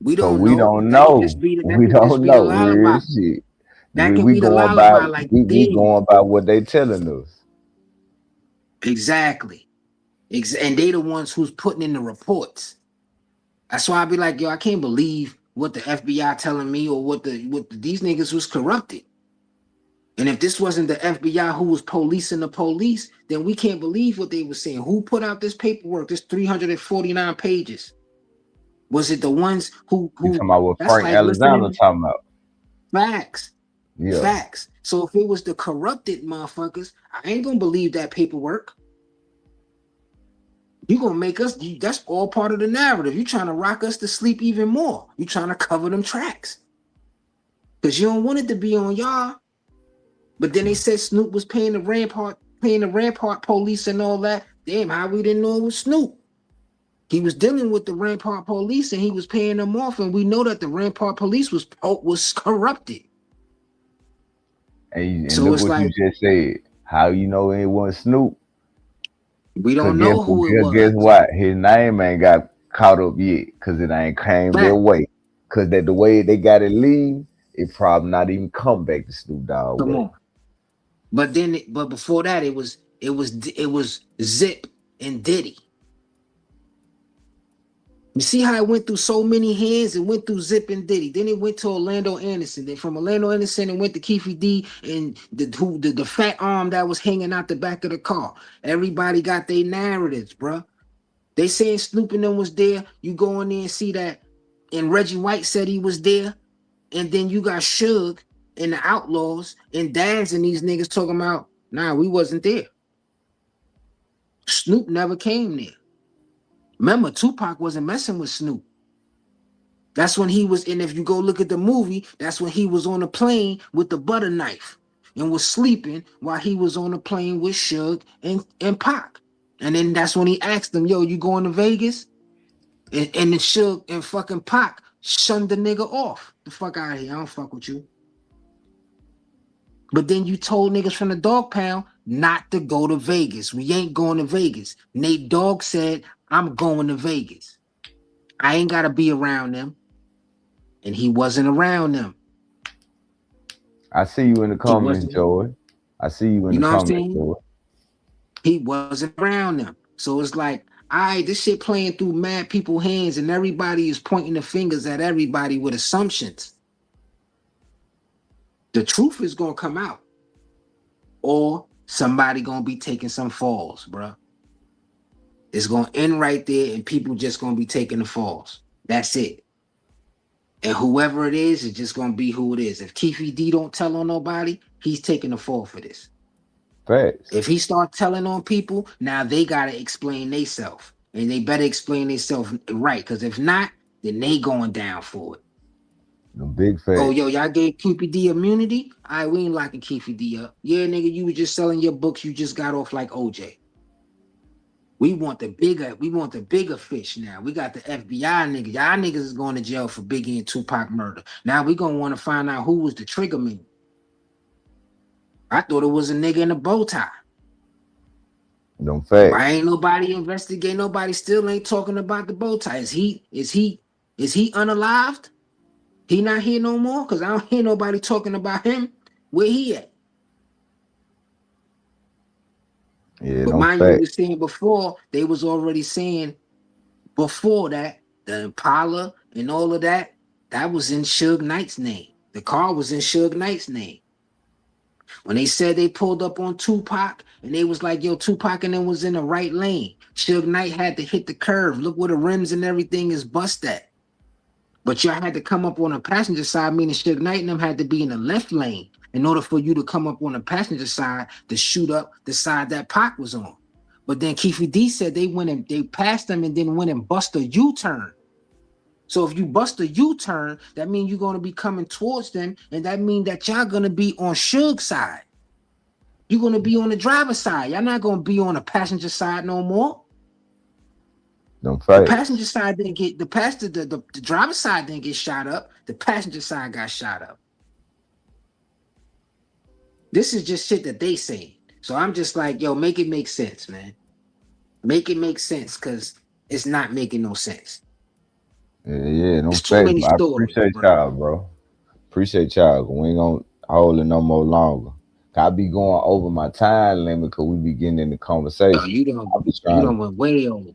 [SPEAKER 5] We
[SPEAKER 1] So
[SPEAKER 5] don't
[SPEAKER 1] we
[SPEAKER 5] know.
[SPEAKER 1] don't
[SPEAKER 5] That could
[SPEAKER 1] know.
[SPEAKER 5] just be
[SPEAKER 1] We
[SPEAKER 5] the
[SPEAKER 1] don't know.
[SPEAKER 5] lullaby.
[SPEAKER 1] Real shit.
[SPEAKER 5] That could
[SPEAKER 1] We
[SPEAKER 5] be the
[SPEAKER 1] going
[SPEAKER 5] lullaby,
[SPEAKER 1] by
[SPEAKER 5] like
[SPEAKER 1] we going by what they telling us.
[SPEAKER 5] Exactly. And they the ones who's putting in the reports. That's why I be like, yo, I can't believe what the FBI telling me or what these niggas was corrupted. And if this wasn't the FBI who was policing the police, then we can't believe what they were saying. Who put out this paperwork, this 349 pages? Was it the ones who
[SPEAKER 1] You talking about what
[SPEAKER 5] that's
[SPEAKER 1] Frank
[SPEAKER 5] like
[SPEAKER 1] Alexander
[SPEAKER 5] listening?
[SPEAKER 1] talking about?
[SPEAKER 5] Facts.
[SPEAKER 1] Yeah.
[SPEAKER 5] Facts. So if it was the corrupted motherfuckers, I ain't gonna believe that paperwork. You gonna make us, that's all part of the narrative. You trying to rock us to sleep even more. You trying to cover them tracks. Because you don't want it to be on y'all. But then they said Snoop was paying the Rampart police and all that. Damn, how we didn't know it was Snoop? He was dealing with the Rampart police and he was paying them off, and we know that the Rampart police was corrupted.
[SPEAKER 1] And
[SPEAKER 5] So
[SPEAKER 1] look
[SPEAKER 5] it's
[SPEAKER 1] what
[SPEAKER 5] like,
[SPEAKER 1] you just said. How you know it wasn't Snoop?
[SPEAKER 5] we don't know who it was.
[SPEAKER 1] Guess what? His name ain't got caught up yet because it ain't came their way. Because the way they got it leave, it probably not even come back to Snoop Dogg.
[SPEAKER 5] Come on. But before that, it was Zip and Diddy. You see how it went through so many hands and went through Zip and Diddy. Then it went to Orlando Anderson. Then from Orlando Anderson, it went to Keefe D and the fat arm that was hanging out the back of the car. Everybody got their narratives, bruh. They saying Snoop and them was there. You go in there and see that. And Reggie White said he was there. And then you got Suge and the Outlaws and Daz and these niggas talking about, nah, we wasn't there. Snoop never came there. Remember, Tupac wasn't messing with Snoop. That's when he was, and if you go look at the movie, that's when he was on a plane with the butter knife and was sleeping while he was on a plane with Suge and Pac. And then that's when he asked him, yo, you going to Vegas? And then Suge and fucking Pac shunned the nigga off. The fuck out of here. I don't fuck with you. But then you told niggas from the dog pound not to go to Vegas. We ain't going to Vegas. Nate Dogg said, I'm going to Vegas. I ain't got to be around them. And he wasn't around them.
[SPEAKER 1] I see you in the comments, Joey. I see you in the comments, Joey.
[SPEAKER 5] He wasn't around them. So it's like, all right, this shit playing through mad people's hands and everybody is pointing the fingers at everybody with assumptions. The truth is going to come out. Or somebody going to be taking some falls, bro. It's going to end right there and people just going to be taking the falls. That's it. And whoever it is just gonna be who it is. If Keefe D don't tell on nobody, he's taking the fall for this.
[SPEAKER 1] Facts.
[SPEAKER 5] If he start telling on people, now they gotta explain themselves. And they better explain themselves right. Because if not, then they going down for it.
[SPEAKER 1] The big facts.
[SPEAKER 5] Oh, yo, y'all gave Keefe D immunity? All right, we ain't locking Keefe D up. Yeah, nigga, you was just selling your books. You just got off like OJ. We want the bigger fish now. We got the FBI nigga. Y'all niggas is going to jail for Biggie and Tupac murder. Now we gonna want to find out who was the trigger man. I thought it was a nigga in a bow tie.
[SPEAKER 1] Them facts.
[SPEAKER 5] Why ain't nobody investigate? Nobody still ain't talking about the bow tie. Is he unalived? He not here no more? Cause I don't hear nobody talking about him. Where he at?
[SPEAKER 1] Yeah,
[SPEAKER 5] But
[SPEAKER 1] no
[SPEAKER 5] mind you,
[SPEAKER 1] facts.
[SPEAKER 5] was saying before, they was already saying before that, the Impala and all of that, that was in Suge Knight's name. The car was in Suge Knight's name. When they said they pulled up on Tupac and they was like, yo, Tupac and them was in the right lane. Suge Knight had to hit the curve. Look where the rims and everything is bust at. But y'all had to come up on the passenger side, meaning Suge Knight and them had to be in the left lane in order for you to come up on the passenger side to shoot up the side that Pac was on. But then Keefe D said they passed them and then went and bust a U-turn. So if you bust a U-turn, that means you're going to be coming towards them, and that means that y'all going to be on Suge's side. You're going to be on the driver's side. Y'all not going to be on the passenger side no more.
[SPEAKER 1] Them
[SPEAKER 5] The
[SPEAKER 1] facts.
[SPEAKER 5] passenger side didn't get the driver's side didn't get shot up. The passenger side got shot up. This is just shit that they saying. So I'm just like, yo, make it make sense, man. Make it make sense, because it's not making no sense.
[SPEAKER 1] Yeah, no
[SPEAKER 5] It's too
[SPEAKER 1] facts.
[SPEAKER 5] many
[SPEAKER 1] I
[SPEAKER 5] stories,
[SPEAKER 1] appreciate
[SPEAKER 5] bro.
[SPEAKER 1] y'all, bro. Appreciate y'all. We ain't gonna hold it no more longer. I be going over my time limit because we be getting in the conversation.
[SPEAKER 5] Oh, you don't
[SPEAKER 1] I be trying
[SPEAKER 5] went way over.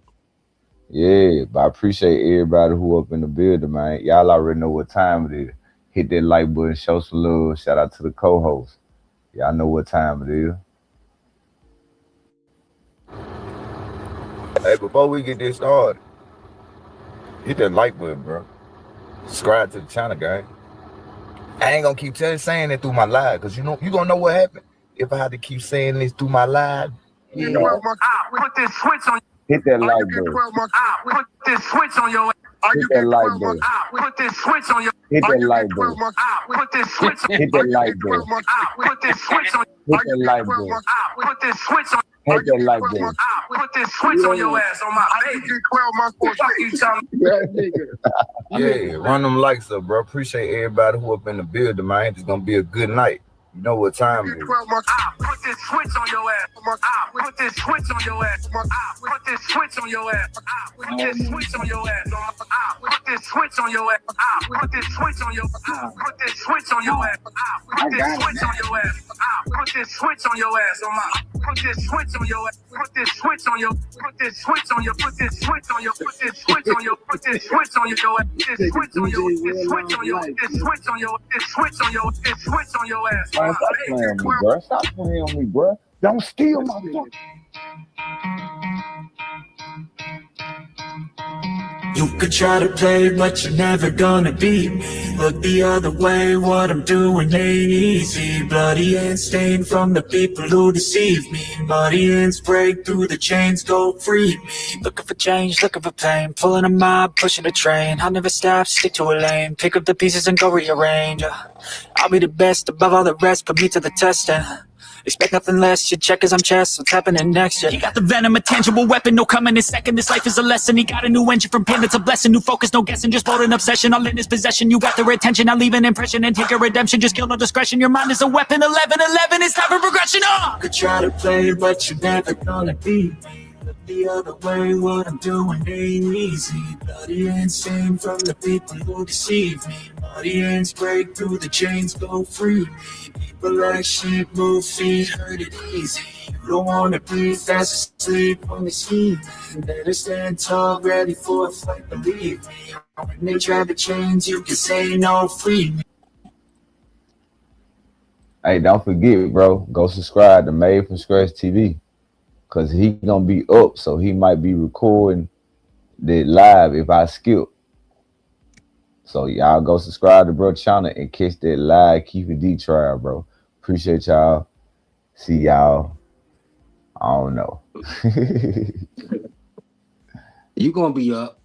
[SPEAKER 1] Yeah, but I appreciate everybody who up in the building, man. Y'all already know what time it is. Hit that like button, show some love. Shout out to the co-host. Y'all know what time it is. Hey, before we get this started, hit that like button, bro. Subscribe to the channel, guys. I ain't gonna keep saying it through my live, because you gonna know what happened if I had to keep saying this through my live.
[SPEAKER 4] Yeah. Put this switch on.
[SPEAKER 1] Hit that like button.
[SPEAKER 4] Put this switch on your.
[SPEAKER 1] Hit that like button.
[SPEAKER 4] Put this switch on your.
[SPEAKER 1] Hit that like button.
[SPEAKER 4] Put this switch on.
[SPEAKER 1] Hit that like button.
[SPEAKER 4] Put this switch on.
[SPEAKER 1] Hit that like button.
[SPEAKER 4] Put this switch on.
[SPEAKER 1] Hit that like button.
[SPEAKER 4] Put this switch on your ass on my baby. 12 months for you telling
[SPEAKER 1] Yeah, run them likes up, bro. Appreciate everybody who up in the building, man. It's gonna be a good night. You know what time it is.
[SPEAKER 4] Put this switch on your ass. Put this switch on your ass. Put this switch on your ass. Put this switch on your ass. Put this switch on your ass. Put this switch on your ass. Put this switch on your ass. Put this switch on your ass. Put this switch on your ass on my. Put this switch on your ass. Put this switch on your. Put this switch on your. Put this switch on your. Put this switch on your. Put this switch on your. This switch on your. This switch on your. This switch on your. This switch on your. This switch on your ass.
[SPEAKER 1] Man, stop playing with me, bro. Stop playing with me, bro. Don't steal my phone.
[SPEAKER 2] You could try to play, but you're never gonna beat me. Look the other way, what I'm doing ain't easy. Bloody hands stained from the people who deceive me. Muddy hands break through the chains, go free me. Looking for change, looking for pain. Pulling a mob, pushing a train. I'll never stop, stick to a lane. Pick up the pieces and go rearrange. I'll be the best above all the rest, put me to the test and expect nothing less, your check is I'm chest, what's happening next, yeah. You got the venom, a tangible weapon, no coming in second. This life is a lesson, he got a new engine from pain, that's a blessing. New focus, no guessing, just bold an obsession. All in his possession, you got their attention. I'll leave an impression and take your redemption. Just kill no discretion, your mind is a weapon. 11-11, it's time for progression, You could try to play, but you're never gonna beat me. Look the other way, what I'm doing ain't easy. Bloody hands stained from the people who deceive me. Muddy hands break through the chains, go free me. People like shit, move feet, hurt it easy. You don't wanna breathe fast asleep on the scheme. You better stand tall, ready for a fight, believe me. When they try to change, you can say no, free me.
[SPEAKER 1] Hey, don't forget, bro. Go subscribe to Made from Scratch TV, cause he gonna be up, so he might be recording the live if I skip. So y'all go subscribe to bro channel and catch that live Keefe D trial, bro. Appreciate y'all. See y'all. I don't know.
[SPEAKER 5] You gonna be up.